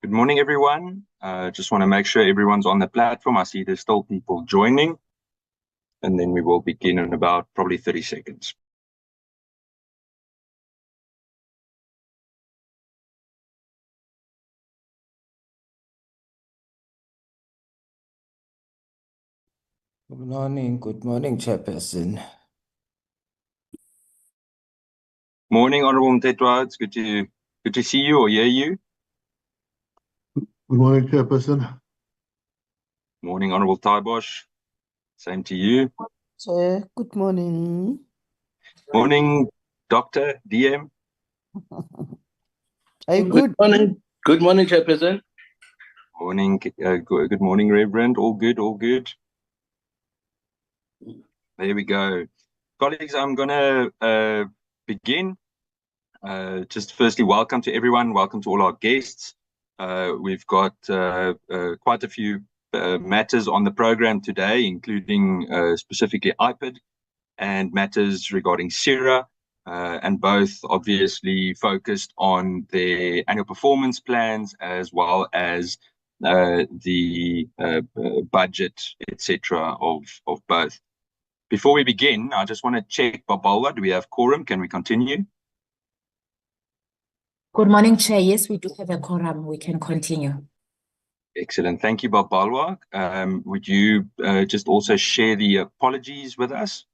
Good morning, everyone. Just want to make sure everyone's on the platform. I see there's still people joining, and then we will begin in about probably 30 seconds. Good morning, Chairperson. Morning, Honorable Mtetwa. It's good to see you or hear you. Good morning, Chairperson. Morning, Honorable Taibosh. Same to you. Chair, good morning. Morning, Dr. DM. Are you good? Good morning, Chairperson. Morning, good morning, Reverend. All good, all good. There we go. Colleagues, I'm going to begin. Just firstly, welcome to everyone. Welcome to all our guests. We've got quite a few matters on the program today, including specifically IPID and matters regarding PSIRA, and both obviously focused on their annual performance plans as well as the budget, etc. of both. Before we begin, I just want to check, Babalwa, do we have quorum? Can we continue? Good morning, Chair. Yes, we do have a quorum. We can continue. Excellent. Thank you, Babalwa. Would you just also share the apologies with us?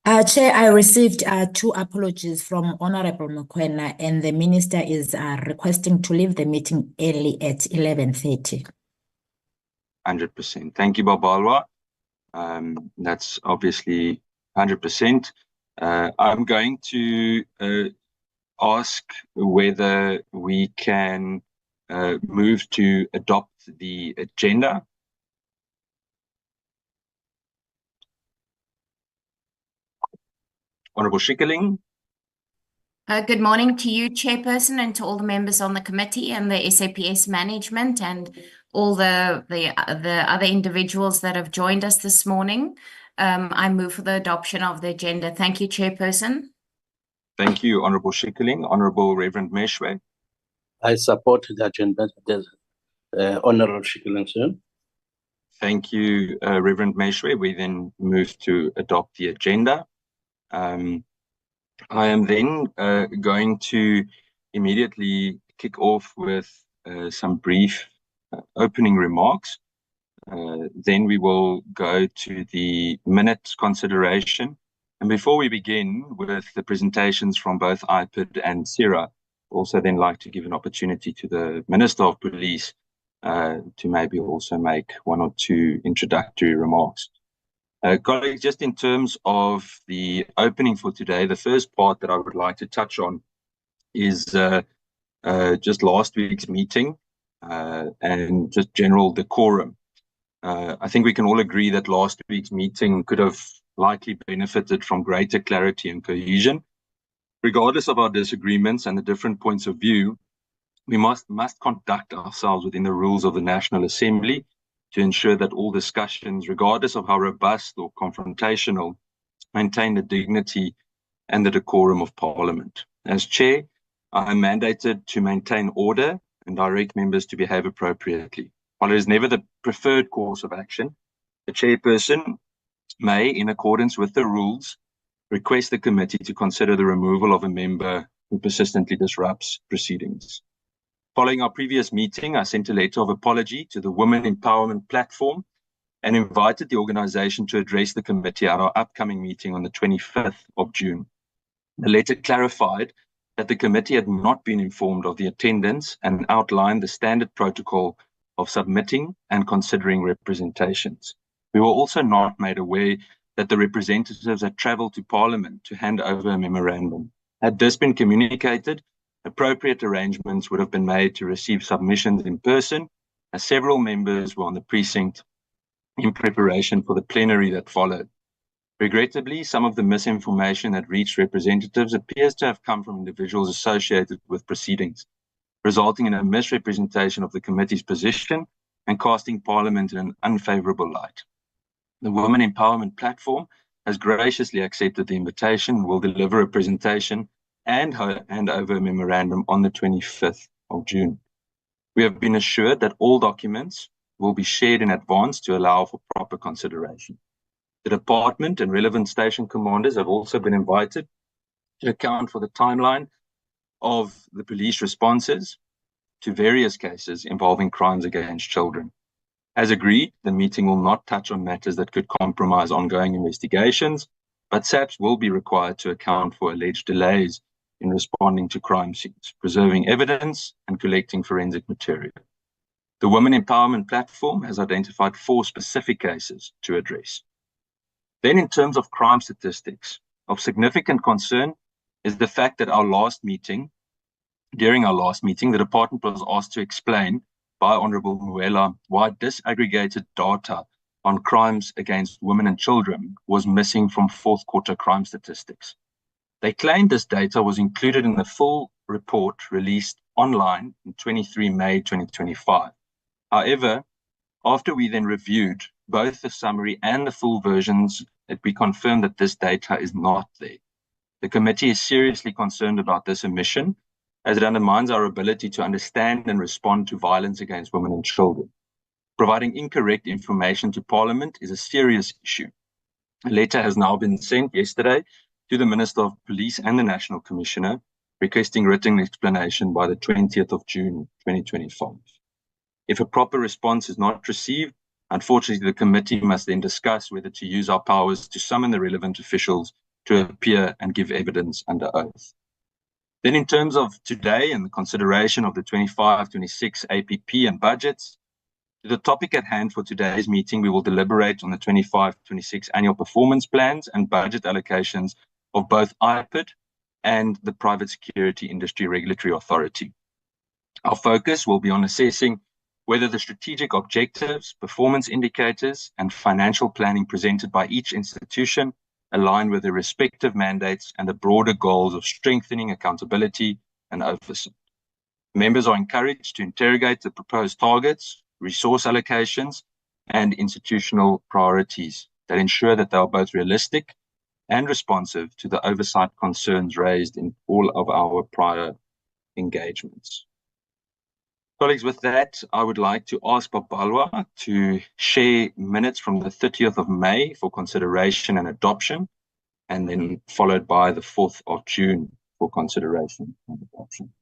Chair, I received 2 apologies from Honorable Mokoena, and the Minister is requesting to leave the meeting early at 11:30. 100%. Thank you, Babalwa. That's obviously 100%. I'm going to ask whether we can move to adopt the agenda. Honourable Schikkerling. Good morning to you, Chairperson, and to all the members on the committee and the SAPS management and all the other individuals that have joined us this morning. I move for the adoption of the agenda. Thank you, Chairperson. Thank you, Honourable Schikkerling. Honourable Reverend Meshwe. I support the agenda, Honourable Schikkerling, sir. Thank you, Reverend Meshwe. We then move to adopt the agenda. I am then going to immediately kick off with some brief opening remarks. Then we will go to the minutes consideration. And before we begin with the presentations from both IPID and PSIRA, also then like to give an opportunity to the Minister of Police to maybe also make 1 or 2 introductory remarks. Colleagues, just in terms of the opening for today, the first part that I would like to touch on is just last week's meeting and just general decorum. I think we can all agree that last week's meeting could have likely benefited from greater clarity and cohesion. Regardless of our disagreements and the different points of view, we must conduct ourselves within the rules of the National Assembly to ensure that all discussions, regardless of how robust or confrontational, maintain the dignity and the decorum of Parliament. As Chair, I am mandated to maintain order and direct members to behave appropriately. While it is never the preferred course of action, the Chairperson may, in accordance with the rules, request the committee to consider the removal of a member who persistently disrupts proceedings. Following our previous meeting, I sent a letter of apology to the Women Empowerment Platform and invited the organization to address the committee at our upcoming meeting on the 25th of June. The letter clarified that the committee had not been informed of the attendance and outlined the standard protocol of submitting and considering representations. We were also not made aware that the representatives had travelled to Parliament to hand over a memorandum. Had this been communicated, appropriate arrangements would have been made to receive submissions in person, as several members were on the precinct in preparation for the plenary that followed. Regrettably, some of the misinformation that reached representatives appears to have come from individuals associated with proceedings, resulting in a misrepresentation of the committee's position and casting Parliament in an unfavourable light. The Women Empowerment Platform has graciously accepted the invitation and will deliver a presentation and hand over a memorandum on the 25th of June. We have been assured that all documents will be shared in advance to allow for proper consideration. The department and relevant station commanders have also been invited to account for the timeline of the police responses to various cases involving crimes against children. As agreed, the meeting will not touch on matters that could compromise ongoing investigations, but SAPS will be required to account for alleged delays in responding to crime scenes, preserving evidence, and collecting forensic material. The Women Empowerment Platform has identified 4 specific cases to address. Then, in terms of crime statistics, of significant concern is the fact that during our last meeting, the department was asked to explain by Honorable Muela why disaggregated data on crimes against women and children was missing from fourth quarter crime statistics. They claimed this data was included in the full report released online on 23 May 2025. However, after we then reviewed both the summary and the full versions, we confirmed that this data is not there. The committee is seriously concerned about this omission, as it undermines our ability to understand and respond to violence against women and children. Providing incorrect information to Parliament is a serious issue. A letter has now been sent yesterday to the Minister of Police and the National Commissioner, requesting written explanation by the 20th of June 2025. If a proper response is not received, unfortunately, the committee must then discuss whether to use our powers to summon the relevant officials to appear and give evidence under oath. Then, in terms of today and the consideration of the 25-26 APP and budgets, the topic at hand for today's meeting, we will deliberate on the 25-26 annual performance plans and budget allocations of both IPID and the Private Security Industry Regulatory Authority. Our focus will be on assessing whether the strategic objectives, performance indicators, and financial planning presented by each institution align with their respective mandates and the broader goals of strengthening accountability and oversight. Members are encouraged to interrogate the proposed targets, resource allocations, and institutional priorities that ensure that they are both realistic and responsive to the oversight concerns raised in all of our prior engagements. Colleagues, with that, I would like to ask Babalwa to share minutes from the 30th of May for consideration and adoption, and then followed by the 4th of June for consideration and adoption.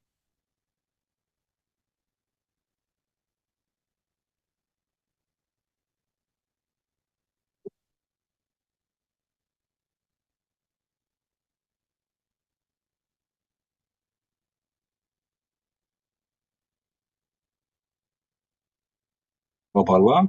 Babalwa?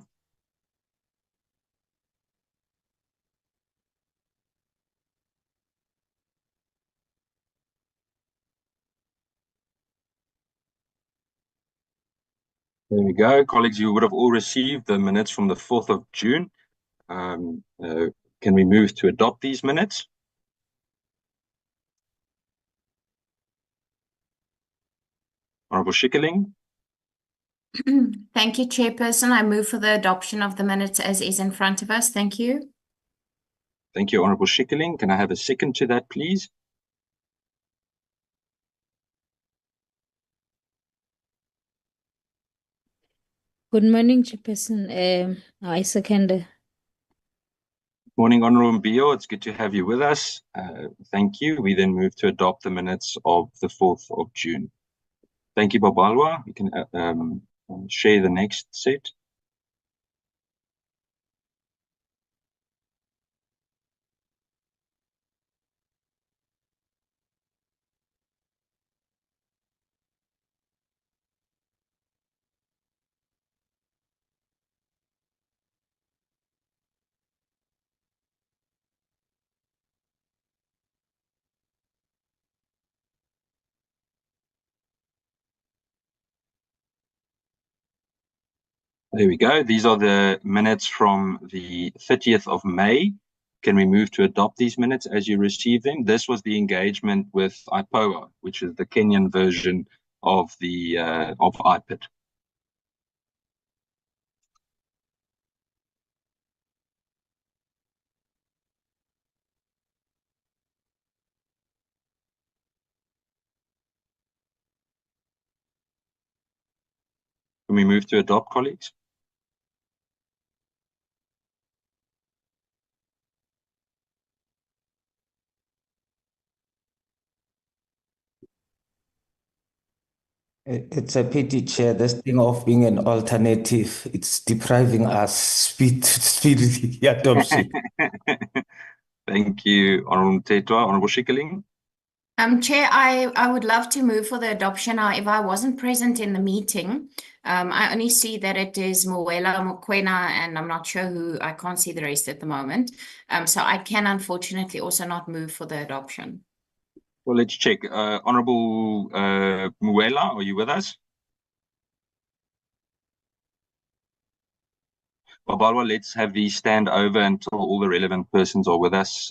There we go. Colleagues, you would have all received the minutes from the 4th of June. Can we move to adopt these minutes? Honorable Schikkerling? Thank you, Chairperson. I move for the adoption of the minutes as is in front of us. Thank you. Thank you, Honorable Schikkerling. Can I have a second to that, please? Good morning, Chairperson. I second. Morning, Honorable Mbio. It's good to have you with us. Thank you. We then move to adopt the minutes of the 4th of June. Thank you, Babalwa. You can share the next set. There we go. These are the minutes from the 30th of May. Can we move to adopt these minutes as you receive them? This was the engagement with IPOA, which is the Kenyan version of the of IPID. Can we move to adopt, colleagues? It's a pity, Chair. This thing of being an alternative, it's depriving us speed adoption. Thank you, Honourable Mtetwa. Honourable Schikkerling? Chair, I would love to move for the adoption. However, I wasn't present in the meeting. I only see that it is Muwela Mokoena, and I'm not sure who. I can't see the rest at the moment. So I can unfortunately also not move for the adoption. Well, let's check. Honourable Muwela, are you with us? Babalwa, let's have these stand over until all the relevant persons are with us,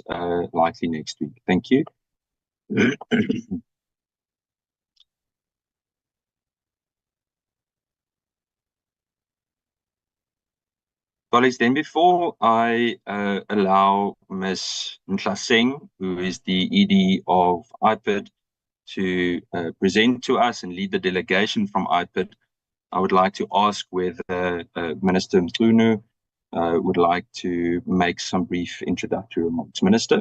likely next week. Thank you. Colleagues, then before I allow Ms. Ntlaseng, who is the ED of IPID, to present to us and lead the delegation from IPID, I would like to ask whether Minister Mchunu would like to make some brief introductory remarks. Minister?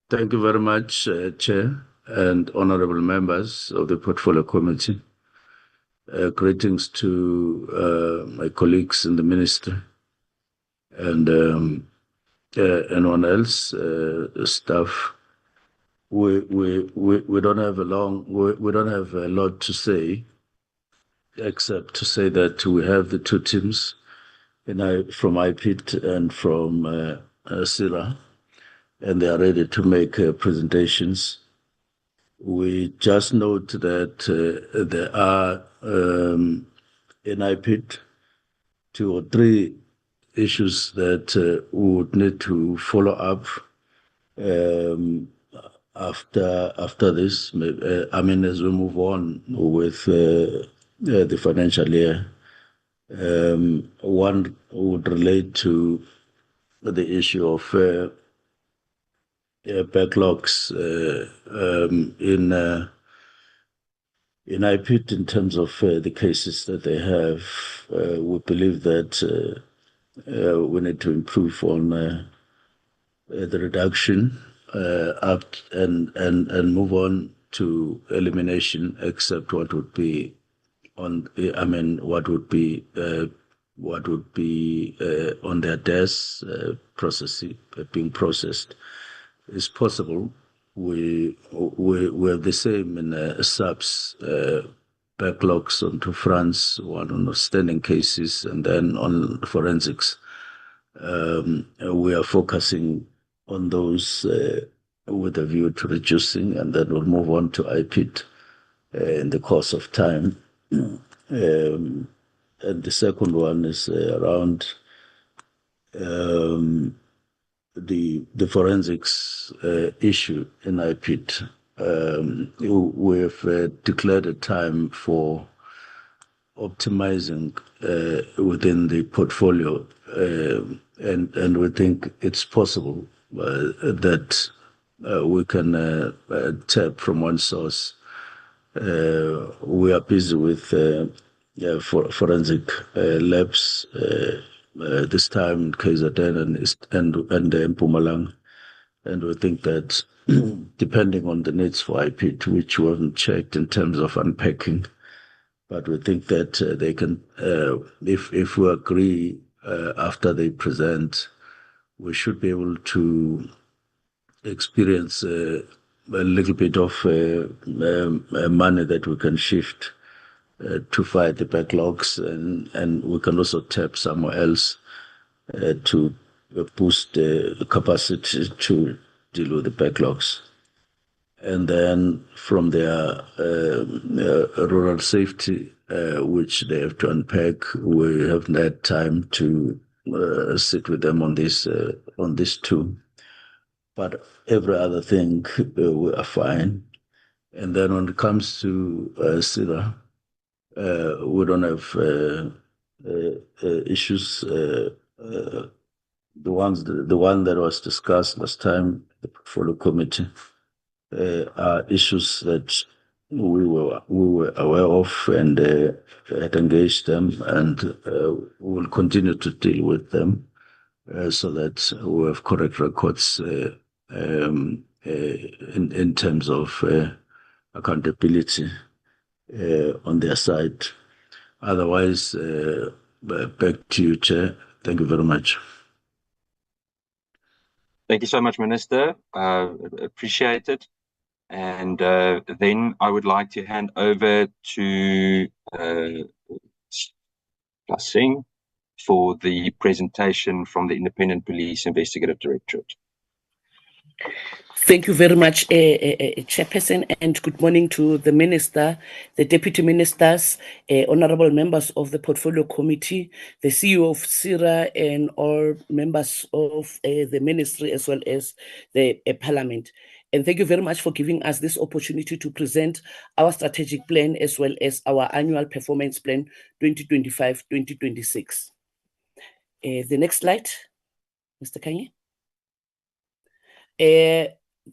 Thank you very much, Chair and honourable members of the Portfolio Committee. Greetings to my colleagues in the Ministry and anyone else, staff. We don't have we don't have a lot to say, except to say that we have the two teams, from IPID and from PSIRA, and they are ready to make presentations. We just note that there are in IPID 2 or 3 issues that we would need to follow up after this. As we move on with the financial year. One would relate to the issue of backlogs in IPID in terms of the cases that they have. We believe that we need to improve on the reduction up and move on to elimination, except what would be on. What would be on their desks, being processed is possible. We have the same in subs, backlogs onto France, one on outstanding cases, and then on forensics. We are focusing on those with a view to reducing, and then we'll move on to IPID in the course of time. And the second one is around the forensics issue in IPID. We have declared a time for optimizing within the portfolio, and we think it's possible that we can tap from one source. We are busy with forensic labs this time in KZN and in Mpumalanga, and we think that depending on the needs for IPID, which we haven't checked in terms of unpacking, but we think that they can, if we agree after they present, we should be able to experience a little bit of money that we can shift to fight the backlogs, and we can also tap somewhere else to boost the capacity to deal with the backlogs. And then from their rural safety, which they have to unpack, we haven't had time to sit with them on this too. But every other thing, we are fine. And then when it comes to PSIRA, we don't have issues. The one that was discussed last time the portfolio committee are issues that we were aware of and had engaged them, and we will continue to deal with them so that we have correct records in terms of accountability on their side. Otherwise, back to you, Chair. Thank you very much. Thank you so much, Minister. Appreciate it. And then I would like to hand over to Singh for the presentation from the Independent Police Investigative Directorate. Thank you very much, Chairperson, and good morning to the Minister, the Deputy Ministers, honorable members of the Portfolio Committee, the CEO of PSIRA, and all members of the Ministry as well as the Parliament. And thank you very much for giving us this opportunity to present our strategic plan as well as our annual performance plan 2025-2026. The next slide, Mr. Kanye.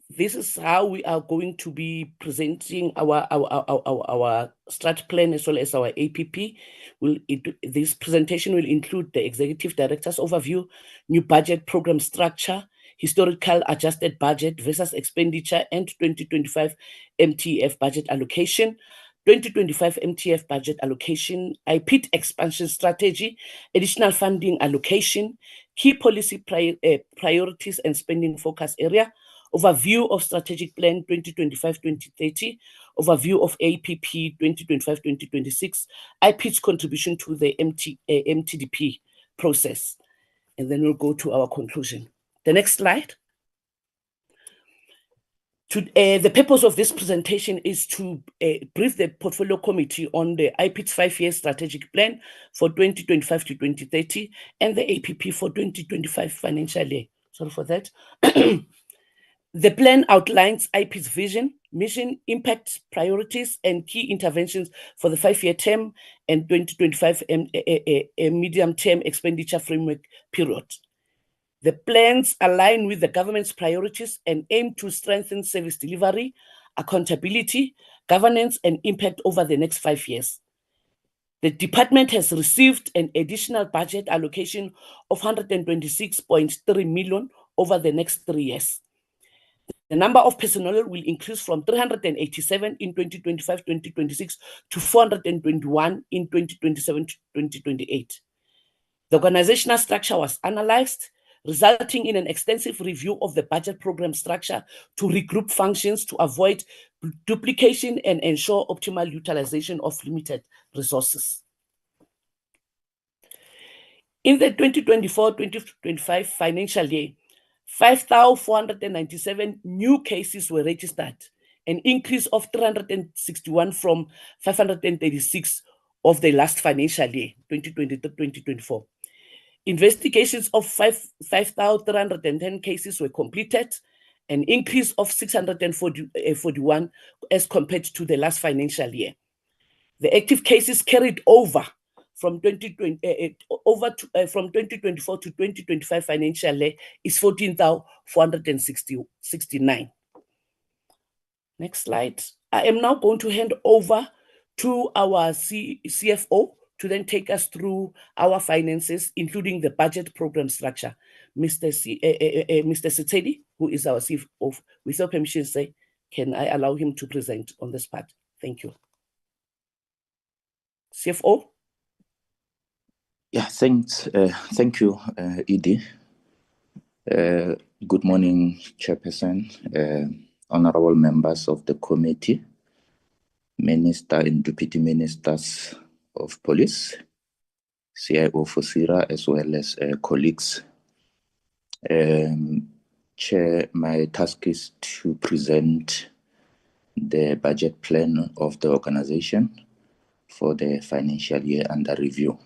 This is how we are going to be presenting our strat plan as well as our APP. This presentation will include the Executive Director's overview, new budget program structure, historical adjusted budget versus expenditure, and 2025 MTF budget allocation, 2025 MTF budget allocation, IPID expansion strategy, additional funding allocation, key policy priorities and spending focus area, overview of strategic plan 2025-2030, overview of APP 2025-2026, IPID's contribution to the MTDP process. And then we'll go to our conclusion. The next slide. The purpose of this presentation is to brief the Portfolio Committee on the IPID's 5-year strategic plan for 2025 to 2030 and the APP for 2025 financial year. Sorry for that. The plan outlines IPID's vision, mission, impact, priorities, and key interventions for the 5-year term and 2025 medium-term expenditure framework period. The plans align with the government's priorities and aim to strengthen service delivery, accountability, governance, and impact over the next 5 years. The department has received an additional budget allocation of 126.3 million over the next 3 years. The number of personnel will increase from 387 in 2025-2026 to 421 in 2027-2028. The organizational structure was analyzed, resulting in an extensive review of the budget program structure to regroup functions to avoid duplication and ensure optimal utilization of limited resources. In the 2024-2025 financial year, 5,497 new cases were registered, an increase of 361 from 536 of the last financial year, 2023-2024. Investigations of 5,310 cases were completed, an increase of 641 as compared to the last financial year. The active cases carried over from 2024 to 2025 financial year is 14,469. Next slide. I am now going to hand over to our CFO to then take us through our finances, including the budget program structure. Mr. Sitedi, who is our CFO, with your permission, say, can I allow him to present on this part? Thank you. CFO? Yeah, thanks. Thank you, Edie. Good morning, Chairperson, honorable members of the committee, Minister and Deputy Ministers of Police, CIO for PSIRA, as well as colleagues. Chair, my task is to present the budget plan of the organization for the financial year under review.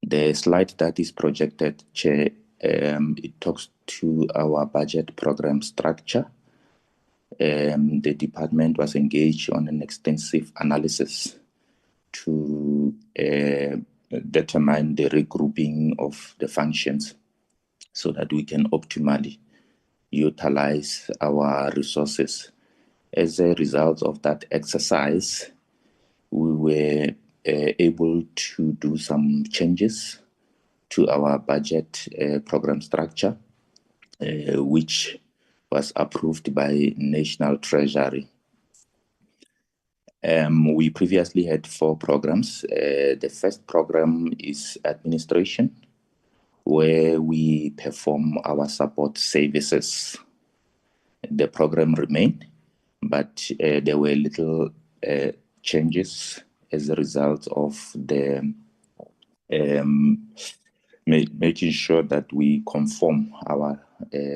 The slide that is projected, Chair, it talks to our budget program structure. The department was engaged on an extensive analysis to determine the regrouping of the functions so that we can optimally utilize our resources. As a result of that exercise, we were able to do some changes to our budget program structure, which was approved by National Treasury. We previously had 4 programs. The first program is administration, where we perform our support services. The program remained, but there were little changes as a result of the making sure that we conform our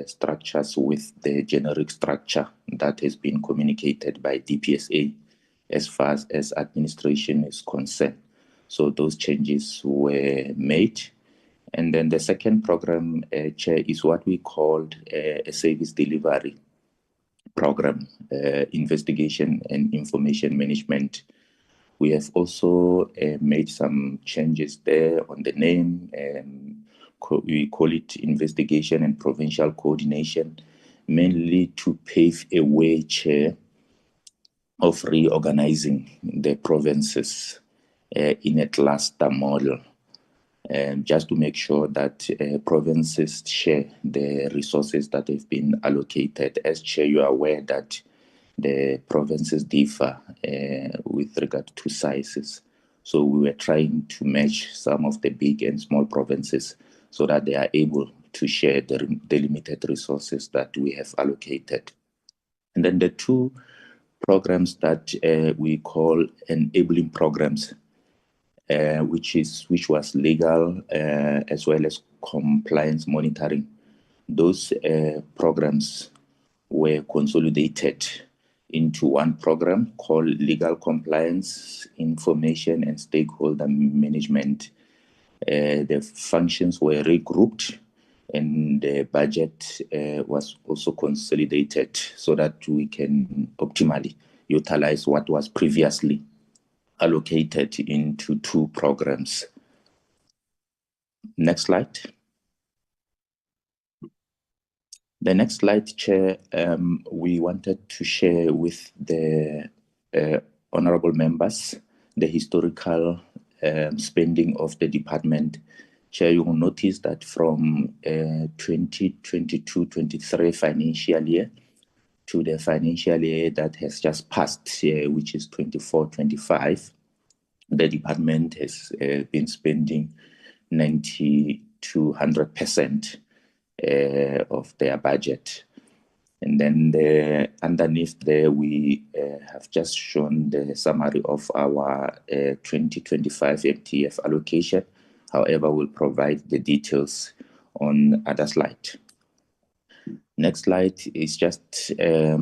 structures with the generic structure that has been communicated by DPSA as far as administration is concerned. So those changes were made. And then the second program, Chair, is what we called a service delivery program, investigation and information management. We have also made some changes there on the name. We call it investigation and provincial coordination, mainly to pave a way, Chair, of reorganizing the provinces in a cluster model, just to make sure that provinces share the resources that have been allocated. As Chair, you are aware that the provinces differ with regard to sizes. So we were trying to match some of the big and small provinces so that they are able to share the limited resources that we have allocated. And then the 2 programs that we call enabling programs, which was legal as well as compliance monitoring. Those programs were consolidated into one program called Legal Compliance, Information and Stakeholder Management. The functions were regrouped and the budget was also consolidated so that we can optimally utilize what was previously allocated into 2 programs. Next slide. The next slide, Chair, we wanted to share with the honorable members the historical spending of the department. Chair, you will notice that from 2022-23 financial year to the financial year that has just passed here, which is 24-25, the department has been spending 90 to 100% of their budget. And then underneath there, we have just shown the summary of our 2025 MTF allocation. However, we'll provide the details on other slide. Next slide is just a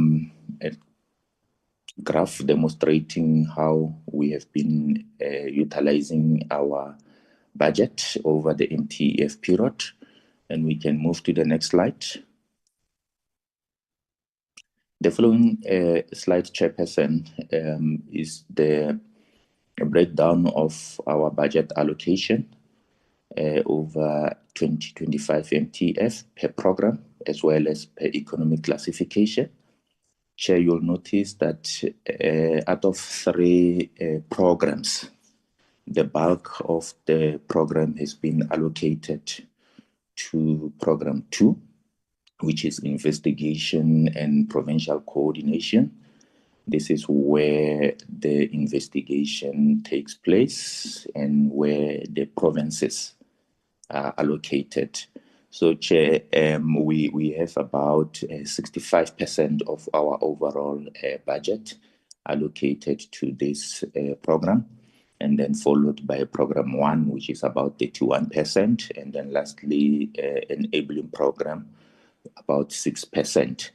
graph demonstrating how we have been utilizing our budget over the MTF period. And we can move to the next slide. The following slide, Chairperson, is the breakdown of our budget allocation over 2025 MTF per program, as well as per economic classification. Chair, you'll notice that out of 3 programs, the bulk of the program has been allocated to program 2, which is investigation and provincial coordination. This is where the investigation takes place and where the provinces are allocated. So, Chair, we have about 65% of our overall budget allocated to this program, and then followed by program 1, which is about 31%, and then lastly, enabling program, about 6%.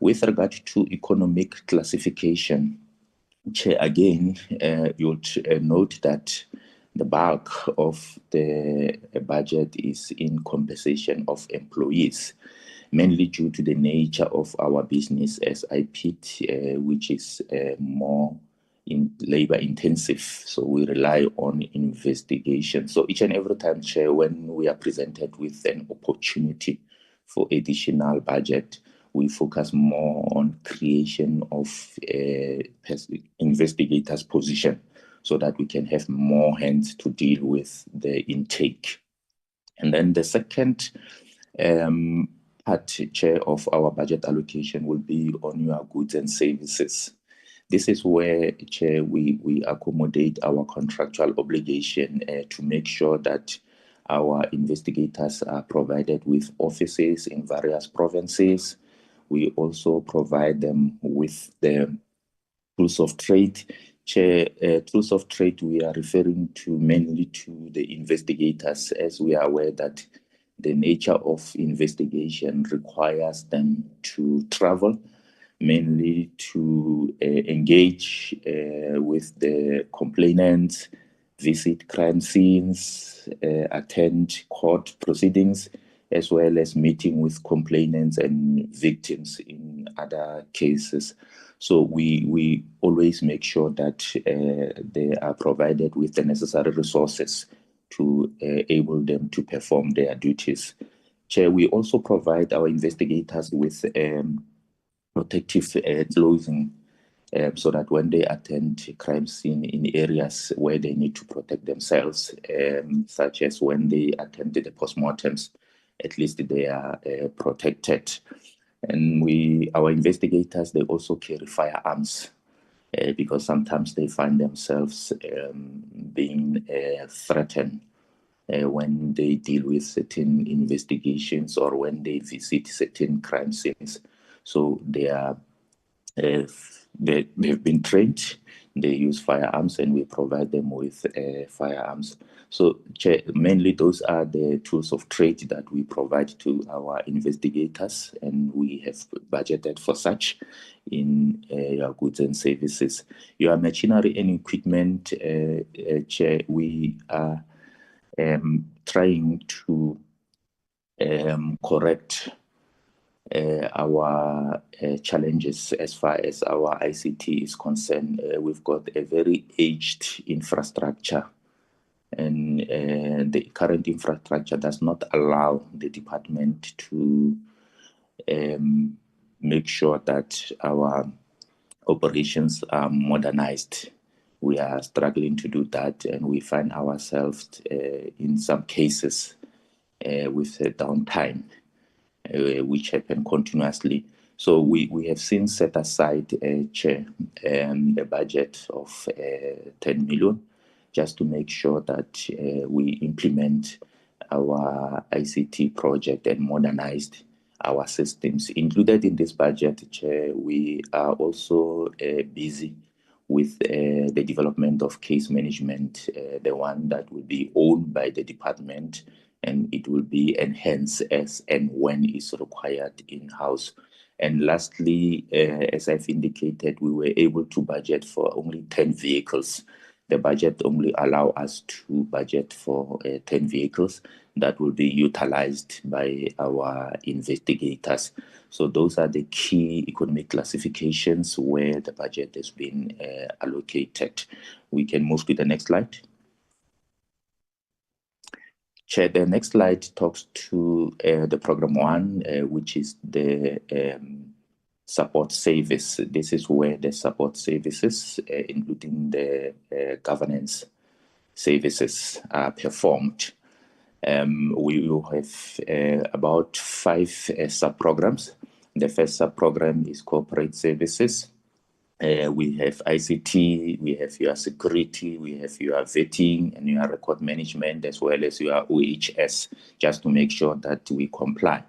With regard to economic classification, Chair, again, you'll note that the bulk of the budget is in compensation of employees, mainly due to the nature of our business as IPID, which is more labor intensive. So we rely on investigation. So each and every time, Chair, when we are presented with an opportunity for additional budget, we focus more on creation of investigators' position so that we can have more hands to deal with the intake. And then the second part, Chair, of our budget allocation will be on your goods and services. This is where, Chair, we accommodate our contractual obligation to make sure that our investigators are provided with offices in various provinces. We also provide them with the tools of trade. Chair, tools of trade, we are referring to mainly to the investigators, as we are aware that the nature of investigation requires them to travel, mainly to engage with the complainants, visit crime scenes, attend court proceedings, as well as meeting with complainants and victims in other cases. So we always make sure that they are provided with the necessary resources to enable them to perform their duties. Chair, we also provide our investigators with protective clothing so that when they attend crime scene in areas where they need to protect themselves, such as when they attend the postmortems, at least they are protected. And our investigators, they also carry firearms because sometimes they find themselves being threatened when they deal with certain investigations or when they visit certain crime scenes. So they've been trained, they use firearms, and we provide them with firearms. So mainly those are the tools of trade that we provide to our investigators, and we have budgeted for such in your goods and services. Your machinery and equipment, Chair, we are trying to correct our challenges as far as our ICT is concerned. We've got a very aged infrastructure, and the current infrastructure does not allow the department to make sure that our operations are modernized. We are struggling to do that, and we find ourselves in some cases with a downtime, which happen continuously. So we have since set aside Chair, a budget of 10 million just to make sure that we implement our ICT project and modernized our systems. Included in this budget, Chair, we are also busy with the development of case management, the one that will be owned by the department, and it will be enhanced as and when is required in-house. And lastly, as I've indicated, we were able to budget for only 10 vehicles. The budget only allows us to budget for 10 vehicles that will be utilized by our investigators. So those are the key economic classifications where the budget has been allocated. We can move to the next slide. Chair, the next slide talks to the program 1, which is the support service. This is where the support services, including the governance services, are performed. We will have about 5 sub-programs. The first sub-program is corporate services. We have ICT, we have your security, we have your vetting and your record management, as well as your OHS, just to make sure that we comply.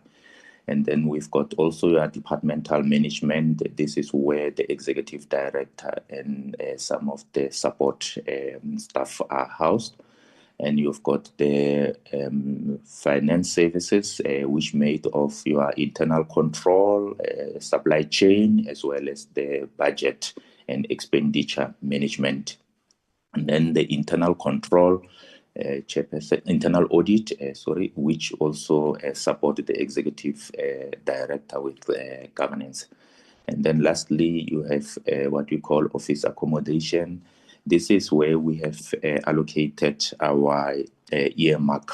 And then we've got also your departmental management. This is where the executive director and some of the support staff are housed. And you've got the finance services, which made of your internal control, supply chain, as well as the budget and expenditure management. And then the internal control, internal audit, which also support the executive director with governance. And then lastly, you have what we call office accommodation. This is where we have allocated our earmark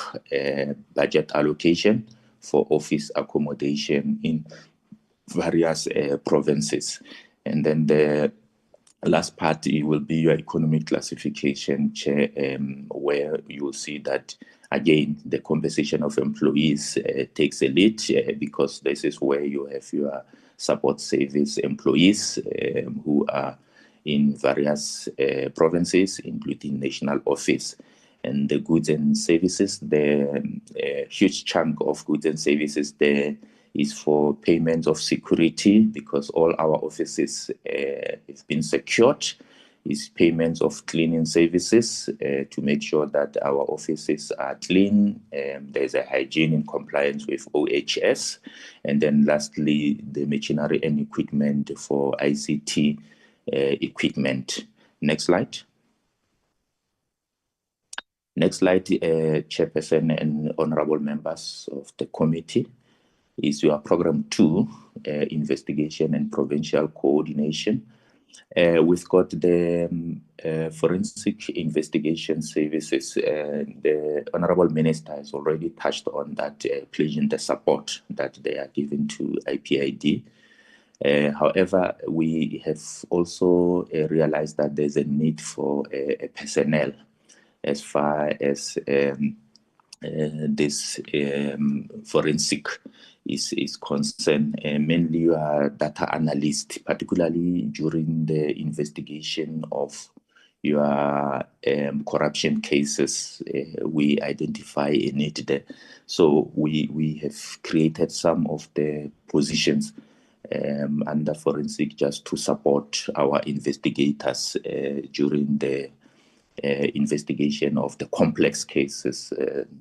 budget allocation for office accommodation in various provinces. And then the last part will be your economic classification, Chair, where you will see that, again, the compensation of employees takes a lead because this is where you have your support service employees who are in various provinces, including national office. And the goods and services, the huge chunk of goods and services there is for payments of security, because all our offices have been secured. Is payments of cleaning services to make sure that our offices are clean. There's a hygiene in compliance with OHS. And then lastly, the machinery and equipment for ICT equipment. Next slide. Next slide, Chairperson and honorable members of the committee, is your Program 2, Investigation and Provincial Coordination. We've got the Forensic Investigation Services. The Honorable Minister has already touched on that, pledging the support that they are giving to IPID. However, we have also realized that there's a need for a personnel as far as this forensic is concerned, mainly your data analyst, particularly during the investigation of your corruption cases. We identify a need there. So we have created some of the positions under forensic just to support our investigators during the investigation of the complex cases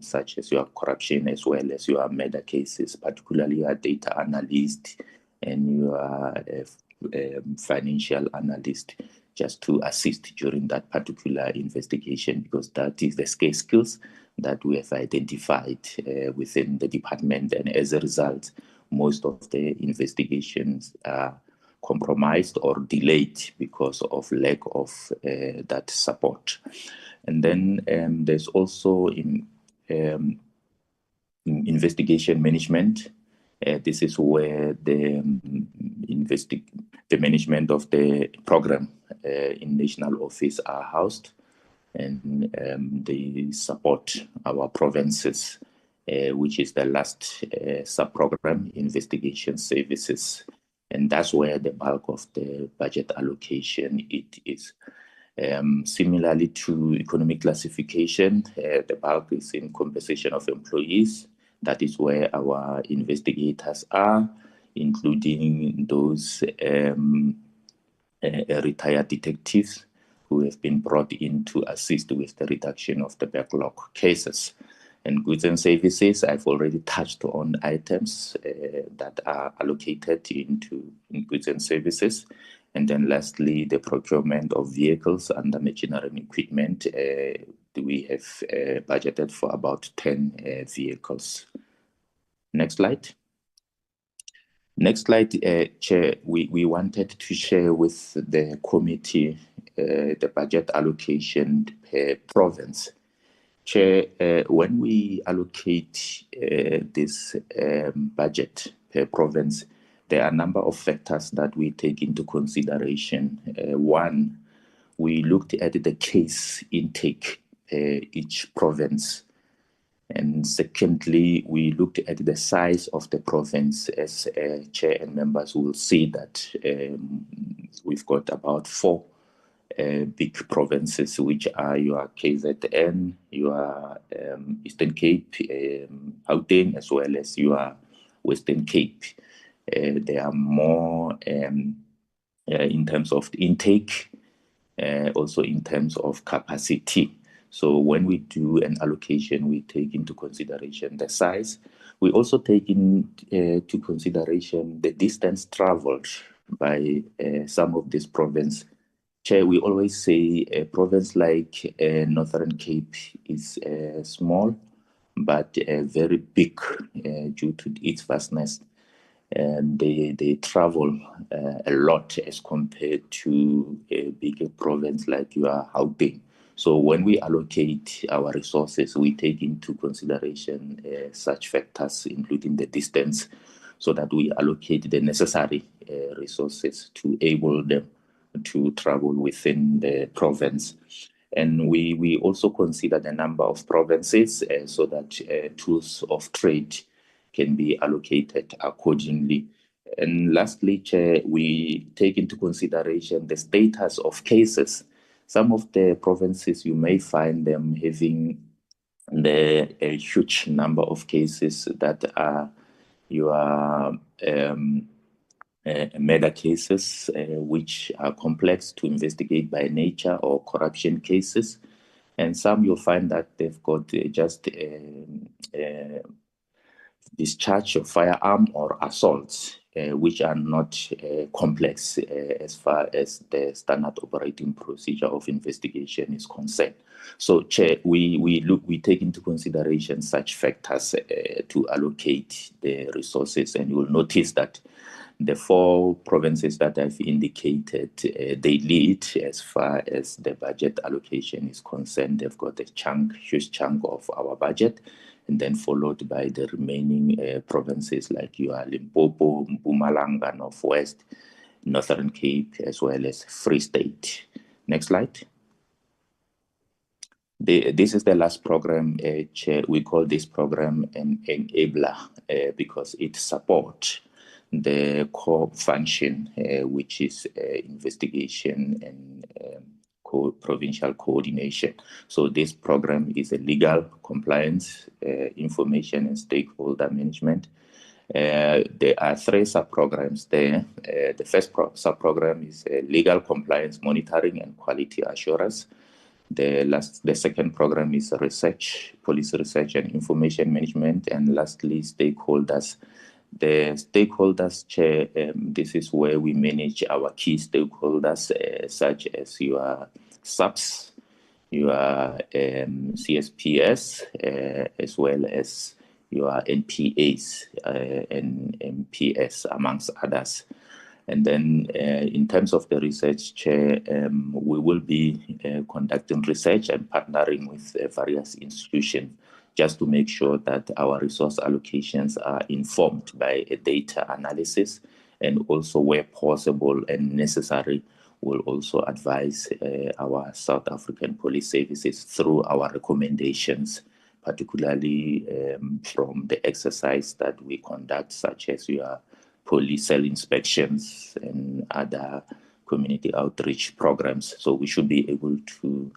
such as your corruption as well as your murder cases, particularly your data analyst and your financial analyst, just to assist during that particular investigation, because that is the scarce skills that we have identified within the department. And as a result, most of the investigations are compromised or delayed because of lack of that support. And then there's also investigation management. This is where the management of the program in national office are housed, and they support our provinces, which is the last sub-program, investigation services. And that's where the bulk of the budget allocation it is. Similarly to economic classification, the bulk is in compensation of employees. That is where our investigators are, including those retired detectives who have been brought in to assist with the reduction of the backlog cases. And goods and services, I've already touched on items that are allocated in goods and services. And then lastly, the procurement of vehicles under machinery and equipment. We have budgeted for about 10 vehicles. Next slide. Next slide, Chair. We wanted to share with the committee the budget allocation per province. Chair, when we allocate this budget per province, there are a number of factors that we take into consideration. One, we looked at the case intake per each province. And secondly, we looked at the size of the province. As Chair and members will see that we've got about 4 big provinces, which are your KZN, your Eastern Cape, Gauteng, as well as your Western Cape. They are more in terms of intake, also in terms of capacity. So when we do an allocation, we take into consideration the size. We also take into consideration the distance traveled by some of these provinces. Chair, we always say a province like Northern Cape is small, but very big due to its vastness. And they travel a lot as compared to a bigger province like your Gauteng. So when we allocate our resources, we take into consideration such factors, including the distance. so that we allocate the necessary resources to enable them to travel within the province. And we also consider the number of provinces so that tools of trade can be allocated accordingly. And lastly, Chair, we take into consideration the status of cases. Some of the provinces, you may find them having a huge number of cases that are murder cases, which are complex to investigate by nature, or corruption cases. And some you'll find that they've got just discharge of firearm or assaults, which are not complex as far as the standard operating procedure of investigation is concerned. So, Chair, we take into consideration such factors to allocate the resources, and you will notice that the 4 provinces that I've indicated, they lead as far as the budget allocation is concerned. They've got a huge chunk of our budget, and then followed by the remaining provinces like Limpopo, Mpumalanga, Northwest, Northern Cape, as well as Free State. Next slide. This is the last program, Chair. We call this program an enabler because it supports the core function, which is investigation and provincial coordination. So this program is a legal compliance, information and stakeholder management. There are 3 sub-programs there. The first sub-program is legal compliance monitoring and quality assurance. The second program is research, policy research and information management. And lastly, stakeholders. The stakeholders, Chair, this is where we manage our key stakeholders, such as your SAPs, your CSPS, as well as your NPAs and MPS, amongst others. And then in terms of the research, Chair, we will be conducting research and partnering with various institutions just to make sure that our resource allocations are informed by a data analysis, and also where possible and necessary, we'll also advise our South African police services through our recommendations, particularly from the exercise that we conduct, such as your police cell inspections and other community outreach programs. So we should be able to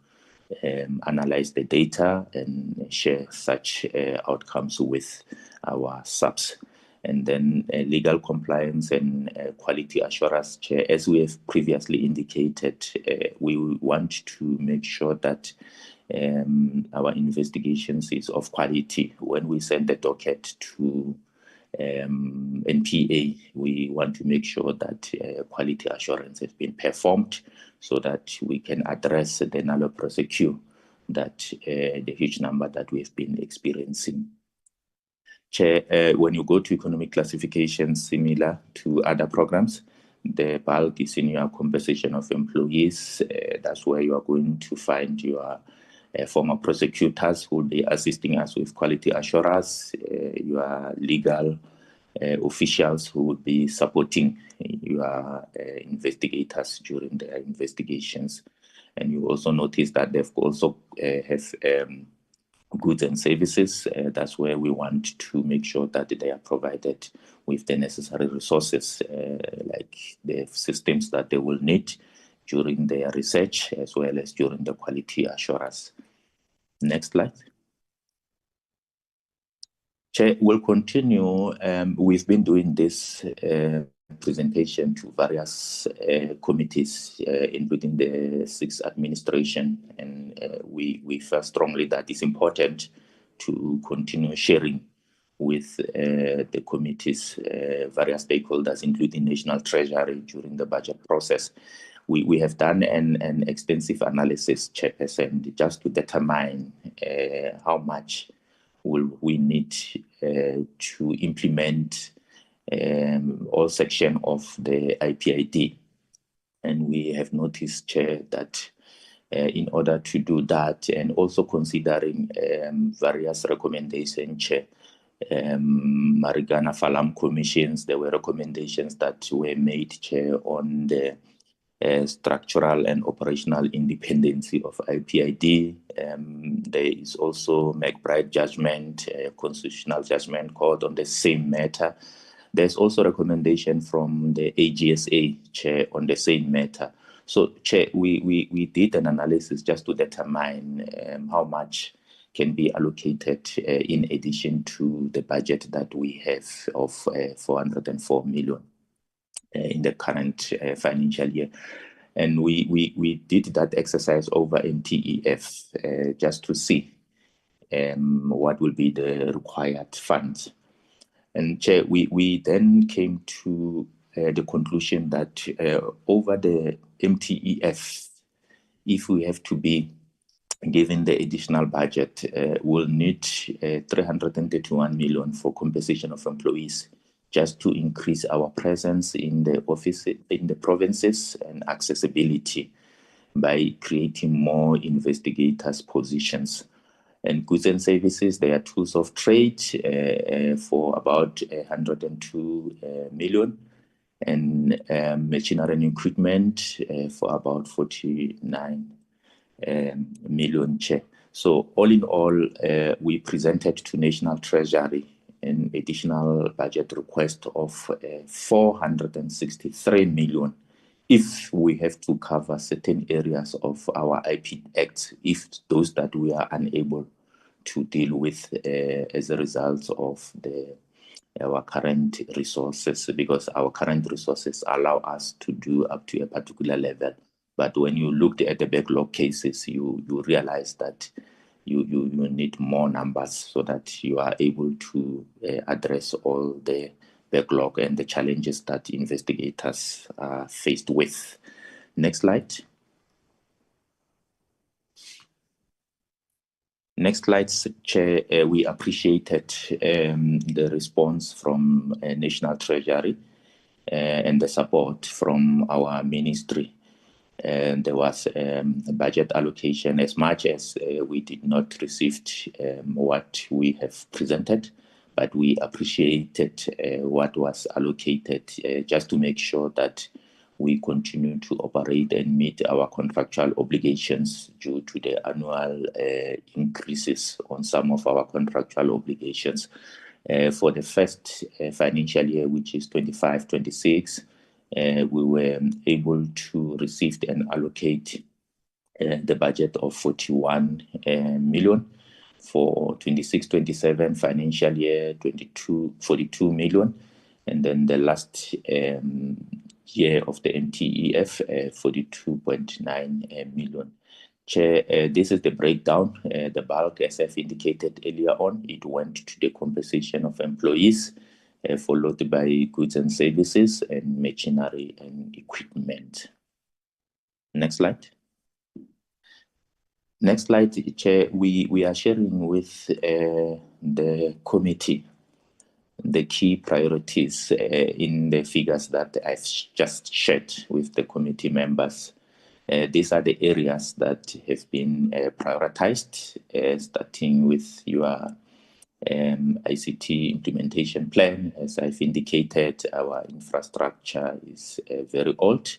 analyze the data and share such outcomes with our subs. And then legal compliance and quality assurance, Chair, as we have previously indicated, we want to make sure that our investigations is of quality. When we send the docket to NPA, we want to make sure that quality assurance has been performed, so that we can address the null prosecute that the huge number that we've been experiencing. Chair, when you go to economic classification, similar to other programs, the bulk is in your compensation of employees. That's where you are going to find your former prosecutors who will be assisting us with quality assurance, your legal officials who will be supporting your investigators during their investigations. And you also notice that they've also have goods and services. That's where we want to make sure that they are provided with the necessary resources, like the systems that they will need during their research, as well as during the quality assurance. Next slide. Chair, we'll continue. We've been doing this presentation to various committees, including the 6th administration, and we feel strongly that it's important to continue sharing with the committees, various stakeholders, including National Treasury, during the budget process. We have done an extensive analysis, Chairperson, just to determine how much will we need to implement all section of the IPID. And we have noticed, Chair, that in order to do that, and also considering various recommendations, Chair, Marigana Falam commissions. There were recommendations that were made, Chair, on the structural and operational independency of IPID. There is also McBride judgment, constitutional judgment court on the same matter. There's also recommendation from the AGSA, Chair, on the same matter. So, Chair, we did an analysis just to determine how much can be allocated in addition to the budget that we have of 404 million in the current financial year. And we did that exercise over MTEF just to see what will be the required funds. And Chair, we then came to the conclusion that over the MTEF, if we have to be given the additional budget, we'll need 331 million for compensation of employees, just to increase our presence in the office, in the provinces, and accessibility by creating more investigators' positions. And goods and services, there are tools of trade for about 102 million, and machinery and equipment for about 49 million, Chair. So all in all, we presented to National Treasury an additional budget request of 463 million if we have to cover certain areas of our IPID Act, if those that we are unable to deal with as a result of our current resources, because our current resources allow us to do up to a particular level. But when you looked at the backlog cases, you realize that you need more numbers so that you are able to address all the backlog and the challenges that investigators are faced with. Next slide. Next slide, Chair. We appreciated the response from National Treasury and the support from our ministry. And there was a budget allocation, as much as we did not receive what we have presented, but we appreciated what was allocated just to make sure that we continue to operate and meet our contractual obligations due to the annual increases on some of our contractual obligations. For the first financial year, which is 25-26, we were able to receive and allocate the budget of 41 million. For 26-27 financial year, 42 million. And then the last year of the MTEF, 42.9 million. Chair, this is the breakdown. The bulk, as I've indicated earlier on, it went to the compensation of employees, followed by goods and services and machinery and equipment. Next slide. Next slide, Chair. We are sharing with the committee the key priorities in the figures that I've just shared with the committee members. These are the areas that have been prioritized, starting with your ICT implementation plan. As I've indicated, our infrastructure is very old.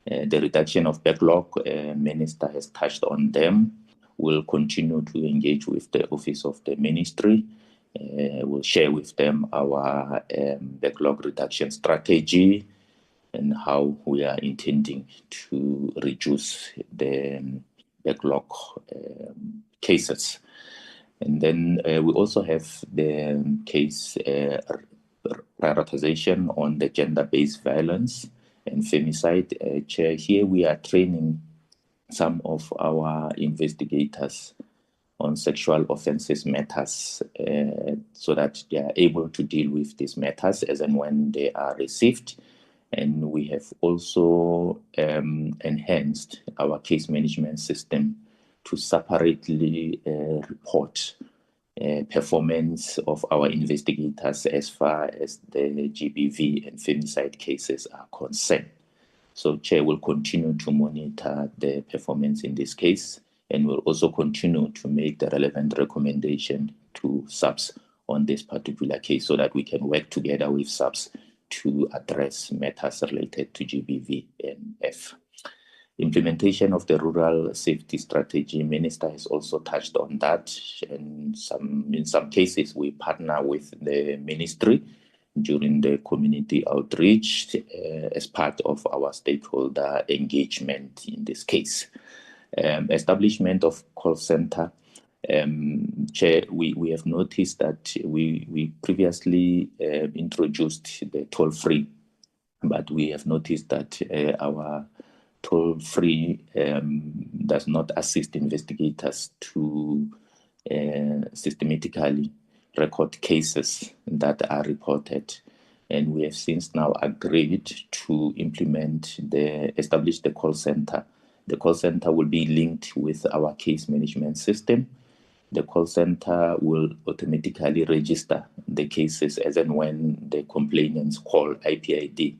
The reduction of backlog, Minister has touched on them. We'll continue to engage with the Office of the Ministry. We'll share with them our backlog reduction strategy and how we are intending to reduce the backlog cases. And then we also have the case prioritization on the gender-based violence and femicide. Chair, here we are training some of our investigators on sexual offences matters so that they are able to deal with these matters as and when they are received. And we have also enhanced our case management system to separately report performance of our investigators as far as the GBV and femicide cases are concerned. So Chair will continue to monitor the performance in this case, and will also continue to make the relevant recommendation to SAPS on this particular case so that we can work together with SAPS to address matters related to GBV and F. Implementation of the rural safety strategy, Minister has also touched on that. And in some cases, we partner with the ministry during the community outreach as part of our stakeholder engagement in this case. Establishment of call center. Chair, we have noticed that we previously introduced the toll-free, but we have noticed that our toll-free does not assist investigators to systematically record cases that are reported. And we have since now agreed to establish the call center. The call center will be linked with our case management system. The call center will automatically register the cases as and when the complainants call IPID.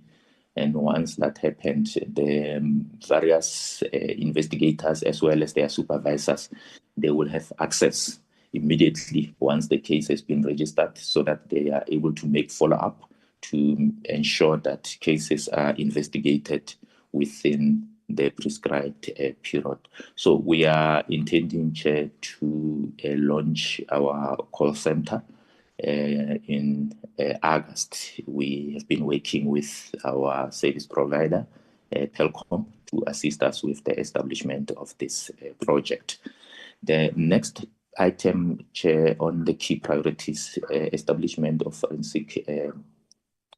And once that happens, the various investigators as well as their supervisors, they will have access immediately once the case has been registered so that they are able to make follow-up to ensure that cases are investigated within the prescribed period. So we are intending, Chair, to launch our call center in August. We have been working with our service provider, Telkom, to assist us with the establishment of this project. The next item, Chair, on the key priorities, establishment of forensic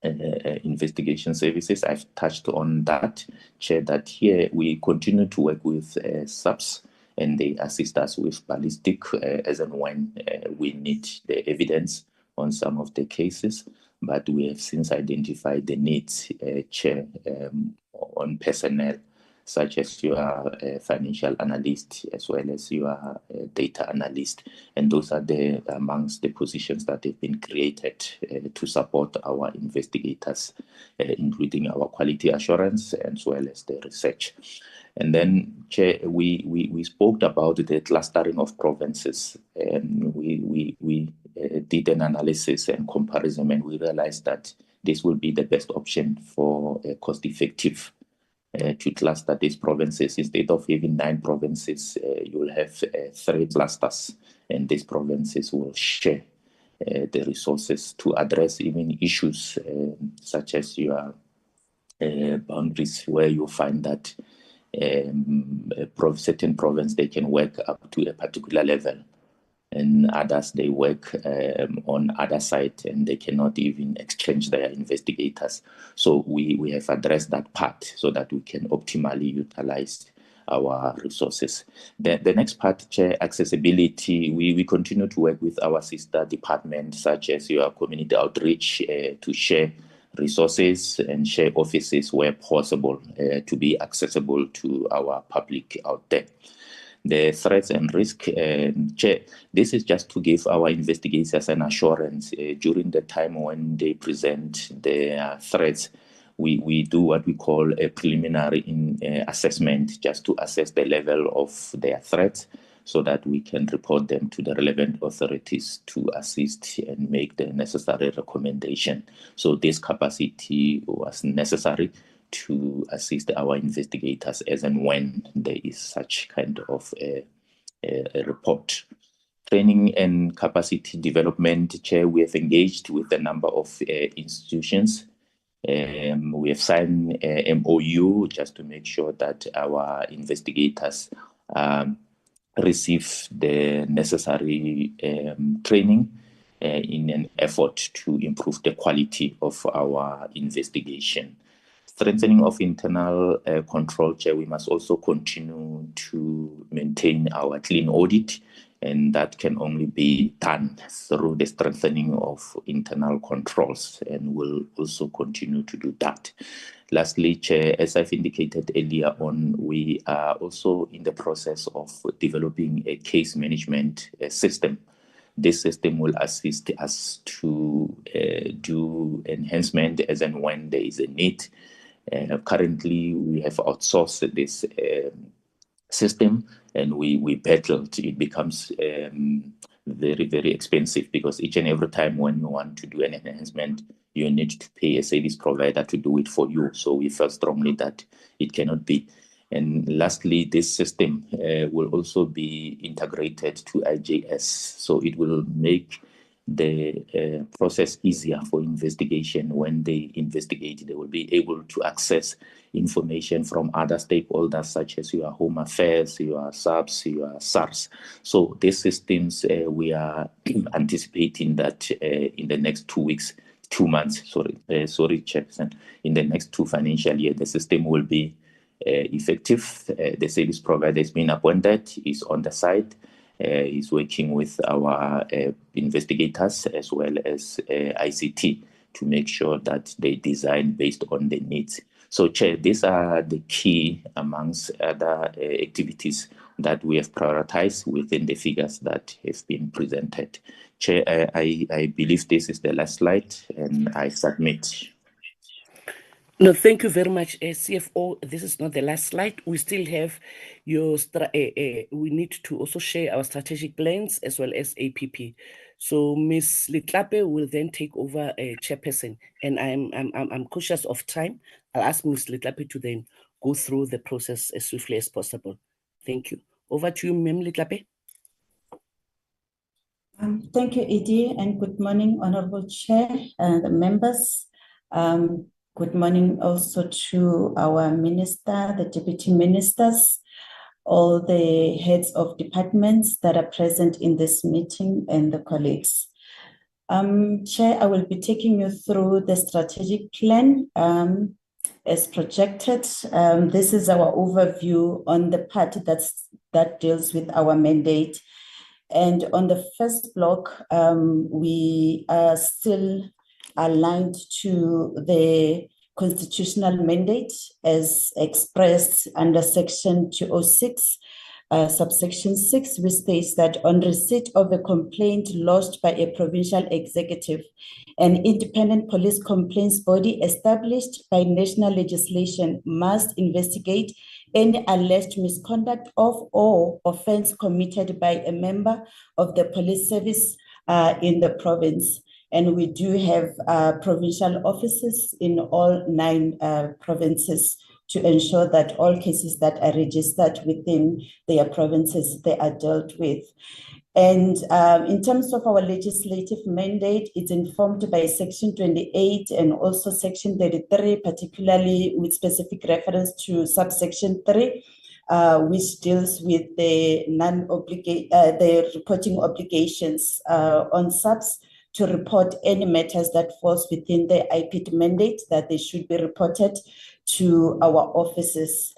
investigation services. I've touched on that, Chair, that here we continue to work with SAPS and they assist us with ballistic as and when we need the evidence on some of the cases, but we have since identified the needs, Chair, on personnel, such as your financial analyst, as well as your data analyst. And those are amongst the positions that have been created to support our investigators, including our quality assurance as well as the research. And then, Chair, we spoke about the clustering of provinces, and we did an analysis and comparison, and we realized that this will be the best option for cost-effective to cluster these provinces. Instead of having 9 provinces, you will have 3 clusters, and these provinces will share the resources to address even issues such as your boundaries, where you find that certain province, they can work up to a particular level, and others, they work on other sides and they cannot even exchange their investigators. So we have addressed that part so that we can optimally utilize our resources. The next part, Chair, accessibility. We continue to work with our sister departments, such as your community outreach, to share resources and share offices where possible to be accessible to our public out there. The threats and risk, Chair, this is just to give our investigators an assurance during the time when they present their threats. We do what we call a preliminary assessment, just to assess the level of their threats, so that we can report them to the relevant authorities to assist and make the necessary recommendation. So this capacity was necessary to assist our investigators as and when there is such kind of a report. Training and capacity development, Chair, we have engaged with a number of institutions. We have signed a MOU just to make sure that our investigators receive the necessary training in an effort to improve the quality of our investigation. Strengthening of internal control, Chair, we must also continue to maintain our clean audit, and that can only be done through the strengthening of internal controls, and we'll also continue to do that. Lastly, Chair, as I've indicated earlier on, we are also in the process of developing a case management system. This system will assist us to do enhancement as and when there is a need. Currently, we have outsourced this system, and we battled. It becomes very, very expensive, because each and every time when you want to do an enhancement, you need to pay a service provider to do it for you. So we felt strongly that it cannot be. And lastly, this system will also be integrated to IJS. So it will make the process easier for investigation. When they investigate, they will be able to access information from other stakeholders, such as your Home Affairs, your SAPS, your SARS. So these systems, we are anticipating that in the next 2 months, Chairperson, in the next 2 financial years, the system will be effective. The service provider has been appointed, is on the site, is working with our investigators as well as ICT to make sure that they design based on the needs. So, Chair, these are the key amongst other activities that we have prioritized within the figures that have been presented. Chair, I believe this is the last slide, and I submit. No, thank you very much, CFO. This is not the last slide. We still have your, we need to also share our strategic plans as well as APP. So Ms. Litlape will then take over chairperson, and I'm cautious of time. I'll ask Ms. Litlape to then go through the process as swiftly as possible. Thank you. Over to you, Ms. Litlape. Thank you, Edie, and good morning, Honorable Chair and the members. Good morning also to our minister, the deputy ministers, all the heads of departments that are present in this meeting, and the colleagues. Chair, I will be taking you through the strategic plan as projected. This is our overview on the part that deals with our mandate. And on the first block, we are still aligned to the constitutional mandate as expressed under Section 206, subsection 6, which states that on receipt of a complaint lodged by a provincial executive, an independent police complaints body established by national legislation must investigate any alleged misconduct of or offense committed by a member of the police service in the province. And we do have provincial offices in all 9 provinces to ensure that all cases that are registered within their provinces, they are dealt with. And in terms of our legislative mandate, it's informed by Section 28 and also Section 33, particularly with specific reference to subsection 3, which deals with the the reporting obligations on subs to report any matters that falls within the IPID mandate, that they should be reported to our offices.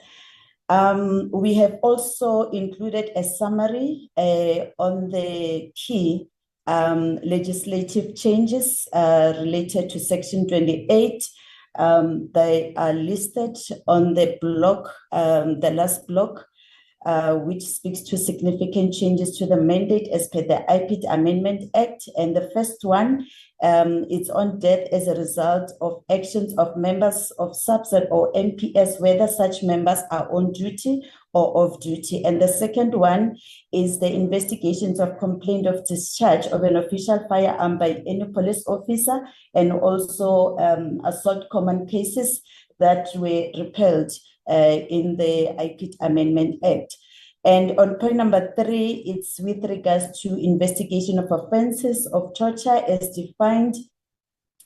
We have also included a summary on the key legislative changes related to Section 28. They are listed on the block, the last block, which speaks to significant changes to the mandate as per the IPID Amendment Act. And the first one, it's on death as a result of actions of members of SAPS or MPS, whether such members are on duty or off duty. And the second one is the investigations of complaint of discharge of an official firearm by any police officer, and also assault common cases that were repelled in the IPID Amendment Act. And on point number 3, it's with regards to investigation of offences of torture as defined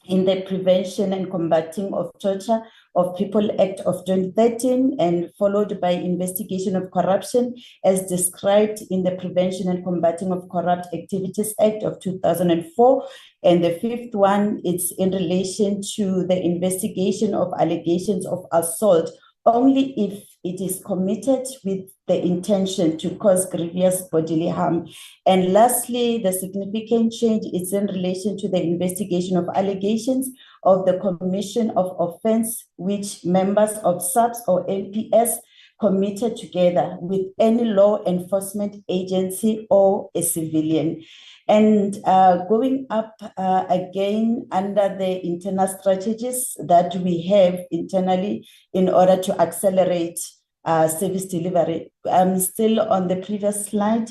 in the Prevention and Combating of Torture of People Act of 2013, and followed by investigation of corruption as described in the Prevention and Combating of Corrupt Activities Act of 2004. And the fifth one, it's in relation to the investigation of allegations of assault only if it is committed with the intention to cause grievous bodily harm. And lastly, the significant change is in relation to the investigation of allegations of the commission of offense which members of SAPS or MPS committed together with any law enforcement agency or a civilian. And going up again under the internal strategies that we have internally in order to accelerate service delivery. Still on the previous slide,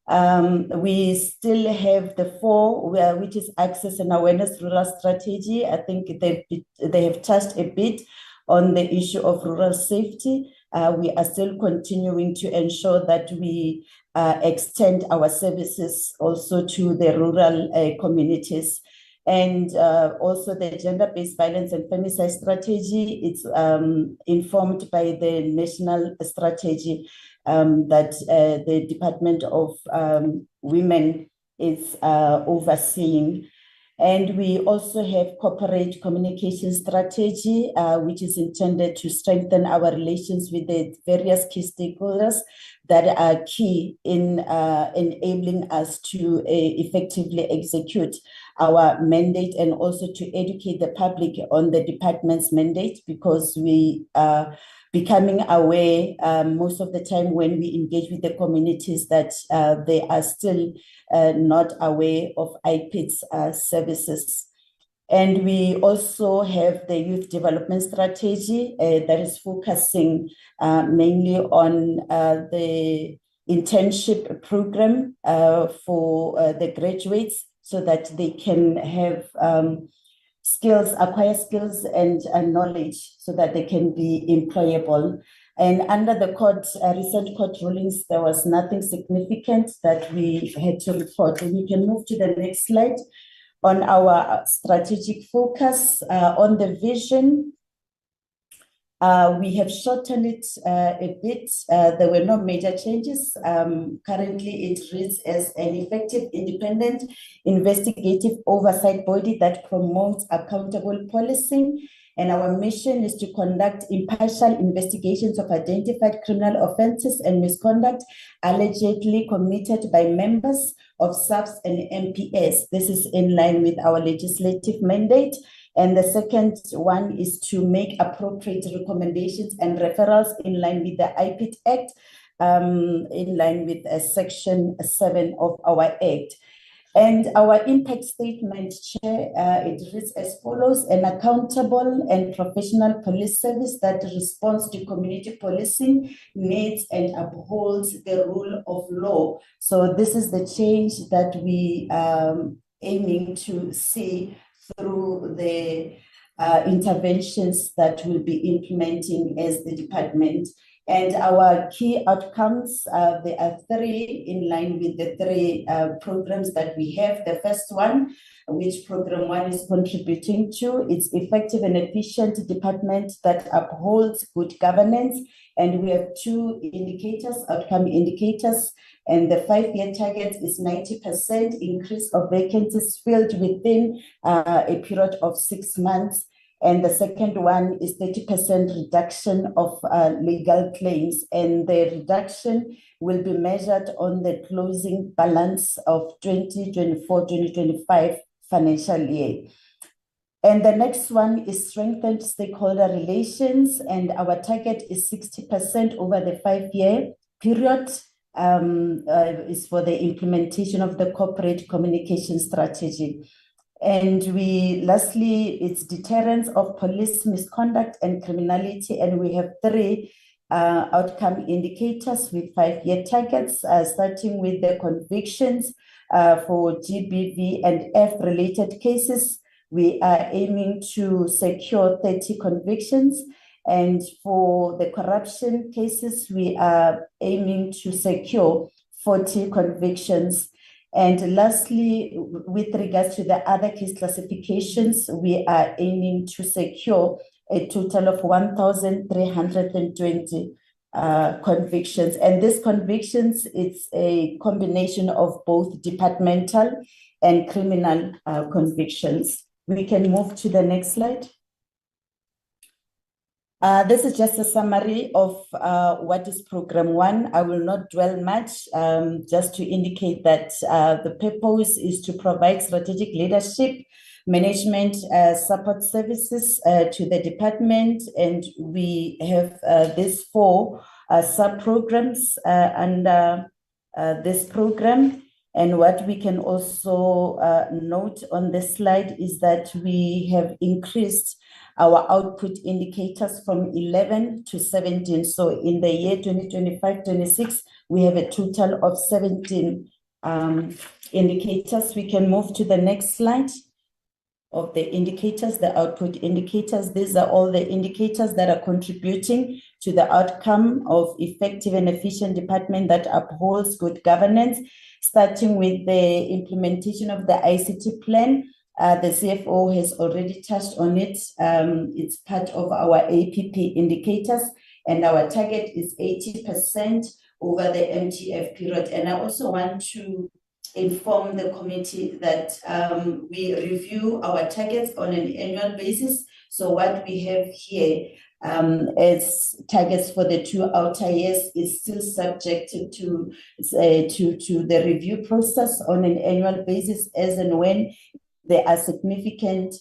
We still have the 4, which is access and awareness rural strategy. I think they have touched a bit on the issue of rural safety. We are still continuing to ensure that we extend our services also to the rural communities. And also the gender-based violence and femicide strategy, it's informed by the national strategy that the Department of Women is overseeing. And we also have corporate communication strategy, which is intended to strengthen our relations with the various key stakeholders that are key in enabling us to effectively execute our mandate, and also to educate the public on the department's mandate, because we are becoming aware most of the time when we engage with the communities that they are still not aware of IPID's services. And we also have the youth development strategy that is focusing mainly on the internship program for the graduates, so that they can have acquire skills and knowledge, so that they can be employable. And under the recent court rulings, there was nothing significant that we had to report. And we can move to the next slide. On our strategic focus, on the vision, we have shortened it a bit. There were no major changes. Currently, it reads as an effective, independent, investigative oversight body that promotes accountable policing. And our mission is to conduct impartial investigations of identified criminal offenses and misconduct allegedly committed by members of SAPS and MPS. This is in line with our legislative mandate. And the second one is to make appropriate recommendations and referrals in line with the IPID Act, in line with Section 7 of our Act. And our impact statement, Chair, it reads as follows: an accountable and professional police service that responds to community policing needs and upholds the rule of law. So this is the change that we are aiming to see through the interventions that we'll be implementing as the department. And our key outcomes, there are 3 in line with the 3 programs that we have. The first one, which program 1 is contributing to, it's effective and efficient department that upholds good governance. And we have 2 indicators, outcome indicators. And the 5-year target is 90% increase of vacancies filled within a period of 6 months. And the second one is 30% reduction of legal claims. And the reduction will be measured on the closing balance of 2024-2025 financial year. And the next one is strengthened stakeholder relations. And our target is 60% over the 5-year period. Is for the implementation of the corporate communication strategy. And lastly, it's deterrence of police misconduct and criminality. And we have 3 outcome indicators with 5-year targets, starting with the convictions for GBV and F related cases. We are aiming to secure 30 convictions. And for the corruption cases, we are aiming to secure 40 convictions. And lastly, with regards to the other case classifications, we are aiming to secure a total of 1,320 convictions. And these convictions, it's a combination of both departmental and criminal convictions. We can move to the next slide. This is just a summary of what is Program 1. I will not dwell much, just to indicate that the purpose is to provide strategic leadership, management support services to the department. And we have these 4 sub-programs under this program. And what we can also note on this slide is that we have increased our output indicators from 11 to 17. So in the year 2025-26, we have a total of 17 indicators. We can move to the next slide of the indicators, the output indicators. These are all the indicators that are contributing to the outcome of effective and efficient department that upholds good governance, starting with the implementation of the ICT plan. The CFO has already touched on it. It's part of our APP indicators, and our target is 80% over the MTF period. And I also want to inform the committee that we review our targets on an annual basis. So what we have here as targets for the 2 outer years is still subjected to the review process on an annual basis, as and when there are significant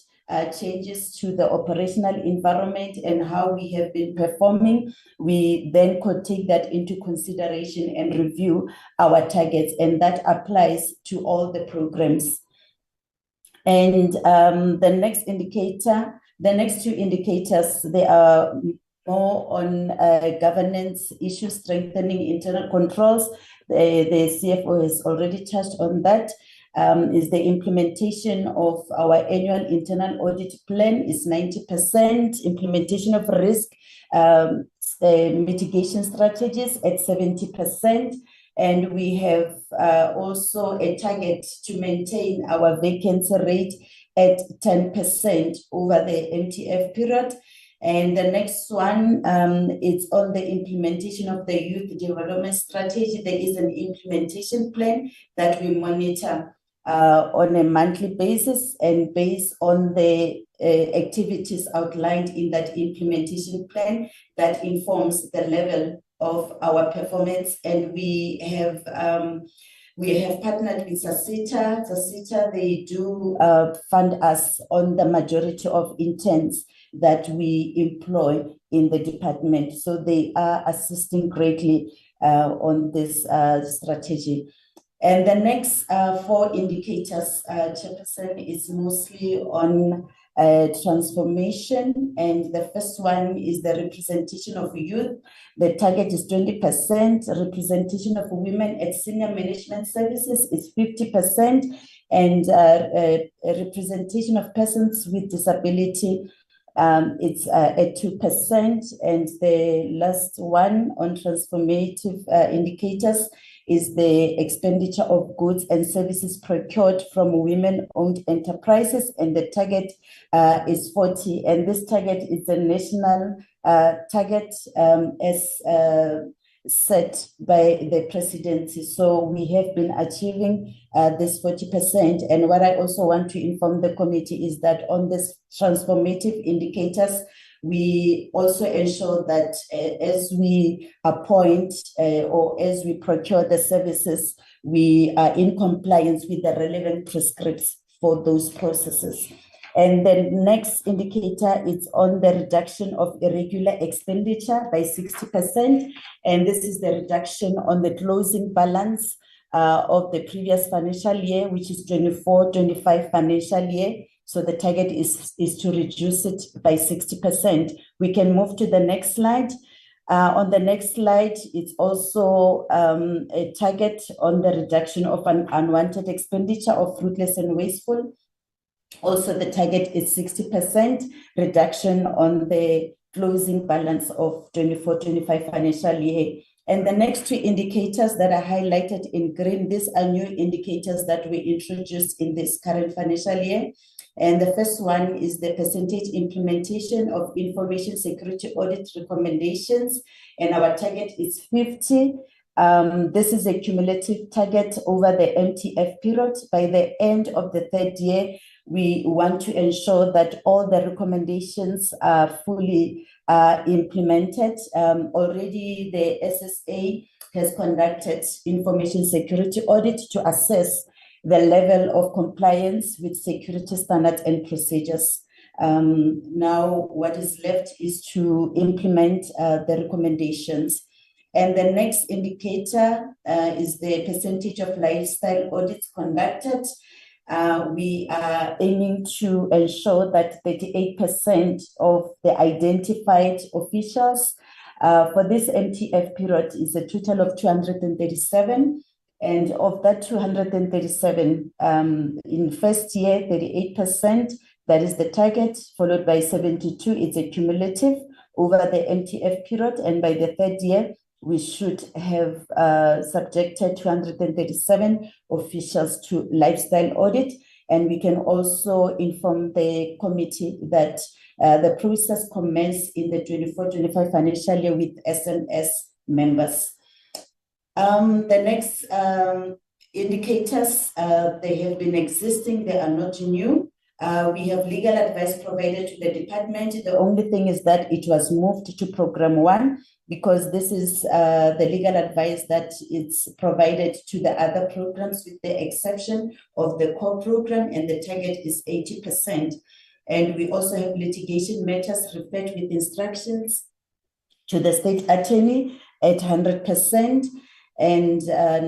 changes to the operational environment and how we have been performing. We then could take that into consideration and review our targets, and that applies to all the programs. And the next indicator, the next 2 indicators, they are more on governance issues, strengthening internal controls. The CFO has already touched on that. Is the implementation of our annual internal audit plan is 90%, implementation of risk mitigation strategies at 70%, and we have also a target to maintain our vacancy rate at 10% over the MTF period. And the next one is on the implementation of the youth development strategy. There is an implementation plan that we monitor on a monthly basis, and based on the activities outlined in that implementation plan, that informs the level of our performance. And we have partnered with SASITA. SASITA, they do fund us on the majority of interns that we employ in the department. So they are assisting greatly on this strategy. And the next 4 indicators, Chairperson, is mostly on transformation. And the first one is the representation of youth. The target is 20%. Representation of women at senior management services is 50%. And representation of persons with disability, it's at 2%. And the last one on transformative indicators is the expenditure of goods and services procured from women-owned enterprises, and the target is 40. And this target is a national target as set by the presidency. So we have been achieving this 40%. And what I also want to inform the committee is that on this transformative indicators, we also ensure that as we appoint or as we procure the services, we are in compliance with the relevant prescripts for those processes. And the next indicator is on the reduction of irregular expenditure by 60%. And this is the reduction on the closing balance of the previous financial year, which is 24-25 financial year. So the target is to reduce it by 60%. We can move to the next slide. On the next slide, it's also a target on the reduction of an unwanted expenditure of fruitless and wasteful. Also, the target is 60% reduction on the closing balance of 24-25 financial year. And the next 2 indicators that are highlighted in green, these are new indicators that we introduced in this current financial year. And the first one is the percentage implementation of information security audit recommendations. And our target is 50. This is a cumulative target over the MTF period. By the end of the 3rd year, we want to ensure that all the recommendations are fully implemented. Already the SSA has conducted information security audit to assess the level of compliance with security standards and procedures. Now, what is left is to implement the recommendations. And the next indicator is the percentage of lifestyle audits conducted. We are aiming to ensure that 38% of the identified officials for this MTF period is a total of 237. And of that 237, in first year, 38%, that is the target, followed by 72, it's a cumulative over the MTF period. And by the third year, we should have subjected 237 officials to lifestyle audit. And we can also inform the committee that the process commenced in the 24-25 financial year with SMS members. The next indicators, they have been existing, they are not new. We have legal advice provided to the department. The only thing is that it was moved to program 1 because this is the legal advice that is provided to the other programs with the exception of the core program, and the target is 80%. And we also have litigation matters referred with instructions to the state attorney at 100%, and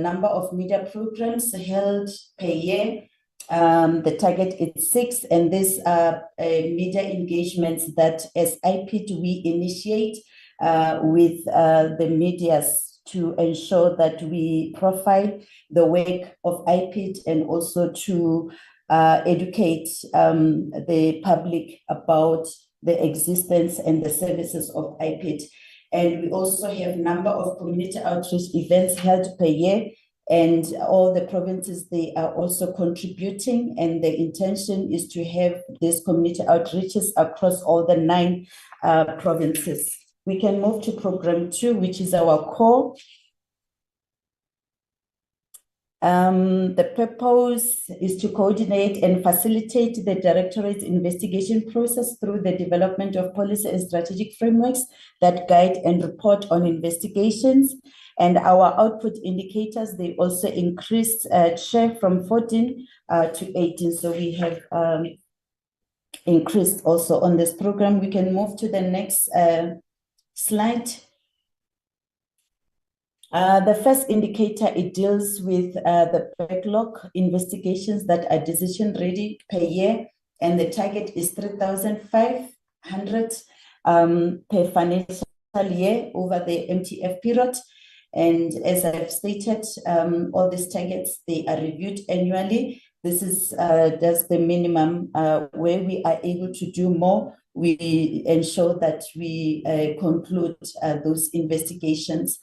number of media programs held per year. The target is 6, and these are media engagements that as IPID we initiate with the medias to ensure that we profile the work of IPID and also to educate the public about the existence and the services of IPID. And we also have a number of community outreach events held per year, and all the provinces, they are also contributing, and the intention is to have these community outreaches across all the 9 provinces. We can move to program 2, which is our core. The purpose is to coordinate and facilitate the Directorate's investigation process through the development of policy and strategic frameworks that guide and report on investigations. And our output indicators, they also increased share from 14 to 18. So we have increased also on this program. We can move to the next slide. The first indicator, it deals with the backlog investigations that are decision ready per year, and the target is 3,500 per financial year over the MTF period. And as I've stated, all these targets, they are reviewed annually. This is just the minimum. Where we are able to do more, we ensure that we conclude those investigations.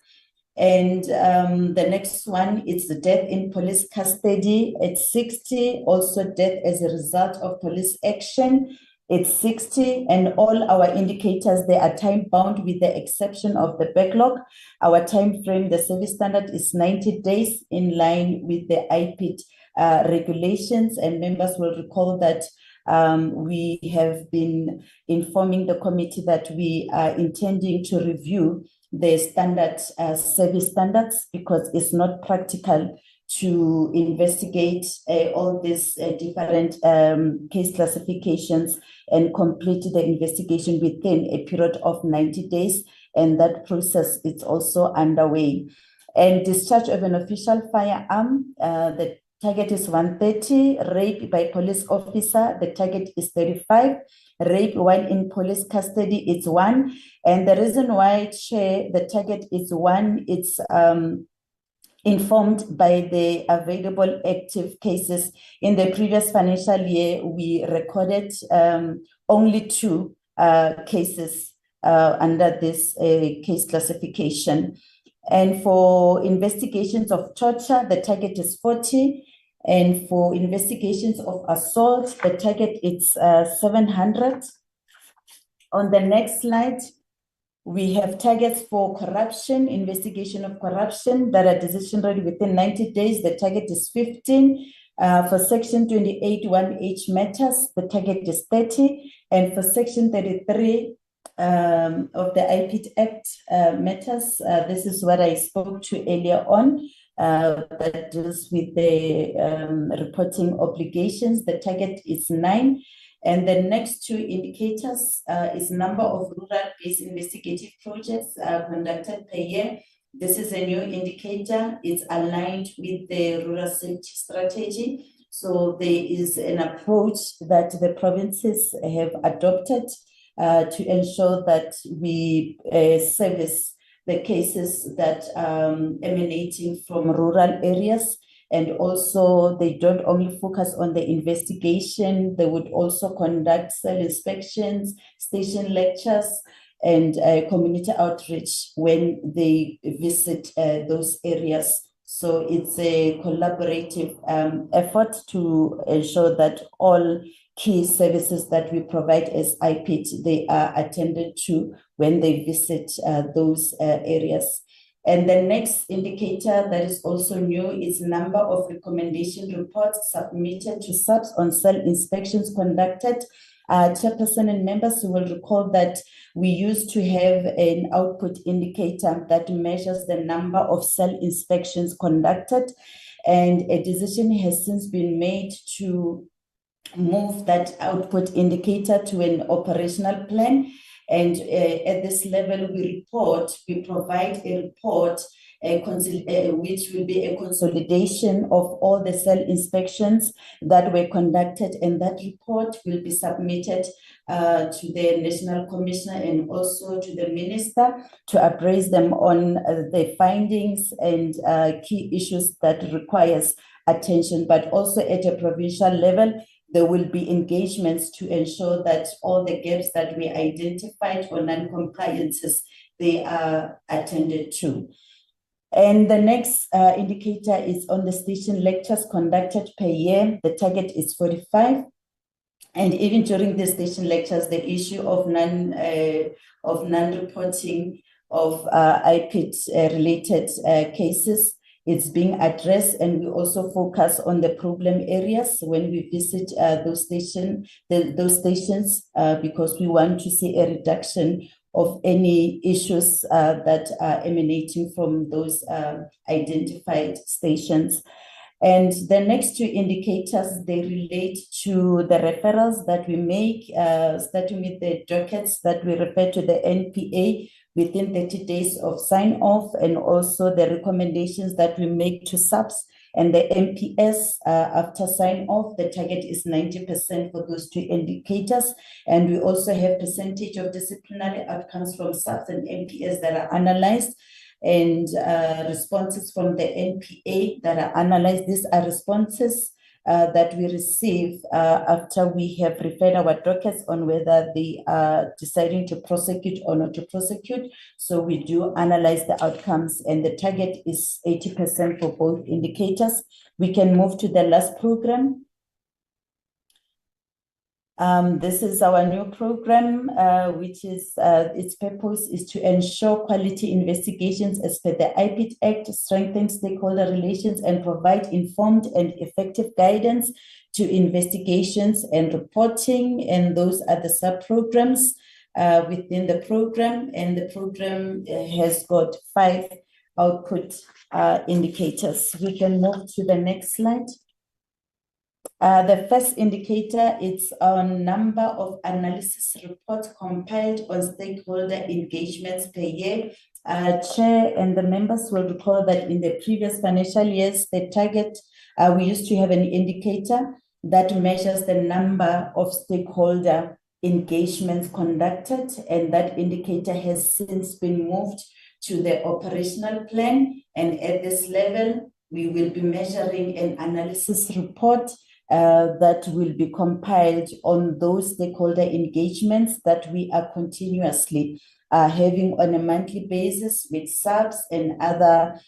And the next one is the death in police custody at 60, also death as a result of police action. It's 60, and all our indicators, they are time bound with the exception of the backlog. Our time frame, the service standard is 90 days in line with the IPID regulations, and members will recall that we have been informing the committee that we are intending to review the standard service standards because it's not practical to investigate all these different case classifications and complete the investigation within a period of 90 days. And that process is also underway. And discharge of an official firearm, the target is 130. Rape by police officer, the target is 35. Rape while in police custody, it's 1. And the reason why, Chair, the target is 1, it's informed by the available active cases. In the previous financial year, we recorded only 2 cases under this case classification. And for investigations of torture, the target is 40. And for investigations of assault, the target is 700. On the next slide, we have targets for corruption, investigation of corruption that are decision ready within 90 days. The target is 15. For Section 28(1)H matters, the target is 30. And for Section 33 of the IPID Act matters, this is what I spoke to earlier on, that deals with the reporting obligations. The target is 9. And the next 2 indicators is number of rural-based investigative projects conducted per year. This is a new indicator. It's aligned with the rural safety strategy. So there is an approach that the provinces have adopted to ensure that we service the cases that emanating from rural areas. And also, they don't only focus on the investigation, they would also conduct cell inspections, station lectures, and community outreach when they visit those areas. So it's a collaborative effort to ensure that all key services that we provide as IPID, they are attended to when they visit those areas. And the next indicator that is also new is number of recommendation reports submitted to SAPS on cell inspections conducted. Chairperson and members will recall that we used to have an output indicator that measures the number of cell inspections conducted, and a decision has since been made to move that output indicator to an operational plan. And at this level, we provide a report which will be a consolidation of all the cell inspections that were conducted, and that report will be submitted to the National Commissioner and also to the Minister to appraise them on the findings and key issues that requires attention. But also at a provincial level, there will be engagements to ensure that all the gaps that we identified or non-compliances, they are attended to. And the next indicator is on the station lectures conducted per year. The target is 45. And even during the station lectures, the issue of non-reporting of IPID-related cases, it's being addressed, and we also focus on the problem areas when we visit those stations, because we want to see a reduction of any issues that are emanating from those identified stations. And the next two indicators, they relate to the referrals that we make, starting with the dockets that we refer to the NPA within 30 days of sign-off, and also the recommendations that we make to SAPS and the MPS after sign-off. The target is 90% for those two indicators. And we also have percentage of disciplinary outcomes from SAPS and MPS that are analyzed, and responses from the NPA that are analyzed. These are responses that we receive after we have referred our dockets on whether they are deciding to prosecute or not to prosecute. So we do analyze the outcomes, and the target is 80% for both indicators. We can move to the last program. This is our new program, which is its purpose is to ensure quality investigations as per the IPID Act, strengthen stakeholder relations, and provide informed and effective guidance to investigations and reporting. And those are the sub-programs within the program. And the program has got 5 output indicators. We can move to the next slide. The first indicator is on number of analysis reports compiled on stakeholder engagements per year. Chair and the members will recall that in the previous financial years, the target, we used to have an indicator that measures the number of stakeholder engagements conducted, and that indicator has since been moved to the operational plan. And at this level, we will be measuring an analysis report that will be compiled on those stakeholder engagements that we are continuously having on a monthly basis with SAPS and other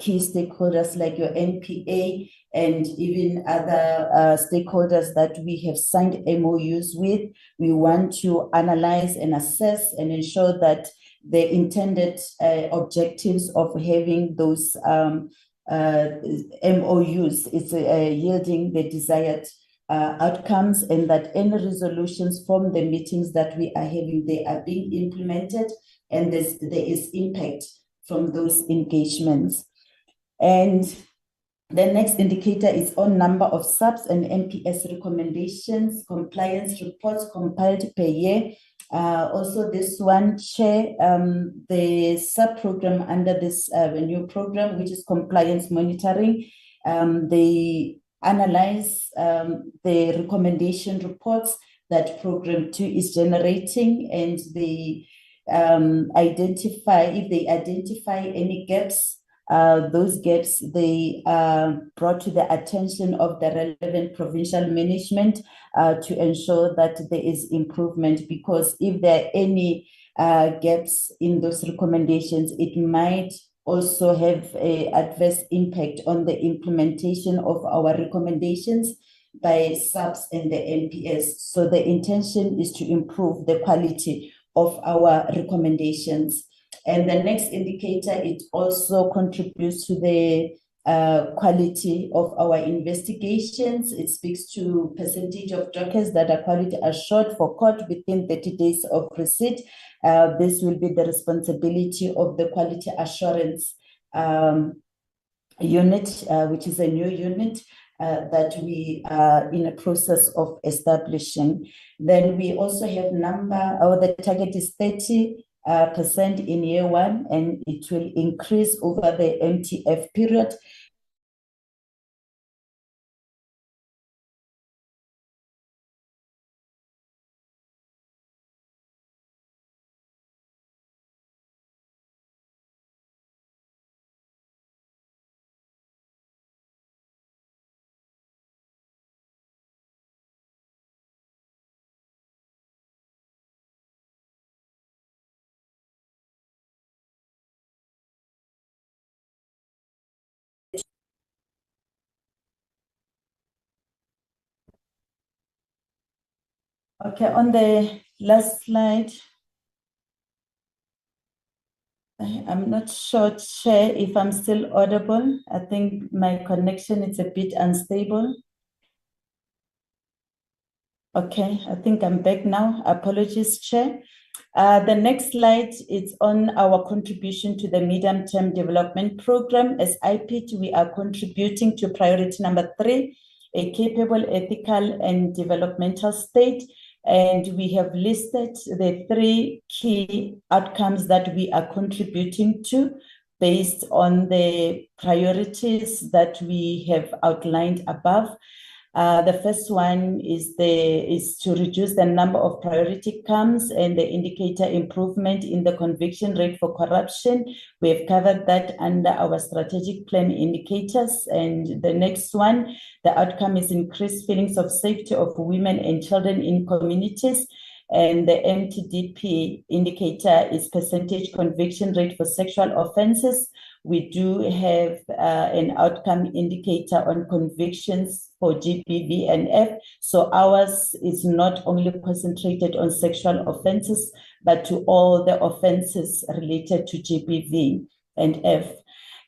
key stakeholders like your NPA and even other stakeholders that we have signed MOUs with. We want to analyze and assess and ensure that the intended objectives of having those MOUs is yielding the desired outcomes, and that any resolutions from the meetings that we are having, they are being implemented, and there is impact from those engagements. And the next indicator is on number of SAPS and MPS recommendations, compliance reports compiled per year. Also this one, Chair, the sub-program under this new program, which is compliance monitoring, they analyze the recommendation reports that program 2 is generating, and they if they identify any gaps, those gaps they brought to the attention of the relevant provincial management to ensure that there is improvement, because if there are any gaps in those recommendations, it might also have an adverse impact on the implementation of our recommendations by SAPS and the NPS. So the intention is to improve the quality of our recommendations. And the next indicator, it also contributes to the quality of our investigations. It speaks to percentage of dockets that are quality assured for court within 30 days of receipt. This will be the responsibility of the quality assurance unit, which is a new unit that we are in a process of establishing. Then we also have the target is 30% in year one, and it will increase over the MTF period. Okay, on the last slide, I'm not sure, Chair, if I'm still audible. I think my connection is a bit unstable. Okay, I think I'm back now. Apologies, Chair. The next slide is on our contribution to the medium-term development program. As IPID, we are contributing to priority number 3, a capable, ethical, and developmental state. And we have listed the 3 key outcomes that we are contributing to based on the priorities that we have outlined above. The first one is to reduce the number of priority comes and the indicator improvement in the conviction rate for corruption. We have covered that under our strategic plan indicators. And the next one, the outcome is increased feelings of safety of women and children in communities. And the MTDP indicator is percentage conviction rate for sexual offenses. We do have an outcome indicator on convictions for GBV and F. So ours is not only concentrated on sexual offenses, but to all the offenses related to GBV and F.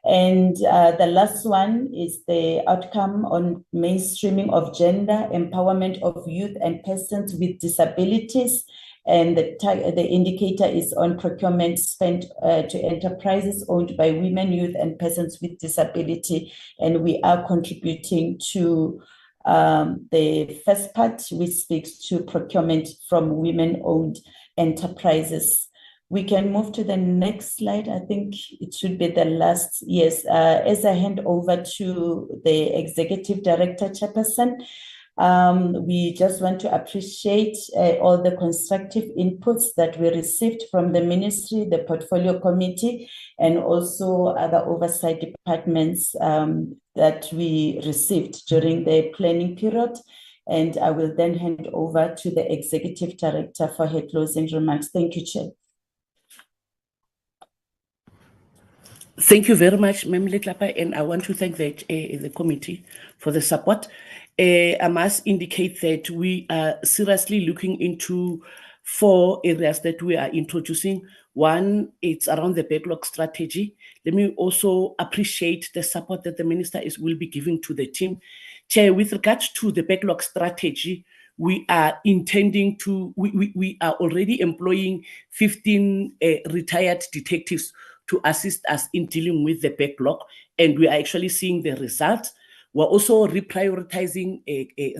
And the last one is the outcome on mainstreaming of gender, empowerment of youth and persons with disabilities. And the indicator is on procurement spent to enterprises owned by women, youth, and persons with disability. And we are contributing to the first part, which speaks to procurement from women-owned enterprises. We can move to the next slide. I think it should be the last. Yes, as I hand over to the Executive Director, Chairperson, we just want to appreciate all the constructive inputs that we received from the Ministry, the Portfolio Committee, and also other oversight departments that we received during the planning period. And I will then hand over to the Executive Director for her closing remarks. Thank you, Chair. Thank you very much, Ma'am Letlapa, and I want to thank the committee for the support. I must indicate that we are seriously looking into 4 areas that we are introducing. One, it's around the backlog strategy. Let me also appreciate the support that the Minister will be giving to the team. Chair, with regards to the backlog strategy, we are intending to, we are already employing 15 retired detectives to assist us in dealing with the backlog, and we are actually seeing the results. We're also reprioritizing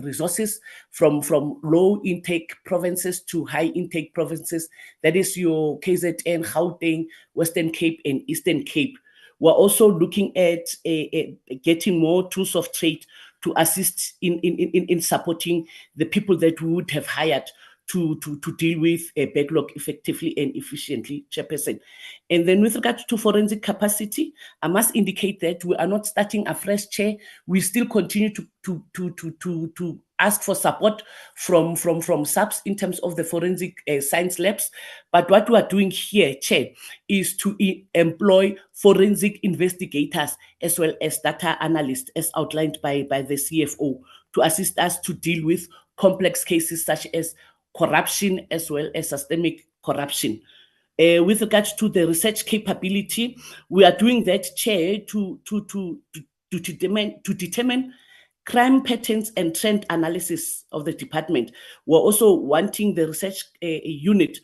resources from low intake provinces to high intake provinces. That is your KZN, Gauteng, Western Cape, and Eastern Cape. We're also looking at getting more tools of trade to assist in supporting the people that we would have hired to deal with a backlog effectively and efficiently, Chairperson. And then with regard to forensic capacity, I must indicate that we are not starting afresh, Chair. We still continue to ask for support from SAPS in terms of the forensic science labs. But what we are doing here, Chair, is to employ forensic investigators as well as data analysts, as outlined by the CFO, to assist us to deal with complex cases such as corruption as well as systemic corruption. With regards to the research capability, we are doing that, Chair, to determine crime patterns and trend analysis of the department. We're also wanting the research unit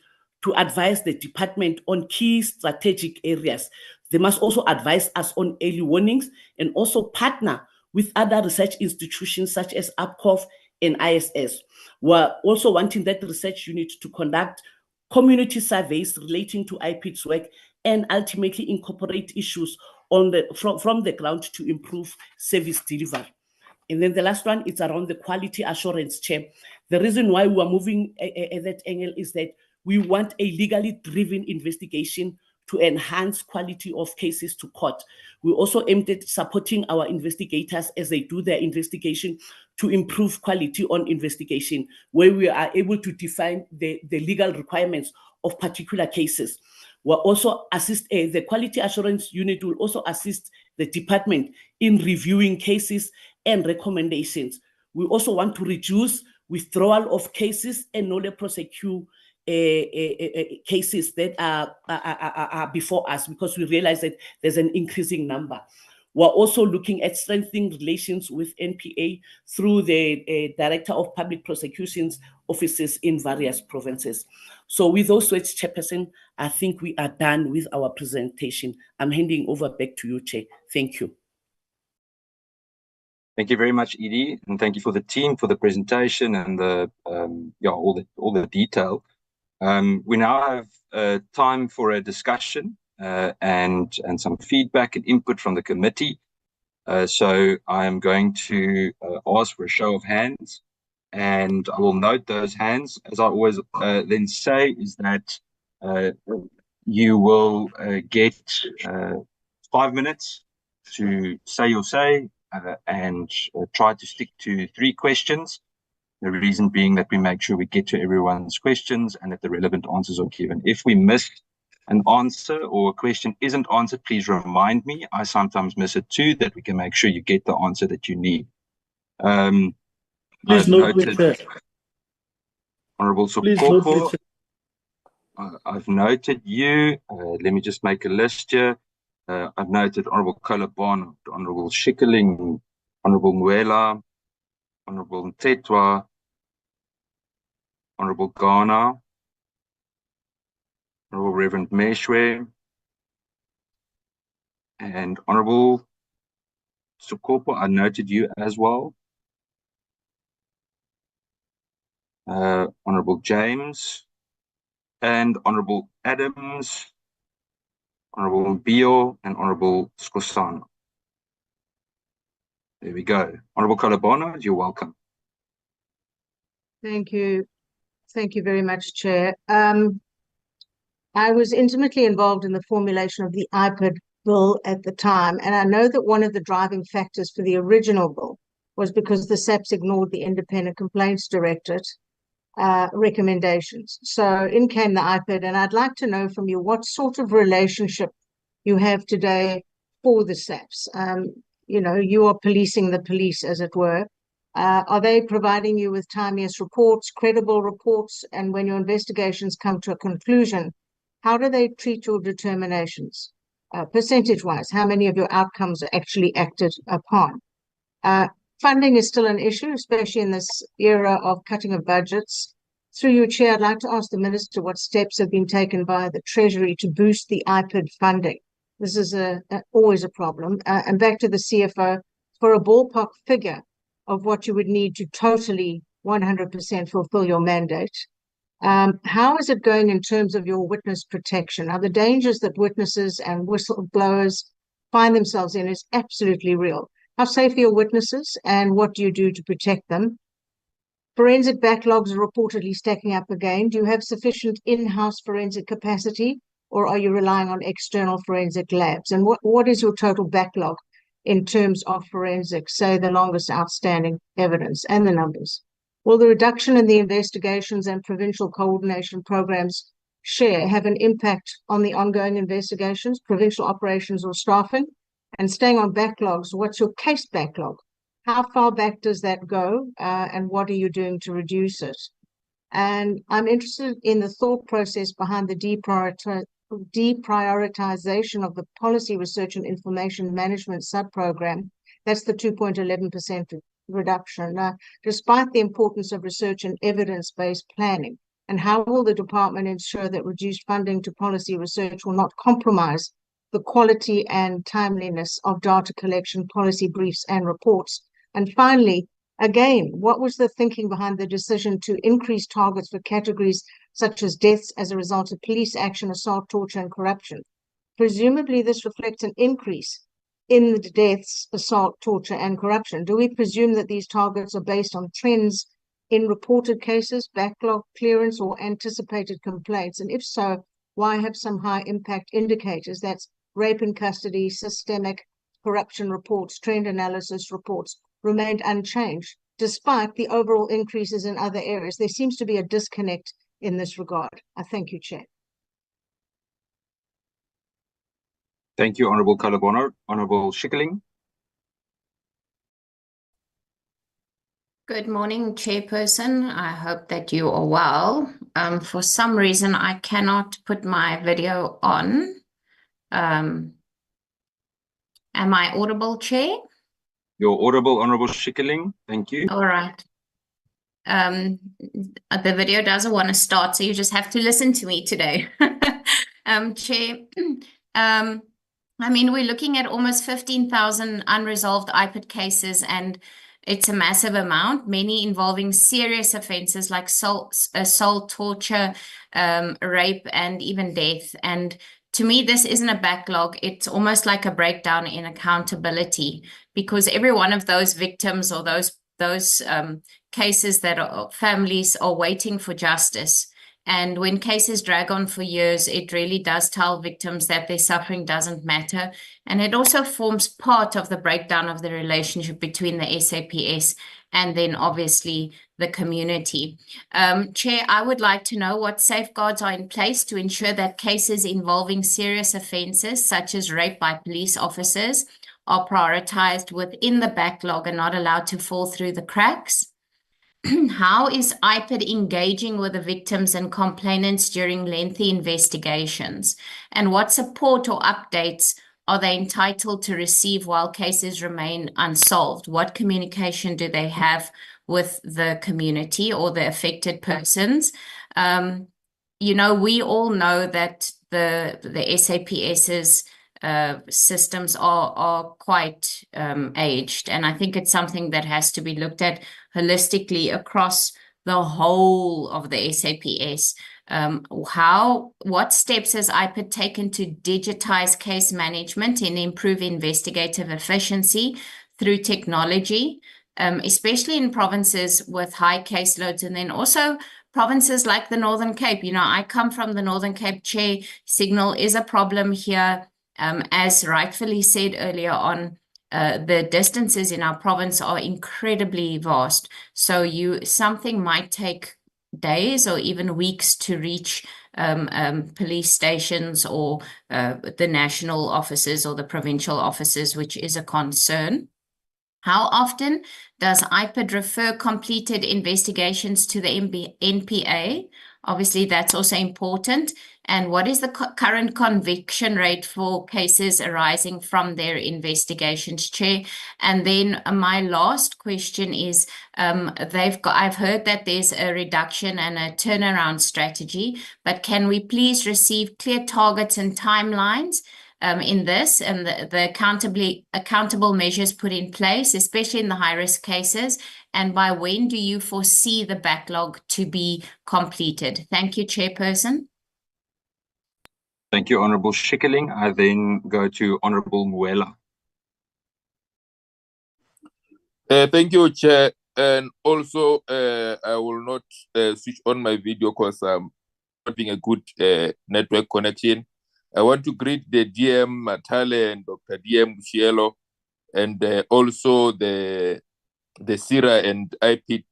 to advise the department on key strategic areas. They must also advise us on early warnings and also partner with other research institutions such as APCOF and ISS. We're also wanting that research unit to conduct community surveys relating to IPID's work and ultimately incorporate issues from the ground to improve service delivery. And then the last one is around the quality assurance, Chair. The reason why we are moving at that angle is that we want a legally driven investigation to enhance quality of cases to court. We also aimed at supporting our investigators as they do their investigation to improve quality on investigation, where we are able to define the legal requirements of particular cases. We'll also assist, the quality assurance unit will also assist the department in reviewing cases and recommendations. We also want to reduce withdrawal of cases and not prosecute cases that are before us, because we realize that there's an increasing number. We're also looking at strengthening relations with NPA through the Director of Public Prosecutions offices in various provinces. So with those words, Chairperson, I think we are done with our presentation. I'm handing over back to you, Chair. Thank you. Thank you very much, Edie, and thank you for the team for the presentation and the all the detail. We now have time for a discussion and some feedback and input from the committee. So I am going to ask for a show of hands, and I will note those hands. As I always then say, is that you will get 5 minutes to say your say and try to stick to 3 questions. The reason being that we make sure we get to everyone's questions and that the relevant answers are given. If we miss an answer or a question isn't answered, please remind me. I sometimes miss it too, that we can make sure you get the answer that you need. Please note with Honorable Sokopo, I've noted you. Let me just make a list here. I've noted Honorable Kolobon, Honorable Schikkeling, Honorable Mwela, Honorable Ntetwa, Honorable Ghana, Honorable Reverend Meshwe, and Honorable Sokopo, I noted you as well. Honorable James, and Honorable Adams, Honorable Mbio, and Honorable Skosana. There we go. Honorable Kolobona, you're welcome. Thank you. Thank you very much, Chair. I was intimately involved in the formulation of the IPID bill at the time, and I know that one of the driving factors for the original bill was because the SAPS ignored the Independent Complaints Directorate recommendations. So in came the IPID, and I'd like to know from you what sort of relationship you have today for the SAPS. You know, you are policing the police, as it were. Are they providing you with timeous reports, credible reports? And when your investigations come to a conclusion, how do they treat your determinations? Percentage-wise, how many of your outcomes are actually acted upon? Funding is still an issue, especially in this era of cutting of budgets. Through your Chair, I'd like to ask the Minister what steps have been taken by the Treasury to boost the IPID funding. This is always a problem. And back to the CFO, for a ballpark figure of what you would need to totally 100% fulfill your mandate. How is it going in terms of your witness protection? Are the dangers that witnesses and whistleblowers find themselves in is absolutely real? How safe are your witnesses, and what do you do to protect them? Forensic backlogs are reportedly stacking up again. Do you have sufficient in-house forensic capacity, or are you relying on external forensic labs? And what is your total backlog in terms of forensics, say the longest outstanding evidence, and the numbers? Will the reduction in the investigations and provincial coordination programs share have an impact on the ongoing investigations, provincial operations, or staffing? And staying on backlogs, what's your case backlog? How far back does that go, and what are you doing to reduce it? And I'm interested in the thought process behind the deprioritization of the policy research and information management sub-program. That's the 2.11% reduction, despite the importance of research and evidence-based planning. And how will the department ensure that reduced funding to policy research will not compromise the quality and timeliness of data collection, policy briefs, and reports? And finally, again, what was the thinking behind the decision to increase targets for categories such as deaths as a result of police action, assault, torture, and corruption? Presumably, this reflects an increase in the deaths, assault, torture, and corruption. Do we presume that these targets are based on trends in reported cases, backlog clearance, or anticipated complaints? And if so, why have some high impact indicators, that's rape in custody, systemic corruption reports, trend analysis reports, remained unchanged, despite the overall increases in other areas? There seems to be a disconnect in this regard. I thank you, Chair. Thank you, Honourable Kalabona. Honourable Schikkeling. Good morning, Chairperson. I hope that you are well. For some reason, I cannot put my video on. Am I audible, Chair? You're audible, Honourable Schikkeling. Thank you. All right. The video doesn't want to start, so you just have to listen to me today. Chair, I mean, we're looking at almost 15,000 unresolved IPID cases, and it's a massive amount, many involving serious offences like assault, torture, rape, and even death. And to me, this isn't a backlog. It's almost like a breakdown in accountability, because every one of those victims or those cases that families are waiting for justice. And when cases drag on for years, it really does tell victims that their suffering doesn't matter. And it also forms part of the breakdown of the relationship between the SAPS and then obviously the community. Chair, I would like to know what safeguards are in place to ensure that cases involving serious offences, such as rape by police officers, are prioritised within the backlog and not allowed to fall through the cracks. How is IPID engaging with the victims and complainants during lengthy investigations? And what support or updates are they entitled to receive while cases remain unsolved? What communication do they have with the community or the affected persons? You know, we all know that the SAPS's systems are quite aged, and I think it's something that has to be looked at holistically across the whole of the SAPS. What steps has IPID taken to digitize case management and improve investigative efficiency through technology, especially in provinces with high caseloads, and then also provinces like the Northern Cape? You know, I come from the Northern Cape, Chair. Signal is a problem here. As rightfully said earlier on, the distances in our province are incredibly vast. So something might take days or even weeks to reach police stations or the national offices or the provincial offices, which is a concern. How often does IPID refer completed investigations to the NPA? Obviously, that's also important. And what is the current conviction rate for cases arising from their investigations, Chair? And then my last question is, I've heard that there's a reduction and a turnaround strategy, but can we please receive clear targets and timelines in this, and the accountable measures put in place, especially in the high-risk cases? And by when do you foresee the backlog to be completed? Thank you, Chairperson. Thank you, Honourable Schikkeling. I then go to Honourable Muela. Thank you, Chair. And also, I will not switch on my video because I'm having a good network connection. I want to greet the DM Matale and Dr. DM Lucielo, and also the PSIRA and IPID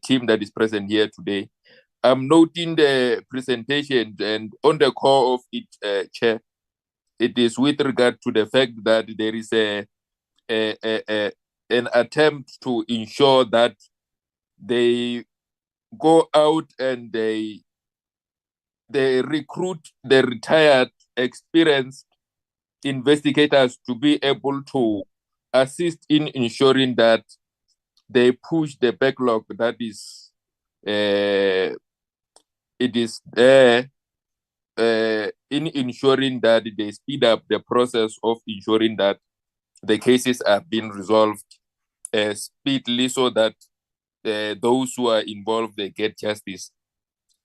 team that is present here today. I'm noting the presentation, and on the core of it, Chair, it is with regard to the fact that there is an attempt to ensure that they go out and they recruit the retired, experienced investigators to be able to assist in ensuring that they push the backlog that is it is there in ensuring that they speed up the process of ensuring that the cases are being resolved speedily, so that those who are involved, they get justice.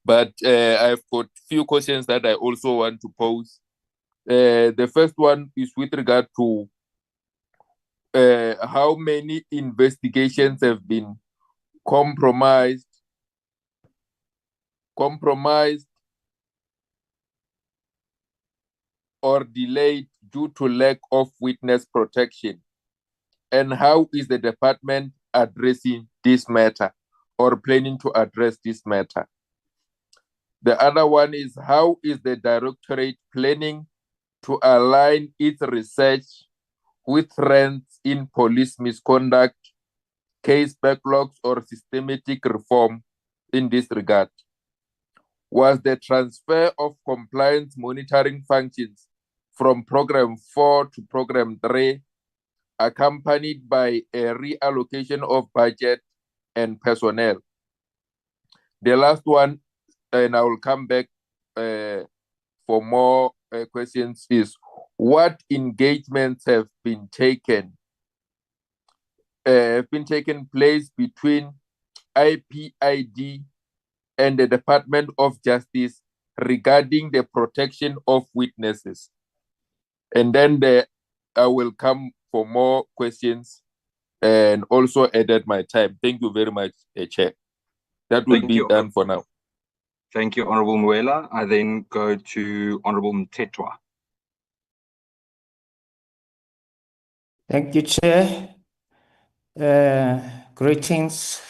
But I've got few questions that I also want to pose. The first one is with regard to how many investigations have been compromised or delayed due to lack of witness protection, and how is the department addressing this matter or planning to address this matter? The other one is, how is the Directorate planning to align its research with trends in police misconduct, case backlogs, or systematic reform in this regard? Was the transfer of compliance monitoring functions from Program 4 to Program 3 accompanied by a reallocation of budget and personnel? The last one, and I will come back for more questions, is what engagements have been taken place between IPID and the Department of Justice regarding the protection of witnesses? And then I will come for more questions and also edit my time. Thank you very much, Chair. That will be done for now. Thank you, Honorable Mwela. I then go to Honorable Mtetwa. Thank you, Chair. Greetings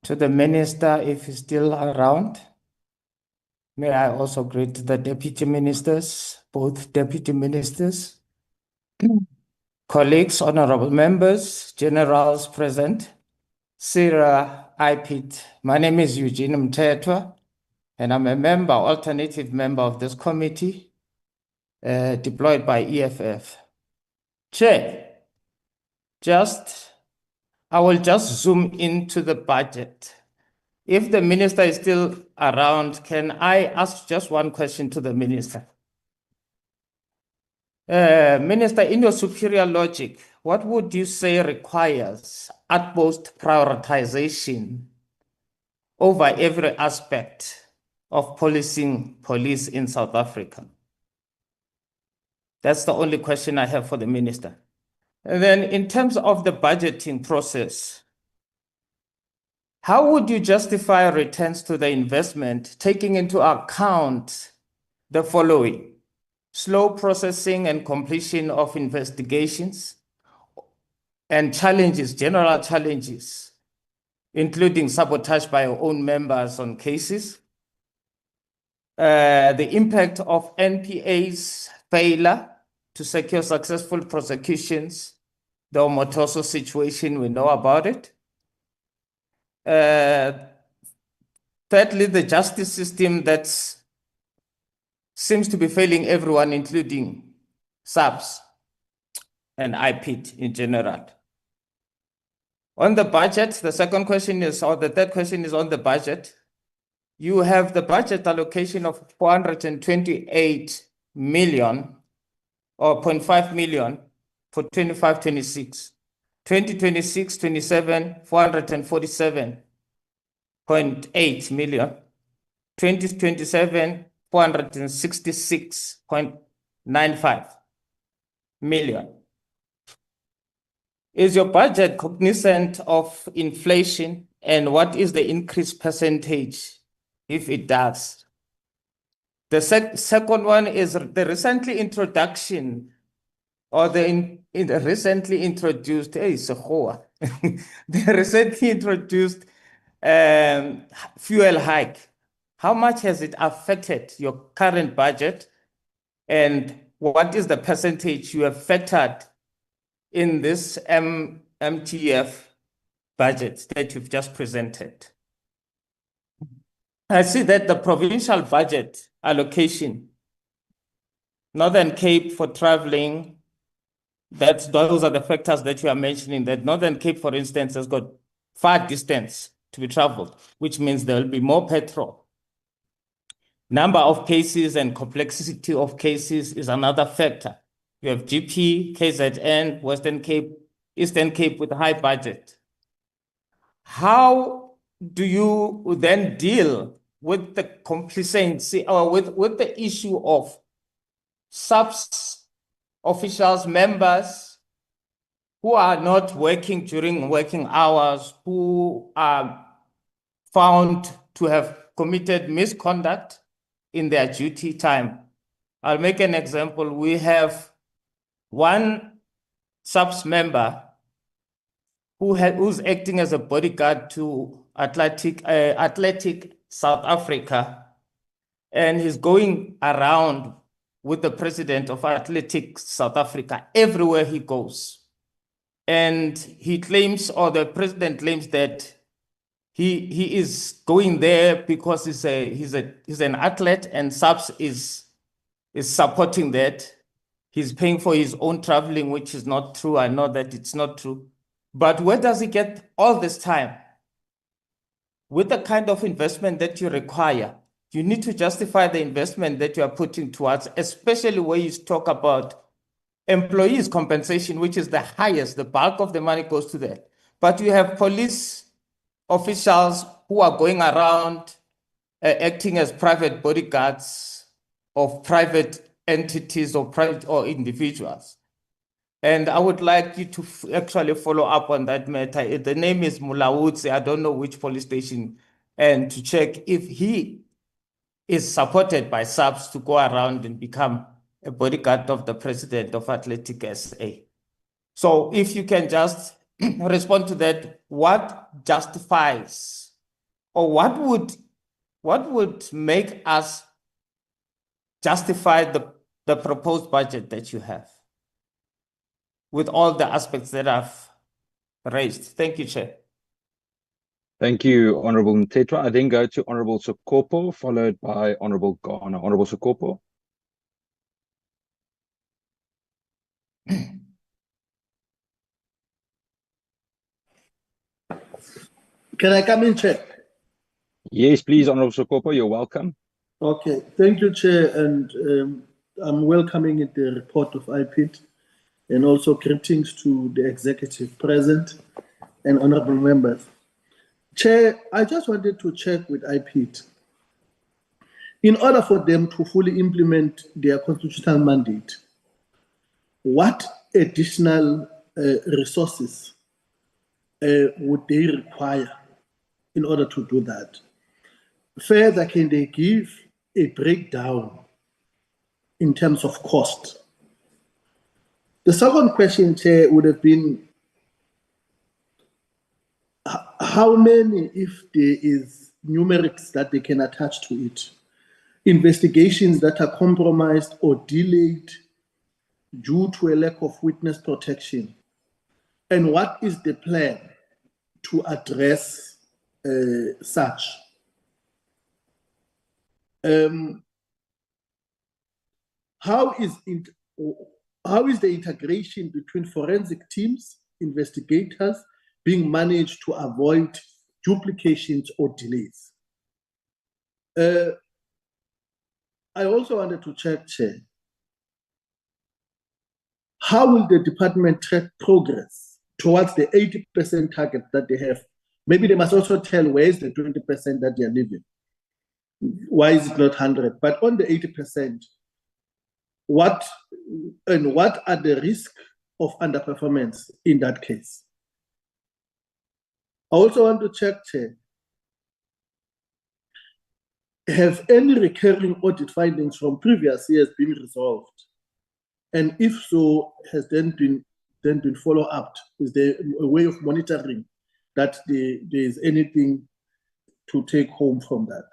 to the Minister, if he's still around. May I also greet the Deputy Ministers, both Deputy Ministers, colleagues, honorable members, generals present, PSIRA, IPID. My name is Eugene Mtetwa, and I'm a member, alternative member of this committee, deployed by EFF. Chair, I will just zoom into the budget. If the minister is still around, can I ask just one question to the minister? Minister, in your superior logic, what would you say requires utmost prioritization over every aspect of policing police in South Africa? That's the only question I have for the minister. And then in terms of the budgeting process, how would you justify returns to the investment, taking into account the following: slow processing and completion of investigations, and challenges, general challenges, including sabotage by our own members on cases, the impact of NPA's failure to secure successful prosecutions, the Omotoso situation, we know about it. Thirdly, the justice system that seems to be failing everyone, including SAPS and IPID in general. On the budget, the second question is, or the third question is on the budget. You have the budget allocation of 428 million or 0.5 million for 25-26. 2026-27, 447.8 million. 2027, 466.95 million. Is your budget cognizant of inflation, and what is the increase percentage if it does? The second one is the recently introduction or the recently introduced, the recently introduced fuel hike. How much has it affected your current budget, and what is the percentage you have factored in this MTF budget that you've just presented? I see that the provincial budget allocation, Northern Cape for traveling, those are the factors that you are mentioning, that Northern Cape, for instance, has got far distance to be traveled, which means there will be more petrol. Number of cases and complexity of cases is another factor. You have GP, KZN, Western Cape, Eastern Cape with a high budget. How do you then deal with the complacency or with the issue of SAPS officials, members who are not working during working hours, who are found to have committed misconduct in their duty time? I'll make an example. We have one SAPS member who's acting as a bodyguard to Athletic South Africa, and he's going around with the president of Athletic South Africa everywhere he goes. And he claims, or the president claims, that he is going there because he's an athlete, and SAPS is supporting that. He's paying for his own traveling, which is not true. I know that it's not true. But where does he get all this time? With the kind of investment that you require, you need to justify the investment that you are putting towards, especially where you talk about employees' compensation, which is the highest. The bulk of the money goes to that. But you have police officials who are going around acting as private bodyguards of private entities or private or individuals. And I would like you to actually follow up on that matter. The name is Mulawutsi. I don't know which police station, and to check if he is supported by SAPS to go around and become a bodyguard of the president of Athletic SA. So if you can just respond to that, what justifies, or what would make us justify the proposed budget that you have, with all the aspects that I've raised? Thank you, Chair. Thank you, Honorable Mtetra. I then go to Honorable Sokopo, followed by Honorable Garner. Honorable Sokopo. Can I come in, Chair? Yes, please, Honorable Sokopo, you're welcome. Okay, thank you, Chair, and I'm welcoming the report of IPID, and also greetings to the executive present and honorable members. Chair, I just wanted to check with IPID. In order for them to fully implement their constitutional mandate, what additional resources would they require in order to do that? Further, can they give a breakdown in terms of cost? The second question, Chair, would have been, how many, if there is numerics that they can attach to it, investigations that are compromised or delayed due to a lack of witness protection, and what is the plan to address such? How is the integration between forensic teams, investigators, being managed to avoid duplications or delays? I also wanted to check, Chair, how will the department track progress towards the 80% target that they have? Maybe they must also tell where is the 20% that they are leaving. Why is it not 100? But on the 80%, what are the risks of underperformance in that case. I also want to check, Chair, have any recurring audit findings from previous years been resolved? And if so, has then been followed up? Is there a way of monitoring that there is anything to take home from that?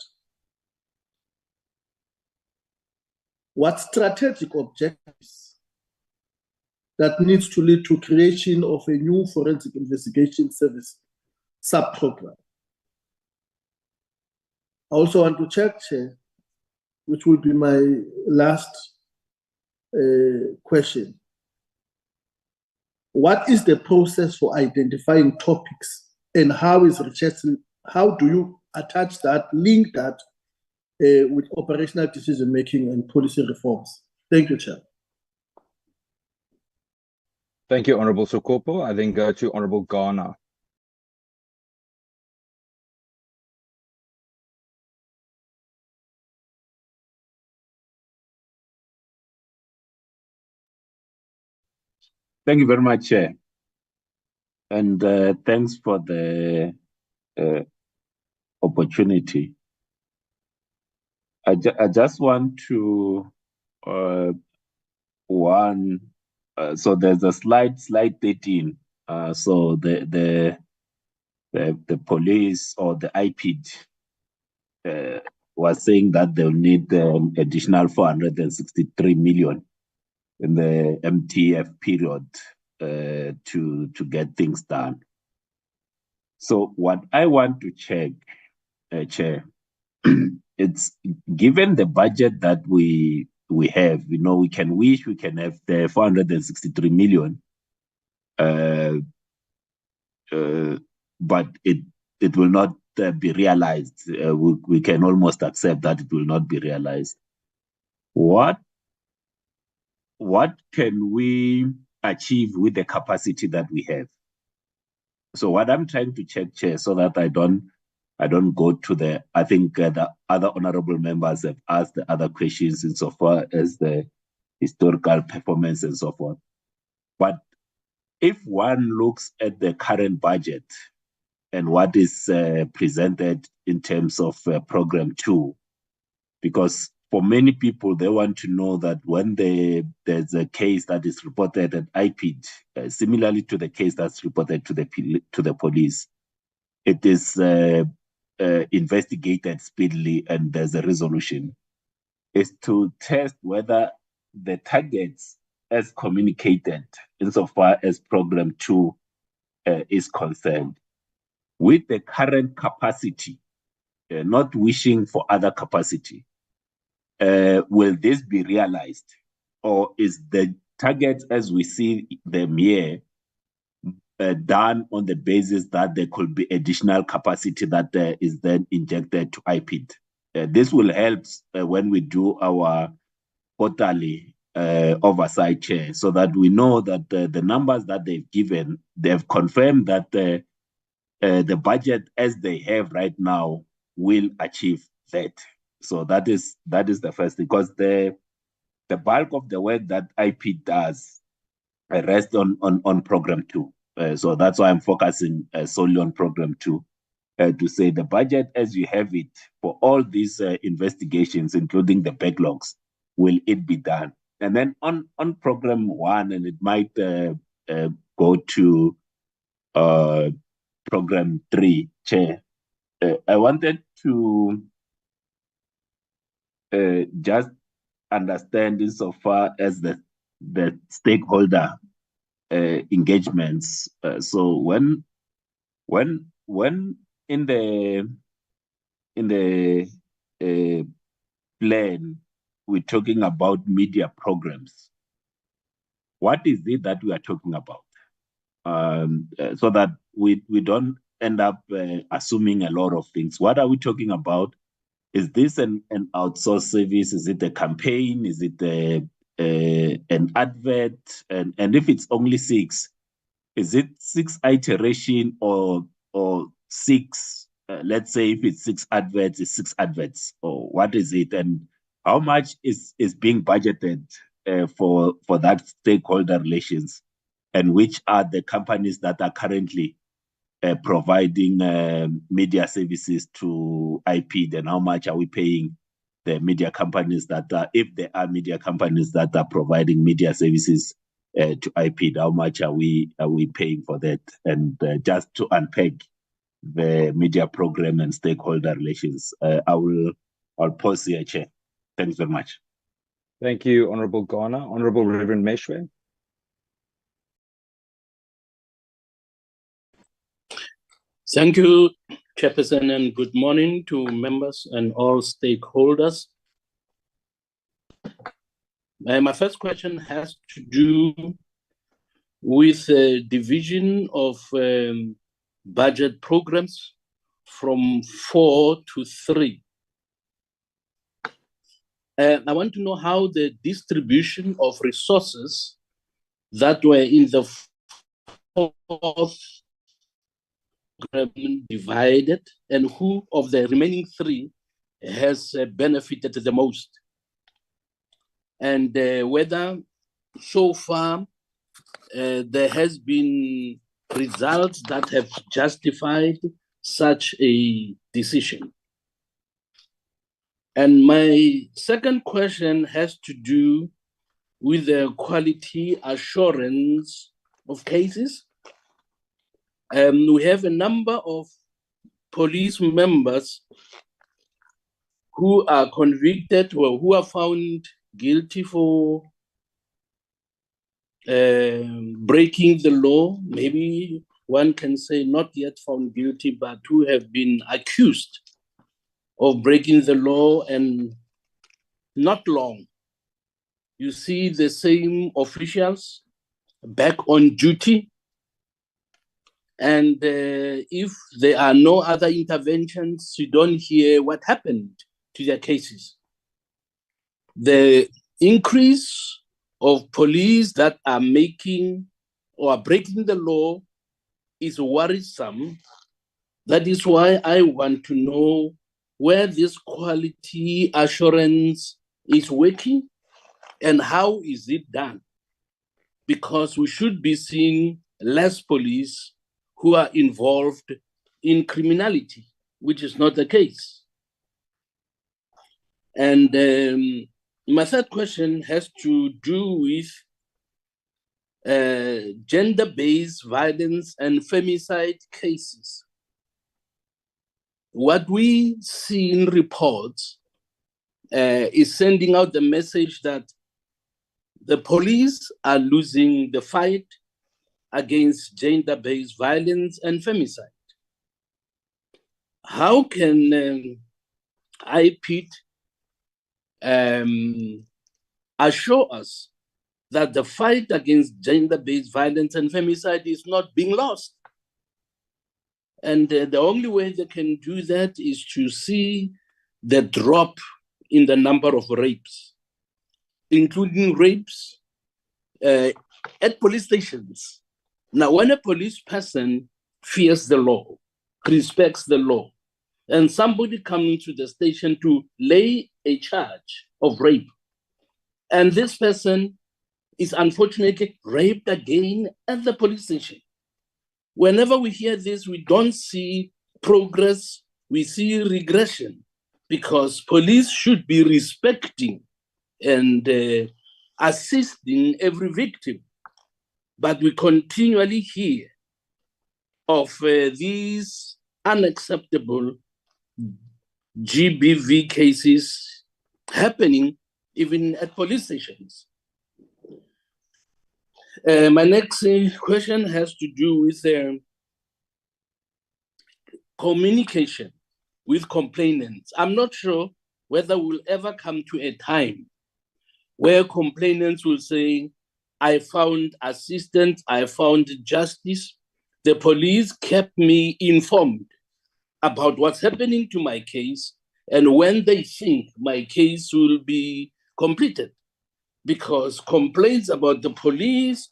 What strategic objectives that needs to lead to creation of a new forensic investigation service sub-program? I also want to check, Chair, which will be my last question. What is the process for identifying topics, and how do you attach that, link that with operational decision making and policy reforms? Thank you, Chair. Thank you, Honourable Sokopo. I then go to Honourable Garner. Thank you very much, Chair. And thanks for the opportunity. I just want to, so there's a slide 13. So the police or the IPID was saying that they'll need additional 463 million in the MTF period to get things done. So what I want to check, Chair, it's given the budget that we have, we can wish we can have the 463 million, but it will not be realized. We can almost accept that it will not be realized. What can we achieve with the capacity that we have? So what I'm trying to check, Chair, so that I don't go to I think the other honorable members have asked the other questions insofar as the historical performance and so forth. But if one looks at the current budget and what is presented in terms of Program 2, because for many people, they want to know that when there's a case that is reported at IPID, similarly to the case that's reported to the police, it is investigated speedily and there's a resolution, is to test whether the targets as communicated insofar as Program 2 is concerned, with the current capacity, not wishing for other capacity, will this be realized? Or is the target as we see them here done on the basis that there could be additional capacity that is then injected to IPID? This will help when we do our quarterly oversight, Chair, so that we know that the numbers that they've given, they've confirmed that the budget as they have right now will achieve that. So that is the first thing, because the bulk of the work that IPID does rests on Program 2. So that's why I'm focusing solely on Program 2, to say the budget as you have it for all these investigations, including the backlogs, will it be done? And then on Program 1, and it might go to Program 3, Chair, I wanted to just understand insofar as the stakeholder engagements. So when in the plan we're talking about media programs, what is it that we are talking about? So that we don't end up assuming a lot of things. What are we talking about? Is this an outsourced service? Is it a campaign? Is it an advert? And if it's only 6, is it 6 iteration or 6? Let's say if it's 6 adverts, it's 6 adverts, or what is it? And how much is being budgeted for that stakeholder relations? and which are the companies that are currently providing media services to IPID, and how much are we paying the media companies that are, if there are media companies that are providing media services to IPID, how much are we paying for that? And just to unpack the media program and stakeholder relations, I'll pause here, Chair. Thanks very much. Thank you, Honorable Ghana. Honorable Reverend Meshwe. Thank you, Chairperson, and good morning to members and all stakeholders. My first question has to do with the division of budget programs from 4 to 3. I want to know how the distribution of resources that were in the 4th program divided, and who of the remaining 3 has benefited the most, and whether so far there has been results that have justified such a decision. And my second question has to do with the quality assurance of cases. We have a number of police members who are convicted or who are found guilty for breaking the law. Maybe one can say not yet found guilty, but who have been accused of breaking the law, and not long, you see the same officials back on duty. And if there are no other interventions, you don't hear what happened to their cases. The increase of police that are making or are breaking the law is worrisome. That is why I want to know where this quality assurance is working and how is it done? Because we should be seeing less police who are involved in criminality, which is not the case. And my third question has to do with gender-based violence and femicide cases. What we see in reports is sending out the message that the police are losing the fight against gender-based violence and femicide. How can IPID assure us that the fight against gender-based violence and femicide is not being lost? And the only way they can do that is to see the drop in the number of rapes, including rapes at police stations. Now, when a police person fears the law, respects the law, and somebody comes to the station to lay a charge of rape, and this person is unfortunately raped again at the police station. Whenever we hear this, we don't see progress, we see regression, because police should be respecting and assisting every victim. But we continually hear of these unacceptable GBV cases happening even at police stations. My next question has to do with communication with complainants. I'm not sure whether we'll ever come to a time where complainants will say, I found assistance, I found justice. The police kept me informed about what's happening to my case and when they think my case will be completed. Because complaints about the police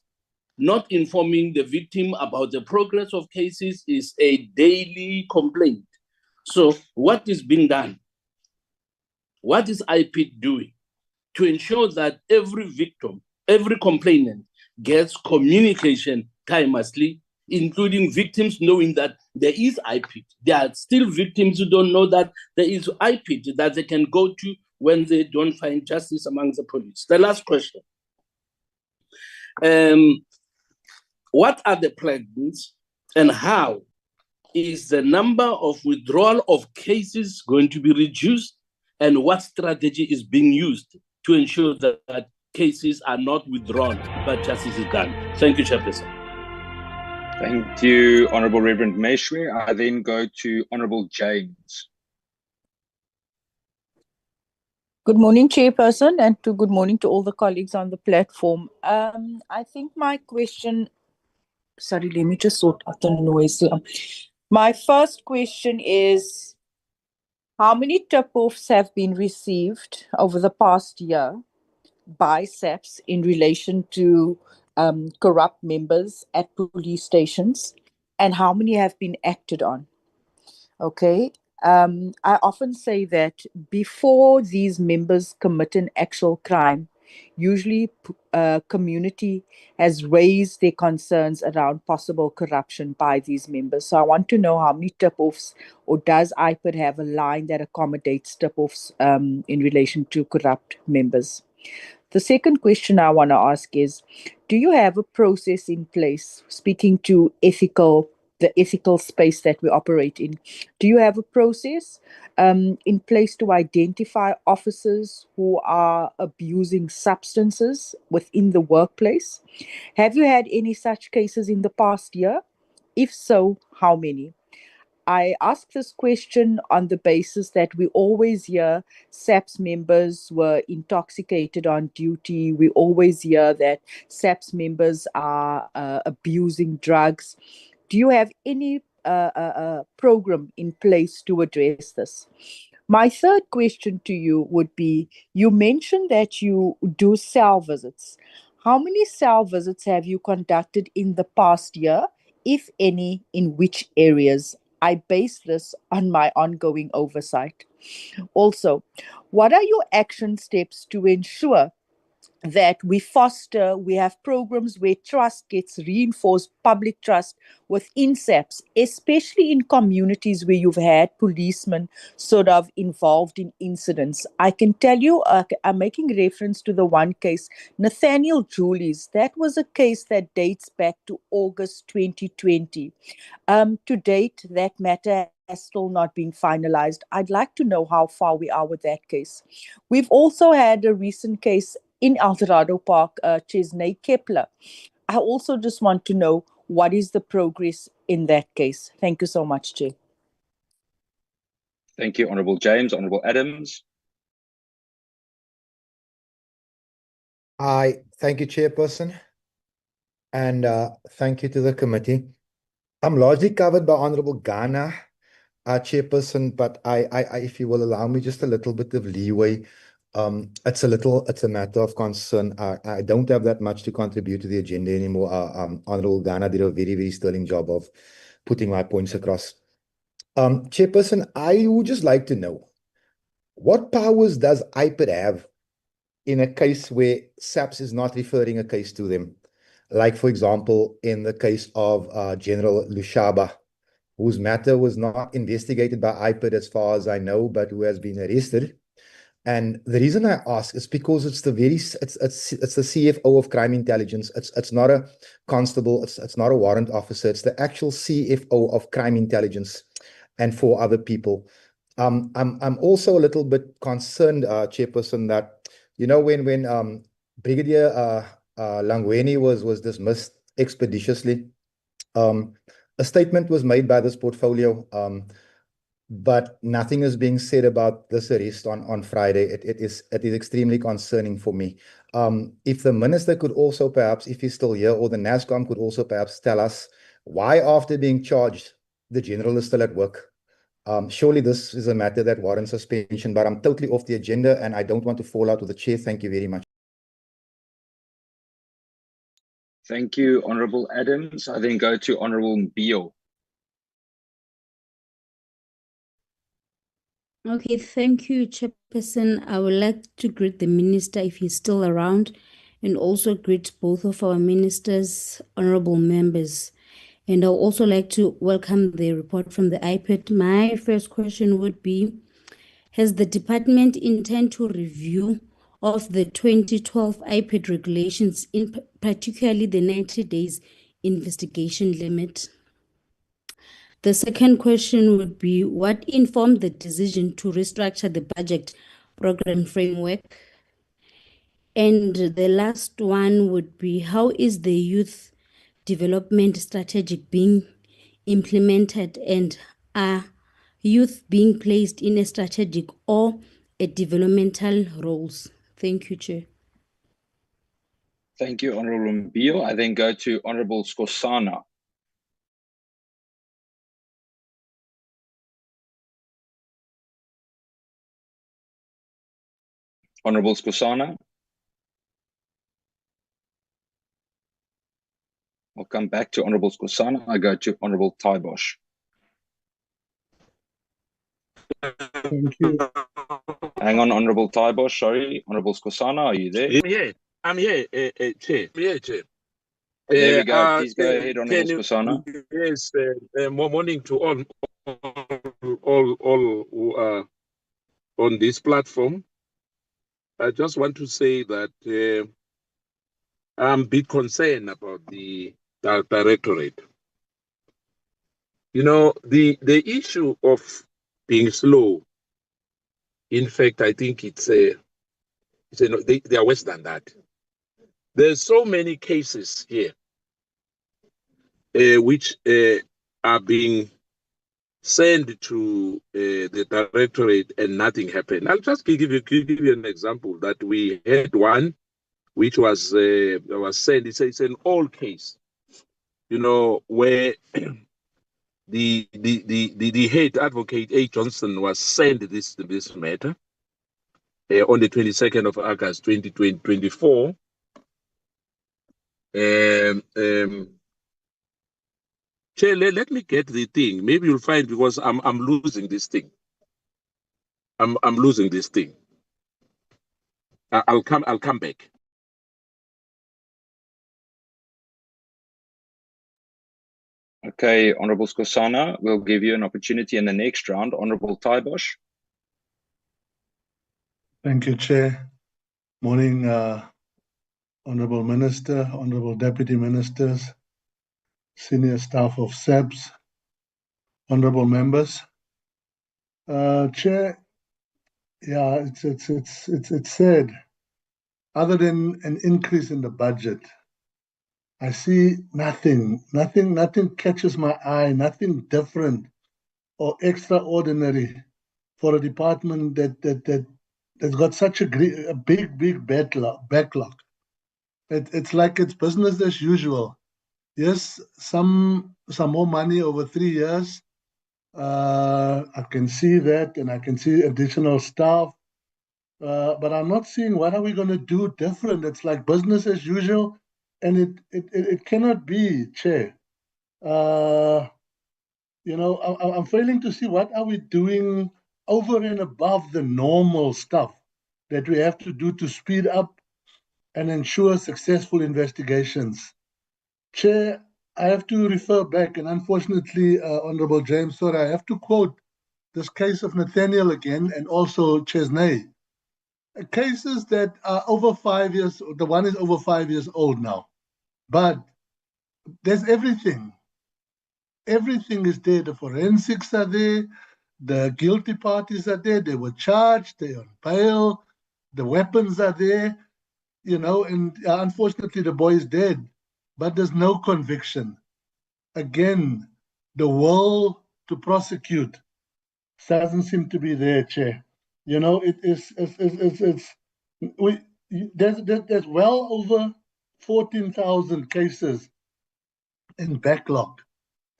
not informing the victim about the progress of cases is a daily complaint. So what is being done? What is IPID doing to ensure that every victim, every complainant gets communication timelessly, including victims knowing that there is IPID. There are still victims who don't know that there is IPID that they can go to when they don't find justice among the police. The last question. What are the plans and how is the number of withdrawal of cases going to be reduced, and what strategy is being used to ensure that cases are not withdrawn but justice is done? Thank you, Chairperson. Thank you, Honourable Reverend Meshwe. I then go to Honourable James. Good morning, Chairperson, and good morning to all the colleagues on the platform. I think my question, sorry, let me just sort out the noise. My first question is, how many tip-offs have been received over the past year by SAPS in relation to corrupt members at police stations, and how many have been acted on? Okay. I often say that before these members commit an actual crime, usually community has raised their concerns around possible corruption by these members. So I want to know how many tip-offs, or does IPID have a line that accommodates tip-offs in relation to corrupt members? The second question I want to ask is, do you have a process in place, speaking to the ethical space that we operate in? Do you have a process in place to identify officers who are abusing substances within the workplace? Have you had any such cases in the past year? If so, how many? I ask this question on the basis that we always hear SAPS members were intoxicated on duty. We always hear that SAPS members are abusing drugs. Do you have any program in place to address this? My third question to you would be, you mentioned that you do cell visits. How many cell visits have you conducted in the past year, if any, in which areas? I base this on my ongoing oversight. Also, what are your action steps to ensure that we have programs where trust gets reinforced, public trust within SAPS, especially in communities where you've had policemen sort of involved in incidents? I can tell you, I'm making reference to the one case, Nathaniel Julies. That was a case that dates back to August 2020. To date, that matter has still not been finalized. I'd like to know how far we are with that case. We've also had a recent case in Eldorado Park, Chesney Kepler. I also just want to know what is the progress in that case. Thank you so much, Chair. Thank you, Honourable James. Honourable Adams. Thank you, Chairperson, and thank you to the committee. I'm largely covered by Honourable Ghana, Chairperson, but I, if you will allow me just a little bit of leeway, it's a matter of concern. I don't have that much to contribute to the agenda anymore. Honourable Ghana did a very, very sterling job of putting my points across. Chairperson, I would just like to know, what powers does IPID have in a case where SAPS is not referring a case to them? Like, for example, in the case of General Lushaba, whose matter was not investigated by IPID as far as I know, but who has been arrested. And the reason I ask is because it's the CFO of crime intelligence. It's not a constable. It's not a warrant officer. It's the actual CFO of crime intelligence, and 4 other people. I'm also a little bit concerned, Chairperson, that when Brigadier Langweni was dismissed expeditiously, a statement was made by this portfolio, but nothing is being said about this arrest on Friday. It is extremely concerning for me. If the minister could also perhaps, if he's still here, or the NASCOM could also perhaps tell us why, after being charged, the general is still at work. Surely this is a matter that warrants suspension, but I'm totally off the agenda and I don't want to fall out with the chair. Thank you very much. Thank you, Honourable Adams. I then go to Honourable Mbio. Okay, thank you, Chairperson. I would like to greet the Minister if he's still around, and also greet both of our ministers, honorable members. And I'd also like to welcome the report from the IPID. My first question would be, has the department intend to review of the 2012 IPID regulations, in particularly the 90 days investigation limit? The second question would be, what informed the decision to restructure the budget program framework? And the last one would be, how is the youth development strategic being implemented, and are youth being placed in a strategic or a developmental roles? Thank you, Chair. Thank you, Honorable Mbio. I then go to Honorable Skosana. Honorable Skosana. I'll come back to Honorable Skosana. I go to Honorable Taibosh. Thank you. Hang on, Honorable Taibosh. Sorry. Honorable Skosana, are you there? I'm here, Chair. Chair. There we go. Please go ahead, Honorable Skosana. Yes, morning to all who are on this platform. I just want to say that I'm a bit concerned about the Directorate. You know, the issue of being slow, in fact, I think they are worse than that. There's so many cases here which are being sent to the Directorate and nothing happened. I'll just give you an example that we had one which was sent. It's an old case, you know, where the head advocate A. Johnson was sent this matter on the 22nd of August 2024. Chair, let me get the thing. Maybe you'll find, because I'm losing this thing. I'm losing this thing. I'll come back. Okay, Honorable Skosana, we'll give you an opportunity in the next round. Honorable Taibosh. Thank you, Chair. Morning, Honorable Minister, Honorable Deputy Ministers, senior staff of SAPS, honorable members. Chair, yeah, it's sad. Other than an increase in the budget, I see nothing catches my eye, nothing different or extraordinary for a department that's got such a big backlog. It's like it's business as usual. Yes, some more money over 3 years. I can see that, and I can see additional staff. But I'm not seeing what are we going to do different. It's like business as usual, and it cannot be, Chair. You know, I'm failing to see what are we doing over and above the normal stuff that we have to do to speed up and ensure successful investigations. Chair, I have to refer back, and unfortunately, Honorable James, sorry, I have to quote this case of Nathaniel again, and also Chesney. Cases that are over 5 years, the one is over 5 years old now, but there's everything. Everything is there. The forensics are there. The guilty parties are there. They were charged. They're on bail. The weapons are there, you know, and unfortunately the boy is dead, but there's no conviction. Again, the will to prosecute doesn't seem to be there, Chair. You know, there's well over 14,000 cases in backlog,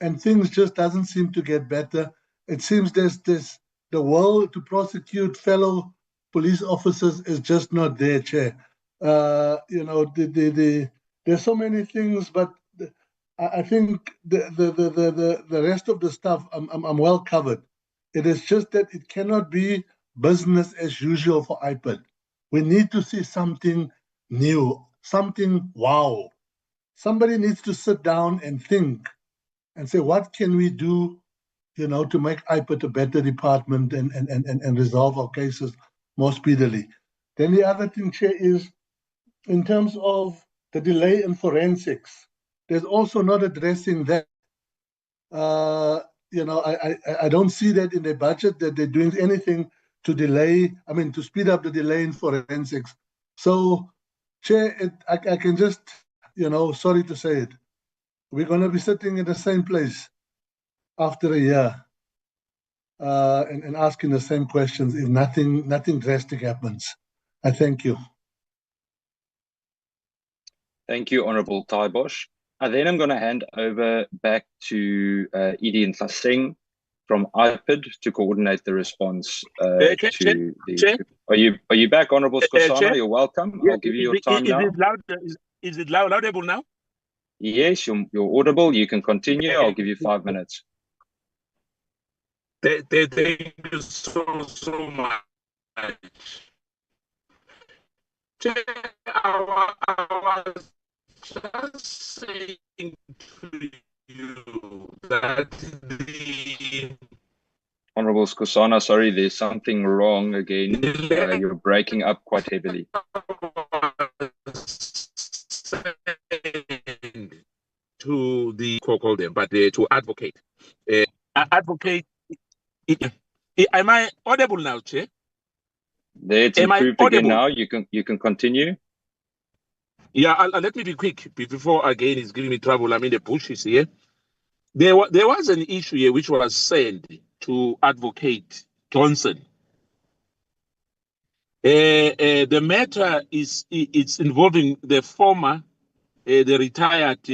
and things just doesn't seem to get better. It seems there's the will to prosecute fellow police officers is just not there, Chair. You know, there's so many things, but I think the rest of the stuff I'm well covered. It is just that it cannot be business as usual for IPID. We need to see something new. something wow. Somebody needs to sit down and think and say, what can we do, to make IPID a better department and resolve our cases more speedily. Then the other thing, Chair, is in terms of the delay in forensics, there's also not addressing that. I don't see that in the budget that they're doing anything to to speed up the delay in forensics. So, Chair, I can just, sorry to say it, we're going to be sitting in the same place after a year and asking the same questions if nothing drastic happens. I thank you. Thank you, Honourable Taibosh. Then I'm going to hand over back to Edie and Tlaseng from IPID to coordinate the response to the... Are you back, Honourable Skosana? You're welcome. I'll give you your time now. Is it laudable now? Yes, you're audible. You can continue. I'll give you 5 minutes. Thank you so much. I was just saying to you that the... Honourable Skosana, sorry, there's something wrong again. You're breaking up quite heavily. To the call them, but to advocate. Advocate. Am I audible now, Chair? It's improved again now. You can continue. Yeah, let me be quick before again it's giving me trouble. I'm in the bushes here. There was an issue here which was sent to Advocate Johnson. The matter it's involving the former, the retired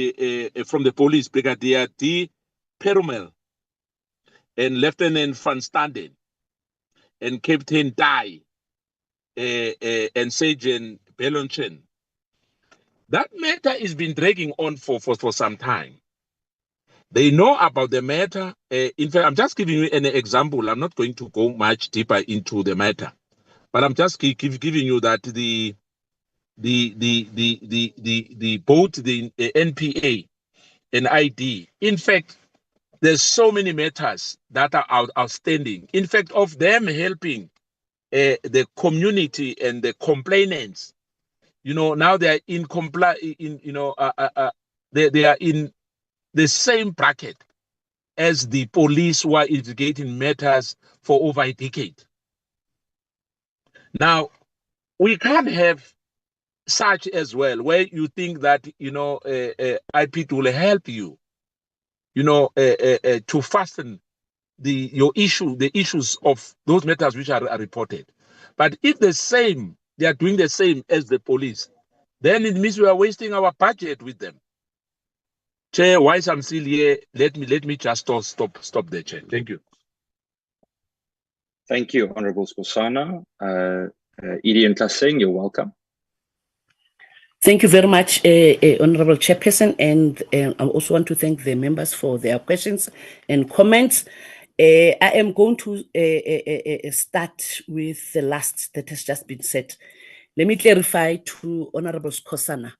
from the police, Brigadier D. Perumel, and Lieutenant Van Standen, and Captain Dai, and Sergeant Belonchen. That matter has been dragging on for some time. They know about the matter. In fact, I'm just giving you an example. I'm not going to go much deeper into the matter, but I'm just giving you that the both the NPA and ID. In fact, there's so many matters that are outstanding. In fact, of them helping the community and the complainants. Now they are they are in the same bracket as the police who are investigating matters for over a decade. Now, we can't have such as well, where you think that, IPID will help you, to fasten the issues of those matters which are reported. But if they are doing the same as the police, then it means we are wasting our budget with them. Chair, whilst I'm still here, let me just stop there, Chair. Thank you. Thank you, Honourable Skosana. Edie and Tlaseng, you're welcome. Thank you very much, Honourable Chairperson, and I also want to thank the members for their questions and comments. I am going to start with the last that has just been said. Let me clarify to Honourable Skosana.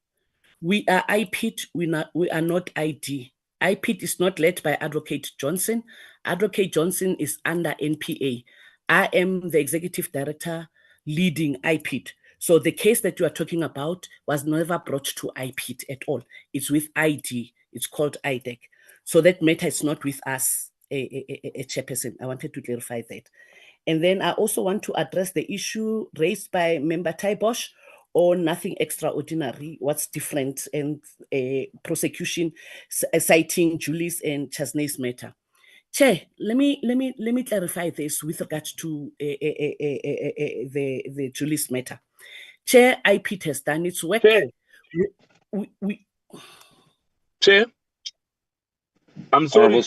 We are IPID, we are not ID. IPID is not led by Advocate Johnson. Advocate Johnson is under NPA. I am the Executive Director leading IPID. So the case that you are talking about was never brought to IPID at all. It's with ID. It's called IDEC. So that matter is not with us, a chairperson. I wanted to clarify that. And then I also want to address the issue raised by Member Taibosh or nothing extraordinary, what's different, and prosecution citing Julie's and Chesney's matter. Chair, let me clarify this with regard to the Julie's matter. Chair, IPID has done its work. Chair, I'm sorry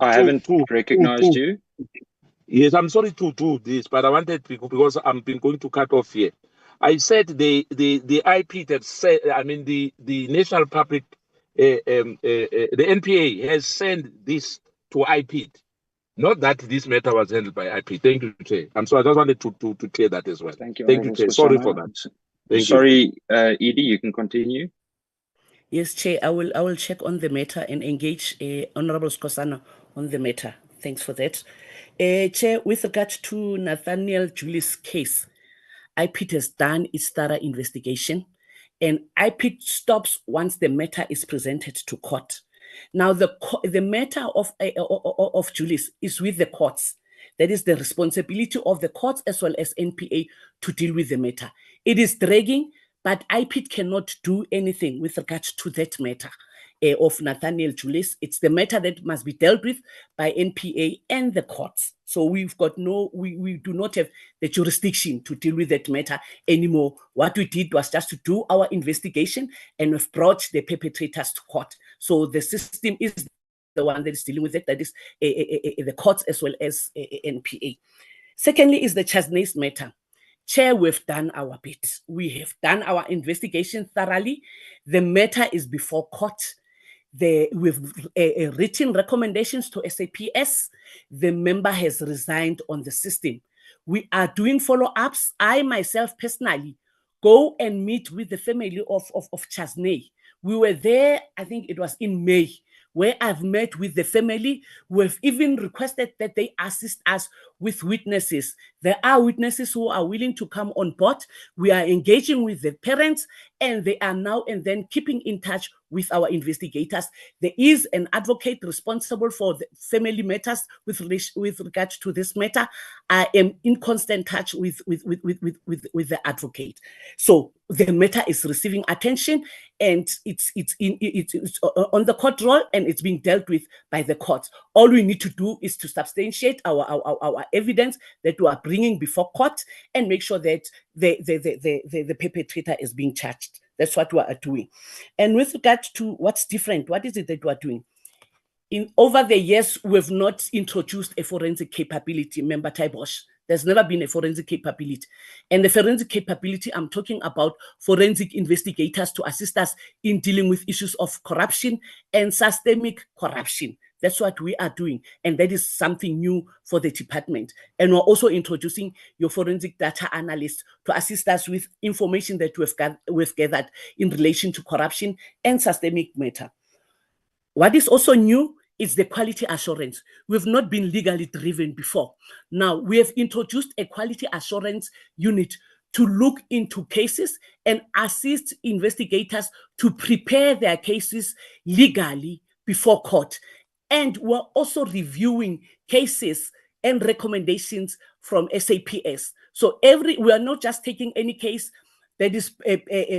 I haven't recognized you. Yes, I'm sorry to do this, but I wanted to, because I've been going to cut off here. I said the IPID have said, I mean the National Public, the NPA has sent this to IPID, not that this matter was handled by IPID. Thank you, Chair. I'm sorry, I just wanted to clear that as well. Thank you, Chair. Sorry for that. Sorry, Edie, you can continue. Yes, Chair, I will check on the matter and engage Honorable Skosana on the matter. Thanks for that. Chair, with regard to Nathaniel Julius' case, IPID has done its thorough investigation, and IPID stops once the matter is presented to court. Now, the matter of Julius is with the courts. That is the responsibility of the courts as well as NPA to deal with the matter. It is dragging, but IPID cannot do anything with regard to that matter of Nathaniel Julius. It's the matter that must be dealt with by NPA and the courts. So we've got we do not have the jurisdiction to deal with that matter anymore. What we did was just to do our investigation, and we've brought the perpetrators to court. So the system is the one that is dealing with it, that is the courts as well as NPA. Secondly is the Chasney's matter. Chair, we've done our bit. We have done our investigation thoroughly. The matter is before court. We've written recommendations to SAPS. The member has resigned on the system. We are doing follow-ups. I myself personally go and meet with the family of Chasney. We were there, I think it was in May, where I've met with the family. We've even requested that they assist us with witnesses. There are witnesses who are willing to come on board. We are engaging with the parents, and they are now and then keeping in touch with our investigators. There is an advocate responsible for the family matters with regard to this matter. I am in constant touch with the advocate. So the matter is receiving attention, and it's on the court roll, and it's being dealt with by the courts. All we need to do is to substantiate our evidence that we are bringing before court and make sure that the perpetrator is being charged. That's what we are doing. And with regard to what's different, what is it that we are doing? Over the years, we've not introduced a forensic capability, Member Taibosh. There's never been a forensic capability. And the forensic capability, I'm talking about forensic investigators to assist us in dealing with issues of corruption and systemic corruption. That's what we are doing. And that is something new for the department. And we're also introducing your forensic data analyst to assist us with information that we've gathered in relation to corruption and systemic matter. What is also new is the quality assurance. We've not been legally driven before. Now, we have introduced a quality assurance unit to look into cases and assist investigators to prepare their cases legally before court. And we're also reviewing cases and recommendations from SAPS. So we are not just taking any case that is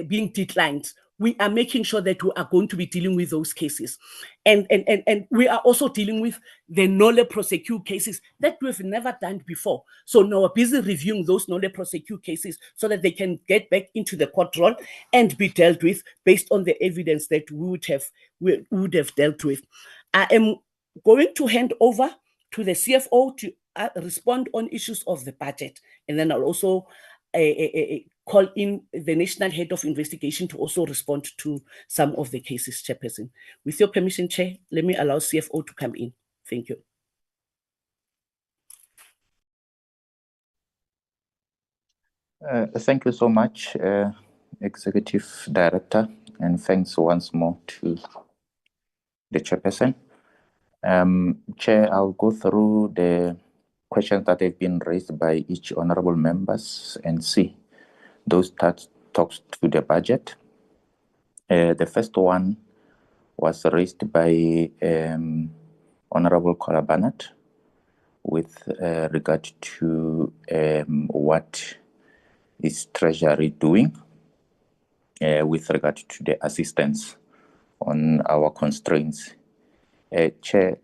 being declined. We are making sure that we are going to be dealing with those cases. And we are also dealing with the nolle prosecute cases that we've never done before. So now we're busy reviewing those nolle prosecute cases so that they can get back into the court roll and be dealt with based on the evidence that we would have dealt with. I am going to hand over to the CFO to respond on issues of the budget. And then I'll also call in the National Head of Investigation to also respond to some of the cases, Chairperson. With your permission, Chair, let me allow CFO to come in. Thank you. Thank you so much, Executive Director, and thanks once more to the Chairperson. Chair, I'll go through the questions that have been raised by each honorable members and see those that talks to the budget. The first one was raised by Honorable Kola Barnett with regard to what is Treasury doing with regard to the assistance on our constraints. Chair,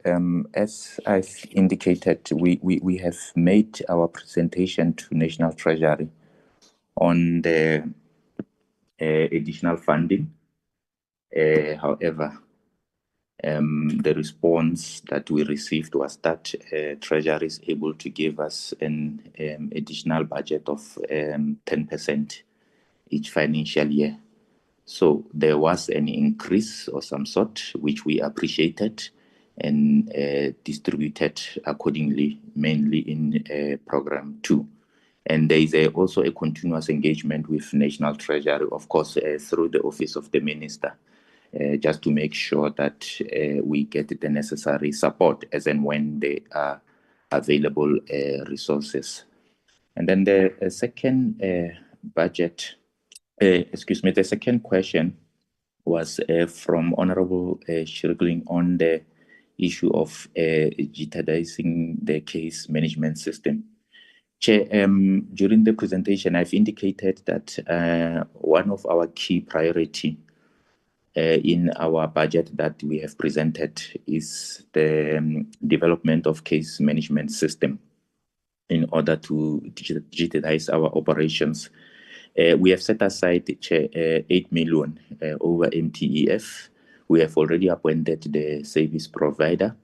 as I've indicated, we have made our presentation to National Treasury on the additional funding. However, the response that we received was that Treasury is able to give us an additional budget of 10% each financial year. So there was an increase of some sort, which we appreciated and distributed accordingly, mainly in program 2. And there is also a continuous engagement with National Treasury, of course, through the Office of the Minister, just to make sure that we get the necessary support as and when they are available resources. And then the second the second question was from Honorable Shirgling on the issue of digitizing the case management system. Chair, during the presentation, I've indicated that one of our key priority in our budget that we have presented is the development of case management system in order to digitize our operations. We have set aside 8 million over MTEF. We have already appointed the service provider.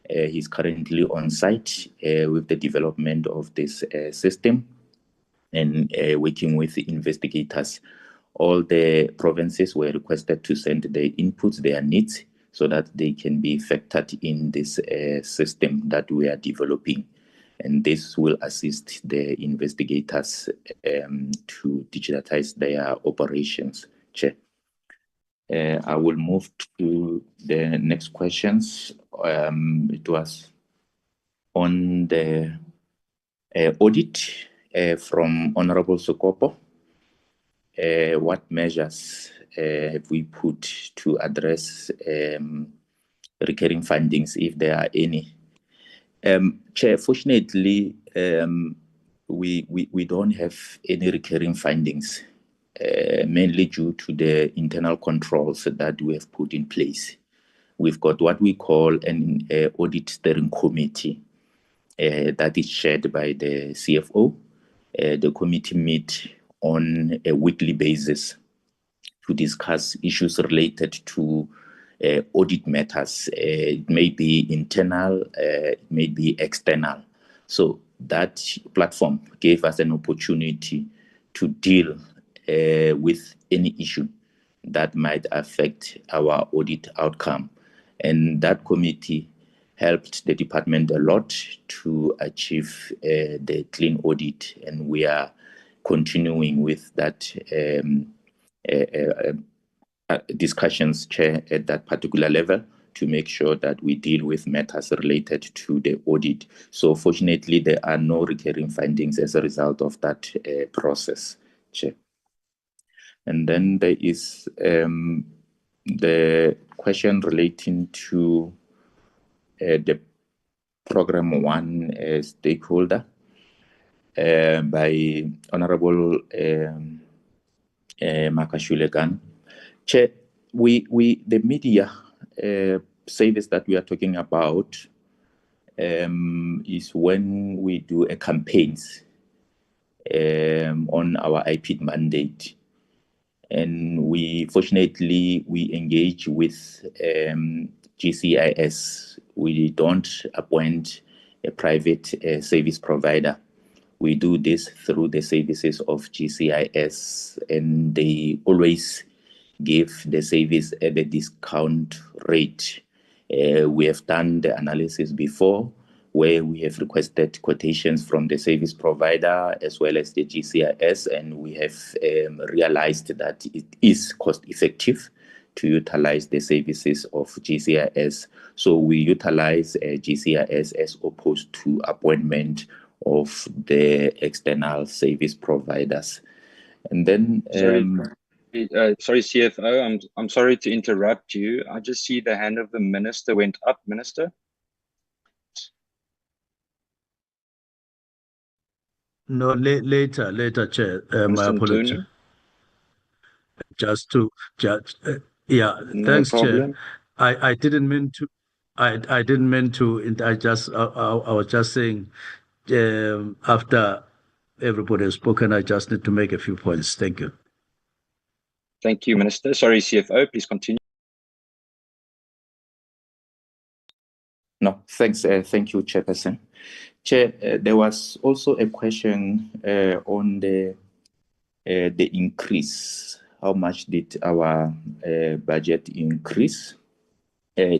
He's currently on site with the development of this system and working with the investigators. All the provinces were requested to send their inputs, their needs, so that they can be factored in this system that we are developing. And this will assist the investigators to digitize their operations. Chair. I will move to the next questions. It was on the audit from Honorable Sokopo. What measures have we put to address recurring findings, if there are any? Chair, fortunately, we don't have any recurring findings, mainly due to the internal controls that we have put in place. We've got what we call an audit steering committee that is chaired by the CFO. The committee meets on a weekly basis to discuss issues related to audit matters. It may be internal, it may be external. So that platform gave us an opportunity to deal with any issue that might affect our audit outcome. And that committee helped the department a lot to achieve the clean audit. And we are continuing with that discussions, Chair, at that particular level to make sure that we deal with matters related to the audit. So fortunately, there are no recurring findings as a result of that process, Chair. And then there is the question relating to the Program 1 stakeholder by Honorable Makashulekan. Chair, the media service that we are talking about is when we do a campaigns on our IPID mandate. And fortunately, we engage with GCIS. We don't appoint a private service provider. We do this through the services of GCIS, and they always give the service at the discount rate. We have done the analysis before, where we have requested quotations from the service provider as well as the GCIS, and we have realized that it is cost effective to utilize the services of GCIS. So we utilize GCIS as opposed to appointment of the external service providers. And then sorry, CFO, I'm sorry to interrupt you. I just see the hand of the minister went up. Minister? No, later, Chair. My apologies. Yeah, no thanks, problem. Chair. I didn't mean to. I didn't mean to. I was just saying. After everybody has spoken, I just need to make a few points. Thank you. Thank you, Minister. Sorry, CFO, please continue. No, thanks. Thank you, Chairperson. Chair, there was also a question on the increase. How much did our budget increase?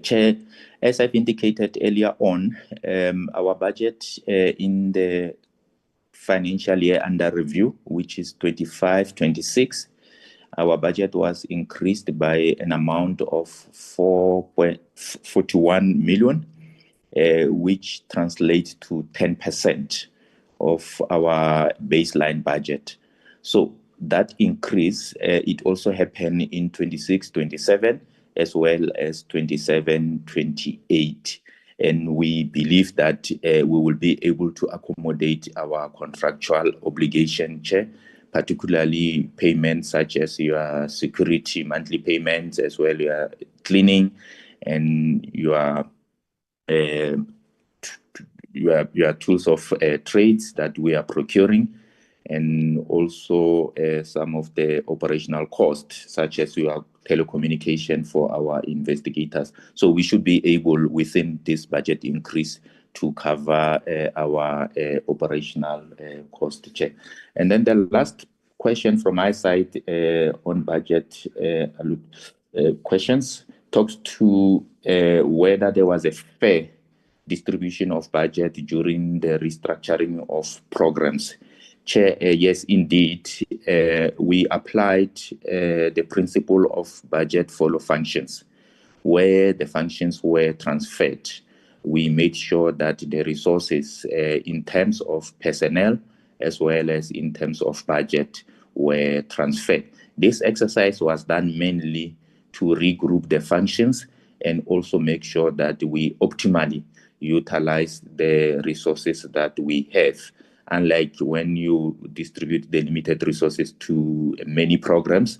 Chair, as I've indicated earlier on, our budget in the financial year under review, which is 25-26, our budget was increased by an amount of 4.41 million, which translates to 10% of our baseline budget. So that increase, it also happened in 26-27 as well as 27-28. And we believe that we will be able to accommodate our contractual obligation, Chair, particularly payments such as your security monthly payments, as well your cleaning and your tools of trades that we are procuring, and also some of the operational costs, such as your telecommunication for our investigators. So we should be able, within this budget increase, to cover our operational cost check. And then the last question from my side on budget questions talks to whether there was a fair distribution of budget during the restructuring of programs. Chair, yes, indeed, we applied the principle of budget follow functions. Where the functions were transferred, we made sure that the resources in terms of personnel as well as in terms of budget were transferred. This exercise was done mainly to regroup the functions and also make sure that we optimally utilize the resources that we have. Unlike when you distribute the limited resources to many programs,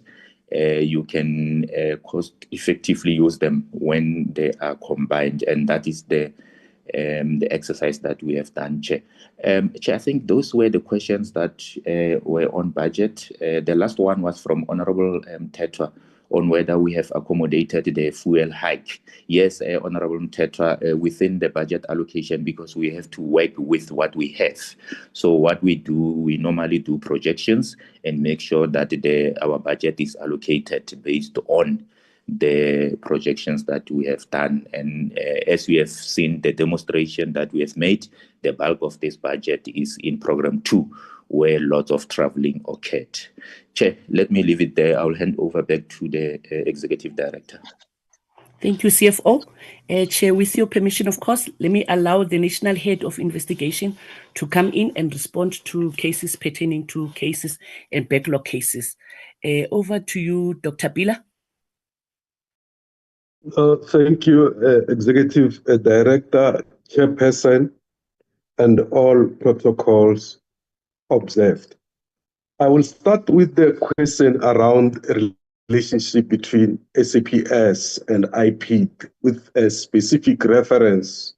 you can cost effectively use them when they are combined, and that is the exercise that we have done, Chair. Chair, I think those were the questions that were on budget. The last one was from Honorable Tetra on whether we have accommodated the fuel hike. Yes, Honorable Tetra, within the budget allocation, because we have to work with what we have. So what we do, we normally do projections and make sure that our budget is allocated based on the projections that we have done. And as we have seen the demonstration that we have made, the bulk of this budget is in Program 2, where lots of traveling occurred. Chair, let me leave it there. I'll hand over back to the Executive Director. Thank you, CFO. Chair, with your permission, of course, let me allow the National Head of Investigation to come in and respond to cases pertaining to cases and backlog cases. Over to you, Dr. Bila. Thank you, Executive Director, Chairperson, and all protocols observed. I will start with the question around relationship between SAPS and IPID with a specific reference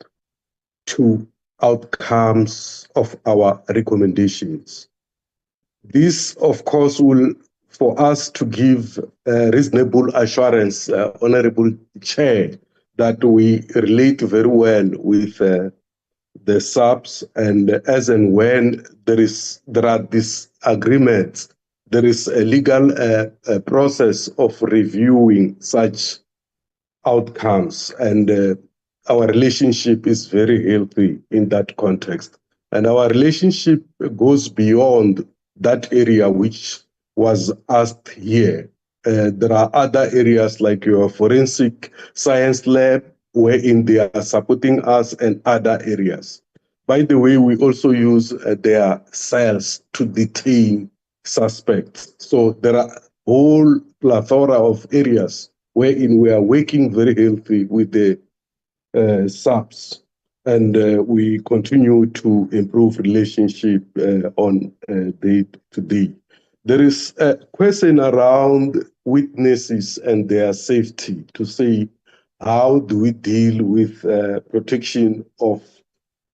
to outcomes of our recommendations. This, of course, will for us to give reasonable assurance, Honorable Chair, that we relate very well with the subs, and as and when there are disagreements, there is a legal process of reviewing such outcomes, and our relationship is very healthy in that context. And our relationship goes beyond that area which was asked here. There are other areas like your forensic science lab, wherein they are supporting us, and other areas. By the way, we also use their cells to detain suspects. So there are a whole plethora of areas wherein we are working very healthy with the subs, and we continue to improve relationship on day to day. There is a question around witnesses and their safety, to say, how do we deal with protection of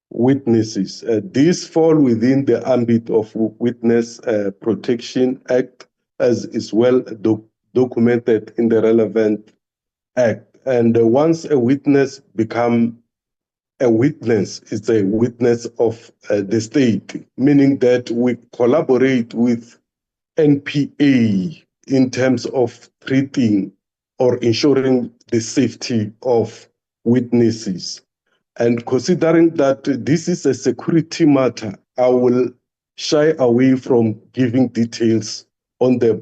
witnesses? These fall within the ambit of Witness Protection Act, as is well documented in the relevant act. And once a witness becomes a witness, it's a witness of the state, meaning that we collaborate with NPA in terms of treating or ensuring the safety of witnesses. And considering that this is a security matter, I will shy away from giving details on the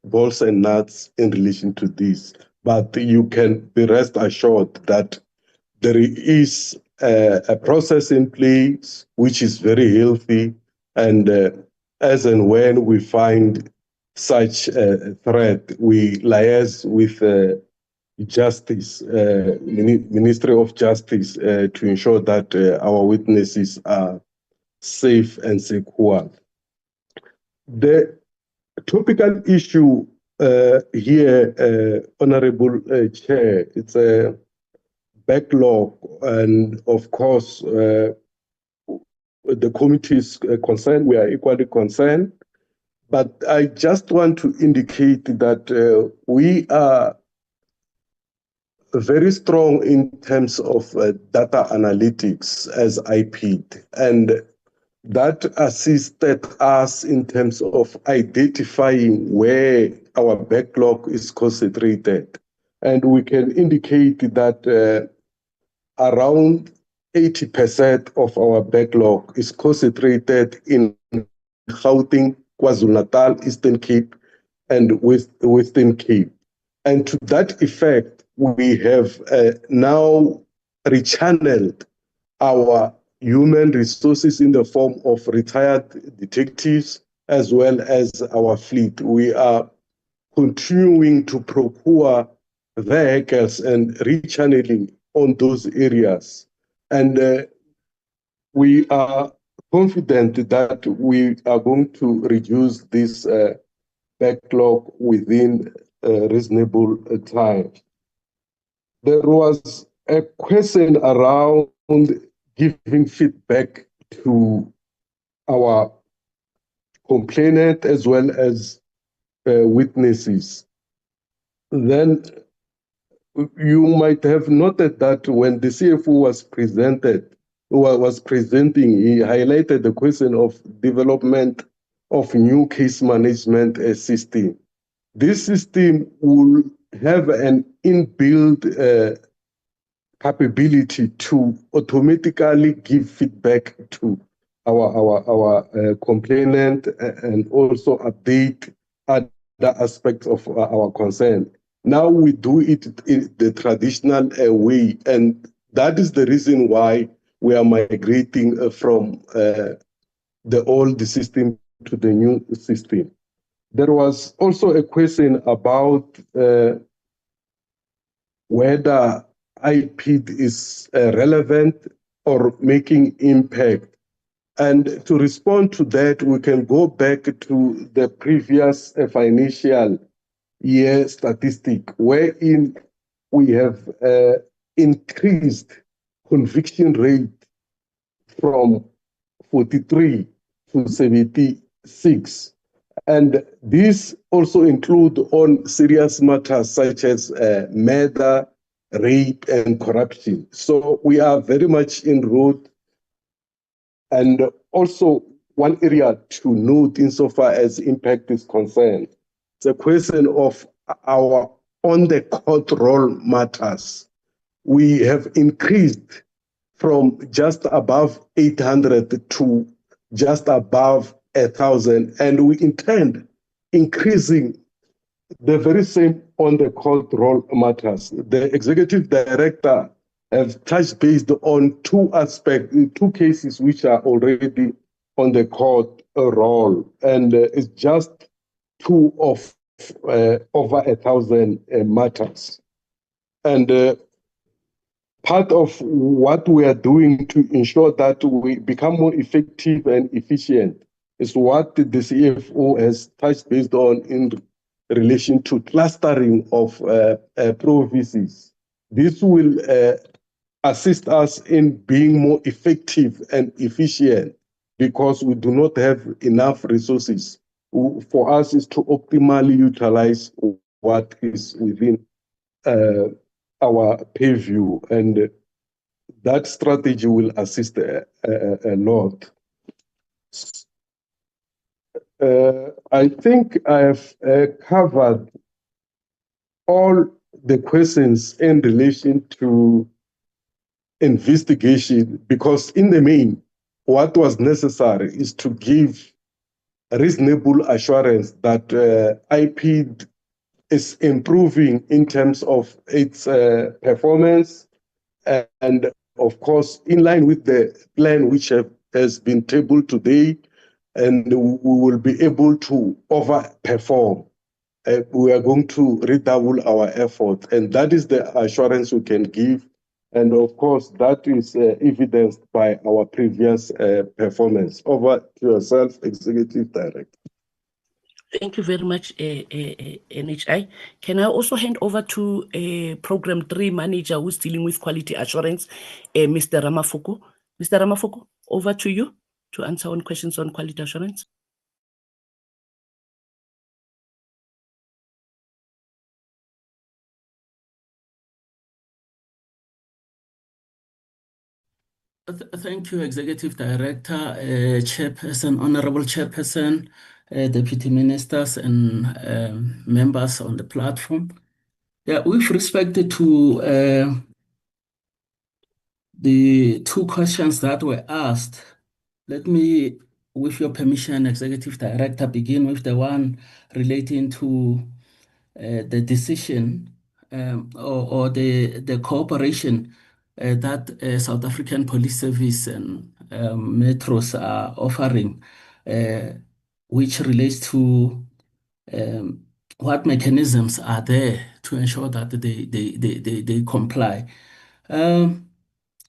balls and nuts in relation to this. But you can be rest assured that there is a process in place which is very healthy, and as and when we find such a threat, we liaise with Justice, Ministry of Justice, to ensure that our witnesses are safe and secure. The topical issue here, Honorable Chair, it's a backlog, and of course, the committee is concerned, we are equally concerned, but I just want to indicate that we are very strong in terms of data analytics as IPID, and that assisted us in terms of identifying where our backlog is concentrated. And we can indicate that around 80% of our backlog is concentrated in Gauteng, KwaZulu-Natal, Eastern Cape, and Western Cape. And to that effect, we have now rechanneled our human resources in the form of retired detectives as well as our fleet. We are continuing to procure vehicles and rechanneling on those areas. And we are confident that we are going to reduce this backlog within a reasonable time. There was a question around giving feedback to our complainant as well as witnesses. Then you might have noted that when the CFO was presenting, he highlighted the question of development of new case management system. This system will have an inbuilt capability to automatically give feedback to our complainant and also update other aspects of our concern. Now we do it in the traditional way, and that is the reason why we are migrating from the old system to the new system. There was also a question about whether IPID is relevant or making impact. And to respond to that, we can go back to the previous financial year statistic, wherein we have increased conviction rate from 43 to 76. And this also includes on serious matters such as murder, rape, and corruption. So we are very much en route. And also one area to note insofar as impact is concerned, it's a question of our on-the-court role matters. We have increased from just above 800 to just above 1,000, and we intend increasing the very same on-the-court role matters. The executive director have touched based on two aspects, two cases which are already on the court roll, and it's just two of over 1,000 matters. And part of what we are doing to ensure that we become more effective and efficient is what the CFO has touched based on in relation to clustering of provinces. This will assist us in being more effective and efficient because we do not have enough resources. For us is to optimally utilize what is within our purview, and that strategy will assist a lot. I think I have covered all the questions in relation to investigation, because in the main, what was necessary is to give reasonable assurance that IPID is improving in terms of its performance, and of course, in line with the plan which has been tabled today, and we will be able to overperform. We are going to redouble our efforts, and that is the assurance we can give. And of course, that is evidenced by our previous performance. Over to yourself, Executive Director. Thank you very much, NHI. Can I also hand over to Program 3 Manager who's dealing with quality assurance, Mr. Ramafoko? Mr. Ramafoko, over to you to answer on questions on quality assurance. Thank you, Executive Director, Chairperson, Honorable Chairperson, Deputy Ministers, and members on the platform. Yeah, with respect to the two questions that were asked, let me, with your permission, Executive Director, begin with the one relating to the decision or the cooperation that South African Police Service and metros are offering, which relates to what mechanisms are there to ensure that they comply.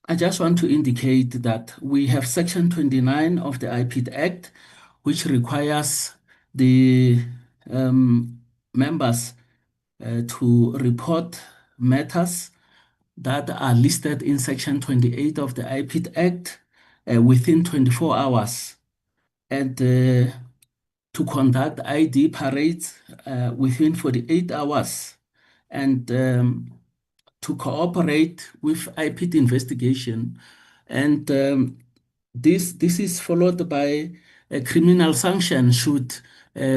I just want to indicate that we have Section 29 of the IPID Act, which requires the members to report matters that are listed in Section 28 of the IPID Act within 24 hours, and to conduct ID parades within 48 hours, and to cooperate with IPID investigation. And this is followed by a criminal sanction should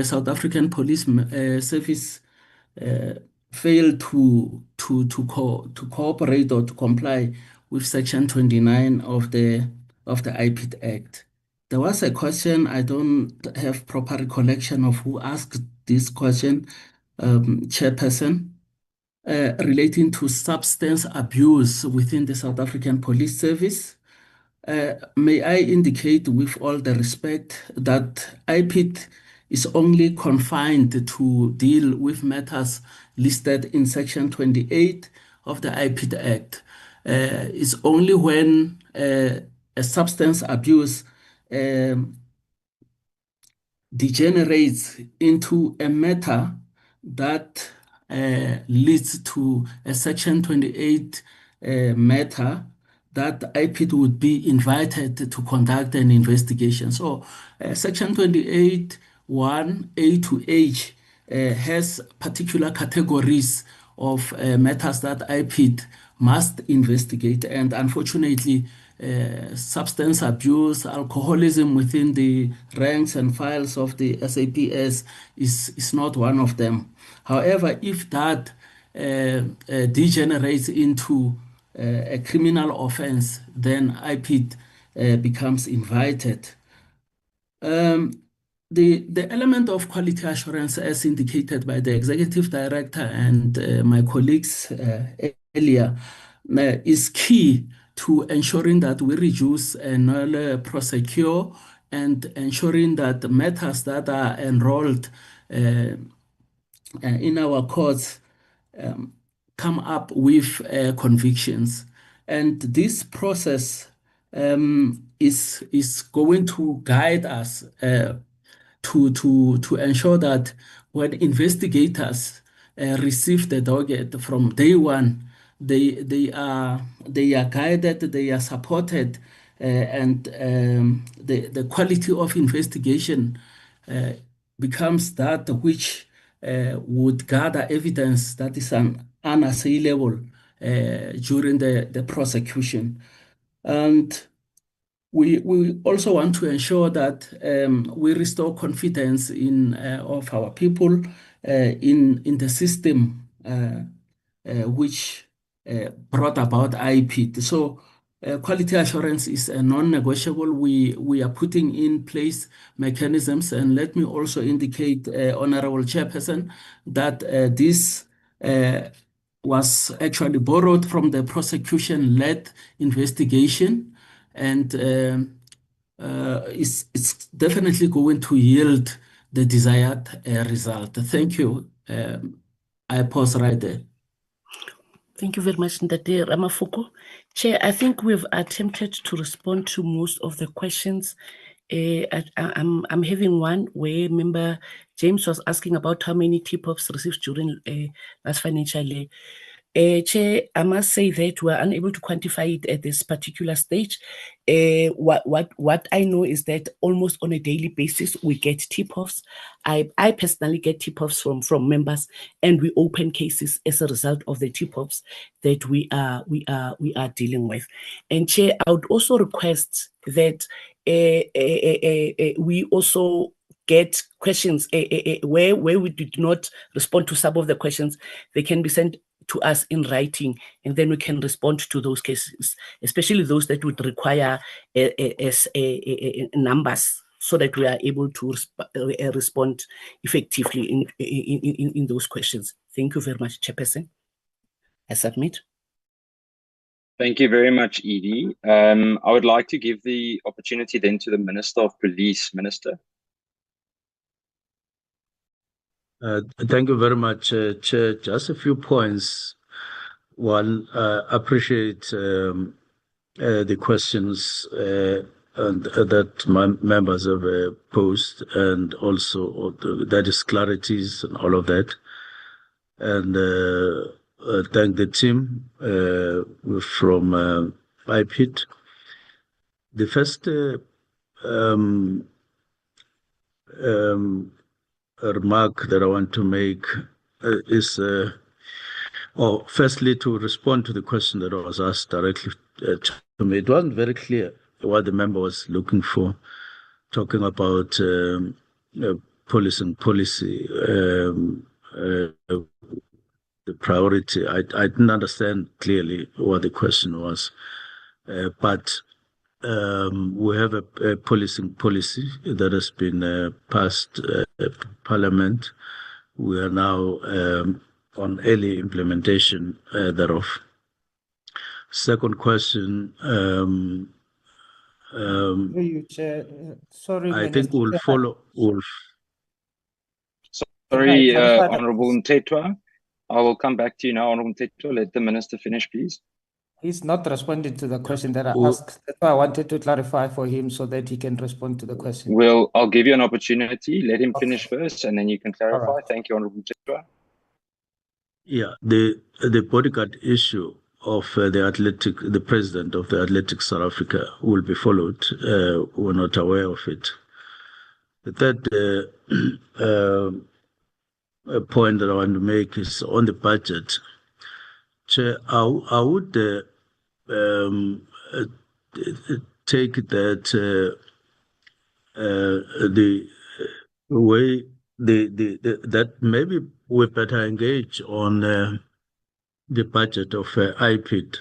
South African Police Service fail to cooperate or to comply with Section 29 of the IPID Act. There was a question, I don't have proper recollection of who asked this question, Chairperson, relating to substance abuse within the South African Police Service. May I indicate with all the respect that IPID is only confined to deal with matters listed in Section 28 of the IPID Act. It's only when a substance abuse degenerates into a matter that leads to a Section 28 matter that IPID would be invited to conduct an investigation. So Section 28, 1A to H has particular categories of matters that IPID must investigate. And unfortunately, substance abuse, alcoholism within the ranks and files of the SAPS is not one of them. However, if that degenerates into a criminal offense, then IPID becomes invited. The element of quality assurance, as indicated by the Executive Director and my colleagues earlier, is key to ensuring that we reduce null prosecute and ensuring that matters that are enrolled in our courts come up with convictions. And this process is going to guide us to ensure that when investigators receive the docket from day one, they are guided, they are supported, and the quality of investigation becomes that which would gather evidence that is unassailable during the prosecution. And we also want to ensure that we restore confidence of our people in the system which brought about IPID. So quality assurance is a non-negotiable. We are putting in place mechanisms, and let me also indicate, Honorable Chairperson, that this was actually borrowed from the prosecution-led investigation, and it's definitely going to yield the desired result. Thank you. I pause right there. Thank you very much, Ndate Ramafoko. Chair, I think we've attempted to respond to most of the questions. I'm having one where Member James was asking about how many tip-offs received during last financial year. Chair, I must say that we're unable to quantify it at this particular stage. What I know is that almost on a daily basis we get tip-offs. I personally get tip-offs from members, and we open cases as a result of the tip-offs that we are dealing with. And Chair, I would also request that we also get questions where we did not respond to some of the questions. They can be sent to us in writing, and then we can respond to those cases, especially those that would require numbers, so that we are able to respond effectively in those questions. Thank you very much, Chairperson. I submit. Thank you very much, Edie. I would like to give the opportunity then to the Minister of Police. Minister. Thank you very much, Chair. Just a few points. One, appreciate the questions and that my members have posed, and also that is clarities and all of that. And thank the team from IPID. The first remark that I want to make is, firstly, to respond to the question that was asked directly to me. It wasn't very clear what the member was looking for, talking about police and policy, the priority. I didn't understand clearly what the question was, but we have a policing policy that has been passed Parliament. We are now on early implementation thereof. Second question. Sorry, I think we'll Minister. follow. Sorry, Honorable Mthethwa. I will come back to you now, Honorable Mthethwa. Let the Minister finish, please. He's not responding to the question that I asked. That's why I wanted to clarify for him so that he can respond to the question. Well, I'll give you an opportunity. Let him finish first, and then you can clarify. Right. Thank you, Honorable Mthethwa. Yeah, the bodyguard issue of the president of the Athletics South Africa will be followed. We're not aware of it. The third point that I want to make is on the budget. Chair, I would take that the way that maybe we better engage on the budget of IPID,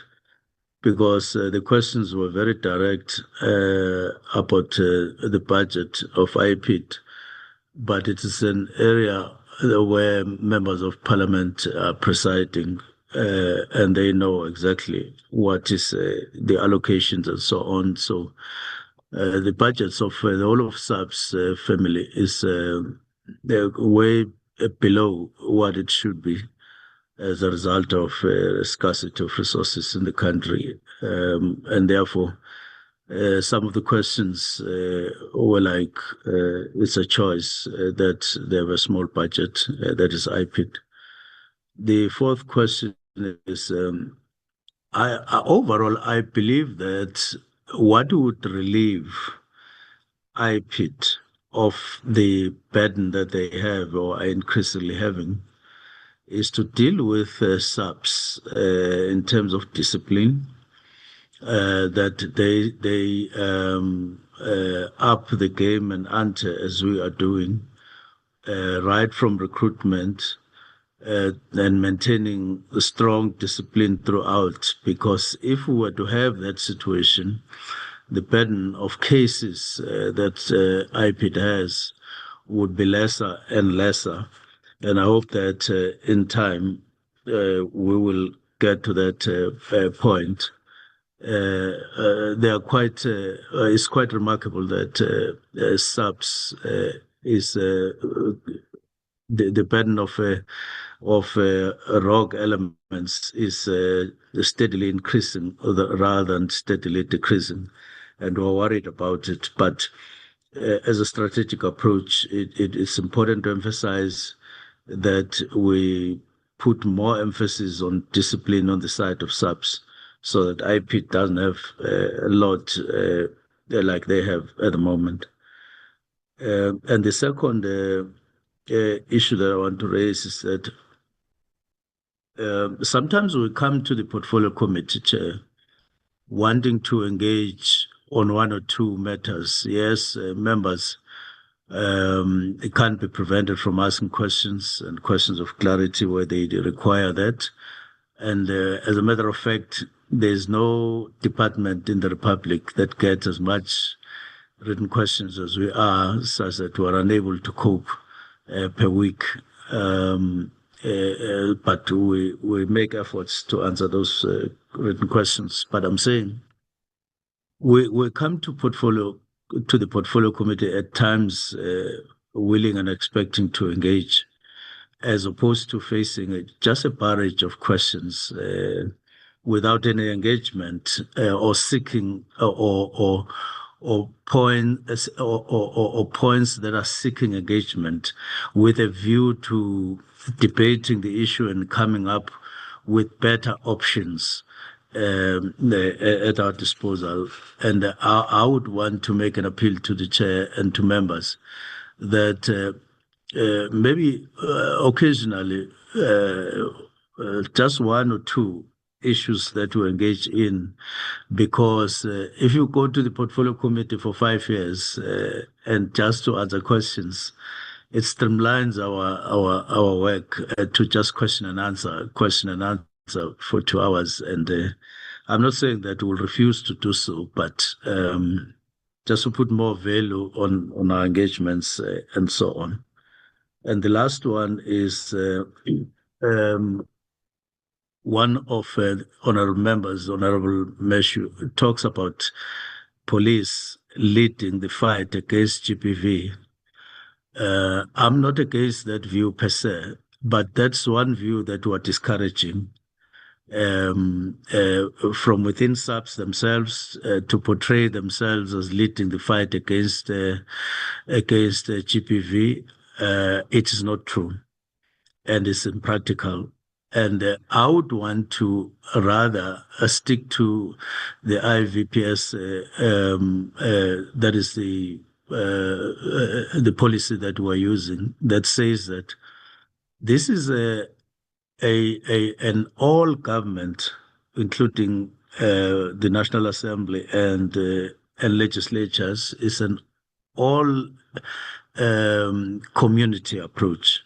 because the questions were very direct about the budget of IPID, but it is an area where members of Parliament are presiding, and they know exactly what is the allocations and so on. So the budgets of the whole of SAP's family is way below what it should be as a result of scarcity of resources in the country. And therefore, some of the questions were like, it's a choice that they have a small budget, that is IPID. The fourth question is, overall, I believe that what would relieve IPID of the burden that they have or are increasingly having is to deal with SAPs in terms of discipline, that they up the game and ante as we are doing, right from recruitment and maintaining a strong discipline throughout. Because if we were to have that situation, the burden of cases that IPID has would be lesser and lesser. And I hope that in time we will get to that point. They are quite. It's quite remarkable that SAPS is the burden of rogue elements is steadily increasing rather than steadily decreasing, and we're worried about it. But as a strategic approach, it is important to emphasize that we put more emphasis on discipline on the side of SAPS, so that IPID doesn't have a lot like they have at the moment. And the second issue that I want to raise is that sometimes we come to the portfolio committee, Chair, wanting to engage on one or two matters. Yes, members, it can't be prevented from asking questions and questions of clarity where they require that. And as a matter of fact, there's no department in the Republic that gets as much written questions as we are, such that we are unable to cope per week. But we make efforts to answer those written questions. But I'm saying we come to the portfolio committee at times willing and expecting to engage, as opposed to facing just a barrage of questions without any engagement or seeking or points that are seeking engagement with a view to debating the issue and coming up with better options at our disposal. And I would want to make an appeal to the chair and to members that maybe occasionally just one or two issues that we engage in, because if you go to the portfolio committee for 5 years and just to answer questions, it streamlines our work to just question and answer for 2 hours. And I'm not saying that we'll refuse to do so, but just to put more value on our engagements and so on. And the last one is one of honorable members, Honorable Meshu, talks about police leading the fight against GBV. I'm not against that view per se, but that's one view that we're discouraging from within SAPS themselves to portray themselves as leading the fight against GBV. It is not true, and it's impractical. And I would want to rather stick to the IVPS, that is the policy that we're using, that says that this is an all government, including the National Assembly and legislatures, is an all community approach.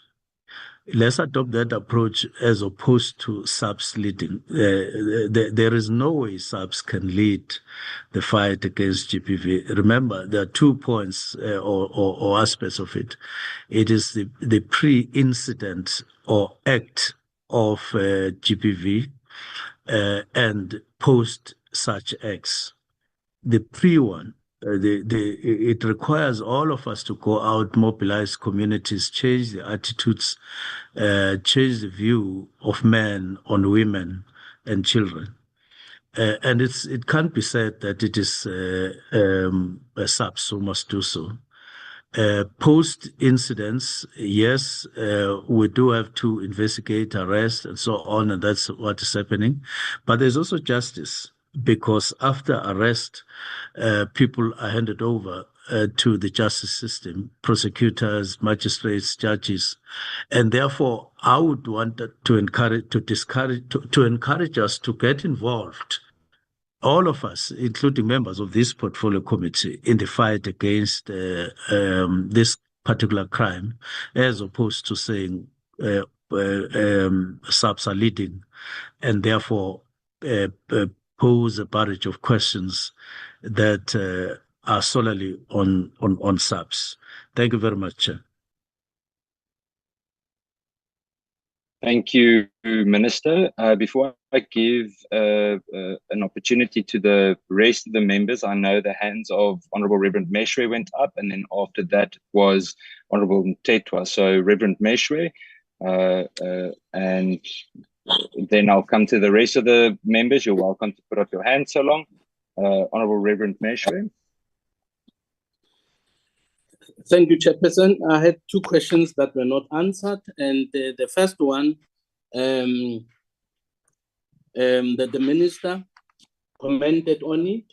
Let's adopt that approach as opposed to SAPS leading. There is no way SAPS can lead the fight against GBV. Remember, there are 2 points or aspects of it. It is the pre-incident or act of GBV and post such acts. The pre one, it requires all of us to go out, mobilize communities, change the attitudes, change the view of men on women and children. And it can't be said that it is SAPS who must do so. Post incidents, yes, we do have to investigate, arrest, and so on, and that's what is happening. But there's also justice, because after arrest, people are handed over to the justice system, prosecutors, magistrates, judges, and therefore I would want to encourage us to get involved, all of us, including members of this portfolio committee, in the fight against this particular crime, as opposed to saying SAPS are leading, and therefore pose a barrage of questions that are solely on SAPS. Thank you very much, Chair. Thank you, Minister. Before I give an opportunity to the rest of the members, I know the hands of Honourable Reverend Meshwe went up, and then after that was Honourable Mtetwa. So Reverend Meshwe, and then I'll come to the rest of the members. You're welcome to put up your hand so long. Honourable Reverend Meshwe. Thank you, Chairperson. I had two questions that were not answered, and the first one, that the Minister commented on it,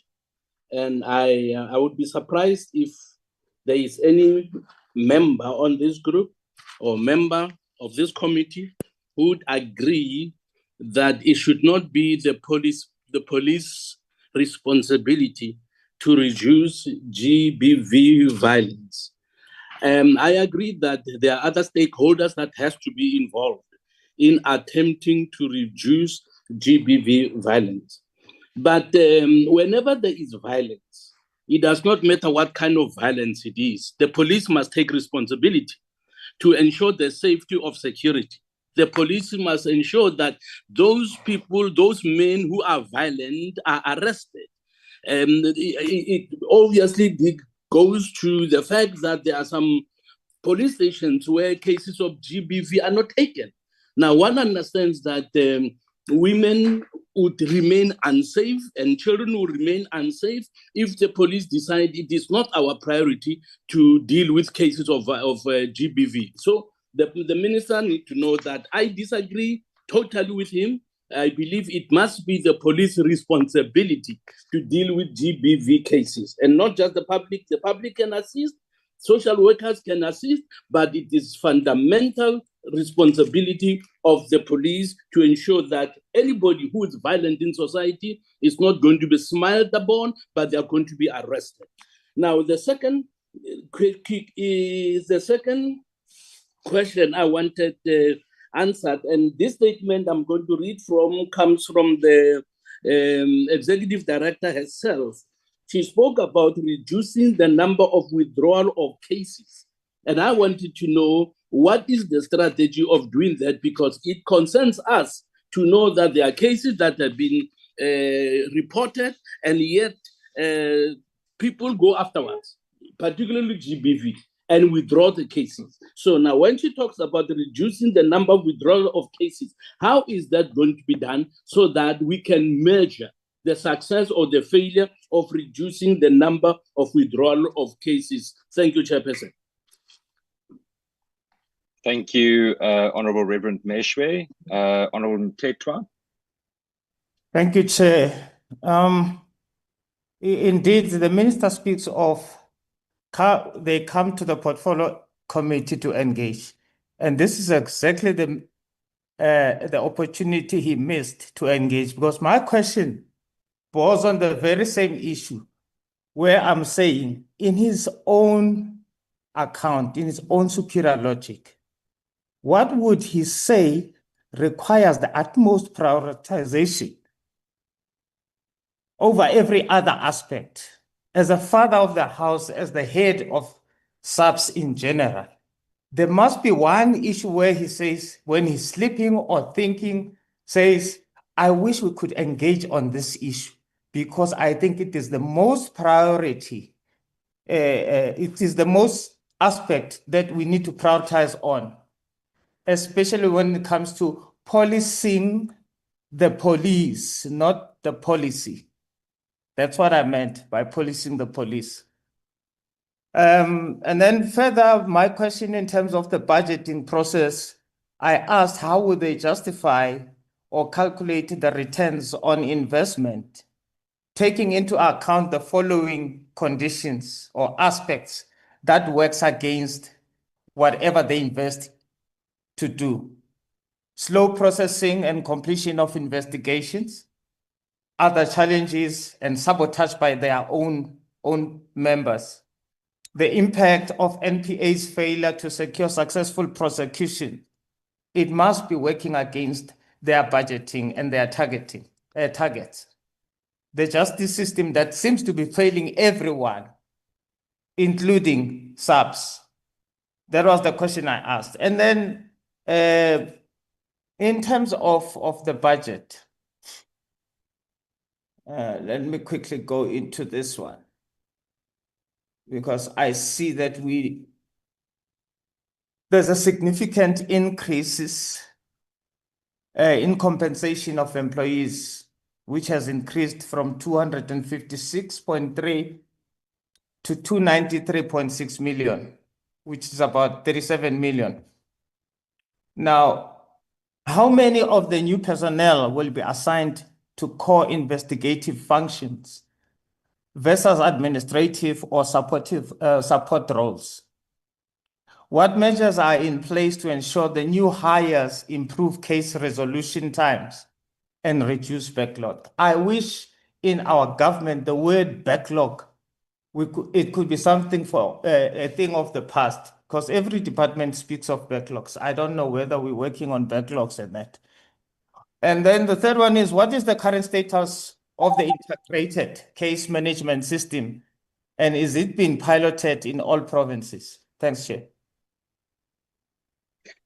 and I would be surprised if there is any member on this group or member of this committee who would agree that it should not be the police responsibility to reduce GBV violence. I agree that there are other stakeholders that has to be involved in attempting to reduce GBV violence. But whenever there is violence, it does not matter what kind of violence it is. The police must take responsibility to ensure the safety of security. The police must ensure that those people, those men who are violent are arrested. It obviously goes to the fact that there are some police stations where cases of GBV are not taken. Now, one understands that women would remain unsafe and children will remain unsafe if the police decide it is not our priority to deal with cases of GBV. So the Minister needs to know that I disagree totally with him. I believe it must be the police responsibility to deal with GBV cases, and not just the public. The public can assist, social workers can assist, but it is fundamental responsibility of the police to ensure that anybody who is violent in society is not going to be smiled upon, but they are going to be arrested. Now, the second question I wanted answered, and this statement I'm going to read from comes from the Executive Director herself. She spoke about reducing the number of withdrawal of cases. And I wanted to know what is the strategy of doing that, because it concerns us to know that there are cases that have been reported and yet people go afterwards, particularly GBV, and withdraw the cases. So now when she talks about reducing the number of withdrawal of cases, how is that going to be done so that we can measure the success or the failure of reducing the number of withdrawal of cases? Thank you, Chairperson. Thank you, Honourable Reverend Meshwe. Honourable Mtetwa. Thank you, Chair. Indeed, the Minister speaks of they come to the portfolio committee to engage. And this is exactly the opportunity he missed to engage, because my question was on the very same issue where I'm saying in his own account, in his own superior logic, what would he say requires the utmost prioritization over every other aspect? As a father of the house, as the head of SAPS in general, there must be one issue where he says, when he's sleeping or thinking, says, I wish we could engage on this issue because I think it is the most priority. It is the most aspect that we need to prioritize on, especially when it comes to policing the police, not the policy. That's what I meant by policing the police. And then further, my question in terms of the budgeting process, I asked how would they justify or calculate the returns on investment, taking into account the following conditions or aspects that works against whatever they invest to do. Slow processing and completion of investigations, other challenges and sabotage by their own members, the impact of NPA's failure to secure successful prosecution, it must be working against their budgeting and their targets. The justice system that seems to be failing everyone, including SAPS. That was the question I asked. And then in terms of the budget, let me quickly go into this one, because I see that there's a significant increases in compensation of employees, which has increased from 256.3 to 293.6 million, which is about 37 million. Now, how many of the new personnel will be assigned to core investigative functions versus administrative or support roles? What measures are in place to ensure the new hires improve case resolution times and reduce backlog? I wish in our government the word backlog, it could be something for a thing of the past, because every department speaks of backlogs. I don't know whether we're working on backlogs and that. And then the third one is, what is the current status of the integrated case management system? And is it being piloted in all provinces? Thanks, Chair.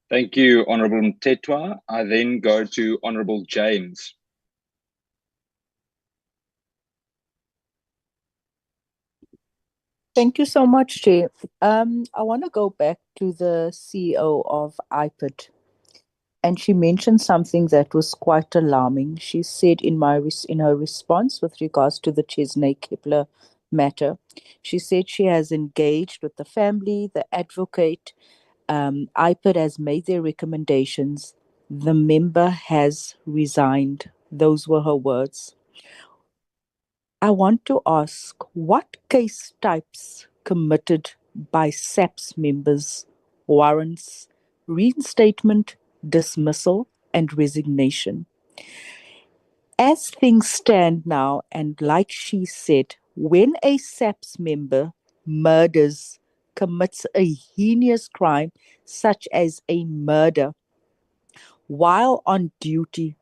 Thank you, Honourable Mtetwa. I then go to Honourable James. Thank you so much, Chair. I want to go back to the CEO of IPID. And she mentioned something that was quite alarming. She said in her response with regards to the Chesney Kepler matter, she said she has engaged with the family, the advocate. IPID has made their recommendations. The member has resigned. Those were her words. I want to ask, what case types committed by SAPS members warrants reinstatement, dismissal, and resignation? As things stand now, and like she said, when a SAPS member murders, commits a heinous crime such as a murder while on duty,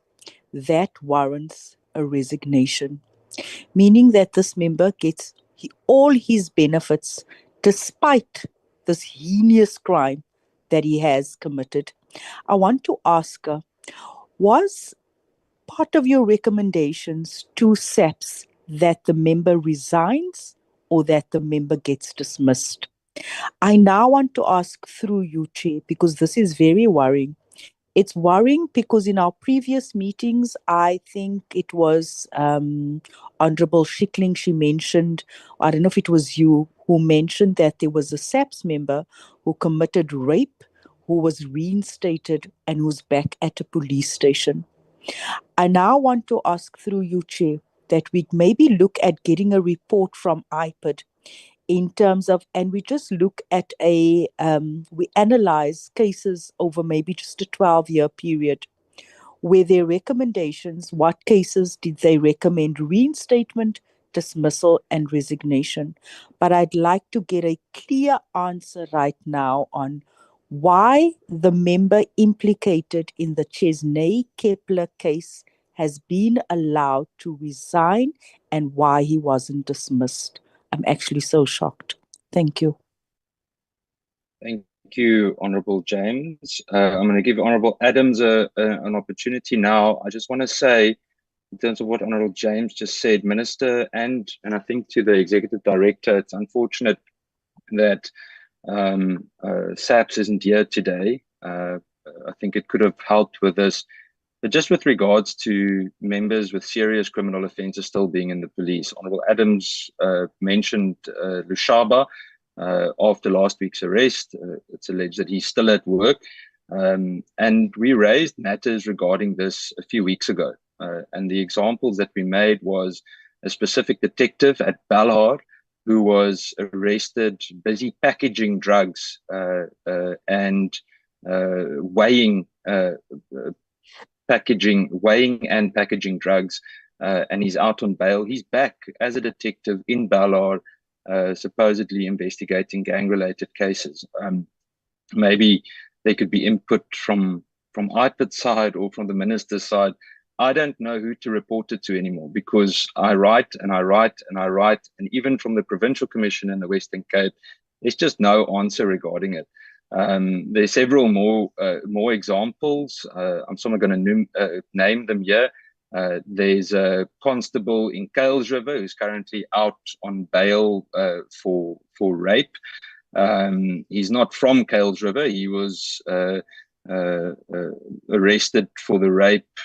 that warrants a resignation, meaning that this member gets all his benefits despite this heinous crime that he has committed. I want to ask her, was part of your recommendations to SAPS that the member resigns or that the member gets dismissed? I now want to ask through you, Chair, because this is very worrying. It's worrying because in our previous meetings, I think it was Honorable Schickling, she mentioned, I don't know if it was you, who mentioned that there was a SAPS member who committed rape, who was reinstated and who's back at a police station. I now want to ask through you, Chair, that we maybe look at getting a report from IPID in terms of, and we just look at we analyze cases over maybe just a 12-year period, where their recommendations, what cases did they recommend reinstatement, dismissal, and resignation? But I'd like to get a clear answer right now on why the member implicated in the Chesney Kepler case has been allowed to resign and why he wasn't dismissed. I'm actually so shocked. Thank you. Thank you, Honourable James. I'm going to give Honourable Adams an opportunity now. I just want to say, in terms of what Honourable James just said, Minister, and I think to the Executive Director, it's unfortunate that SAPS isn't here today. I think it could have helped with this. But just with regards to members with serious criminal offences still being in the police, Honourable Adams mentioned Lushaba after last week's arrest. It's alleged that he's still at work. And we raised matters regarding this a few weeks ago. And the examples that we made was a specific detective at Balhar who was arrested busy packaging drugs and weighing and packaging drugs, and he's out on bail. He's back as a detective in Balhar, supposedly investigating gang-related cases. Maybe there could be input from from IPID side or from the minister's side, I don't know who to report it to anymore, because I write and I write and I write, and even from the Provincial Commission in the Western Cape, there's just no answer regarding it. There's several more examples. I'm not going to name them here. There's a constable in Kuils River who's currently out on bail for rape. He's not from Kuils River. He was arrested for the rape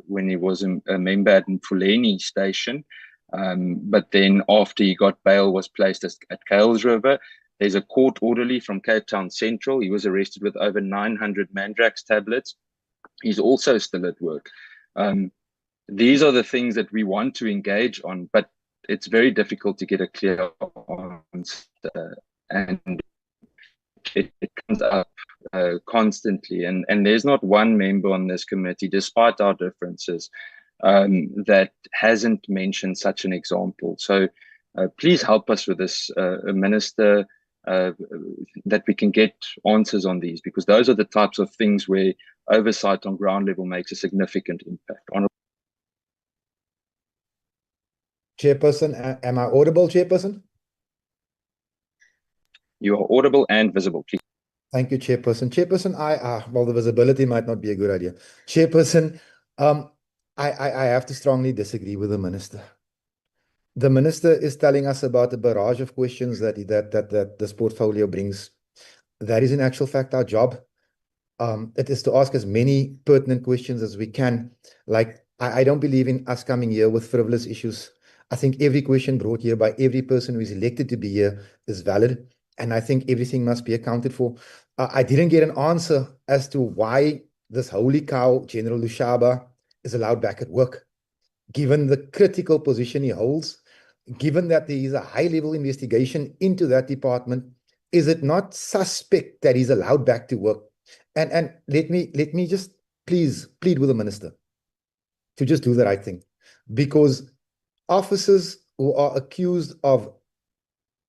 when he was a member at Mfuleni station. But then after he got bail, was placed at Kuils River. There's a court orderly from Cape Town Central. He was arrested with over 900 Mandrax tablets. He's also still at work. These are the things that we want to engage on, but it's very difficult to get a clear answer. And it comes up constantly. And there's not one member on this committee, despite our differences, that hasn't mentioned such an example. So please help us with this, Minister, that we can get answers on these, because those are the types of things where oversight on ground level makes a significant impact. Chairperson, am I audible, Chairperson? You are audible and visible, please. Thank you, Chairperson. Chairperson, well, the visibility might not be a good idea. Chairperson, I have to strongly disagree with the Minister. The Minister is telling us about the barrage of questions that this portfolio brings. That is in actual fact our job. It is to ask as many pertinent questions as we can. Like, I don't believe in us coming here with frivolous issues. I think every question brought here by every person who is elected to be here is valid. And I think everything must be accounted for. I didn't get an answer as to why this holy cow, General Lushaba, is allowed back at work. Given the critical position he holds, given that there is a high-level investigation into that department, is it not suspect that he's allowed back to work? And let me just please plead with the Minister to just do the right thing. Because officers who are accused of,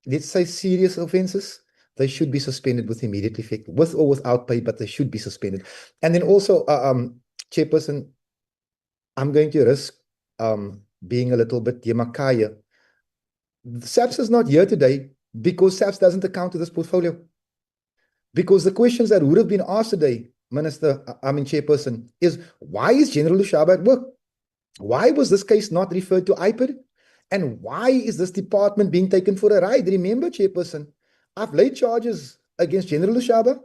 let's say, serious offenses, they should be suspended with immediate effect, with or without pay, but they should be suspended. And then also, Chairperson, I'm going to risk being a little bit Yemakaya. SAPS is not here today because SAPS doesn't account to this portfolio. Because the questions that would have been asked today, Chairperson, is why is General Lushaba at work? Why was this case not referred to IPID? And why is this department being taken for a ride? Remember, Chairperson, I've laid charges against General Lushaba,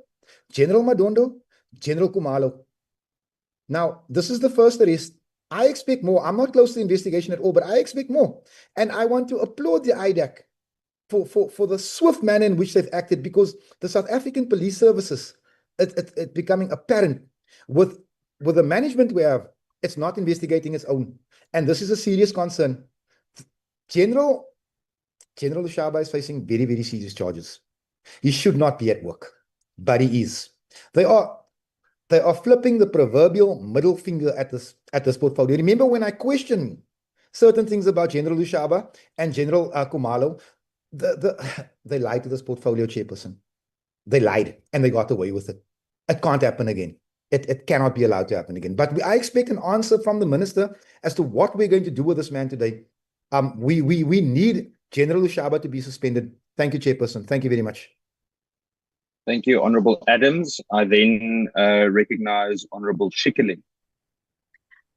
General Madondo, General Kumalo. Now, this is the first arrest. I expect more. I'm not close to the investigation at all, but I expect more. And I want to applaud the IDAC for the swift manner in which they've acted, because the South African Police Services, it's becoming apparent with the management we have, it's not investigating its own. And this is a serious concern. General Lushaba is facing very, very serious charges. He should not be at work, but he is. They are flipping the proverbial middle finger at this portfolio. Remember when I questioned certain things about General Lushaba and General Kumalo, they lied to this portfolio, Chairperson. They lied and they got away with it. It can't happen again. It cannot be allowed to happen again. But I expect an answer from the Minister as to what we're going to do with this man today. We need General Lushaba to be suspended. Thank you, Chairperson. Thank you very much. Thank you, Honourable Adams. I then recognize Honourable Schikkeling.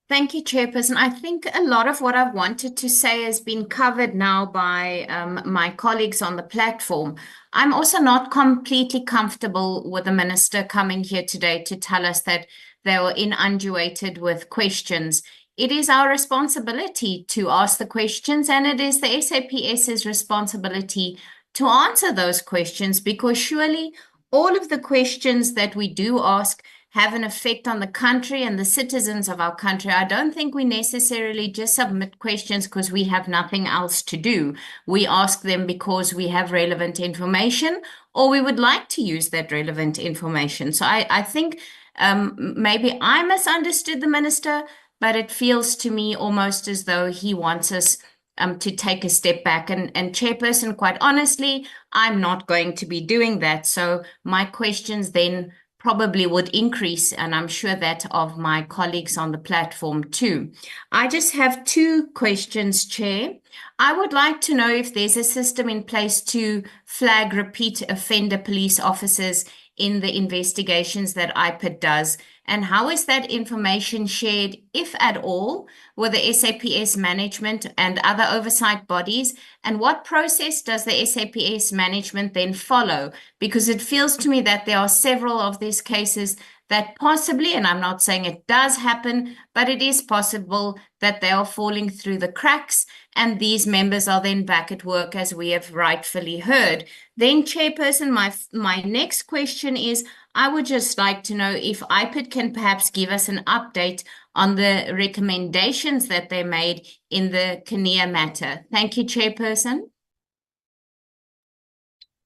Thank you, Chairperson. I think a lot of what I've wanted to say has been covered now by my colleagues on the platform. I'm also not completely comfortable with the Minister coming here today to tell us that they were inundated with questions. It is our responsibility to ask the questions, and it is the SAPS's responsibility to answer those questions, because surely all of the questions that we do ask have an effect on the country and the citizens of our country. I don't think we necessarily just submit questions because we have nothing else to do. We ask them because we have relevant information, or we would like to use that relevant information. So I think maybe I misunderstood the Minister, but it feels to me almost as though he wants us to take a step back. And Chairperson, quite honestly, I'm not going to be doing that. So my questions then probably would increase, and I'm sure that of my colleagues on the platform too. I just have two questions, Chair. I would like to know if there's a system in place to flag repeat offender police officers in the investigations that IPID does, and how is that information shared, if at all, with the SAPS management and other oversight bodies, and what process does the SAPS management then follow? Because it feels to me that there are several of these cases that possibly, and I'm not saying it does happen, but it is possible that they are falling through the cracks, and these members are then back at work, as we have rightfully heard. Then, Chairperson, my next question is, I would just like to know if IPID can perhaps give us an update on the recommendations that they made in the Kenya matter. Thank you, Chairperson.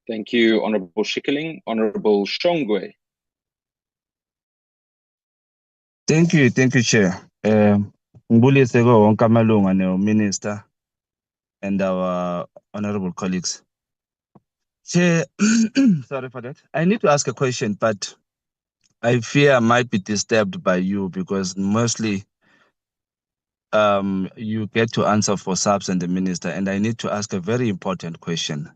Thank you, Honourable Schikkeling. Honourable Shongwe. Thank you, Chair. Ngibulise ko wonke amalunga ne-Minister and our honourable colleagues. Chair, sorry for that. I need to ask a question, but I fear I might be disturbed by you because mostly you get to answer for SAPS and the Minister, and I need to ask a very important question,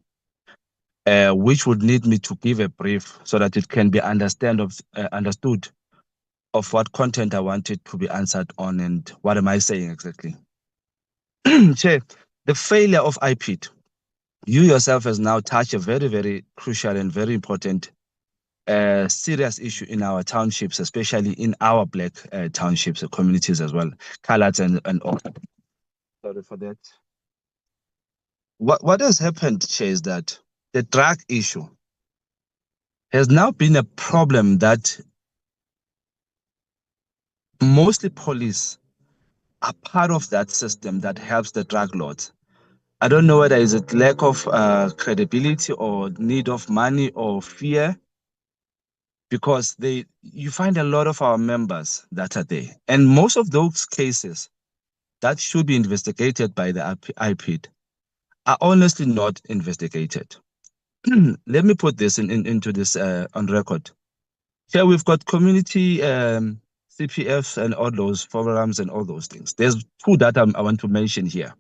which would need me to give a brief so that it can be understood of what content I wanted to be answered on and what am I saying exactly. Chair, the failure of IPID, you yourself has now touched a very, very crucial and very important serious issue in our townships, especially in our Black townships, communities as well, coloureds and all. Sorry for that. What has happened, Chair, is that the drug issue has now been a problem that mostly police are part of that system that helps the drug lords. I don't know whether it's a lack of credibility or need of money or fear, because you find a lot of our members that are there. And most of those cases that should be investigated by the IPID are honestly not investigated. Let me put this into this on record. Here we've got community CPFs and all those forums and all those things. There's two that I want to mention here.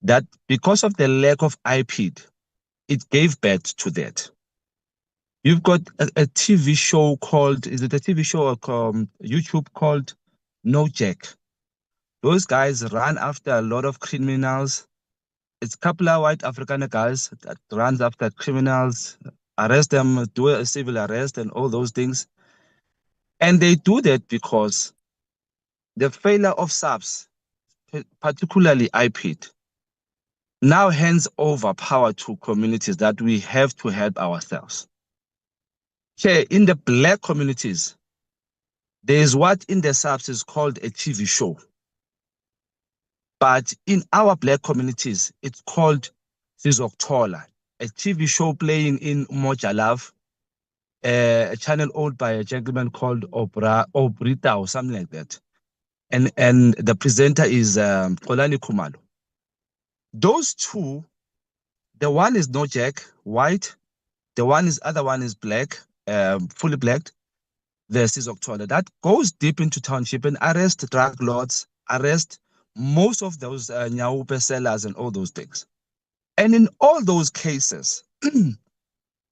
That because of the lack of IPID, it gave birth to that. You've got a TV show called, is it a TV show or YouTube called No Jack? Those guys run after a lot of criminals. It's a couple of white African guys that runs after criminals, arrest them, do a civil arrest and all those things. And they do that because the failure of SAPS, particularly IPID, now hands over power to communities that we have to help ourselves. Okay, in the Black communities, there is what in the SAPS is called a TV show. But in our Black communities, it's called Sizokuthola, a TV show playing in Mojalav, a channel owned by a gentleman called Obrita or something like that. And the presenter is Kolani Kumalo. Those two, the one is No Jack, white, the other one is black, fully black, the Sizokuthola. That goes deep into township and arrest drug lords, arrest most of those nyaupe sellers and all those things. And in all those cases,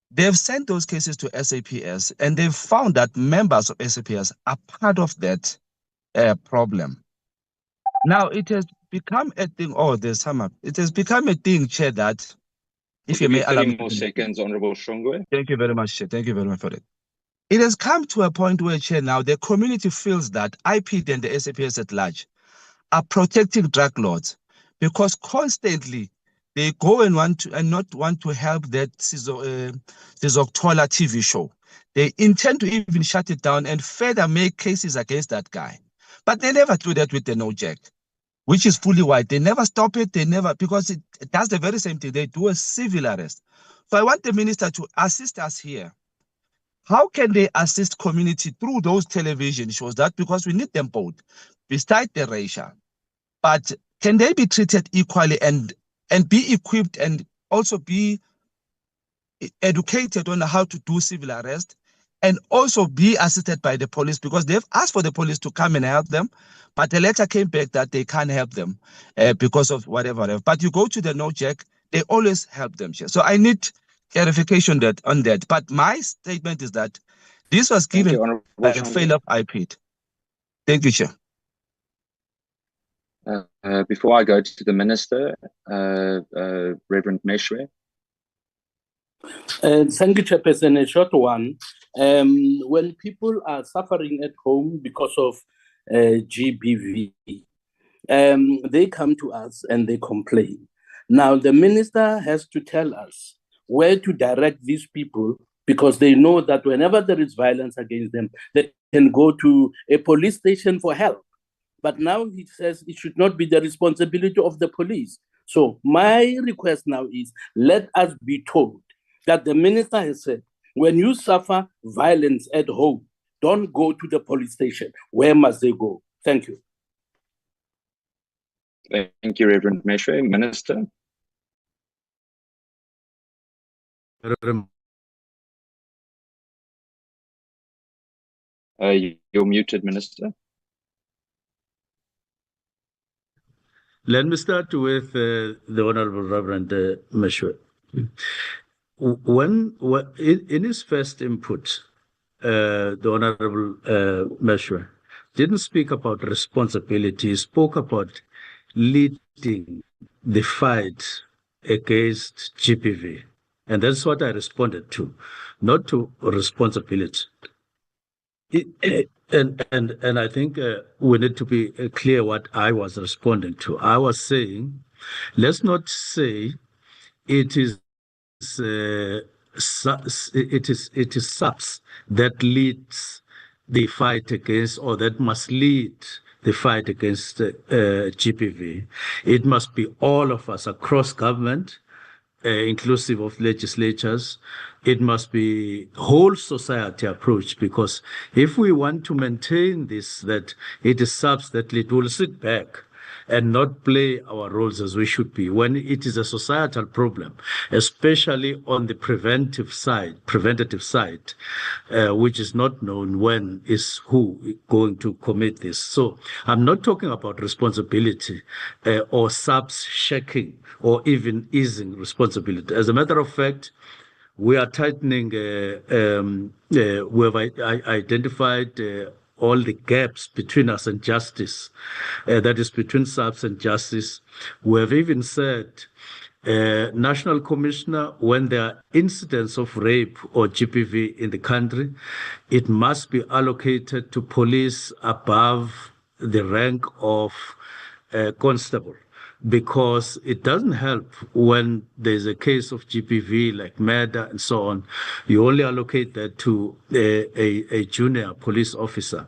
they've sent those cases to SAPS and they've found that members of SAPS are part of that problem. Now, it has become a thing, it has become a thing, Chair, that if you may allow me 30 more seconds, Honourable Shongwe. Thank you very much, Chair. Thank you very much for it. It has come to a point where, Chair, now the community feels that IPID and the SAPS at large are protecting drug lords because constantly they go and not want to help that Sizokuthola TV show. They intend to even shut it down and further make cases against that guy. But they never do that with the No Jack, which is fully white. They never stop it. They never, because it does the very same thing. They do a civil arrest. So I want the minister to assist us here. How can they assist community through those television shows? That because we need them both, besides the racial. But can they be treated equally and be equipped and also be educated on how to do civil arrest and also be assisted by the police, because they've asked for the police to come and help them, but the letter came back that they can't help them because of whatever. But you go to the no-jack, they always help them. So I need clarification on that. But my statement is that this was given by a fail of IPID. Thank you, Chair. Before I go to the Minister, Reverend Meshwe. Thank you, Chairperson. A short one. When people are suffering at home because of GBV, they come to us and they complain. Now, the Minister has to tell us where to direct these people, because they know that whenever there is violence against them, they can go to a police station for help. But now he says it should not be the responsibility of the police. So my request now is, let us be told that the Minister has said, when you suffer violence at home, don't go to the police station. Where must they go? Thank you. Thank you, Reverend Meshwe. Minister. You're muted, Minister. Let me start with the Honorable Reverend Meshwe. In his first input, the Honorable Meshwe didn't speak about responsibility. He spoke about leading the fight against GBV. And that's what I responded to, not to responsibility. And I think we need to be clear what I was responding to. I was saying, let's not say it is SAPS that leads the fight against, or that must lead the fight against GBV. It must be all of us across government, inclusive of legislatures. It must be whole society approach, because if we want to maintain this, that it is SAPS that lead, we'll sit back and not play our roles as we should be, when it is a societal problem, especially on the preventative side, which is not known when is who going to commit this. So I'm not talking about responsibility or SAPS checking or even easing responsibility. As a matter of fact, we are tightening, we have identified all the gaps between us and justice, that is between SAPS and justice. We have even said, National Commissioner, when there are incidents of rape or GBV in the country, it must be allocated to police above the rank of constable, because it doesn't help when there's a case of GBV like murder and so on. You only allocate that to a junior police officer.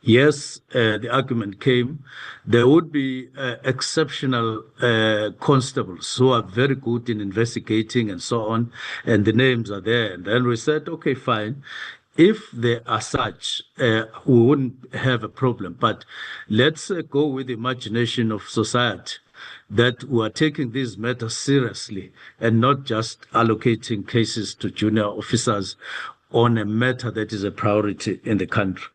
Yes, the argument came, there would be exceptional constables who are very good in investigating and so on, and the names are there. And then we said, okay, fine. If there are such, we wouldn't have a problem. But let's go with the imagination of society, that we are taking these matters seriously and not just allocating cases to junior officers on a matter that is a priority in the country.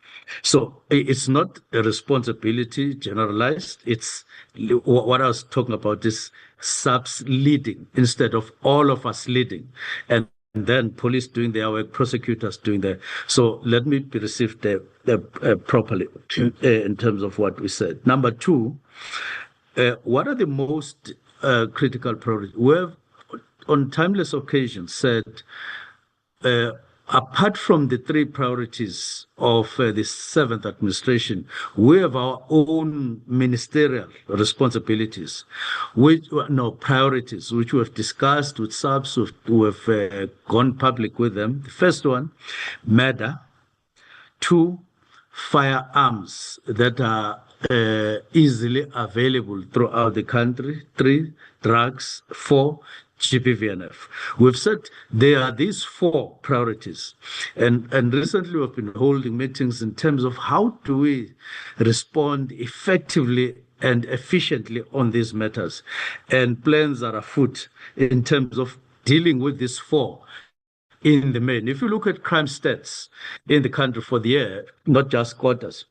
So it's not a responsibility generalized. It's what I was talking about, is SAPS leading instead of all of us leading. And then police doing their work, prosecutors doing their. So let me be received properly in terms of what we said. Number two, what are the most critical priorities? We have, on timeless occasions, said, apart from the three priorities of the seventh administration, we have our own ministerial responsibilities, priorities, which we have discussed with SAPS, we have gone public with them. The first one, murder. Two, firearms that are easily available throughout the country. Three, drugs. Four, GBVNF. We've said there are these four priorities. And recently we've been holding meetings in terms of how do we respond effectively and efficiently on these matters. And plans are afoot in terms of dealing with these four in the main. If you look at crime stats in the country for the year, not just quarters,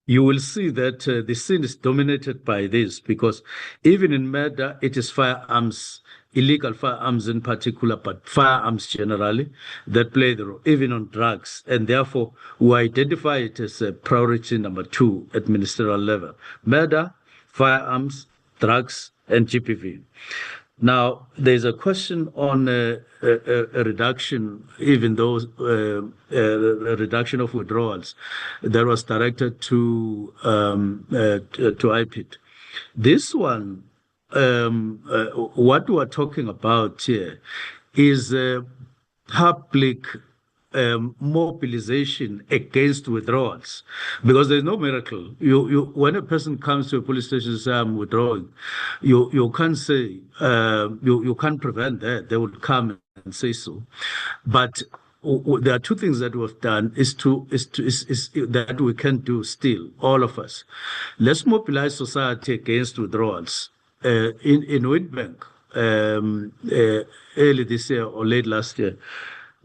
you will see that the scene is dominated by this, because even in murder, it is firearms, illegal firearms in particular, but firearms generally, that play the role, even on drugs. And therefore, we identify it as a priority number 2 at ministerial level. Murder, firearms, drugs, and GPV. Now, there's a question on a reduction, even though a reduction of withdrawals that was directed to IPID. This one, what we're talking about here is public mobilization against withdrawals, because there's no miracle. When a person comes to a police station and says, I'm withdrawing, you can't say, you can't prevent that. They would come and say so. But there are 2 things that we've done is that we can do still, all of us. Let's mobilize society against withdrawals. In Witbank, early this year or late last year,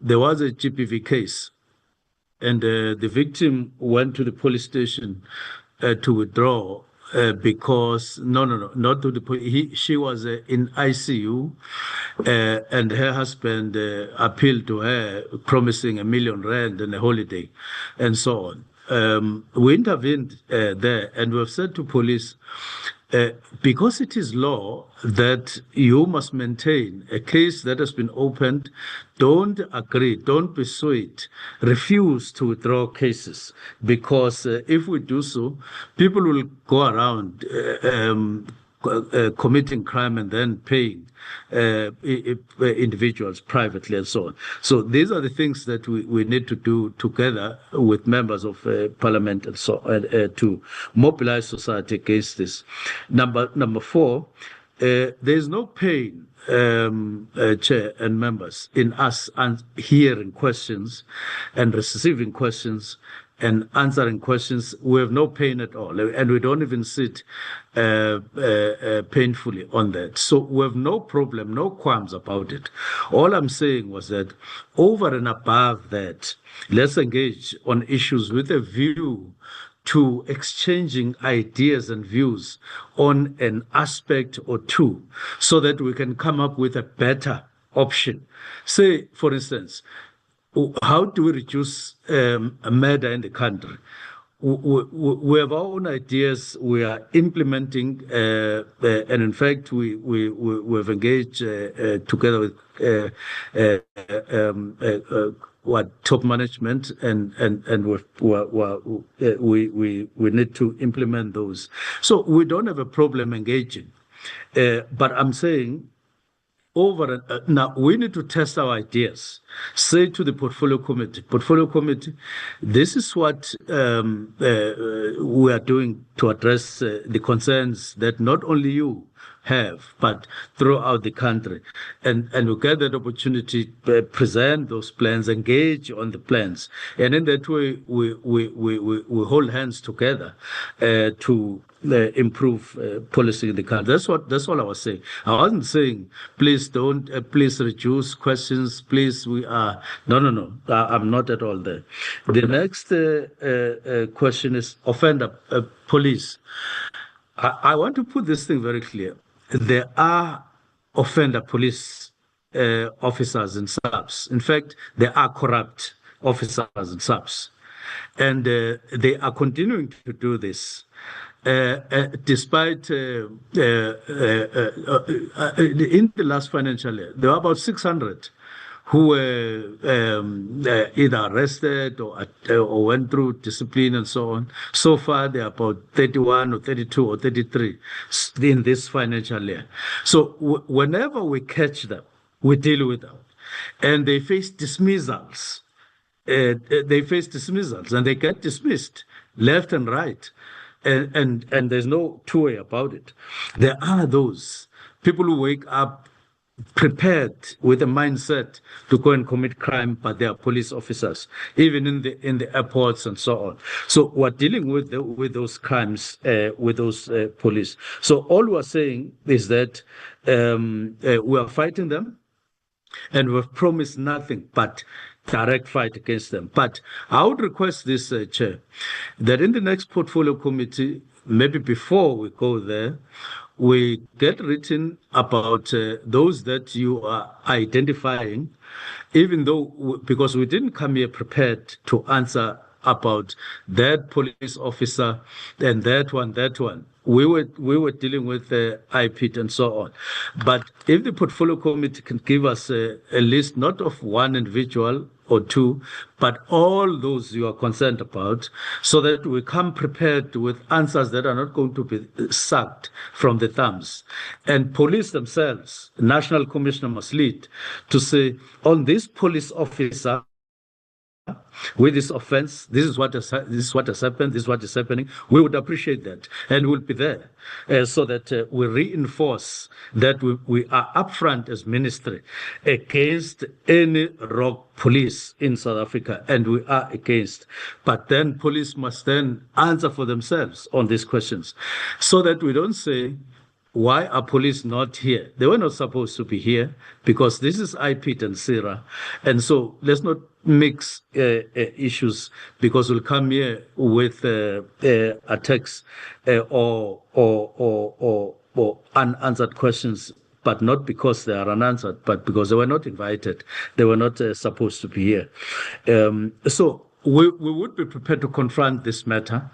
there was a GPV case, and the victim went to the police station to withdraw because not to the police. She was in ICU, and her husband appealed to her, promising R1 million and a holiday, and so on. We intervened there, and we've said to police, because it is law that you must maintain a case that has been opened, don't agree, don't persuade, refuse to withdraw cases, because if we do so, people will go around committing crime and then paying individuals privately and so on. So these are the things that we need to do together with members of parliament and so to mobilize society against this. Number 4, there's no pain, Chair and members, in us and hearing questions and receiving questions and answering questions. We have no pain at all, and we don't even sit painfully on that. So we have no problem, no qualms about it. All I'm saying was that over and above that, let's engage on issues with a view to exchanging ideas and views on an aspect or 2, so that we can come up with a better option. Say, for instance, how do we reduce murder in the country? We have our own ideas. We are implementing, and in fact, we've engaged together with top management, and we need to implement those. So we don't have a problem engaging, but I'm saying, now we need to test our ideas. Say to the portfolio committee, this is what we are doing to address the concerns that not only you have, but throughout the country. And we get that opportunity to present those plans, engage on the plans. And in that way, we hold hands together to improve policy in the country. That's all I was saying. I wasn't saying, please don't, please reduce questions, please, we are, no, I'm not at all there. The next question is offender police. I want to put this thing very clear. There are offender police officers and subs. In fact, there are corrupt officers and subs. And they are continuing to do this. Despite in the last financial year, there were about 600 who were either arrested or went through discipline and so on. So far, there are about 31 or 32 or 33 in this financial year. So whenever we catch them, we deal with them. And they face dismissals. And they get dismissed left and right. And there's no two-way about it. There are those people who wake up prepared with a mindset to go and commit crime, but they are police officers, even in the airports and so on. So we're dealing with those crimes with those police. So all we're saying is that we are fighting them. And we've promised nothing but direct fight against them. But I would request this, Chair, that in the next portfolio committee, maybe before we go there, we get written about those that you are identifying, even though, because we didn't come here prepared to answer about that police officer and that one. We were dealing with IPID and so on. But if the portfolio committee can give us a list, not of one individual or two, but all those you are concerned about, so that we come prepared with answers that are not going to be sucked from the thumbs. And police themselves, National Commissioner must lead to say, on this police officer, with this offense, this is what has happened, this is what is happening. We would appreciate that, and we'll be there so that we reinforce that we are upfront as ministry against any rogue police in South Africa, and we are against. But then police must then answer for themselves on these questions, so that we don't say, why are police not here? They were not supposed to be here because this is IPID and PSIRA. And so let's not mix issues, because we'll come here with attacks or unanswered questions, but not because they are unanswered, but because they were not invited. They were not supposed to be here. So we would be prepared to confront this matter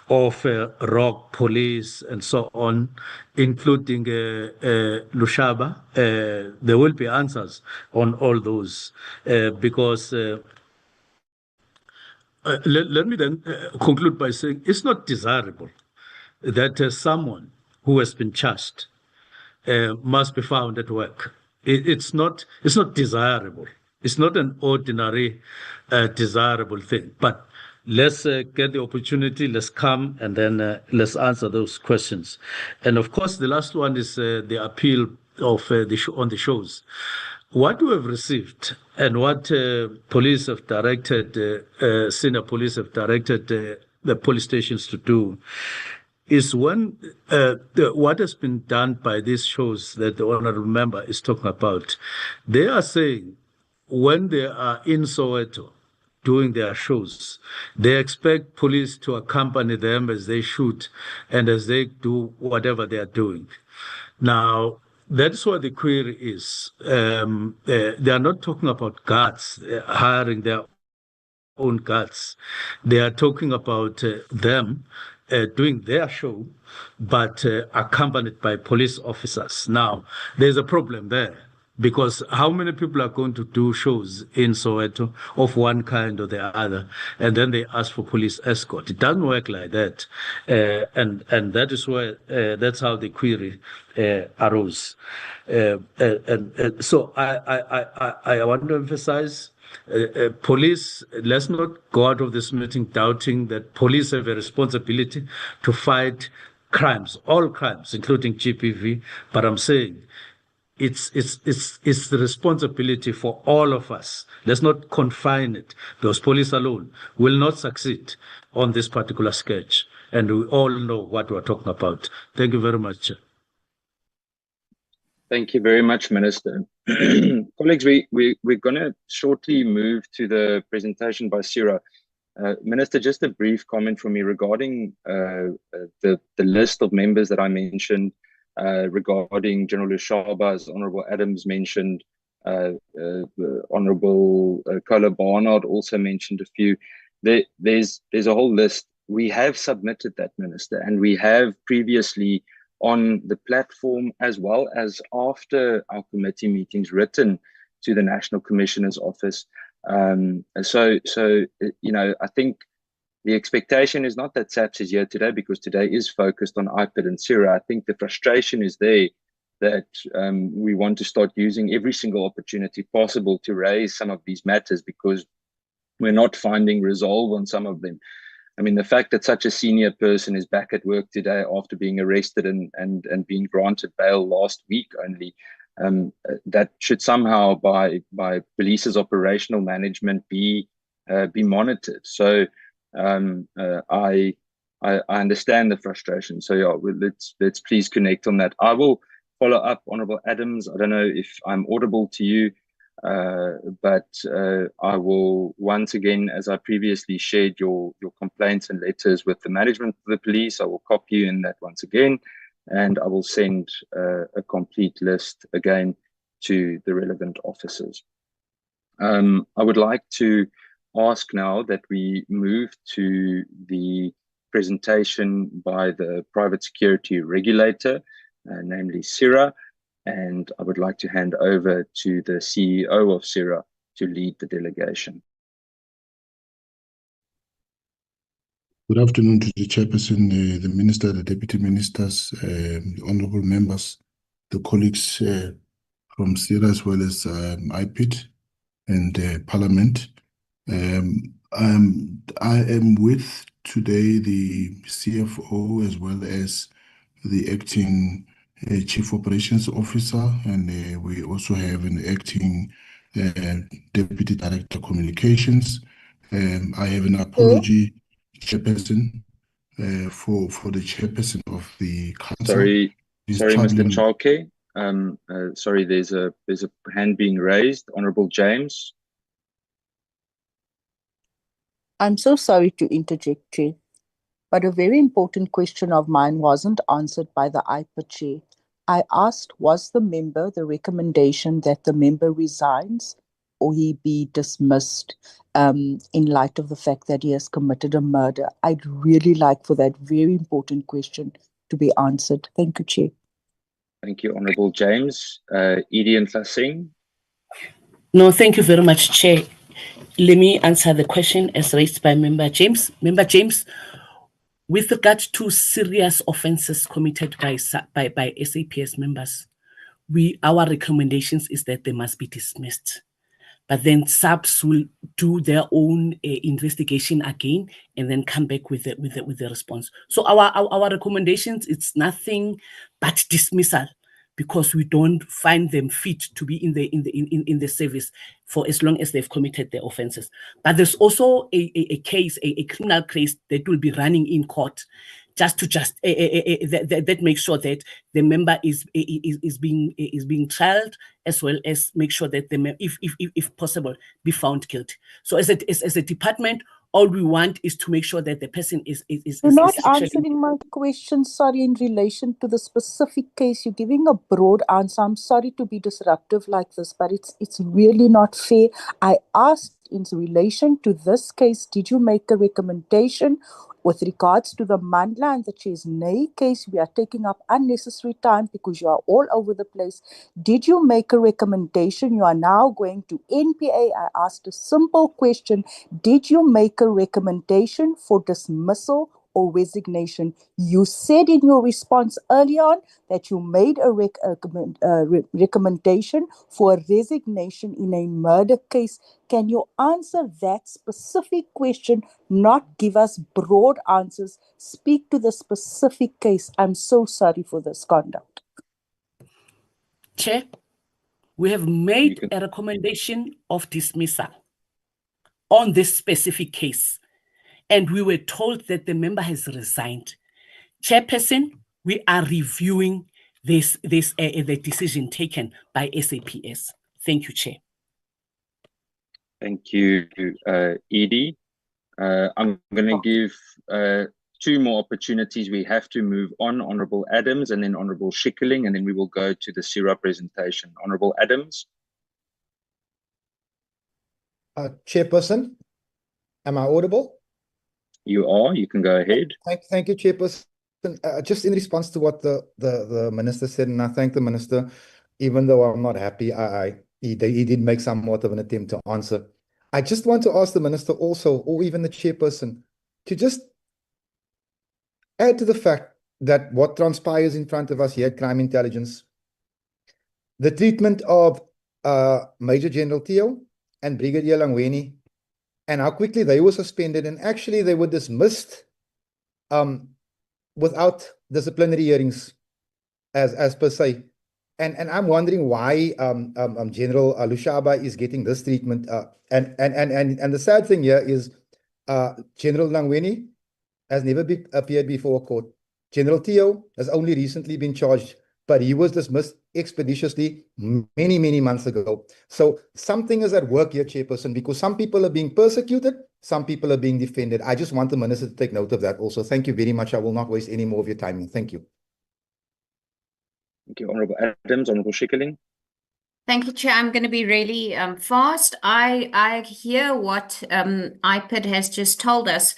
of rogue police and so on, including Lushaba. There will be answers on all those because let me then conclude by saying it's not desirable that someone who has been charged must be found at work. It's not desirable. It's not an ordinary desirable thing. But let's get the opportunity. Let's come and then let's answer those questions. And of course, the last one is the appeal of on the shows. What we have received and what police have directed, senior police have directed the police stations to do is when what has been done by these shows that the honorable member is talking about. They are saying when they are in Soweto doing their shows, they expect police to accompany them as they shoot and as they do whatever they are doing. Now, that's what the query is. They are not talking about guards hiring their own guards. They are talking about them doing their show, but accompanied by police officers. Now, there's a problem there, because how many people are going to do shows in Soweto of one kind or the other, and then they ask for police escort? It doesn't work like that, and that is where that's how the query arose. So I want to emphasize. Police, let's not go out of this meeting doubting that police have a responsibility to fight crimes, all crimes, including GBV. But I'm saying it's the responsibility for all of us. Let's not confine it, because police alone will not succeed on this particular sketch. And we all know what we're talking about. Thank you very much. Thank you very much, Minister. Colleagues, we're going to shortly move to the presentation by PSIRA. Minister, just a brief comment from me regarding the list of members that I mentioned, regarding General Lushaba, as Honorable Adams mentioned, Honorable Kola Barnard also mentioned a few. There's a whole list. We have submitted that, Minister, and we have previously on the platform, as well as after our committee meetings, written to the National Commissioner's Office. So you know, I think the expectation is not that SAPS is here today, because today is focused on IPID and PSIRA. I think the frustration is there that we want to start using every single opportunity possible to raise some of these matters, because we're not finding resolve on some of them. I mean, the fact that such a senior person is back at work today after being arrested and being granted bail last week only, that should somehow by police's operational management be monitored. So I understand the frustration. So yeah, let's please connect on that. I will follow up, Honorable Adams. I don't know if I'm audible to you. But I will once again, as I previously shared your complaints and letters with the management of the police, I will copy you in that once again, and I will send a complete list again to the relevant officers. I would like to ask now that we move to the presentation by the private security regulator, namely PSIRA, and I would like to hand over to the CEO of PSIRA to lead the delegation. Good afternoon to the chairperson, the minister, the deputy ministers, the honorable members, the colleagues from PSIRA as well as IPID and Parliament. I am with today the CFO as well as the acting Chief Operations Officer, and we also have an acting Deputy Director Communications. I have an apology, Chairperson, for the Chairperson of the Council. Sorry, Mr. Chalke. Sorry, there's a hand being raised. Honorable James. I'm so sorry to interject, Chair, but a very important question of mine wasn't answered by the IPID Chair. I asked, was the recommendation that the member resigns or he be dismissed in light of the fact that he has committed a murder? I'd really like for that very important question to be answered. Thank you, Chair. Thank you, Honorable James. Edie Ntlasing. No, thank you very much, Chair. Let me answer the question as raised by Member James. Member James, with regard to serious offences committed by SAPS members, our recommendations is that they must be dismissed. But then SAPS will do their own investigation again and then come back with the response. So our recommendations, it's nothing but dismissal, because we don't find them fit to be in the service for as long as they've committed their offences. But there's also a case, a criminal case that will be running in court, just to that makes sure that the member is being trialed, as well as make sure that the if possible be found guilty. So as a department, all we want is to make sure that the person is You're not answering my question, sorry, in relation to the specific case. You're giving a broad answer. I'm sorry to be disruptive like this, but it's really not fair. I asked in relation to this case, did you make a recommendation with regards to the Mandla and the Chesney case? We are taking up unnecessary time because you are all over the place. Did you make a recommendation? You are now going to NPA. I asked a simple question. Did you make a recommendation for dismissal or resignation? You said in your response earlier on that you made a recommendation for a resignation in a murder case. Can you answer that specific question, not give us broad answers? Speak to the specific case. I'm so sorry for this conduct. Chair, we have made a recommendation of dismissal on this specific case, and we were told that the member has resigned. Chairperson, we are reviewing the decision taken by SAPS. Thank you, Chair. Thank you, Edie. I'm going to give two more opportunities. We have to move on. Honourable Adams and then Honourable Schikkeling, and then we will go to the PSIRA presentation. Honourable Adams. Chairperson, am I audible? You are. You can go ahead. Thank you, Chairperson. Just in response to what the Minister said, and I thank the Minister, even though I'm not happy, he did make somewhat of an attempt to answer. I just want to ask the Minister also, or even the Chairperson, to just add to the fact that what transpires in front of us here at Crime Intelligence, the treatment of Major General Theo and Brigadier Langweni, and how quickly they were suspended, and actually they were dismissed without disciplinary hearings as per se. And I'm wondering why General Lushaba is getting this treatment. And the sad thing here is General Langweni has never appeared before a court. General Theo has only recently been charged but he was dismissed expeditiously many, many months ago. So something is at work here, Chairperson, because some people are being persecuted, some people are being defended. I just want the Minister to take note of that also. Thank you very much. I will not waste any more of your time. Thank you. Thank you, Honourable Adams. Honourable Schikkerling. Thank you, Chair. I'm going to be really fast. I hear what IPID has just told us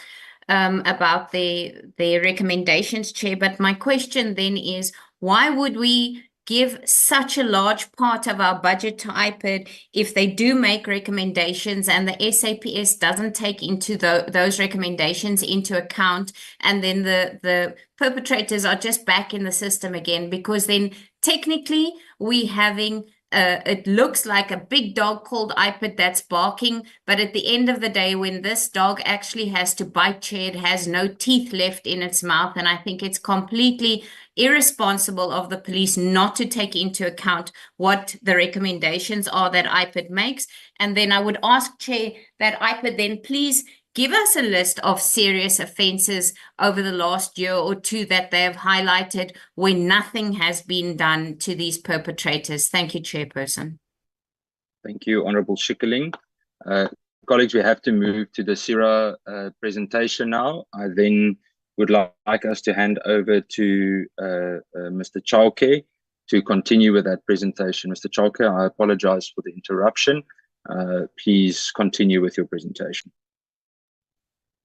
about their recommendations, Chair. But my question then is, why would we give such a large part of our budget to IPID if they do make recommendations and the SAPS doesn't take into those recommendations into account, and then the perpetrators are just back in the system again? Because then technically we having it looks like a big dog called IPID that's barking, but at the end of the day, when this dog actually has to bite, Chair, it has no teeth left in its mouth. And I think it's completely irresponsible of the police not to take into account what the recommendations are that IPID makes. And then I would ask, Chair, that IPID then please give us a list of serious offences over the last year or two that they have highlighted where nothing has been done to these perpetrators. Thank you, Chairperson. Thank you, Honourable Schikkerling. Colleagues, we have to move to the PSIRA presentation now. I then would like us to hand over to Mr. Chauke to continue with that presentation. Mr. Chauke, I apologise for the interruption. Please continue with your presentation.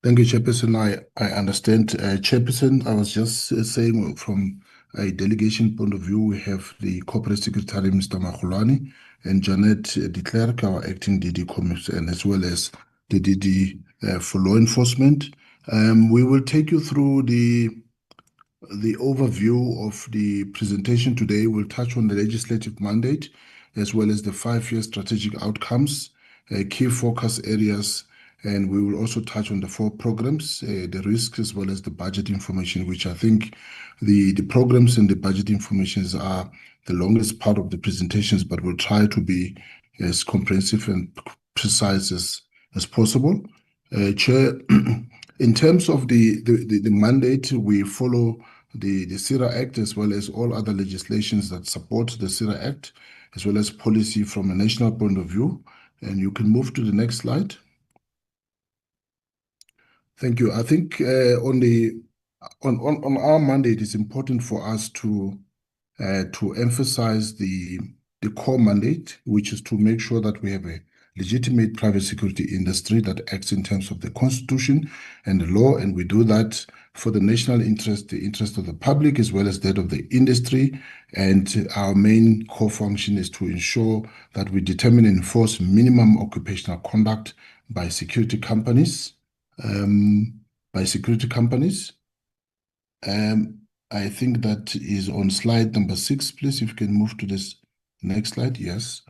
Thank you, Chairperson. I understand. Chairperson, I was just saying from a delegation point of view, we have the Corporate Secretary, Mr. Magolwane, and Janet de Klerk, our acting DD Comms, and as well as the DD for law enforcement. We will take you through the overview of the presentation today. We'll touch on the legislative mandate, as well as the 5-year strategic outcomes, key focus areas, and we will also touch on the 4 programs, the risks, as well as the budget information, which I think the programs and the budget informations are the longest part of the presentations, but we'll try to be as comprehensive and precise as possible. Chair, in terms of the mandate, we follow the PSIRA Act, as well as all other legislations that support the PSIRA Act, as well as policy from a national point of view. And you can move to the next slide. Thank you. I think on our mandate, it's important for us to emphasize the core mandate, which is to make sure that we have a legitimate private security industry that acts in terms of the Constitution and the law, and we do that for the national interest, the interest of the public, as well as that of the industry. And our main core function is to ensure that we determine and enforce minimum occupational conduct by security companies. I think that is on slide number 6, please. If you can move to this next slide. Yes.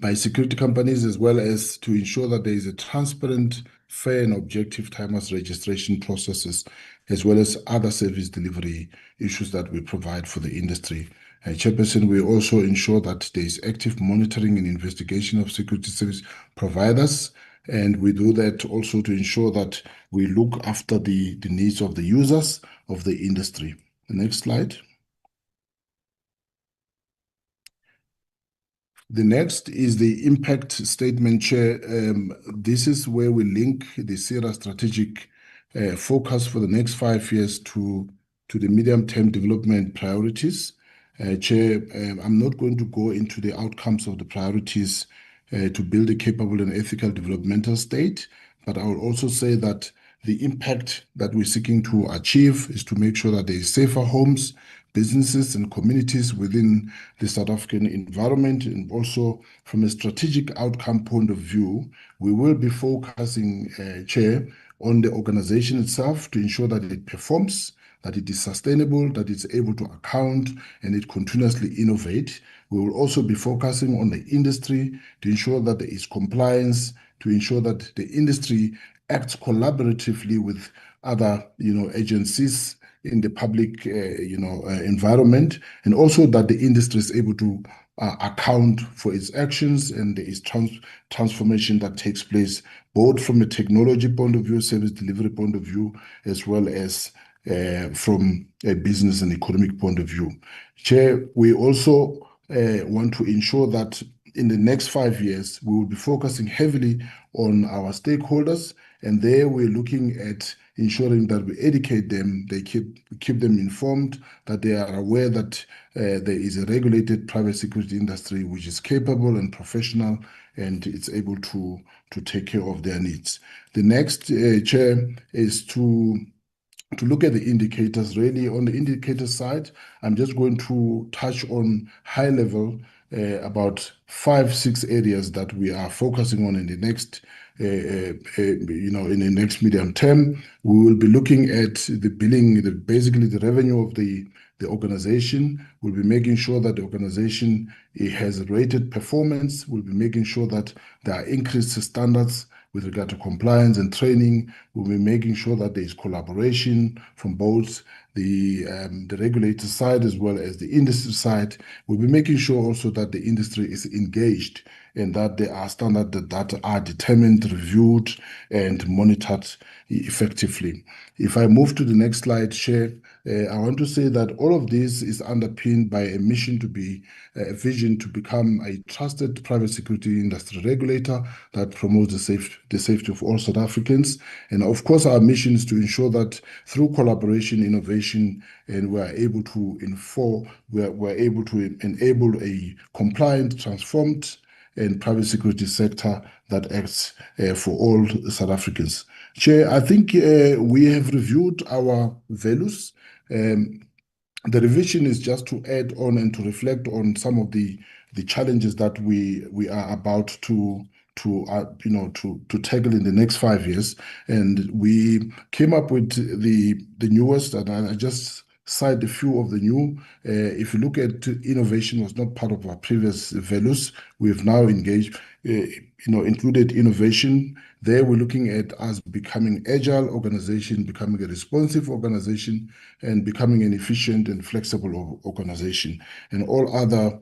By security companies, as well as to ensure that there is a transparent, fair and objective timers registration processes, as well as other service delivery issues that we provide for the industry. Chairperson, we also ensure that there is active monitoring and investigation of security service providers, and we do that also to ensure that we look after the needs of the users of the industry. The next slide. The next is the impact statement, Chair. This is where we link the PSIRA strategic focus for the next 5 years to the medium-term development priorities. Chair, I'm not going to go into the outcomes of the priorities to build a capable and ethical developmental state, but I will also say that the impact that we're seeking to achieve is to make sure that there is safer homes, businesses and communities within the South African environment. And also from a strategic outcome point of view, we will be focusing, Chair, on the organization itself to ensure that it performs, that it is sustainable, that it's able to account, and it continuously innovate. We will also be focusing on the industry to ensure that there is compliance, to ensure that the industry acts collaboratively with other, agencies in the public, environment, and also that the industry is able to account for its actions, and there is transformation that takes place both from a technology point of view, service delivery point of view, as well as from a business and economic point of view. Chair, we also want to ensure that in the next 5 years, we will be focusing heavily on our stakeholders, and there we're looking at ensuring that we educate them, they keep them informed, that they are aware that there is a regulated private security industry which is capable and professional, and it's able to take care of their needs. The next, Chair, is to look at the indicators. Really, on the indicator side, I'm just going to touch on high level about 5-6 areas that we are focusing on in the next, in the next medium term. We will be looking at the billing, basically the revenue of the organization. We'll be making sure that the organization has rated performance. We'll be making sure that there are increased standards with regard to compliance and training. We'll be making sure that there is collaboration from both the regulator side as well as the industry side. We'll be making sure also that the industry is engaged and that there are standards that are determined, reviewed, and monitored effectively. If I move to the next slide, Chair, I want to say that all of this is underpinned by a mission to be a vision to become a trusted private security industry regulator that promotes the safety of all South Africans. And of course, our mission is to ensure that through collaboration, innovation, and we're able to enable a compliant, transformed, and private security sector that acts for all South Africans. Chair, I think we have reviewed our values. The revision is just to add on and to reflect on some of the challenges that we are about to tackle in the next 5 years. And we came up with the newest, and I just cite a few of the new. If you look at innovation, was not part of our previous values. We've now engaged, included innovation. There we're looking at us becoming agile organization, becoming a responsive organization, and becoming an efficient and flexible organization. And all other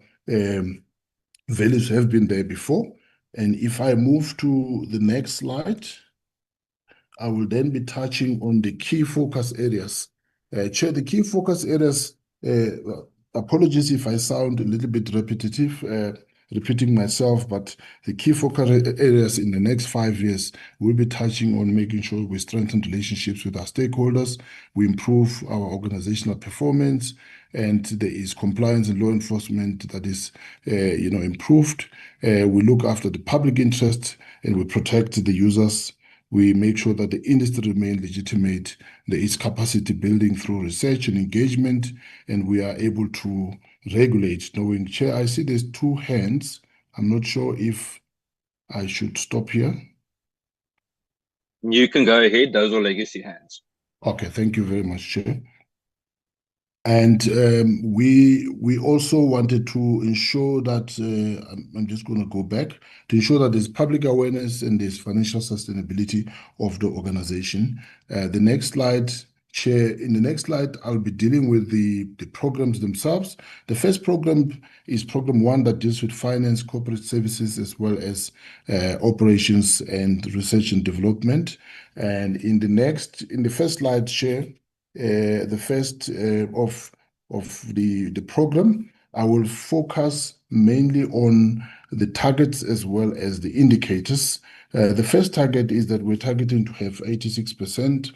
values have been there before. And if I move to the next slide, I will then be touching on the key focus areas. Chair, the key focus areas, apologies if I sound a little bit repetitive, repeating myself, but the key focus areas in the next 5 years will be touching on making sure we strengthen relationships with our stakeholders, we improve our organizational performance, and there is compliance and law enforcement that is, improved. We look after the public interest and we protect the users. We make sure that the industry remains legitimate. There is capacity building through research and engagement, and we are able to regulate. Knowing, Chair, I see there's 2 hands. I'm not sure if I should stop here. You can go ahead. Those are legacy hands. Okay, thank you very much, Chair. And we also wanted to ensure that, I'm just going to go back, to ensure that there's public awareness and there's financial sustainability of the organization. The next slide, Chair, in the next slide, I'll be dealing with the programs themselves. The first program is Program 1 that deals with finance, corporate services, as well as operations and research and development. And in the first slide, Chair, the first of the program, I will focus mainly on the targets as well as the indicators. The first target is that we're targeting to have 86%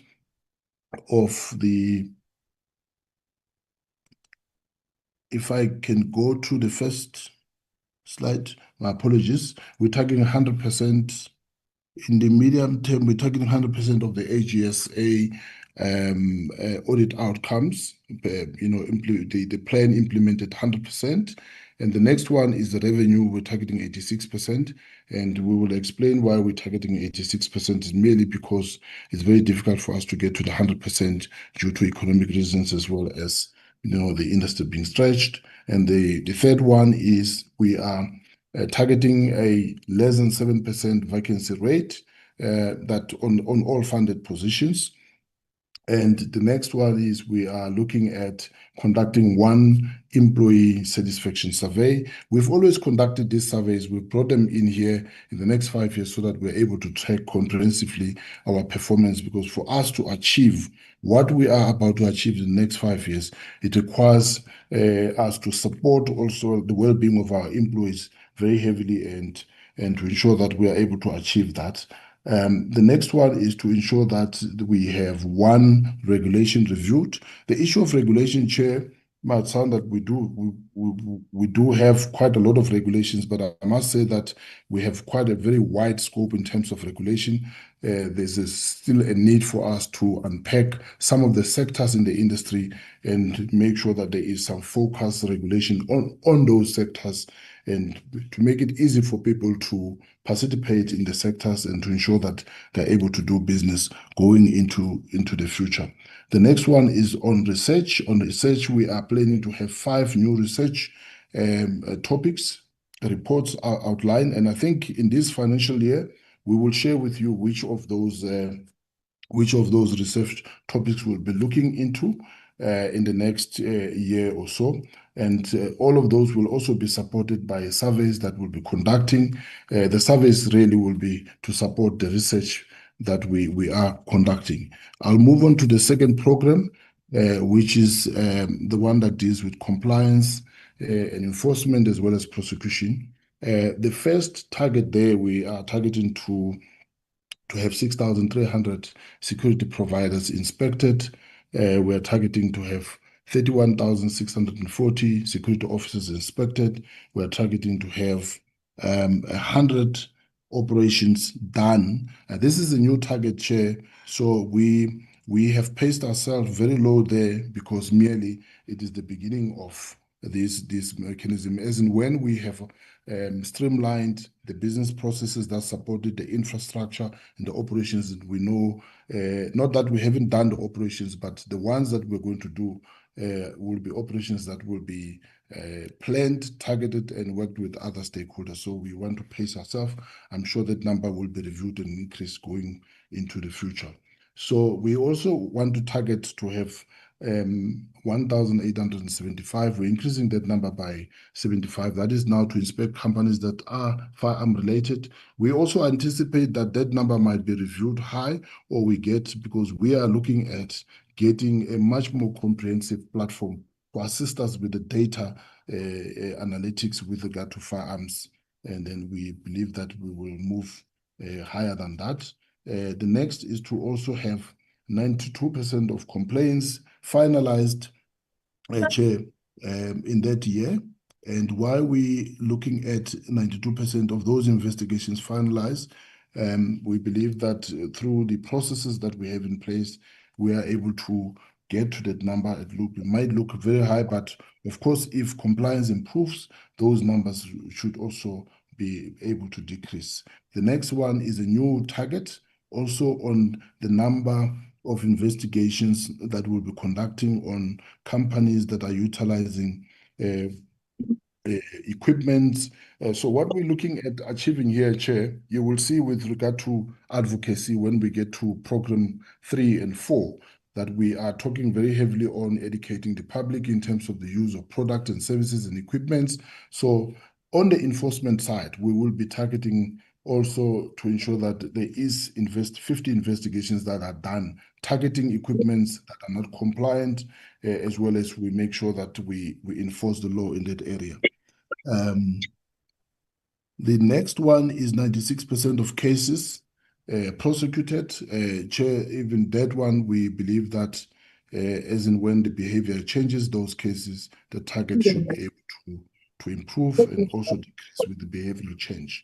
of the, if I can go to the first slide, my apologies, we're targeting 100%. In the medium term, we're targeting 100% of the AGSA audit outcomes, the plan implemented 100%. And the next one is the revenue, we're targeting 86%. And we will explain why we're targeting 86% is merely because it's very difficult for us to get to the 100% due to economic reasons as well as, the industry being stretched. And the third one is we are targeting a less than 7% vacancy rate that on all funded positions. And the next one is we are looking at conducting one employee satisfaction survey. We've always conducted these surveys. We've brought them in here in the next 5 years so that we're able to track comprehensively our performance, because for us to achieve what we are about to achieve in the next 5 years, it requires us to support also the well-being of our employees very heavily and to ensure that we are able to achieve that. The next one is to ensure that we have one regulation reviewed. The issue of regulation, Chair, might sound that we do have quite a lot of regulations, but I must say that we have quite a very wide scope in terms of regulation. There's still a need for us to unpack some of the sectors in the industry and make sure that there is some focused regulation on those sectors, and to make it easy for people to participate in the sectors and to ensure that they're able to do business going into the future. The next one is on research. On research, we are planning to have 5 new research topics, reports are outlined, and I think in this financial year, we will share with you which of those research topics we'll be looking into in the next year or so. And all of those will also be supported by surveys that we'll be conducting. The surveys really will be to support the research that we are conducting. I'll move on to the second program, which is the one that deals with compliance and enforcement as well as prosecution. The first target there, we are targeting to have 6,300 security providers inspected. We're targeting to have 31,640 security officers inspected. We're targeting to have 100 operations done. This is a new target, Chair. So we have paced ourselves very low there because merely it is the beginning of this mechanism, as in when we have streamlined the business processes that supported the infrastructure and the operations. We know, not that we haven't done the operations, but the ones that we're going to do will be operations that will be planned, targeted, and worked with other stakeholders. So we want to pace ourselves. I'm sure that number will be reviewed and increased going into the future. So we also want to target to have 1,875. We're increasing that number by 75. That is now to inspect companies that are firearm related. We also anticipate that that number might be reviewed high, or because we are looking at getting a much more comprehensive platform to assist us with the data analytics with regard to firearms. And then we believe that we will move higher than that. The next is to also have 92% of complaints finalized, Chair, in that year. And while we looking at 92% of those investigations finalized, we believe that through the processes that we have in place, we are able to get to that number. It might look very high, but of course, if compliance improves, those numbers should also be able to decrease. The next one is a new target, also on the number of investigations that we'll be conducting on companies that are utilizing equipment. So what we're looking at achieving here, Chair, you will see with regard to advocacy when we get to program 3 and 4, that we are talking very heavily on educating the public in terms of the use of product and services and equipments. So on the enforcement side, we will be targeting also to ensure that there is 50 investigations that are done, targeting equipments that are not compliant, as well as we make sure that we enforce the law in that area. The next one is 96% of cases prosecuted. Chair, even that one, we believe that as in when the behavior changes, those cases, the target should be able to improve and also decrease with the behavioral change.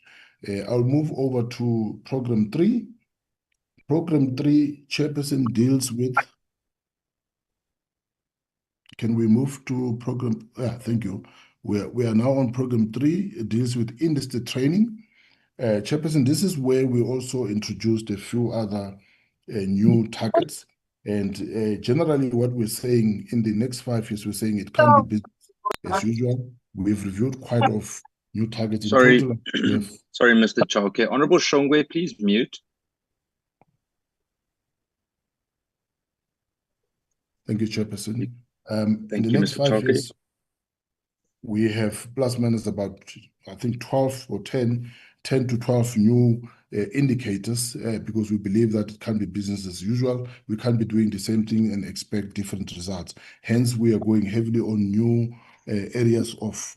I'll move over to program 3. Program 3, Chairperson, deals with... Can we move to program? Yeah, thank you. We are now on program 3. It deals with industry training. Chairperson, this is where we also introduced a few other new targets. And generally what we're saying in the next 5 years, we're saying it can't be business as usual. We've reviewed quite of new targets. Sorry, in total. sorry, Mr. Chauke. Honorable Shongwe, please mute. Thank you, Chairperson. In Thank the you, next Mr. 5 Chalke. years, we have plus minus about, I think, 12 or 10 to 12 new indicators because we believe that it can't be business as usual. We can't be doing the same thing and expect different results. Hence, we are going heavily on new areas of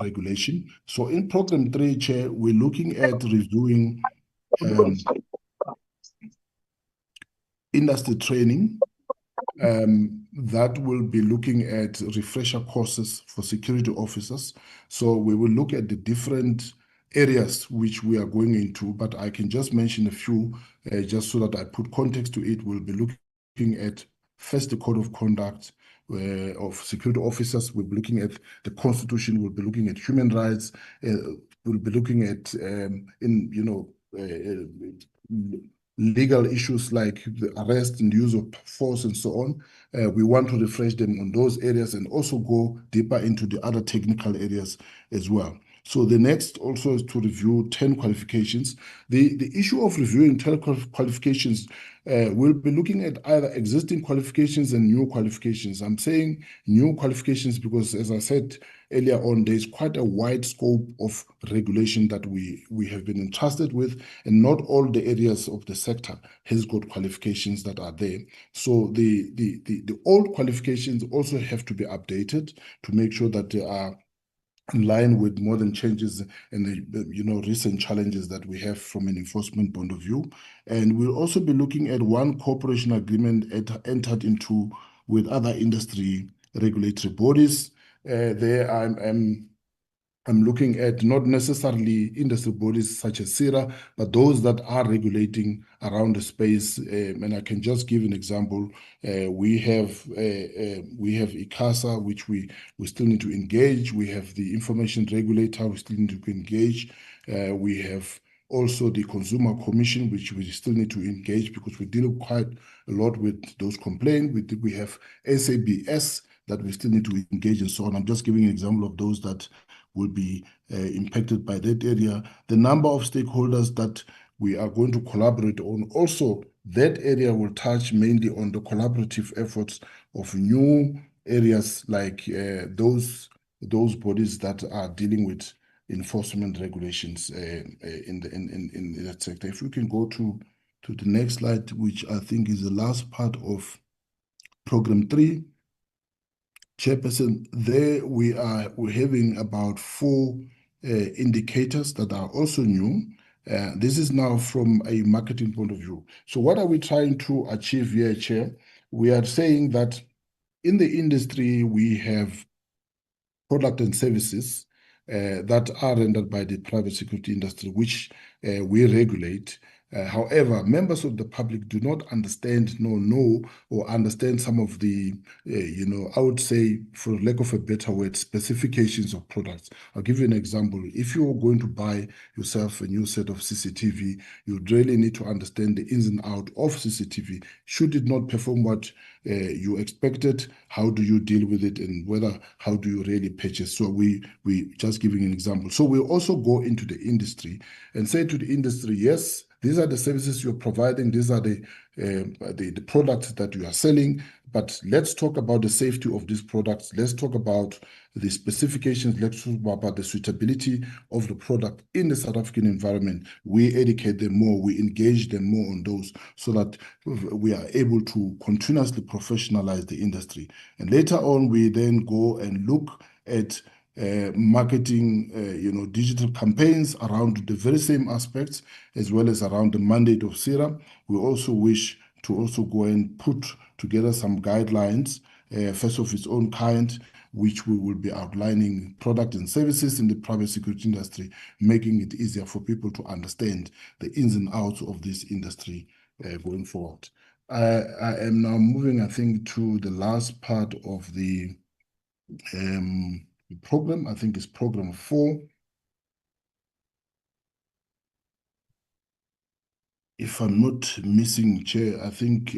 regulation. So in Program 3, Chair, we're looking at reviewing industry training. That will be looking at refresher courses for security officers. So we will look at the different areas which we are going into, but I can just mention a few just so that I put context to it. We'll be looking at first the code of conduct of security officers. We'll be looking at the Constitution. We'll be looking at human rights. We'll be looking at legal issues like the arrest and use of force and so on. We want to refresh them on those areas and also go deeper into the other technical areas as well. So the next also is to review 10 qualifications. The issue of reviewing 10 qualifications, we'll be looking at either existing qualifications and new qualifications. I'm saying new qualifications because, as I said earlier on, there's quite a wide scope of regulation that we have been entrusted with, and not all the areas of the sector has got qualifications that are there. So the old qualifications also have to be updated to make sure that they are in line with modern changes and the recent challenges that we have from an enforcement point of view. And we'll also be looking at one cooperation agreement entered into with other industry regulatory bodies. There I'm looking at not necessarily industry bodies such as PSIRA, but those that are regulating around the space. And I can just give an example. We have ICASA, which we still need to engage. We have the information regulator, we still need to engage. We have also the Consumer Commission, which we still need to engage because we deal quite a lot with those complaints. We have SABS that we still need to engage and so on. I'm just giving an example of those that will be impacted by that area. The number of stakeholders that we are going to collaborate on. Also, that area will touch mainly on the collaborative efforts of new areas like those bodies that are dealing with enforcement regulations in that sector. If we can go to the next slide, which I think is the last part of Program 3. Chairperson, there we're having about 4 indicators that are also new. This is now from a marketing point of view. So what are we trying to achieve here, Chair? We are saying that in the industry, we have products and services that are rendered by the private security industry, which we regulate. However, members of the public do not understand, know or understand some of the, I would say, for lack of a better word, specifications of products. I'll give you an example. If you're going to buy yourself a new set of CCTV, you really need to understand the ins and outs of CCTV. Should it not perform what you expected, how do you deal with it, and how do you really purchase? So we just giving an example. So we also go into the industry and say to the industry, yes, these are the services you're providing. These are the products that you are selling. But let's talk about the safety of these products. Let's talk about the specifications. Let's talk about the suitability of the product in the South African environment. We educate them more. We engage them more on those so that we are able to continuously professionalize the industry. And later on, we then go and look at marketing, digital campaigns around the very same aspects, as well as around the mandate of PSIRA. We also wish to also go and put together some guidelines, first of its own kind, which we will be outlining product and services in the private security industry, making it easier for people to understand the ins and outs of this industry going forward. I am now moving, I think, to the last part of the program. I think it's Program 4. If I'm not missing, Chair, I think,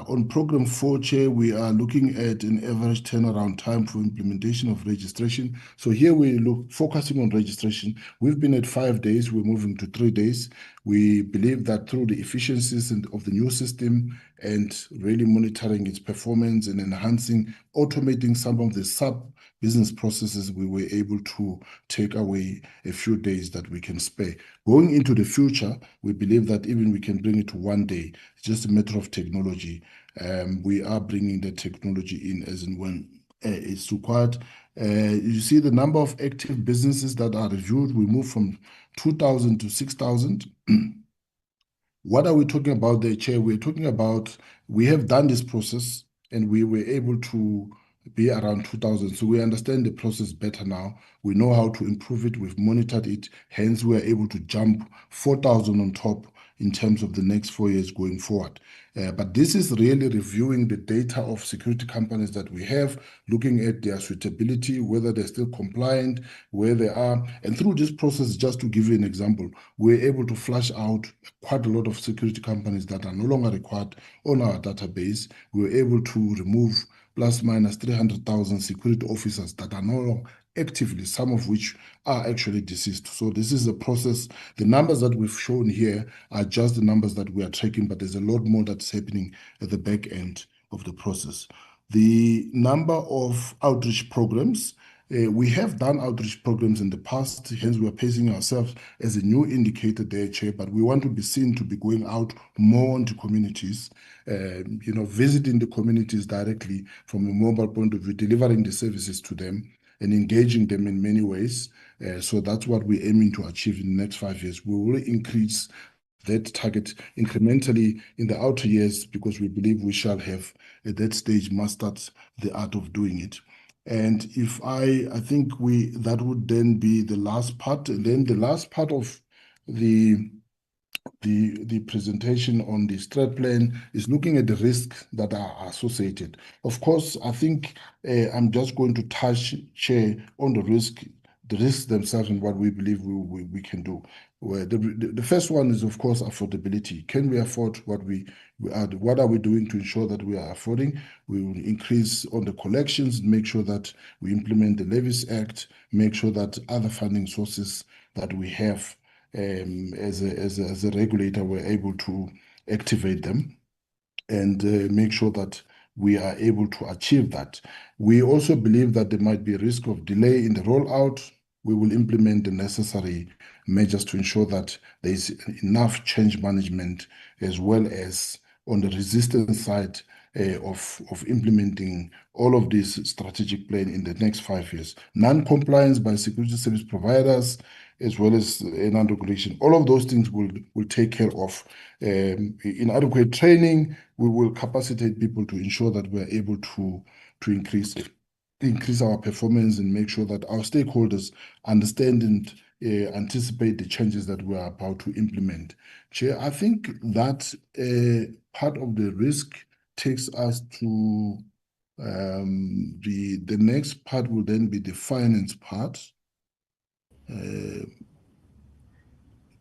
on Program 4, Chair, we are looking at an average turnaround time for implementation of registration. So here we focusing on registration. We've been at 5 days, we're moving to 3 days. We believe that through the efficiencies of the new system and really monitoring its performance and enhancing, automating some of the sub-business processes, we were able to take away a few days that we can spare. Going into the future, we believe that even we can bring it to 1 day. It's just a matter of technology. We are bringing the technology in as and when it's required. You see the number of active businesses that are reviewed, we move from 2,000 to 6,000. What are we talking about there, Chair? We're talking about, we have done this process and we were able to be around 2,000. So we understand the process better now. We know how to improve it. We've monitored it. Hence, we are able to jump 4,000 on top in terms of the next 4 years going forward. But this is really reviewing the data of security companies that we have, looking at their suitability, whether they're still compliant, where they are. And through this process, just to give you an example, we're able to flush out quite a lot of security companies that are no longer required on our database. We're able to remove plus minus 300,000 security officers that are no longer actively, some of which are actually deceased. So this is a process. The numbers that we've shown here are just the numbers that we are tracking, but there's a lot more that's happening at the back end of the process. The number of outreach programs, we have done outreach programs in the past, hence we are pacing ourselves as a new indicator there, Chair, but we want to be seen to be going out more into communities, visiting the communities directly from a mobile point of view, delivering the services to them and engaging them in many ways. So that's what we're aiming to achieve in the next 5 years. We will increase that target incrementally in the outer years because we believe we shall have at that stage mastered the art of doing it. And if I think that would then be the last part. And then the last part of the presentation on the strat plan is looking at the risks that are associated. Of course, I think I'm just going to touch, Chair, on the risks themselves and what we believe we can do. Well, the first one is, of course, affordability. Can we afford what we are? What are we doing to ensure that we are affording? We will increase on the collections, make sure that we implement the Levies Act, make sure that other funding sources that we have as a regulator, we're able to activate them and make sure that we are able to achieve that. We also believe that there might be a risk of delay in the rollout. We will implement the necessary measures to ensure that there is enough change management as well as on the resistance side of implementing all of this strategic plan in the next 5 years. Non-compliance by security service providers, as well as non-regulation. All of those things will take care of. Inadequate training, we will capacitate people to ensure that we're able to increase our performance and make sure that our stakeholders understand and anticipate the changes that we are about to implement. Chair, I think that part of the risk takes us to the next part will then be the finance part,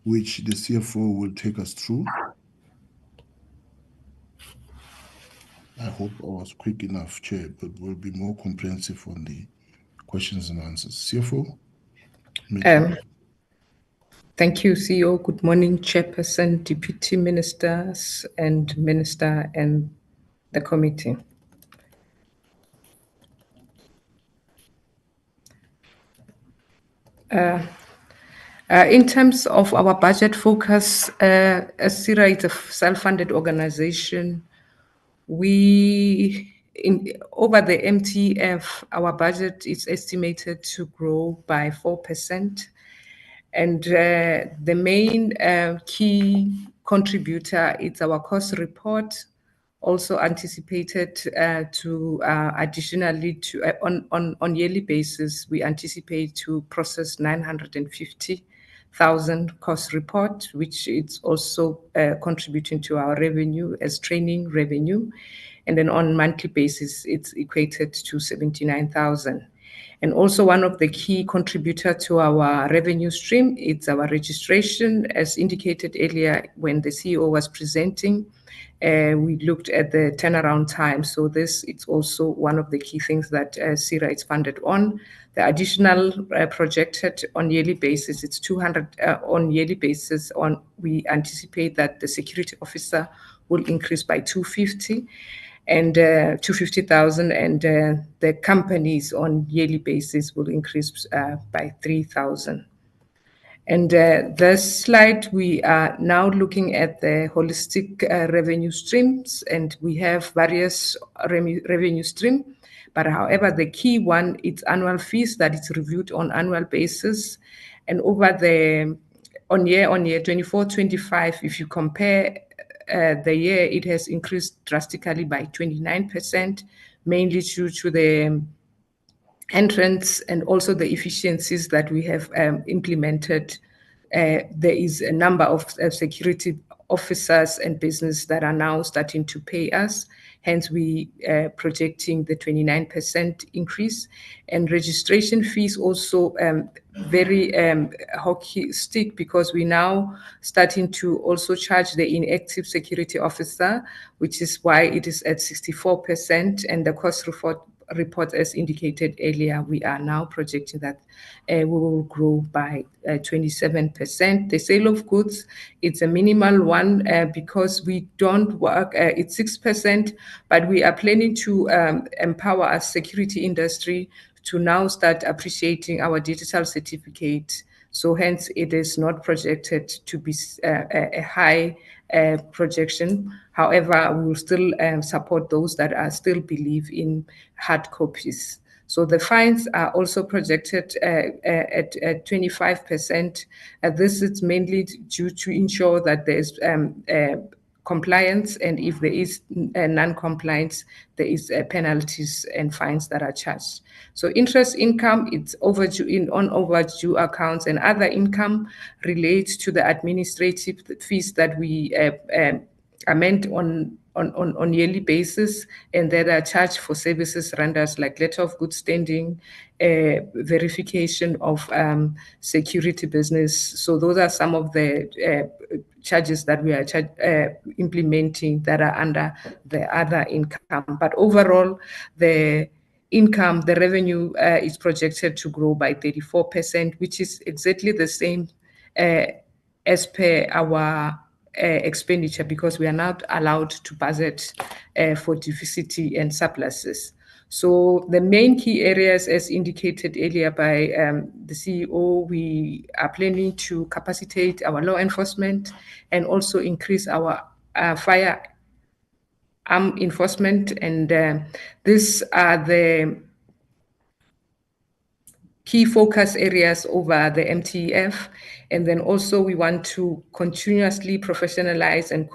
which the CFO will take us through. I hope I was quick enough, Chair, but we'll be more comprehensive on the questions and answers. CFO? Thank you, CEO. Good morning, Chairperson, Deputy Ministers, and Minister and the committee. In terms of our budget focus, as PSIRA is a self-funded organization, over the MTF, our budget is estimated to grow by 4%. And the main key contributor is our cost report, also anticipated to additionally on yearly basis, we anticipate to process 950,000 cost report, which is also contributing to our revenue as training revenue. And then on monthly basis, it's equated to 79,000. And also one of the key contributor to our revenue stream, it's our registration, as indicated earlier when the CEO was presenting. We looked at the turnaround time. So this is also one of the key things that PSIRA is funded on. The additional projected on yearly basis, it's 200 on yearly basis. We anticipate that the security officer will increase by 250 and 250,000, and the companies on yearly basis will increase by 3,000. And this slide, we are now looking at the holistic revenue streams, and we have various revenue streams. But however, the key one, it's annual fees that is reviewed on annual basis. And over the on year 24-25, if you compare the year, it has increased drastically by 29%, mainly due to the entrance and also the efficiencies that we have implemented. There is a number of security officers and business that are now starting to pay us. Hence, we projecting the 29% increase. And registration fees also very hockey stick, because we now starting to also charge the inactive security officer, which is why it is at 64%, and the cost report, as indicated earlier, we are now projecting that we will grow by 27%. The sale of goods, it's a minimal one because we don't work, it's 6%, but we are planning to empower our security industry to now start appreciating our digital certificate. So hence, it is not projected to be a high projection. However, we will still support those that are still believe in hard copies. So the fines are also projected at 25%. This is mainly due to ensure that there is compliance, and if there is non-compliance, there is penalties and fines that are charged. So interest income, it's overdue on overdue accounts, and other income relates to the administrative fees that we amend on yearly basis, and that are charged for services rendered, like letter of good standing, verification of security business. So those are some of the charges that we are implementing that are under the other income. But overall, the income, the revenue is projected to grow by 34%, which is exactly the same as per our expenditure, because we are not allowed to budget for deficit and surpluses. So the main key areas, as indicated earlier by the CEO, we are planning to capacitate our law enforcement and also increase our firearm enforcement. And these are the key focus areas over the MTEF. And then also we want to continuously professionalize and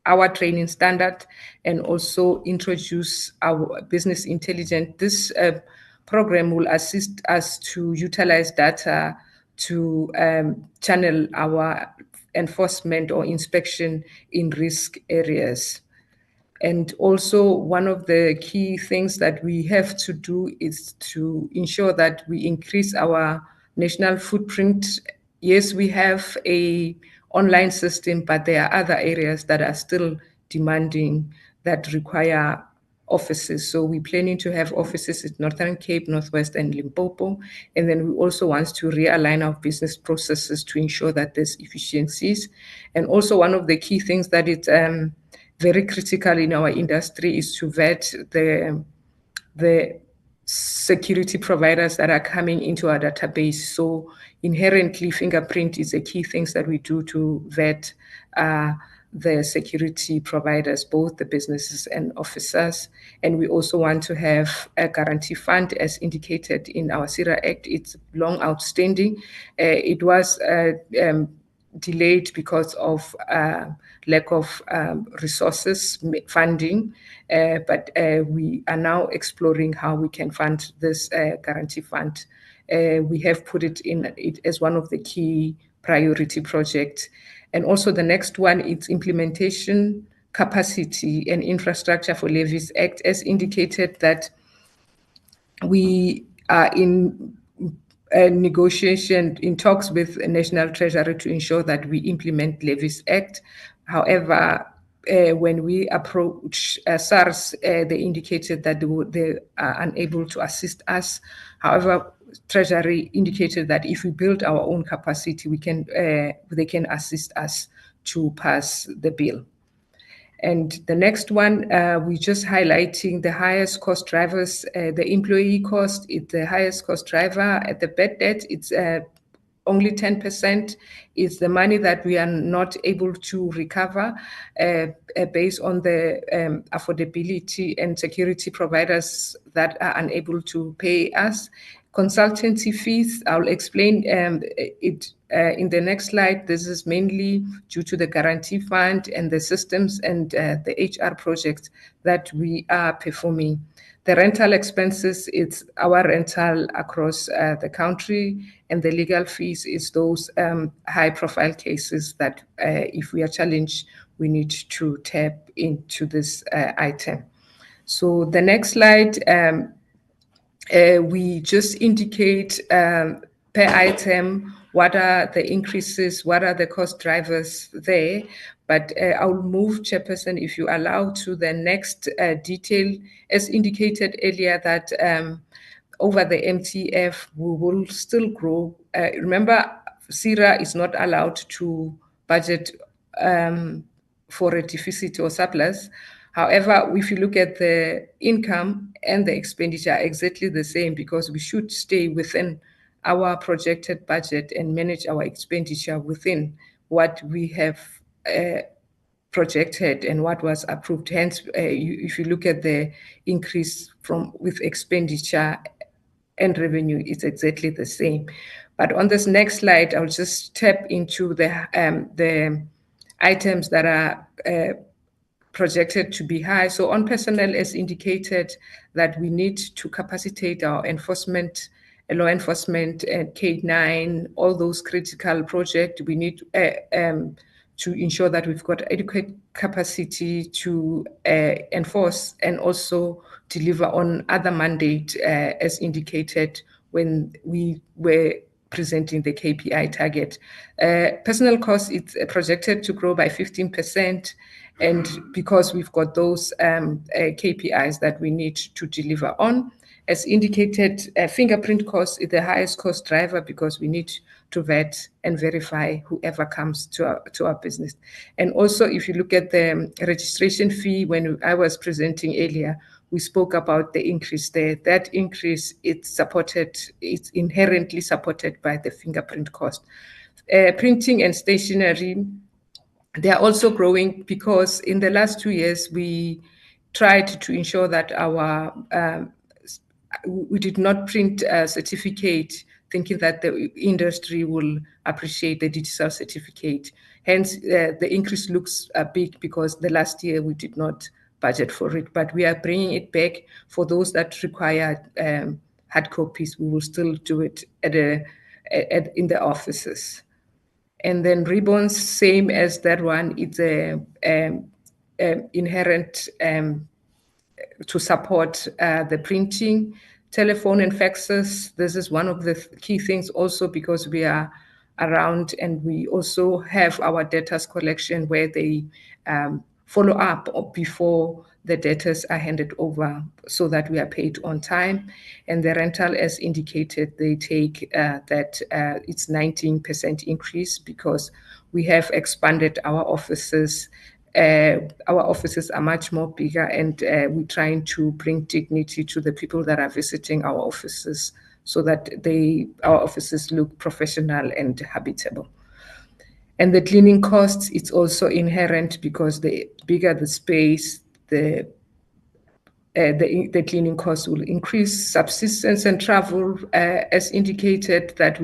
our training standard, and also introduce our business intelligence. This program will assist us to utilize data to channel our enforcement or inspection in risk areas. And also one of the key things that we have to do is to ensure that we increase our national footprint. Yes, we have a online system, but there are other areas that are still demanding, that require offices. So we're planning to have offices in Northern Cape, Northwest, and Limpopo. And then we also want to realign our business processes to ensure that there's efficiencies. And also one of the key things that it's very critical in our industry is to vet the security providers that are coming into our database. So inherently, fingerprint is a key thing that we do to vet the security providers, both the businesses and officers. And we also want to have a guarantee fund, as indicated in our PSIRA Act. It's long outstanding. It was delayed because of lack of resources, funding, but we are now exploring how we can fund this guarantee fund. We have put it as one of the key priority projects. And also the next one is implementation capacity and infrastructure for Levies Act, as indicated that we are in negotiation, in talks with the National Treasury to ensure that we implement Levies Act. However, when we approach SARS, they indicated that they are unable to assist us. However, Treasury indicated that if we build our own capacity, they can assist us to pass the bill. And the next one, we're just highlighting the highest cost drivers. The employee cost is the highest cost driver. At the bad debt, it's only 10%. Is the money that we are not able to recover based on the affordability and security providers that are unable to pay us. Consultancy fees, I'll explain it in the next slide. This is mainly due to the guarantee fund and the systems and the HR projects that we are performing. The rental expenses, it's our rental across the country, and the legal fees is those high profile cases that if we are challenged, we need to tap into this item. So the next slide, we just indicate per item what are the increases, what are the cost drivers there. But I'll move, Chairperson, if you allow, to the next detail. As indicated earlier, that over the MTF, we will still grow. Remember, PSIRA is not allowed to budget for a deficit or surplus. However, if you look at the income and the expenditure, exactly the same, because we should stay within our projected budget and manage our expenditure within what we have projected and what was approved. Hence, if you look at the increase with expenditure and revenue, it's exactly the same. But on this next slide, I'll just tap into the items that are projected to be high. So on personnel, as indicated, that we need to capacitate our enforcement, law enforcement, and K9, all those critical projects. We need to ensure that we've got adequate capacity to enforce and also deliver on other mandate as indicated when we were presenting the KPI target. Personnel costs, it's projected to grow by 15%. And because we've got those KPIs that we need to deliver on, as indicated, fingerprint cost is the highest cost driver because we need to vet and verify whoever comes to our business. And also, if you look at the registration fee, when I was presenting earlier, we spoke about the increase there. That increase, it's inherently supported by the fingerprint cost. Printing and stationery, they are also growing because in the last 2 years, we tried to ensure that we did not print a certificate thinking that the industry will appreciate the digital certificate. Hence, the increase looks big because the last year we did not budget for it, but we are bringing it back for those that require hard copies. We will still do it in the offices. And then ribbons, same as that one, it's inherent to support the printing. Telephone and faxes, this is one of the key things also because we are around and we also have our data collection where they follow up before the data are handed over so that we are paid on time. And the rental, as indicated, they take that it's 19% increase because we have expanded our offices. Our offices are much more bigger and we're trying to bring dignity to the people that are visiting our offices so that our offices look professional and habitable. And the cleaning costs, it's also inherent because the bigger the space, the cleaning costs will increase. Subsistence and travel, as indicated, that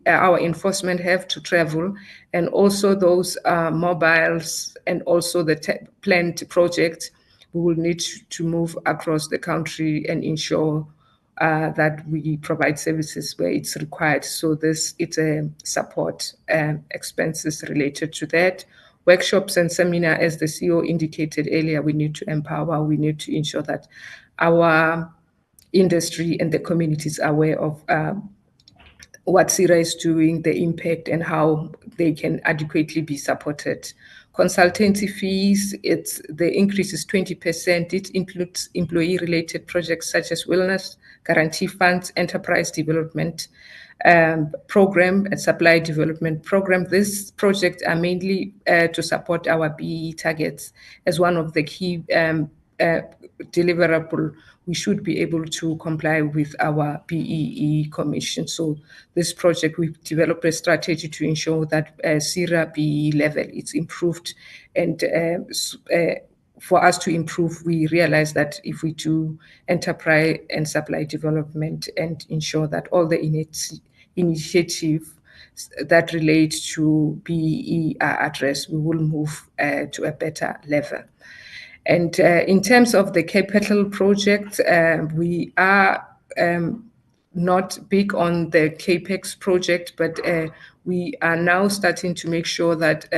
our enforcement have to travel, and also those mobiles and also the planned projects, we will need to move across the country and ensure that we provide services where it's required. So it's a support expenses related to that. Workshops and seminar, as the CEO indicated earlier, we need to empower, we need to ensure that our industry and the communities aware of what PSIRA is doing, the impact, and how they can adequately be supported. Consultancy fees, the increase is 20%. It includes employee-related projects such as wellness, guarantee funds, enterprise development program, and supply development program. These projects are mainly to support our BEE targets as one of the key deliverable. We should be able to comply with our BEE commission. So this project, we've developed a strategy to ensure that PSIRA BEE level is improved. And for us to improve, we realize that if we do enterprise and supply development and ensure that all the initiatives that relate to BEE are addressed, we will move to a better level. And in terms of the capital project, we are not big on the CAPEX project, but we are now starting to make sure that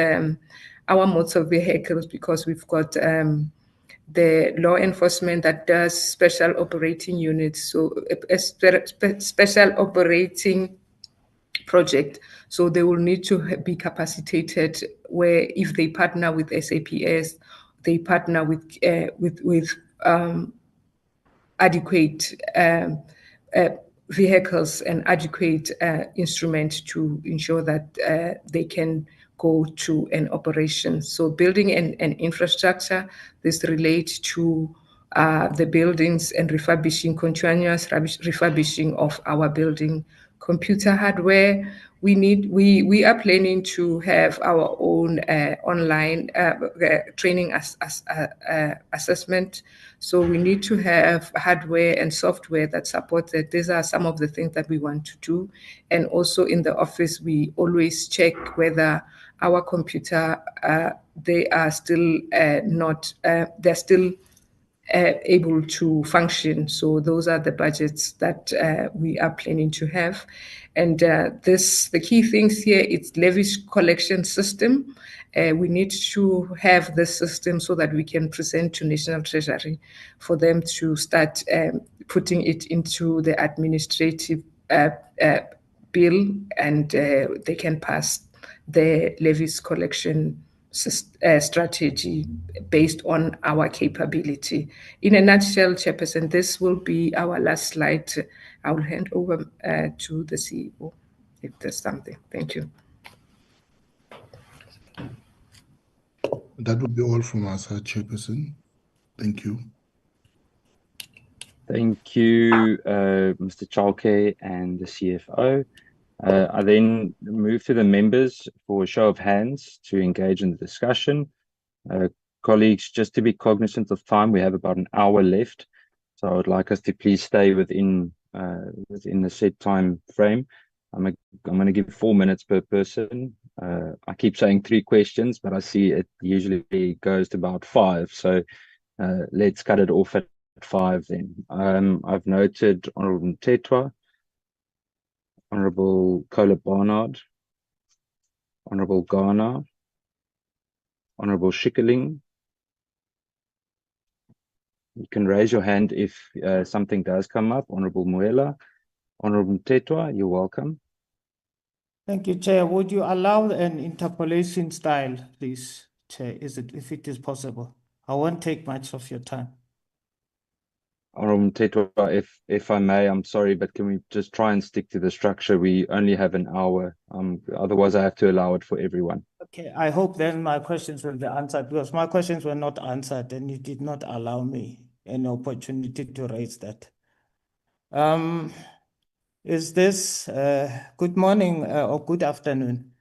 our motor vehicles, because we've got the law enforcement that does special operating units, so a special operating project, so they will need to be capacitated where if they partner with SAPS, they partner with adequate vehicles and adequate instruments to ensure that they can go to an operation. So building an infrastructure, this relates to the buildings and refurbishing, continuous refurbishing of our building computer hardware. We are planning to have our own online training assessment. So we need to have hardware and software that support that. These are some of the things that we want to do. And also in the office, we always check whether our computer, they are still they're still able to function. So those are the budgets that we are planning to have. And the key things here, it's levies collection system. We need to have this system so that we can present to National Treasury for them to start putting it into the administrative bill, and they can pass the levies collection strategy based on our capability. In a nutshell, Chairperson, this will be our last slide. I will hand over to the CEO if there's something. Thank you. That would be all from us, Chairperson. Thank you. Thank you, Mr. Chalke and the CFO. I then move to the members for a show of hands to engage in the discussion. Colleagues, just to be cognizant of time, we have about an hour left. So I would like us to please stay within the set time frame. I'm going to give 4 minutes per person. I keep saying 3 questions, but I see it usually goes to about 5. So let's cut it off at 5 then. I've noted Honourable Mtetwa, Honourable Kola Barnard, Honourable Ghana, Honourable Schikkeling. You can raise your hand if something does come up. Honourable Muela, Honourable Mtetwa, you're welcome. Thank you, Chair. Would you allow an interpolation style, please, Chair, if it is possible? I won't take much of your time. Honourable Mtetwa, if I may, I'm sorry, but can we just try and stick to the structure? We only have an hour. Otherwise, I have to allow it for everyone. Okay, I hope then my questions will be answered, because my questions were not answered and you did not allow me an opportunity to raise that. Is this good morning or good afternoon?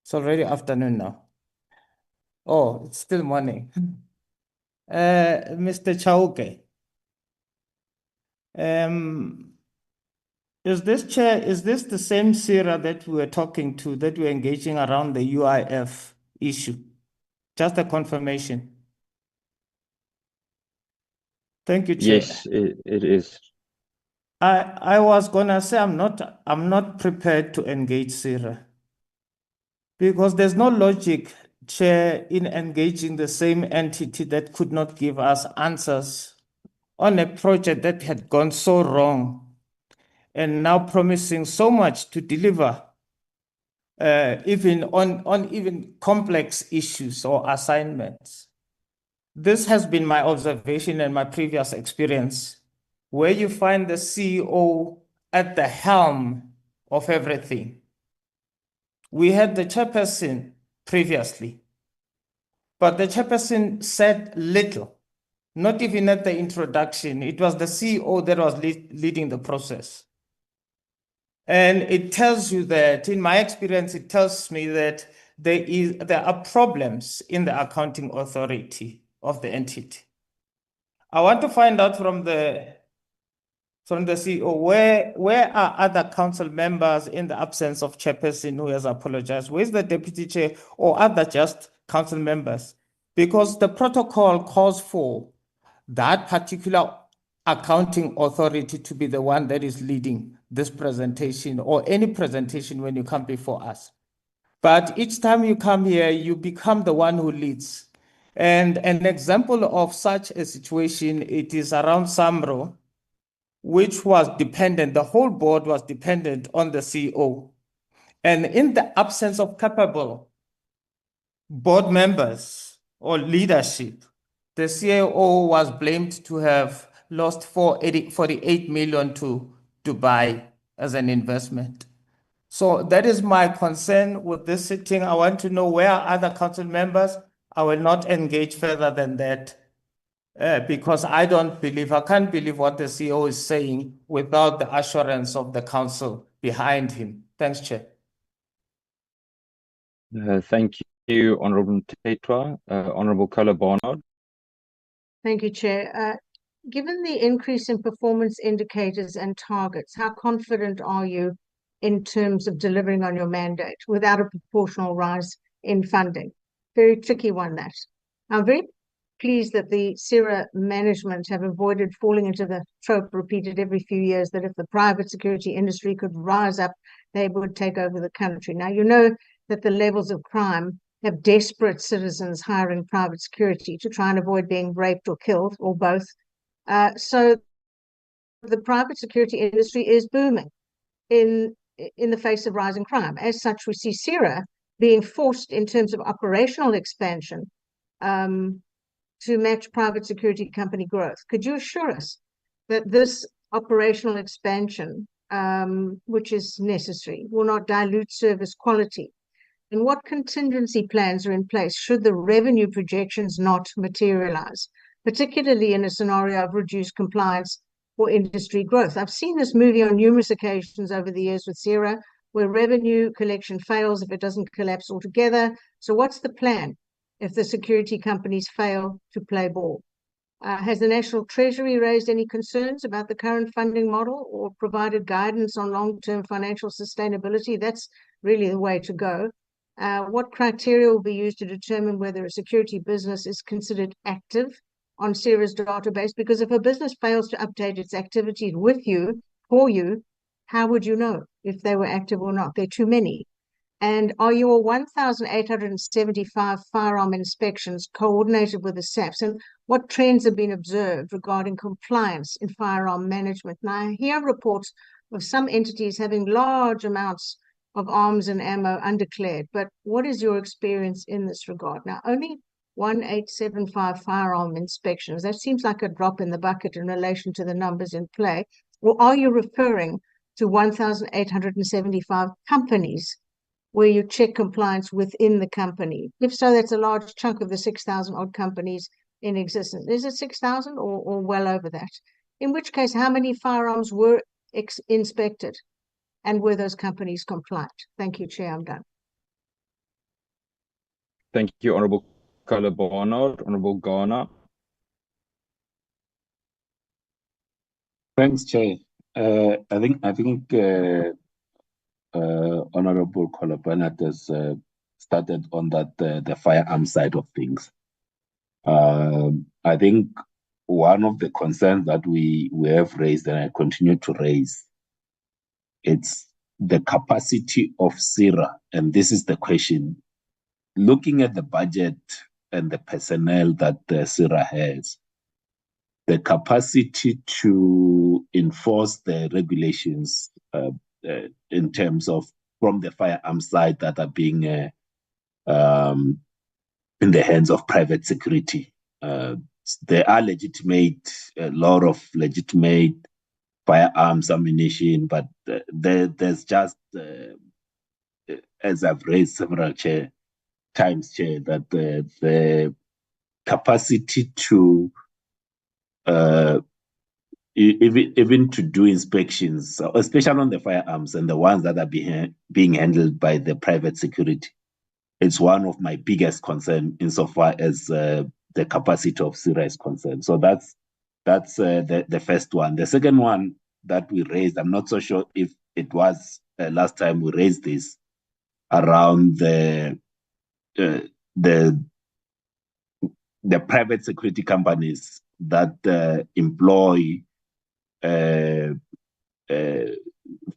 It's already afternoon now. Oh, it's still morning. Mr. Chauke, is this the same PSIRA that we were talking to, that we're engaging around the UIF issue? Just a confirmation. Thank you, Chair. Yes, it is. I was gonna say I'm not prepared to engage PSIRA, because there's no logic, Chair, in engaging the same entity that could not give us answers on a project that had gone so wrong and now promising so much to deliver, even on even complex issues or assignments. This has been my observation and my previous experience, where you find the CEO at the helm of everything. We had the chairperson previously, but the chairperson said little, not even at the introduction. It was the CEO that was leading the process. And it tells you that, in my experience, it tells me that there are problems in the accounting authority of the entity. I want to find out from the CEO, where are other council members in the absence of chairperson who has apologized? Where's the deputy chair or other just council members? Because the protocol calls for that particular accounting authority to be the one that is leading this presentation or any presentation when you come before us. But each time you come here, you become the one who leads. And an example of such a situation, it is around SAMRO, which was dependent, the whole board was dependent on the CEO. And in the absence of capable board members or leadership, the CEO was blamed to have lost 48 million to Dubai as an investment. So that is my concern with this sitting. I want to know where are other council members. I will not engage further than that because I can't believe what the CEO is saying without the assurance of the council behind him. Thanks, Chair. Thank you, Honourable Tetwa. Honourable Kola Barnard. Thank you, Chair. Given the increase in performance indicators and targets, how confident are you in terms of delivering on your mandate without a proportional rise in funding? Very tricky one, that. I'm very pleased that the PSIRA management have avoided falling into the trope repeated every few years that if the private security industry could rise up, they would take over the country. Now, you know that the levels of crime have desperate citizens hiring private security to try and avoid being raped or killed, or both. So the private security industry is booming in the face of rising crime. As such, we see PSIRA being forced in terms of operational expansion to match private security company growth. Could you assure us that this operational expansion, which is necessary, will not dilute service quality? And what contingency plans are in place should the revenue projections not materialize, particularly in a scenario of reduced compliance or industry growth? I've seen this movie on numerous occasions over the years with PSIRA, where revenue collection fails if it doesn't collapse altogether. So what's the plan if the security companies fail to play ball? Has the National Treasury raised any concerns about the current funding model or provided guidance on long-term financial sustainability? That's really the way to go. What criteria will be used to determine whether a security business is considered active on PSIRA's database? Because if a business fails to update its activities with you, for you, how would you know if they were active or not? There are too many. And are your 1,875 firearm inspections coordinated with the SAPs? And what trends have been observed regarding compliance in firearm management? Now, I hear reports of some entities having large amounts of arms and ammo undeclared, but what is your experience in this regard? Now, only 1,875 firearm inspections, that seems like a drop in the bucket in relation to the numbers in play. Or are you referring to 1,875 companies where you check compliance within the company? If so, that's a large chunk of the 6,000 odd companies in existence. Is it 6,000 or well over that? In which case, how many firearms were inspected? And were those companies compliant? Thank you, Chair. I'm done. Thank you, Honourable Kola Barnard. Honourable Ghana. Thanks, Chair. I think Honourable Kola Barnard has started on that the firearm side of things. I think one of the concerns that we have raised and I continue to raise, it's the capacity of PSIRA, and this is the question. Looking at the budget and the personnel that PSIRA has, the capacity to enforce the regulations in terms of from the firearm side that are being in the hands of private security. There are a lot of legitimate firearms, ammunition, but there's just, as I've raised several times, Chair, that the capacity to even to do inspections, especially on the firearms and the ones that are being handled by the private security, it's one of my biggest concerns insofar as the capacity of PSIRA is concerned. So that's the first one. The second one that we raised, I'm not so sure if it was last time we raised this, around the private security companies that employ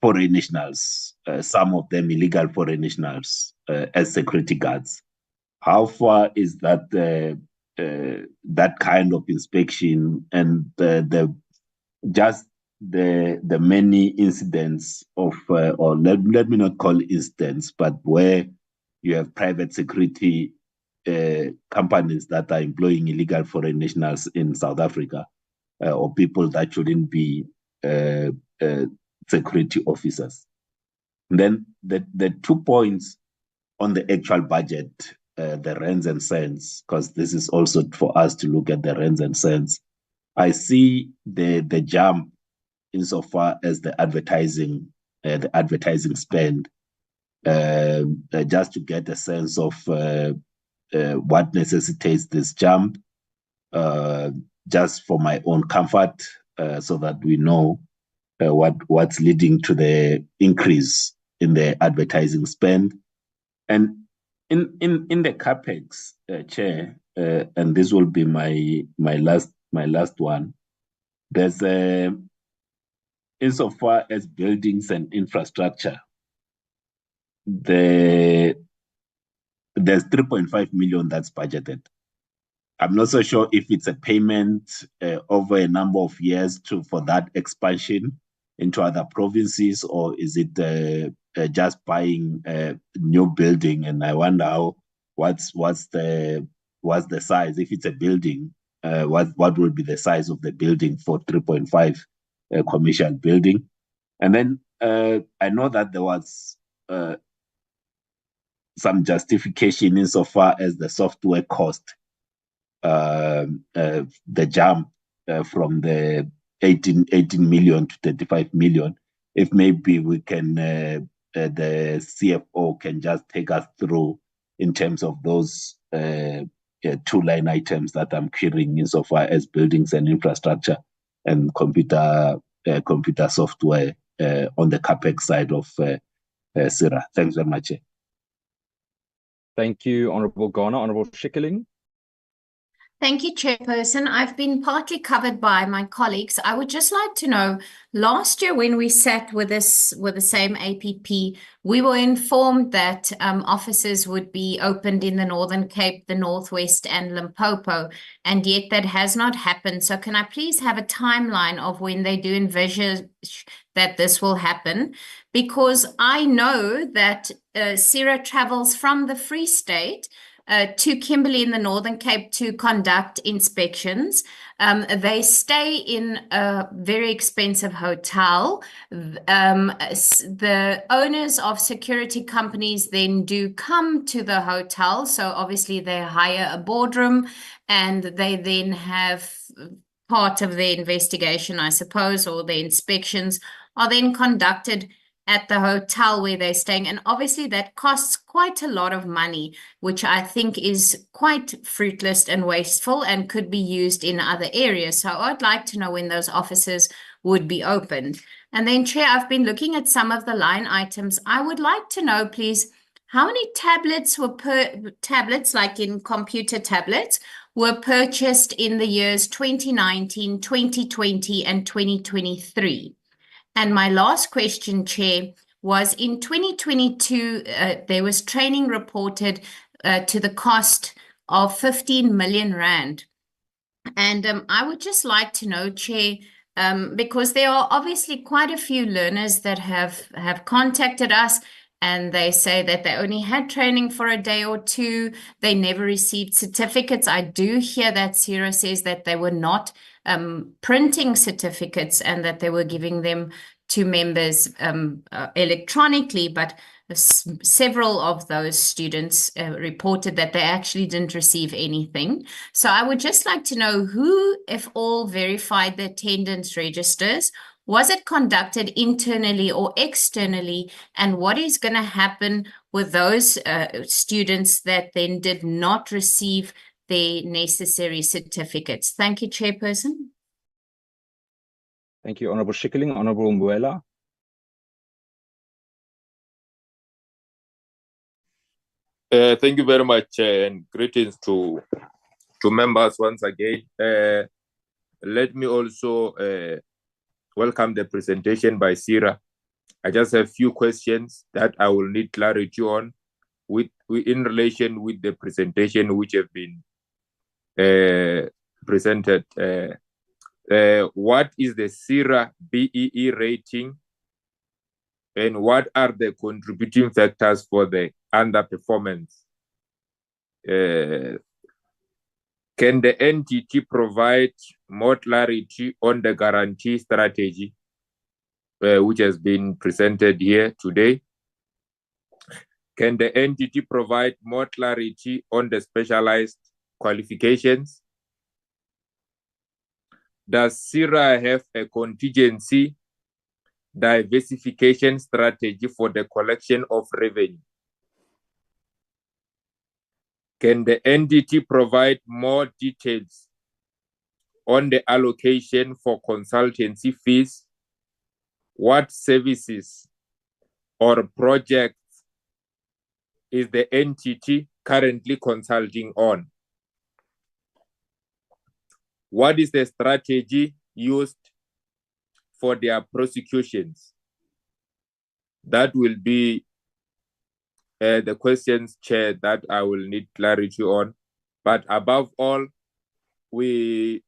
foreign nationals, some of them illegal foreign nationals, as security guards. How far is that that kind of inspection and the many incidents of, or let me not call incidents, but where you have private security companies that are employing illegal foreign nationals in South Africa, or people that shouldn't be security officers. And then the 2 points on the actual budget, the rands and cents, because this is also for us to look at the rands and cents. I see the jump insofar as the advertising spend, just to get a sense of what necessitates this jump, just for my own comfort, so that we know what's leading to the increase in the advertising spend. And in the capex, Chair, and this will be my last one. There's insofar as buildings and infrastructure, there's 3.5 million that's budgeted. I'm not so sure if it's a payment over a number of years for that expansion into other provinces, or is it just buying a new building? And I wonder what's the size? If it's a building, what will be the size of the building for 3.5 commercial building? And then I know that there was some justification insofar as the software cost, the jump from the 18 million to 35 million. If maybe we can, the CFO can just take us through in terms of those 2 line items that I'm querying insofar as buildings and infrastructure and computer software on the capex side of PSIRA. Thanks very much. Thank you, Honourable Ghana. Honourable Schikkerling. Thank you, Chairperson. I've been partly covered by my colleagues. I would just like to know, last year when we sat with the same APP, we were informed that offices would be opened in the Northern Cape, the Northwest and Limpopo, and yet that has not happened. So can I please have a timeline of when they do envisage that this will happen? Because I know that PSIRA travels from the Free State to Kimberley in the Northern Cape to conduct inspections. They stay in a very expensive hotel. The owners of security companies then do come to the hotel. So obviously they hire a boardroom and they then have part of their investigation, I suppose, or the inspections are then conducted at the hotel where they're staying. And obviously that costs quite a lot of money, which I think is quite fruitless and wasteful and could be used in other areas. So I'd like to know when those offices would be opened. And then, Chair, I've been looking at some of the line items. I would like to know, please, how many tablets like in computer tablets, were purchased in the years 2019, 2020, and 2023? And my last question, Chair, was in 2022, there was training reported to the cost of 15 million rand. And I would just like to know, Chair, because there are obviously quite a few learners that have contacted us, and they say that they only had training for a day or two. They never received certificates. I do hear that PSIRA says that they were not printing certificates and that they were giving them to members electronically, but several of those students reported that they actually didn't receive anything. So I would just like to know who, if all, verified the attendance registers. Was it conducted internally or externally? And what is going to happen with those students that then did not receive the necessary certificates? Thank you, Chairperson. Thank you, Honourable Schikkeling. Honourable Mbuela. Thank you very much, and greetings to members once again. Let me also welcome the presentation by PSIRA. I just have a few questions that I will need clarity on in relation with the presentation which have been presented. What is the PSIRA BEE rating, and what are the contributing factors for the underperformance? Can the NTT provide more clarity on the guarantee strategy which has been presented here today? Can the NTT provide more clarity on the specialized qualifications? Does PSIRA have a contingency diversification strategy for the collection of revenue? Can the NTT provide more details on the allocation for consultancy fees? What services or projects is the NTT currently consulting on? What is the strategy used for their prosecutions? That will be the questions, Chair, that I will need clarity on. But above all, we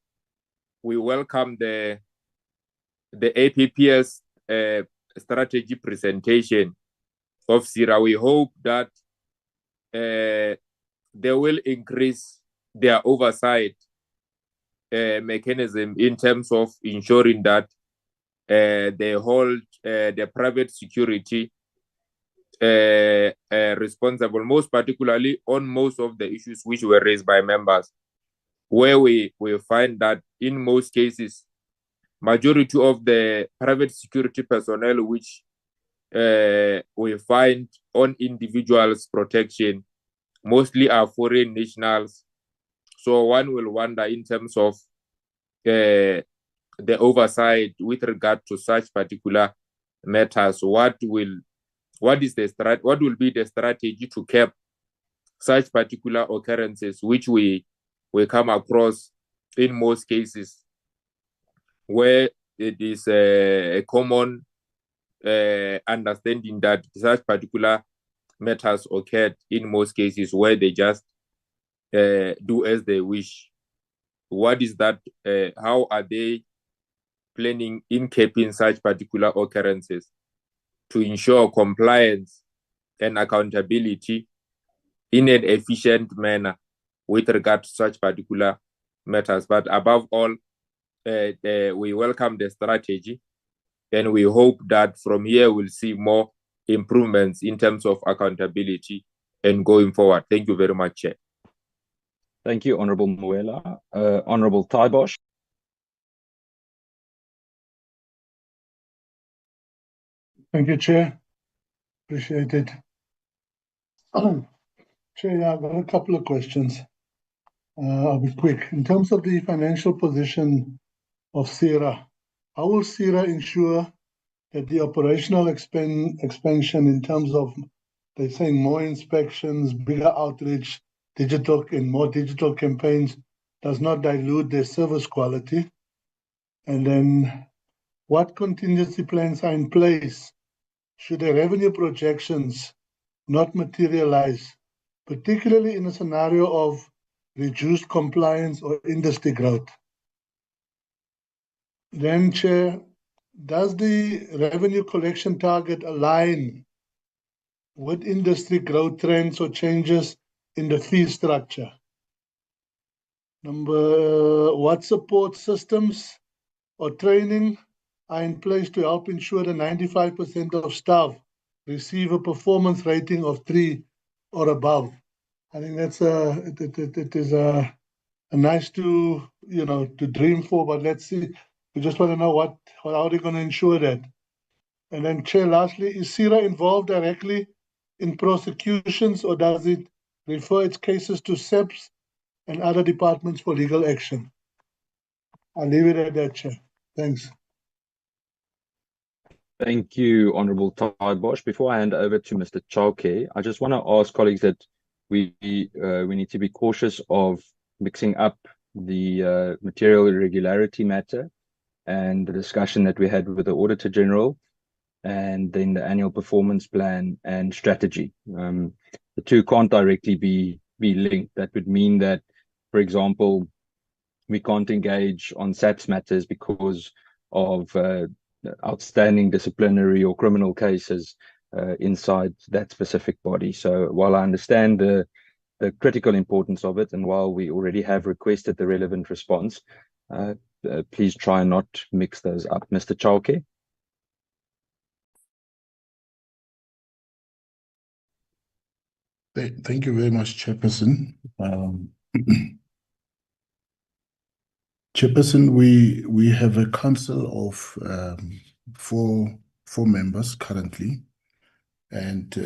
welcome the APPS strategy presentation of PSIRA. We hope that they will increase their oversight mechanism in terms of ensuring that they hold the private security responsible, most particularly on most of the issues which were raised by members, where we find that in most cases, majority of the private security personnel which we find on individuals' protection mostly are foreign nationals. So one will wonder in terms of the oversight with regard to such particular matters, what will be the strategy to cap such particular occurrences which we come across in most cases, where it is a common understanding that such particular matters occurred in most cases where they just do as they wish. What is that? How are they planning in capping such particular occurrences to ensure compliance and accountability in an efficient manner with regard to such particular matters? But above all, we welcome the strategy, and we hope that from here we'll see more improvements in terms of accountability and going forward. Thank you very much, Chair. Thank you, Honourable Mbuela. Honourable Taibosh. Thank you, Chair. Appreciate it. Chair, I've got a couple of questions. I'll be quick. In terms of the financial position of PSIRA, how will PSIRA ensure that the operational expansion in terms of, they're saying more inspections, bigger outreach, digital and more digital campaigns, does not dilute their service quality? And then what contingency plans are in place should the revenue projections not materialize, particularly in a scenario of reduced compliance, or industry growth? Then, Chair, does the revenue collection target align with industry growth trends or changes in the fee structure? What support systems or training are in place to help ensure that 95% of staff receive a performance rating of 3 or above? I think that's it is a nice to to dream for, but let's see. We just want to know how they're going to ensure that. And then, Chair, lastly, is PSIRA involved directly in prosecutions, or does it refer its cases to SEPs and other departments for legal action? I'll leave it at that, Chair. Thanks. Thank you, Honourable Bosch. Before I hand over to Mr. Chauke, I just want to ask colleagues that we need to be cautious of mixing up the material irregularity matter and the discussion that we had with the Auditor General, and then the annual performance plan and strategy. The two can't directly be linked. That would mean that, for example, we can't engage on SAPS matters because of outstanding disciplinary or criminal cases inside that specific body. So while I understand the critical importance of it, and while we already have requested the relevant response, please try not mix those up. Mr. Chauke. Thank you very much, Chairperson. Chairperson, we have a council of four members currently, and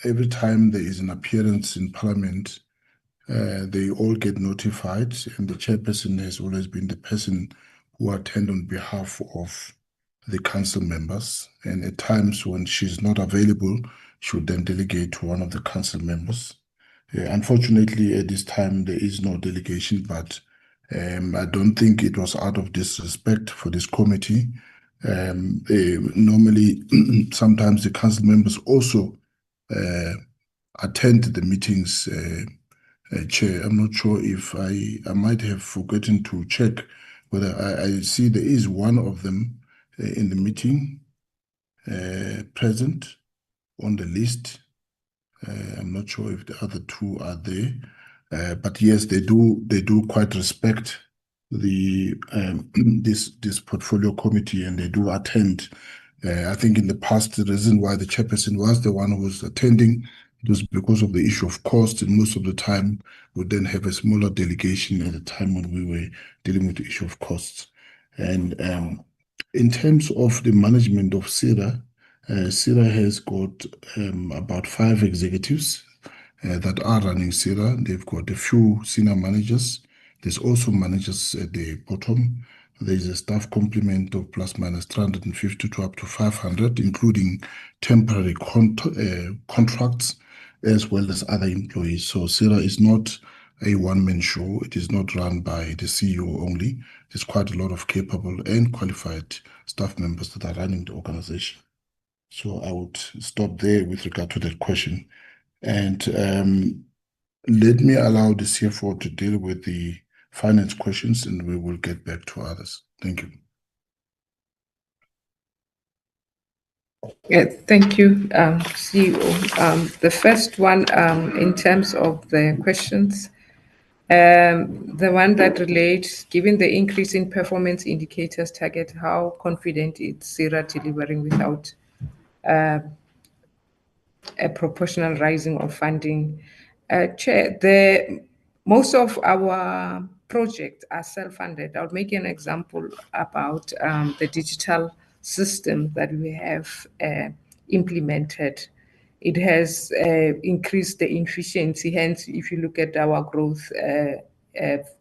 every time there is an appearance in Parliament, they all get notified, and the chairperson has always been the person who attend on behalf of the council members. And at times when she's not available, she would then delegate to one of the council members. Unfortunately, at this time, there is no delegation, but I don't think it was out of disrespect for this committee. Normally, sometimes the council members also attend the meetings, Chair. I'm not sure if I might have forgotten to check whether I see there is one of them in the meeting present on the list. I'm not sure if the other two are there, but yes, they do quite respect the this portfolio committee, and they do attend. I think in the past, the reason why the chairperson was the one who was attending, it was because of the issue of cost, and most of the time we then have a smaller delegation at the time when we were dealing with the issue of costs. And in terms of the management of PSIRA, PSIRA has got about 5 executives that are running PSIRA. They've got a few senior managers. There's also managers at the bottom. There's a staff complement of plus minus 350 to up to 500, including temporary contracts as well as other employees. So PSIRA is not a one-man show. It is not run by the CEO only. There's quite a lot of capable and qualified staff members that are running the organization. So I would stop there with regard to that question. And let me allow the CFO to deal with the finance questions, and we will get back to others. Thank you. Yeah, thank you, CEO. The first one, in terms of the questions, the one that relates, given the increase in performance indicators target, how confident is PSIRA delivering without a proportional rising of funding? Chair, most of our projects are self-funded. I'll make an example about the digital system that we have implemented. It has increased the efficiency. Hence, if you look at our growth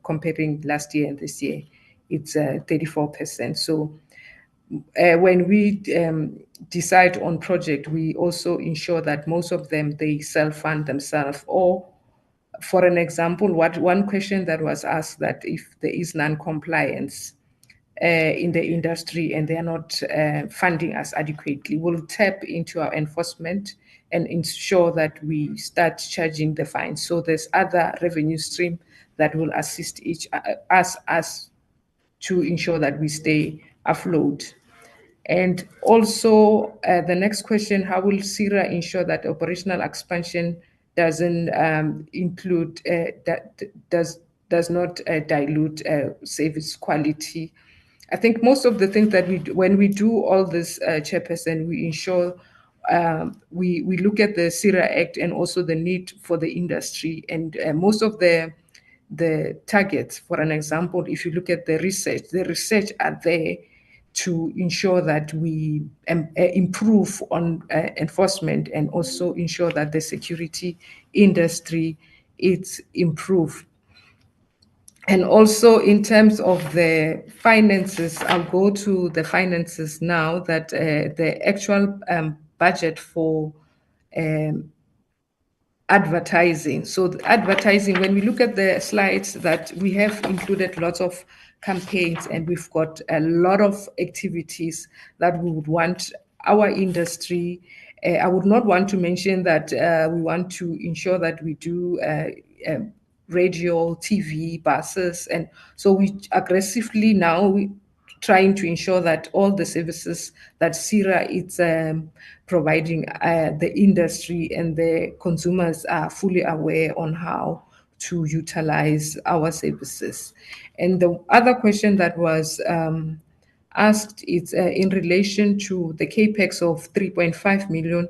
comparing last year and this year, it's 34%. So when we decide on project, we also ensure that most of them, they self-fund themselves. Or for an example, one question that was asked, that if there is non-compliance in the industry and they are not funding us adequately, we'll tap into our enforcement and ensure that we start charging the fines. So there's other revenue stream that will assist us to ensure that we stay afloat. And also the next question, how will PSIRA ensure that operational expansion doesn't include, does not dilute service quality? I think most of the things that we do, when we do all this, Chairperson, we ensure we look at the PSIRA Act and also the need for the industry, and most of the targets, for an example, if you look at the research are there to ensure that we improve on enforcement and also ensure that the security industry is improved. And also in terms of the finances, I'll go to the finances now, that the actual budget for advertising. So the advertising, when we look at the slides, that we have included lots of campaigns and we've got a lot of activities that we would want our industry. I would not want to mention that we want to ensure that we do radio, TV, buses, and so we aggressively now trying to ensure that all the services that PSIRA is providing the industry and the consumers are fully aware on how to utilize our services. And the other question that was asked is in relation to the capex of 3.5 million.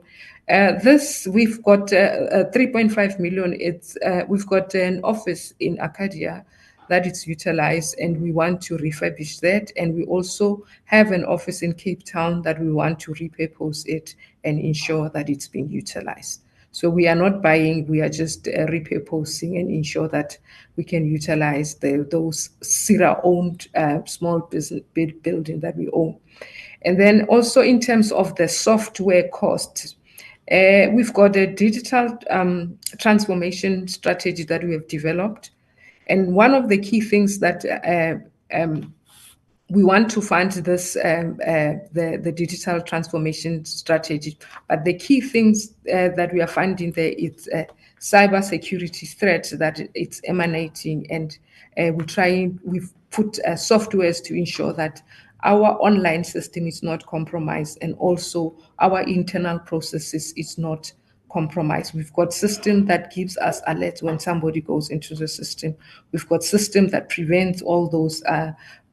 This we've got 3.5 million. It's we've got an office in Arcadia that is utilized, and we want to refurbish that. And we also have an office in Cape Town that we want to repurpose it and ensure that it's being utilized. So we are not buying, we are just repurposing and ensure that we can utilize those PSIRA-owned small business building that we own. And then also in terms of the software cost, we've got a digital transformation strategy that we have developed. And one of the key things that we want to fund this, the digital transformation strategy, but the key things that we are funding there is cyber security threats that it's emanating, and we've put softwares to ensure that our online system is not compromised, and also our internal processes is not compromised. We've got system that gives us alerts when somebody goes into the system. We've got system that prevents all those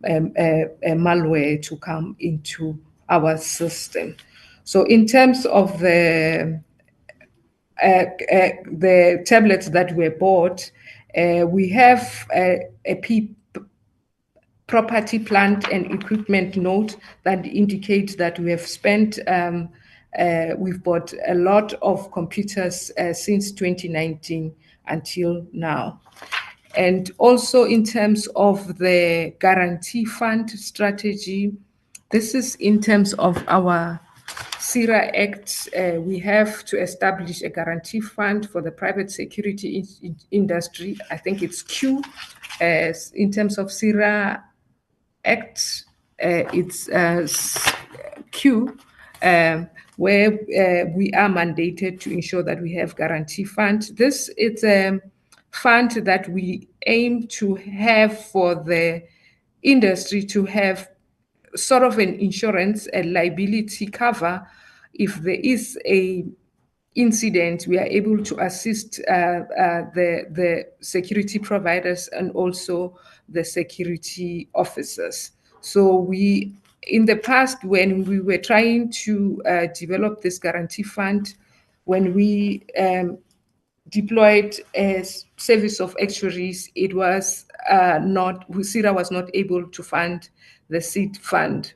malware to come into our system. So in terms of the tablets that were bought, we have a property, plant and equipment note that indicates that we have spent, we've bought a lot of computers since 2019 until now. And also in terms of the guarantee fund strategy, this is in terms of our PSIRA Act. We have to establish a guarantee fund for the private security industry. I think it's Q. In terms of PSIRA Act, it's Q, where we are mandated to ensure that we have guarantee fund. This is a fund that we aim to have for the industry to have sort of an insurance, a liability cover. If there is a incident, we are able to assist the security providers and also the security officers. So we, in the past, when we were trying to develop this guarantee fund, when we deployed a service of actuaries, it was PSIRA was not able to fund the seed fund.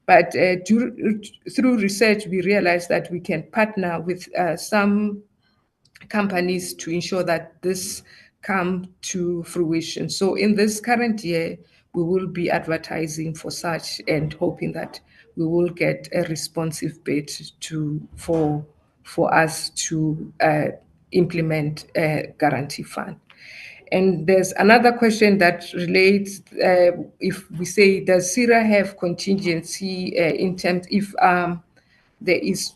But through research, we realized that we can partner with some companies to ensure that this come to fruition. So in this current year, we will be advertising for such and hoping that we will get a responsive bid for us to implement a guarantee fund. And there's another question that relates, if we say, does PSIRA have contingency in terms if there is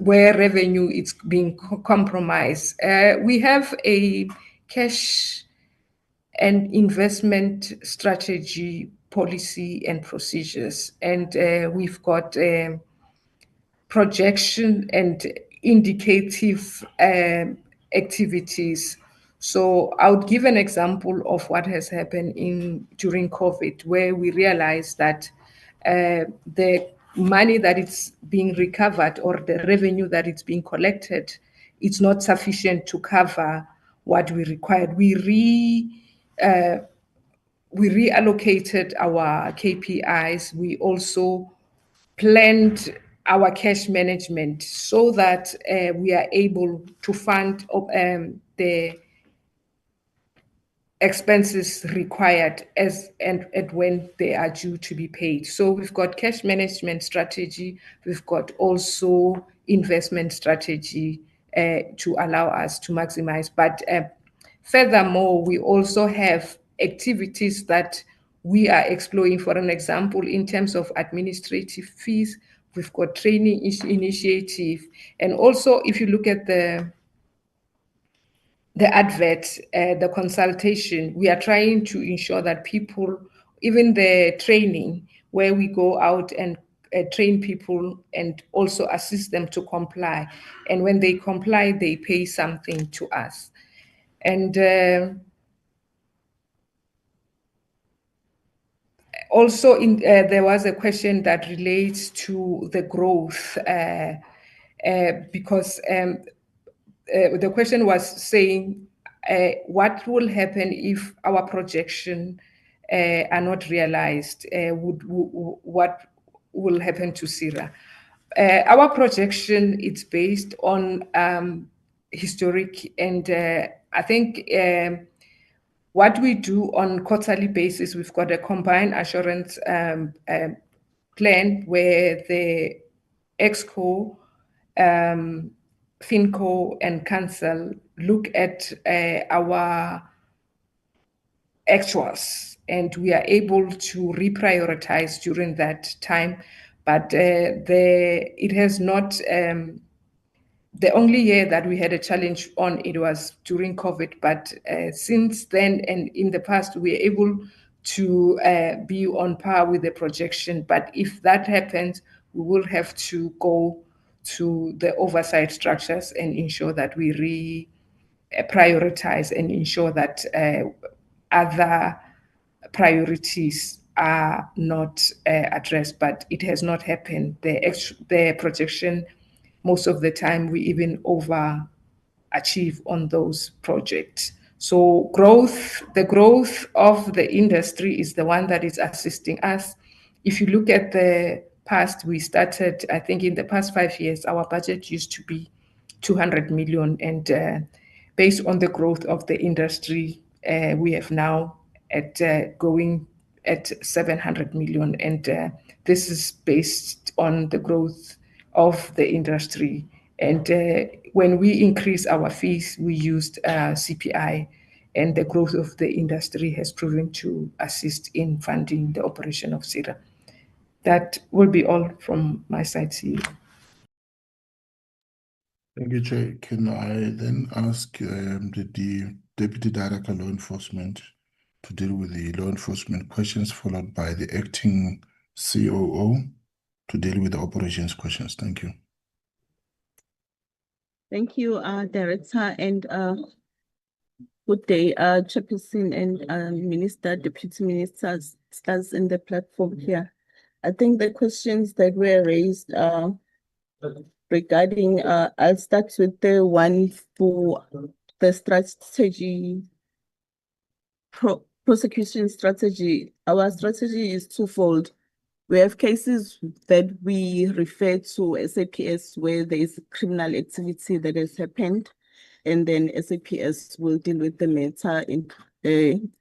where revenue is being compromised? We have a cash and investment strategy, policy and procedures. And we've got projection and indicative activities. So I would give an example of what has happened during COVID, where we realized that the money that is being recovered or the revenue that is being collected, it's not sufficient to cover what we required. We reallocated our KPIs. We also planned our cash management so that we are able to fund the expenses required as and when they are due to be paid. So we've got cash management strategy, we've got also investment strategy to allow us to maximize. But furthermore, we also have activities that we are exploring. For an example, in terms of administrative fees, we've got training initiative. And also, if you look at the advert, the consultation, we are trying to ensure that people, even the training, where we go out and train people and also assist them to comply. And when they comply, they pay something to us. And also, there was a question that relates to the growth, because the question was saying, what will happen if our projection are not realized? What will happen to PSIRA? Our projection is based on historic, and I think what we do on quarterly basis, we've got a combined assurance plan where the EXCO, FinCo and Council look at our actuals, and we are able to reprioritize during that time. But it has not, the only year that we had a challenge on it was during COVID, but since then and in the past, we are able to be on par with the projection. But if that happens, we will have to go to the oversight structures and ensure that we prioritize and ensure that other priorities are not addressed. But it has not happened. The projection, most of the time, we even overachieve on those projects. So the growth of the industry is the one that is assisting us. If you look at the past, we started, I think in the past 5 years, our budget used to be 200 million. And based on the growth of the industry, we have now going at 700 million. And this is based on the growth of the industry. And when we increase our fees, we used CPI, and the growth of the industry has proven to assist in funding the operation of PSIRA. That will be all from my side, CEO. Thank you, Chair. Can I then ask the Deputy Director Law Enforcement to deal with the law enforcement questions, followed by the acting COO to deal with the operations questions? Thank you. Thank you, Director, and good day, Chairperson and Minister, Deputy Ministers, stars in the platform here. I think the questions that were raised regarding, I'll start with the one for the strategy, prosecution strategy. Our strategy is twofold. We have cases that we refer to SAPS where there is criminal activity that has happened, and then SAPS will deal with the matter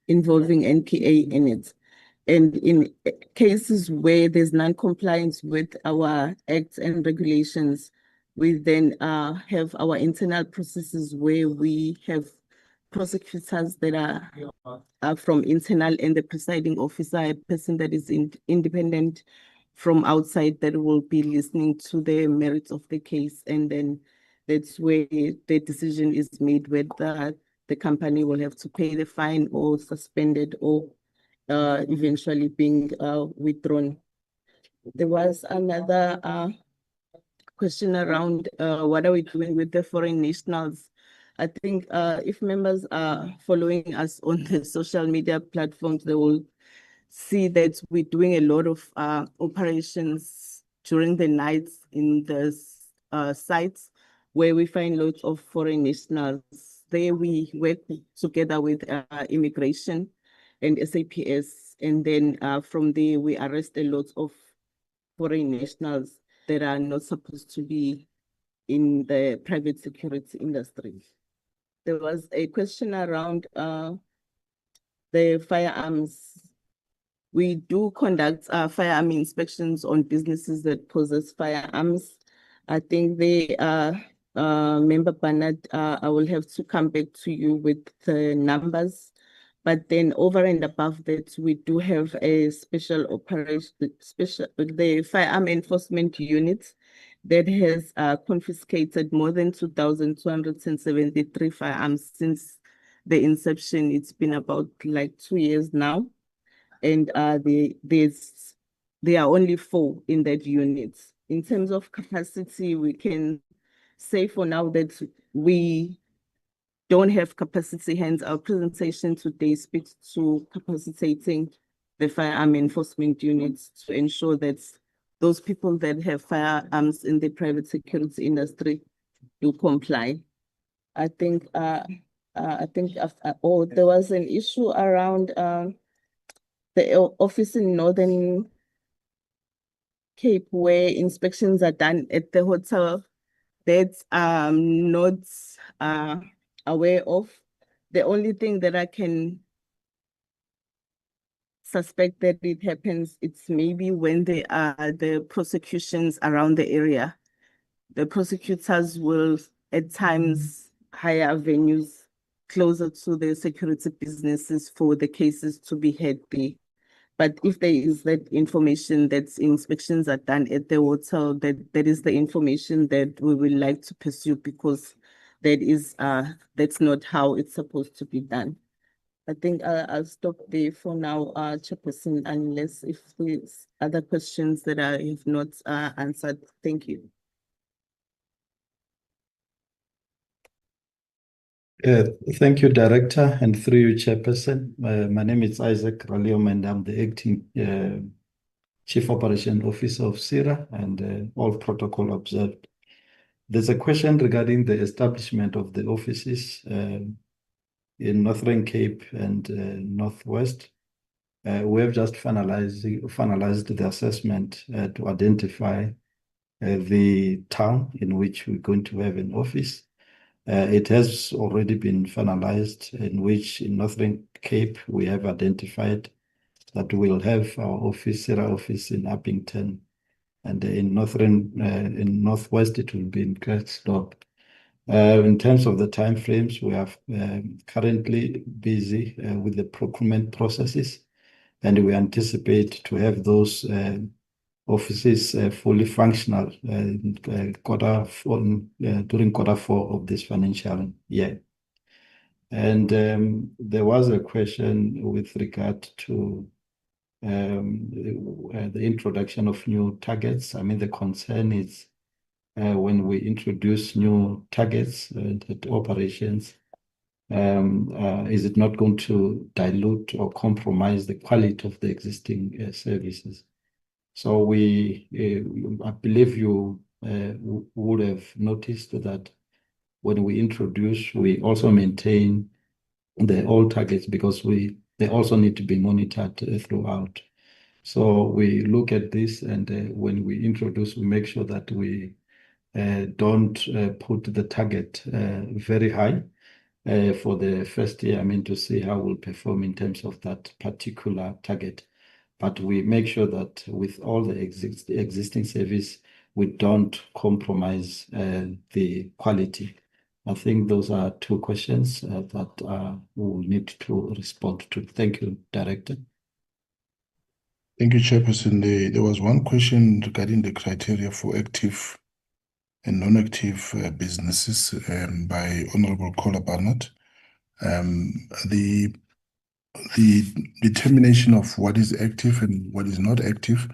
involving NPA in it. And in cases where there's non-compliance with our acts and regulations, we then have our internal processes where we have prosecutors that are from internal, and the presiding officer, a person that is independent from outside, that will be listening to the merits of the case. And then that's where the decision is made whether the company will have to pay the fine or suspended or eventually being withdrawn. There was another question around what are we doing with the foreign nationals. I think if members are following us on the social media platforms, they will see that we're doing a lot of operations during the nights in the sites where we find lots of foreign nationals. There we work together with immigration and SAPS, and then from there we arrest a lot of foreign nationals that are not supposed to be in the private security industry. There was a question around the firearms. We do conduct firearm inspections on businesses that possess firearms. I think they Member Bernard, I will have to come back to you with the numbers. But then over and above that, we do have a special operation, the firearm enforcement unit that has confiscated more than 2,273 firearms since the inception. It's been about like 2 years now. And there are only 4 in that unit. In terms of capacity, we can say for now that we don't have capacity, hence our presentation today speaks to capacitating the firearm enforcement units to ensure that those people that have firearms in the private security industry do comply. I think there was an issue around the office in Northern Cape where inspections are done at the hotel that I'm not aware of. The only thing that I can suspect that it happens, it's maybe when there are the prosecutions around the area. The prosecutors will at times hire venues closer to the security businesses for the cases to be heard there. But if there is that information that inspections are done at the hotel, that is the information that we would like to pursue, because that's not how it's supposed to be done. I think I'll stop there for now, Chairperson, unless if there's other questions that I have not answered. Thank you. Thank you, Director, and through you, Chairperson. My name is Isaac Raliom, and I'm the Acting Chief Operation Officer of PSIRA, and all protocol observed. There's a question regarding the establishment of the offices in Northern Cape and Northwest. We have just finalized the assessment to identify the town in which we're going to have an office. It has already been finalized, in which in Northern Cape we have identified that we'll have our office, PSIRA office in Uppington, and in Northwest it will be in Krugersdorp. In terms of the timeframes, we are currently busy with the procurement processes, and we anticipate to have those offices fully functional during Q4 of this financial year. And there was a question with regard to the introduction of new targets. I mean, the concern is when we introduce new targets at operations, is it not going to dilute or compromise the quality of the existing services? So I believe you would have noticed that when we introduce, we also maintain the old targets, because they also need to be monitored throughout. So we look at this, and when we introduce, we make sure that we don't put the target very high for the first year, I mean, to see how we'll perform in terms of that particular target. But we make sure that with all the existing service, we don't compromise the quality. I think those are 2 questions that we will need to respond to. Thank you, Director. Thank you, Chairperson. There was one question regarding the criteria for active and non-active businesses by Honorable Kola Barnett. The determination of what is active and what is not active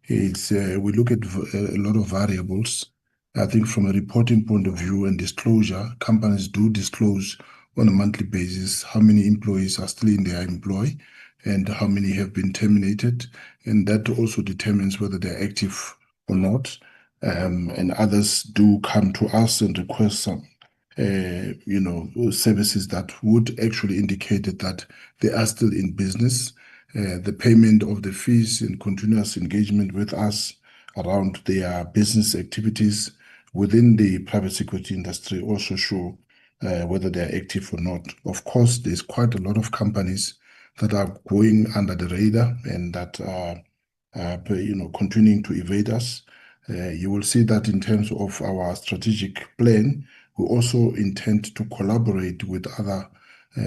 is we look at a lot of variables. I think from a reporting point of view and disclosure, companies do disclose on a monthly basis how many employees are still in their employ and how many have been terminated. And that also determines whether they're active or not. And others do come to us and request some services that would actually indicate that they are still in business. The payment of the fees and continuous engagement with us around their business activities within the private security industry also show whether they are active or not. Of course, there's quite a lot of companies that are going under the radar and that are continuing to evade us. You will see that in terms of our strategic plan, we also intend to collaborate with other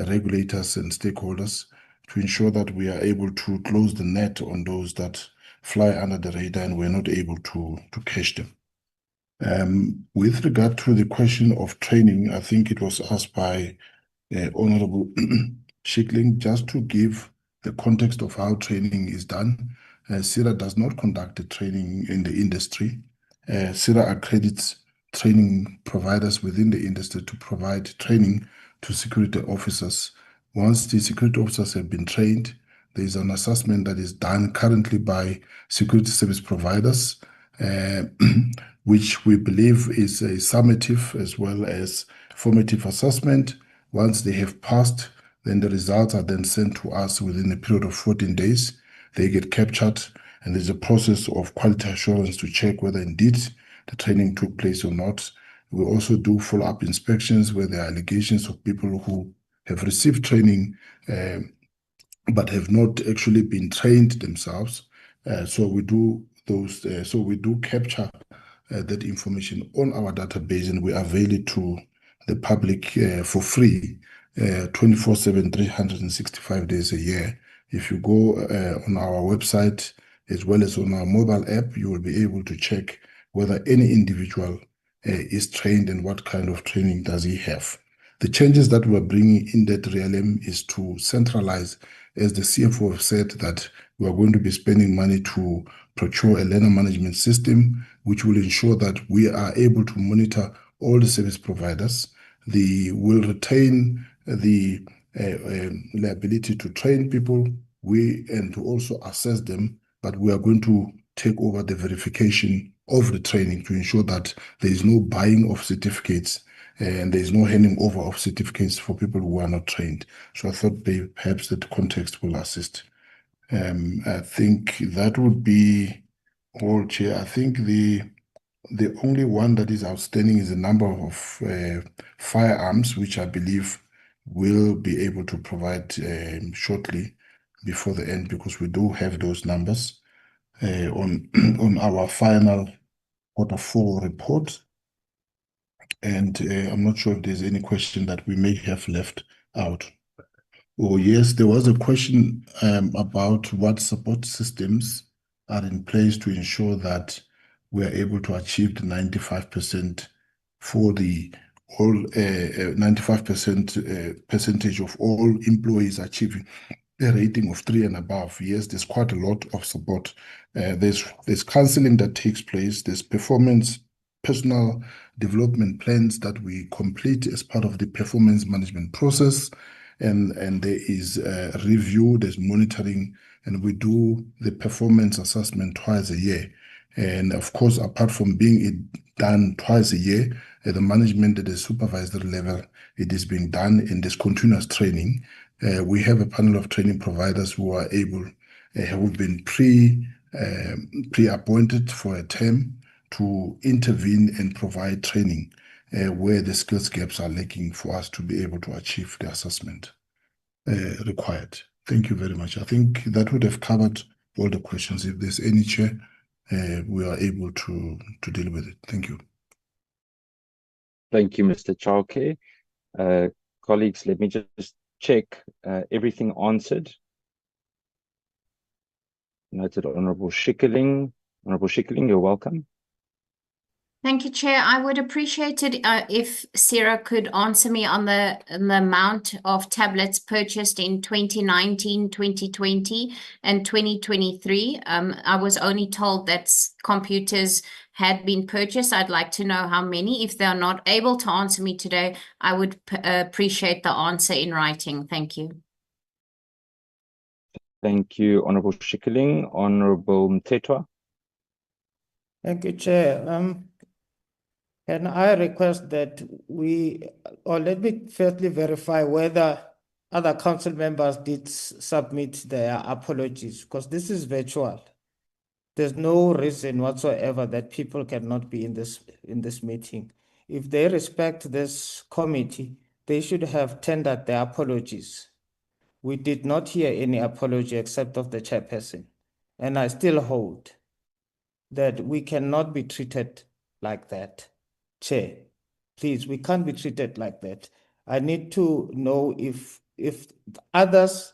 regulators and stakeholders to ensure that we are able to close the net on those that fly under the radar and we're not able to catch them. With regard to the question of training, I think it was asked by Honorable Schickling, just to give the context of how training is done. PSIRA does not conduct the training in the industry. PSIRA accredits training providers within the industry to provide training to security officers. Once the security officers have been trained, there is an assessment that is done currently by security service providers, which we believe is a summative as well as formative assessment. Once they have passed, then the results are then sent to us within a period of 14 days. They get captured, and there's a process of quality assurance to check whether indeed the training took place or not. We also do follow-up inspections where there are allegations of people who have received training but have not actually been trained themselves. So we do those. So we do capture that information on our database, and we avail it to the public for free, 24/7, 365 days a year. If you go on our website as well as on our mobile app, you will be able to check whether any individual is trained and what kind of training does he have. The changes that we're bringing in that realm is to centralize, as the CFO have said, that we are going to be spending money to procure a learner management system, which will ensure that we are able to monitor all the service providers. Will retain the ability to train people and to also assess them, but we are going to take over the verification of the training to ensure that there is no buying of certificates and there is no handing over of certificates for people who are not trained. So I thought perhaps that context will assist. I think that would be all, Chair. I think the only one that is outstanding is the number of firearms, which I believe will be able to provide shortly before the end, because we do have those numbers on our final Q4 report. And I'm not sure if there's any question that we may have left out. Oh, yes, there was a question about what support systems are in place to ensure that we are able to achieve the 95% for the whole 95% percentage of all employees achieving a rating of 3 and above. Yes, there's quite a lot of support. There's counseling that takes place. There's personal development plans that we complete as part of the performance management process. And there is a review, there's monitoring, and we do the performance assessment twice a year. And of course, apart from being done twice a year, at the management, at the supervisory level, it is being done in this continuous training. We have a panel of training providers who are able, who've been pre-appointed for a term to intervene and provide training where the skills gaps are lacking for us to be able to achieve the assessment required. Thank you very much. I think that would have covered all the questions. If there's any, Chair, we are able to deal with it. Thank you. Thank you, Mr. Chauke. Colleagues, let me just check everything answered. Noted, Honorable Schickling. Honorable Schickling, you're welcome. Thank you, Chair. I would appreciate it if PSIRA could answer me on the amount of tablets purchased in 2019, 2020, and 2023. I was only told that computers had been purchased. I'd like to know how many. If they're not able to answer me today, I would appreciate the answer in writing. Thank you. Thank you, Honourable Schikkeling. Honourable Mthethwa. Thank you, Chair. Can I request that let me firstly verify whether other council members did submit their apologies, because this is virtual. There's no reason whatsoever that people cannot be in this meeting. If they respect this committee, they should have tendered their apologies. We did not hear any apology except of the chairperson. And I still hold that we cannot be treated like that. Chair, please, we can't be treated like that. I need to know if others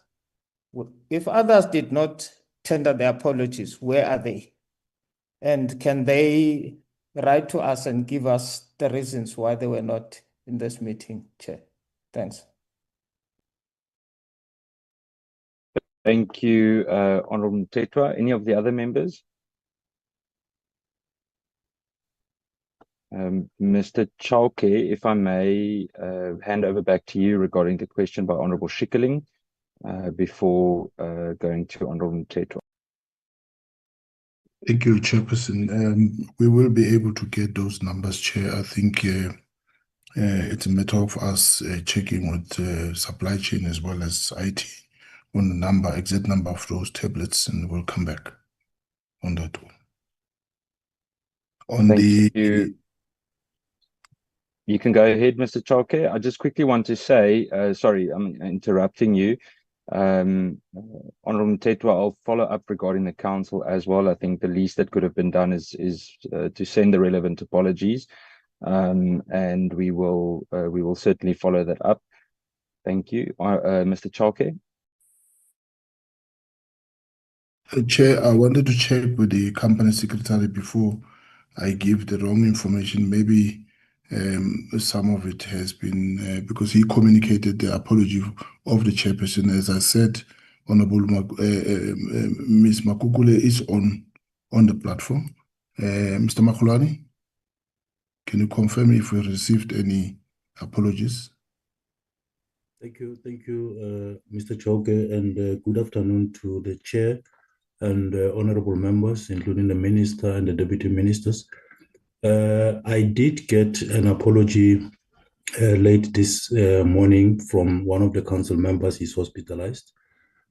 did not tender their apologies, where are they? And can they write to us and give us the reasons why they were not in this meeting, Chair? Thanks. Thank you, Honourable Mthethwa. Any of the other members? Mr. Chauke, if I may hand over back to you regarding the question by Honourable Schikkeling before going to Honourable Mthethwa. Thank you, Chairperson. We will be able to get those numbers, Chair. I think it's a matter of us checking with supply chain as well as IT on the exact number of those tablets, and we'll come back on that one. Thank you. You can go ahead, Mr. Chauke. I just quickly want to say, sorry, I'm interrupting you. Honourable Mthethwa, I'll follow up regarding the council as well. I think the least that could have been done is to send the relevant apologies, and we will certainly follow that up. Thank you, Mr. Chauke. Chair, I wanted to check with the company secretary before I give the wrong information. Maybe some of it has been because he communicated the apology of the chairperson. As I said, Honourable Ms. Makukule is on the platform. Mr. Makulani, can you confirm if we received any apologies? Thank you, Mr. Chauke, and good afternoon to the chair and honourable members, including the minister and the deputy ministers. I did get an apology late this morning from one of the council members. He's hospitalized.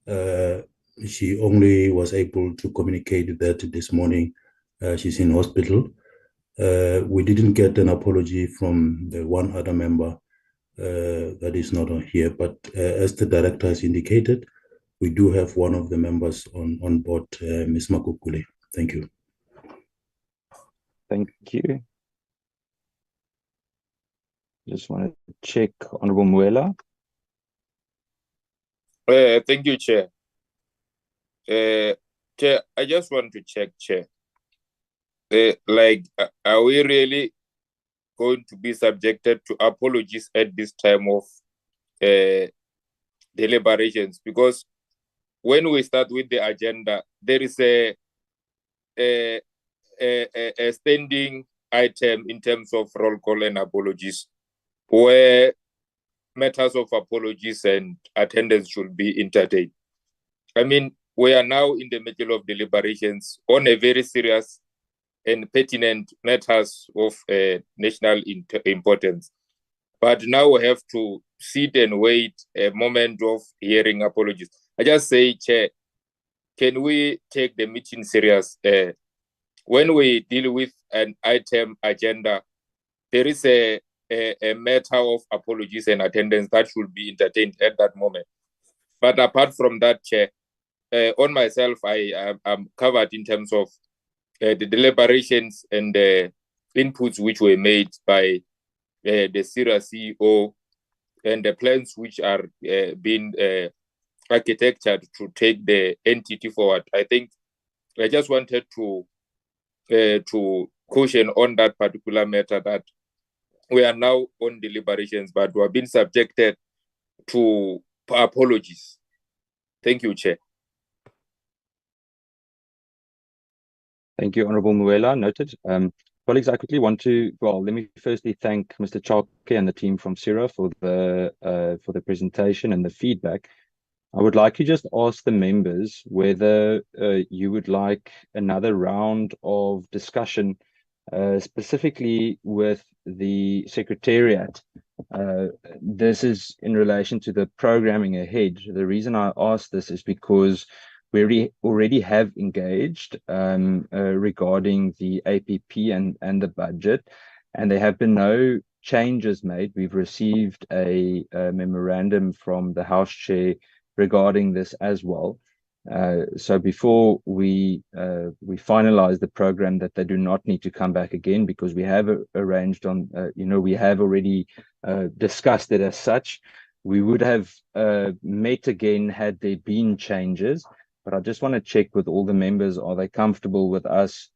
She only was able to communicate that this morning she's in hospital. We didn't get an apology from the one other member that is not on here, but as the director has indicated, we do have one of the members on board, Ms. Makukule. Thank you. Thank you. Just want to check Honourable Muela. Thank you, Chair. Chair, I just want to check, Chair. Are we really going to be subjected to apologies at this time of deliberations? Because when we start with the agenda, there is a standing item in terms of roll call and apologies, where matters of apologies and attendance should be entertained. I mean, we are now in the middle of deliberations on a very serious and pertinent matters of national importance. But now we have to sit and wait a moment of hearing apologies. I just say, Chair, can we take the meeting serious? When we deal with an item agenda, there is a matter of apologies and attendance that should be entertained at that moment. But apart from that, Chair, on myself, I am covered in terms of the deliberations and the inputs which were made by the PSIRA CEO and the plans which are being architectured to take the entity forward. I think I just wanted to caution on that particular matter that we are now on deliberations, but we have been subjected to apologies. Thank you, Chair. Thank you, Honourable Muela. Noted. Colleagues, I quickly want to, well, let me firstly thank Mr. Chalke and the team from PSIRA for the presentation and the feedback. I would like to just ask the members whether you would like another round of discussion, specifically with the Secretariat. This is in relation to the programming ahead. The reason I ask this is because we already have engaged regarding the APP and the budget, and there have been no changes made. We've received a memorandum from the House Chair regarding this as well. So before we finalize the program, that they do not need to come back again, because we have arranged on, we have already discussed it as such. We would have met again had there been changes, but I just want to check with all the members, are they comfortable with us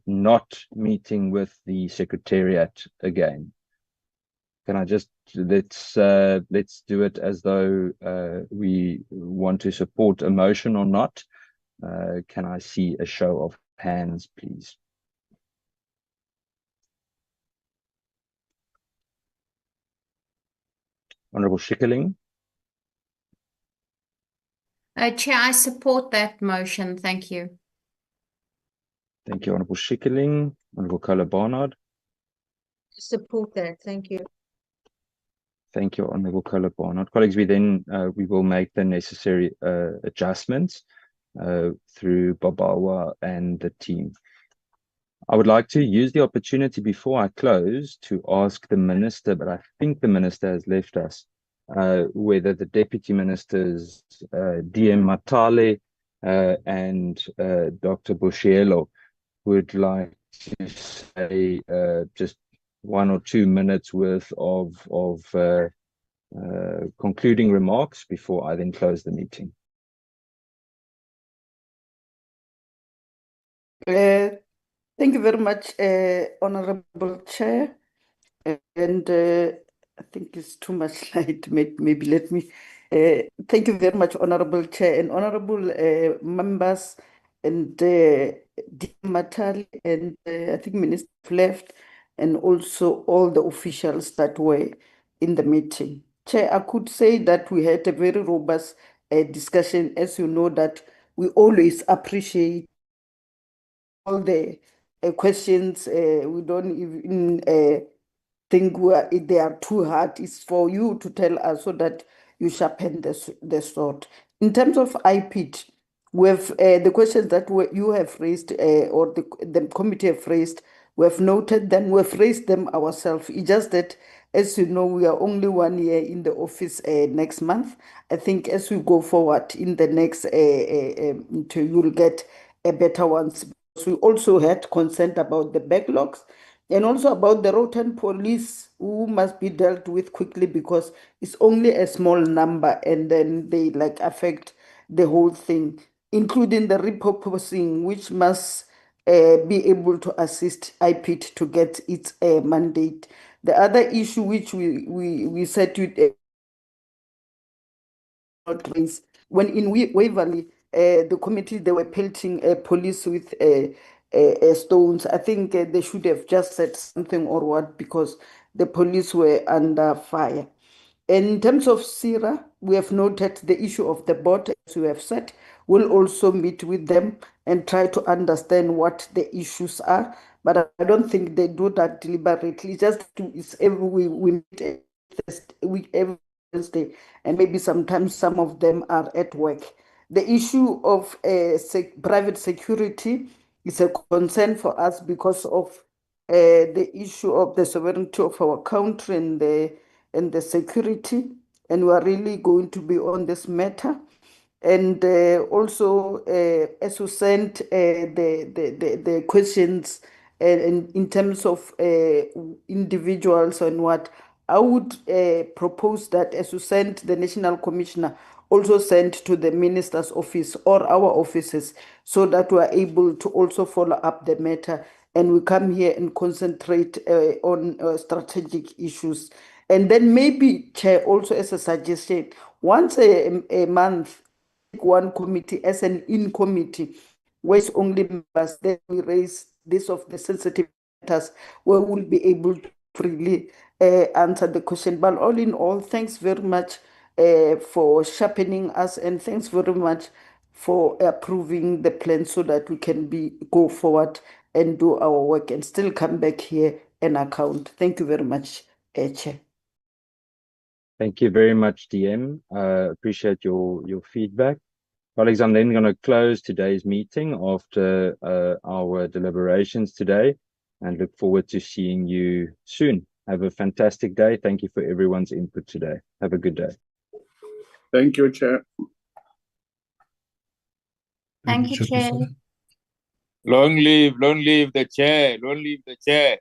not meeting with the Secretariat again? Can I just, let's do it as though we want to support a motion or not. Can I see a show of hands, please? Honourable Schikkerling. Chair, I support that motion. Thank you. Thank you, Honourable Schikkerling. Honourable Kohler-Barnard. Support that. Thank you. Thank you, Honourable Kohler-Barnard. Colleagues, we will make the necessary adjustments through Babawa and the team. I would like to use the opportunity before I close to ask the Minister, but I think the Minister has left us, whether the Deputy Ministers, DM Matale and Dr. Bushielo, would like to say just 1 or 2 minutes worth of concluding remarks before I then close the meeting. Thank you very much, Honourable Chair. And I think it's too much light. Maybe let me. Thank you very much, Honourable Chair and Honourable members, and Matali, and I think Minister left, and also all the officials that were in the meeting. Chair, I could say that we had a very robust discussion. As you know, that we always appreciate all the questions. We don't even think they are too hard. It's for you to tell us so that you sharpen the sword. In terms of IPID, with the questions that you have raised, or the committee have raised, we have noted them, we have raised them ourselves. It's just that, as you know, we are only 1 year in the office next month. I think as we go forward in the next, you'll get a better ones. So we also had consent about the backlogs, and also about the rotten police, who must be dealt with quickly, because it's only a small number, and then they affect the whole thing, including the repurposing, which must be able to assist IPID to get its mandate. The other issue which we said to when in Waverley, the committee, they were pelting police with stones. I think they should have just said something or what, because the police were under fire. And in terms of PSIRA, we have noted the issue of the board, as we have said. We'll also meet with them and try to understand what the issues are. But I don't think they do that deliberately. We meet every Wednesday, and maybe sometimes some of them are at work. The issue of private security is a concern for us because of the issue of the sovereignty of our country and the security, and we are really going to be on this matter. And also, as you sent the questions in terms of individuals and what, I would propose that, as you sent the National Commissioner, also send to the Minister's office or our offices, so that we are able to also follow up the matter and we come here and concentrate on strategic issues. And then maybe, Chair, also as a suggestion, once a month, one committee as an in-committee, where it's only members, then we raise this of the sensitive matters, where we'll be able to freely answer the question. But all in all, thanks very much for sharpening us, and thanks very much for approving the plan so that we can go forward and do our work and still come back here and account. Thank you very much, Chair. Thank you very much, DM. Appreciate your feedback. Colleagues, I'm then going to close today's meeting after our deliberations today and look forward to seeing you soon. Have a fantastic day. Thank you for everyone's input today. Have a good day. Thank you, Chair. Thank you, Chair. Long live the chair, long live the chair.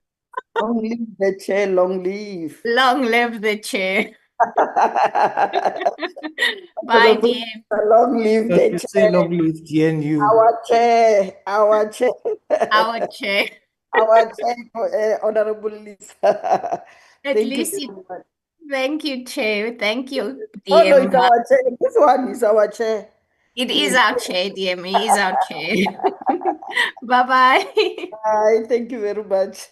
Long live the chair, long live. Long live the chair. Bye, DM. Long live the chair. Say long live GNU. Our chair, our chair. Our chair. Our chair, Honorable Lisa. At Thank least you very much. Thank you, Chair. Thank you, Oh, no, DM. it's our chair. This one is our chair. It is our chair, DM. It is our chair. Bye-bye. Bye. Thank you very much.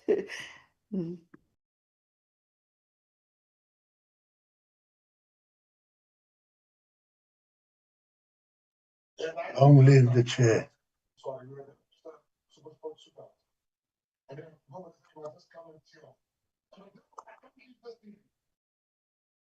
Long live the chair.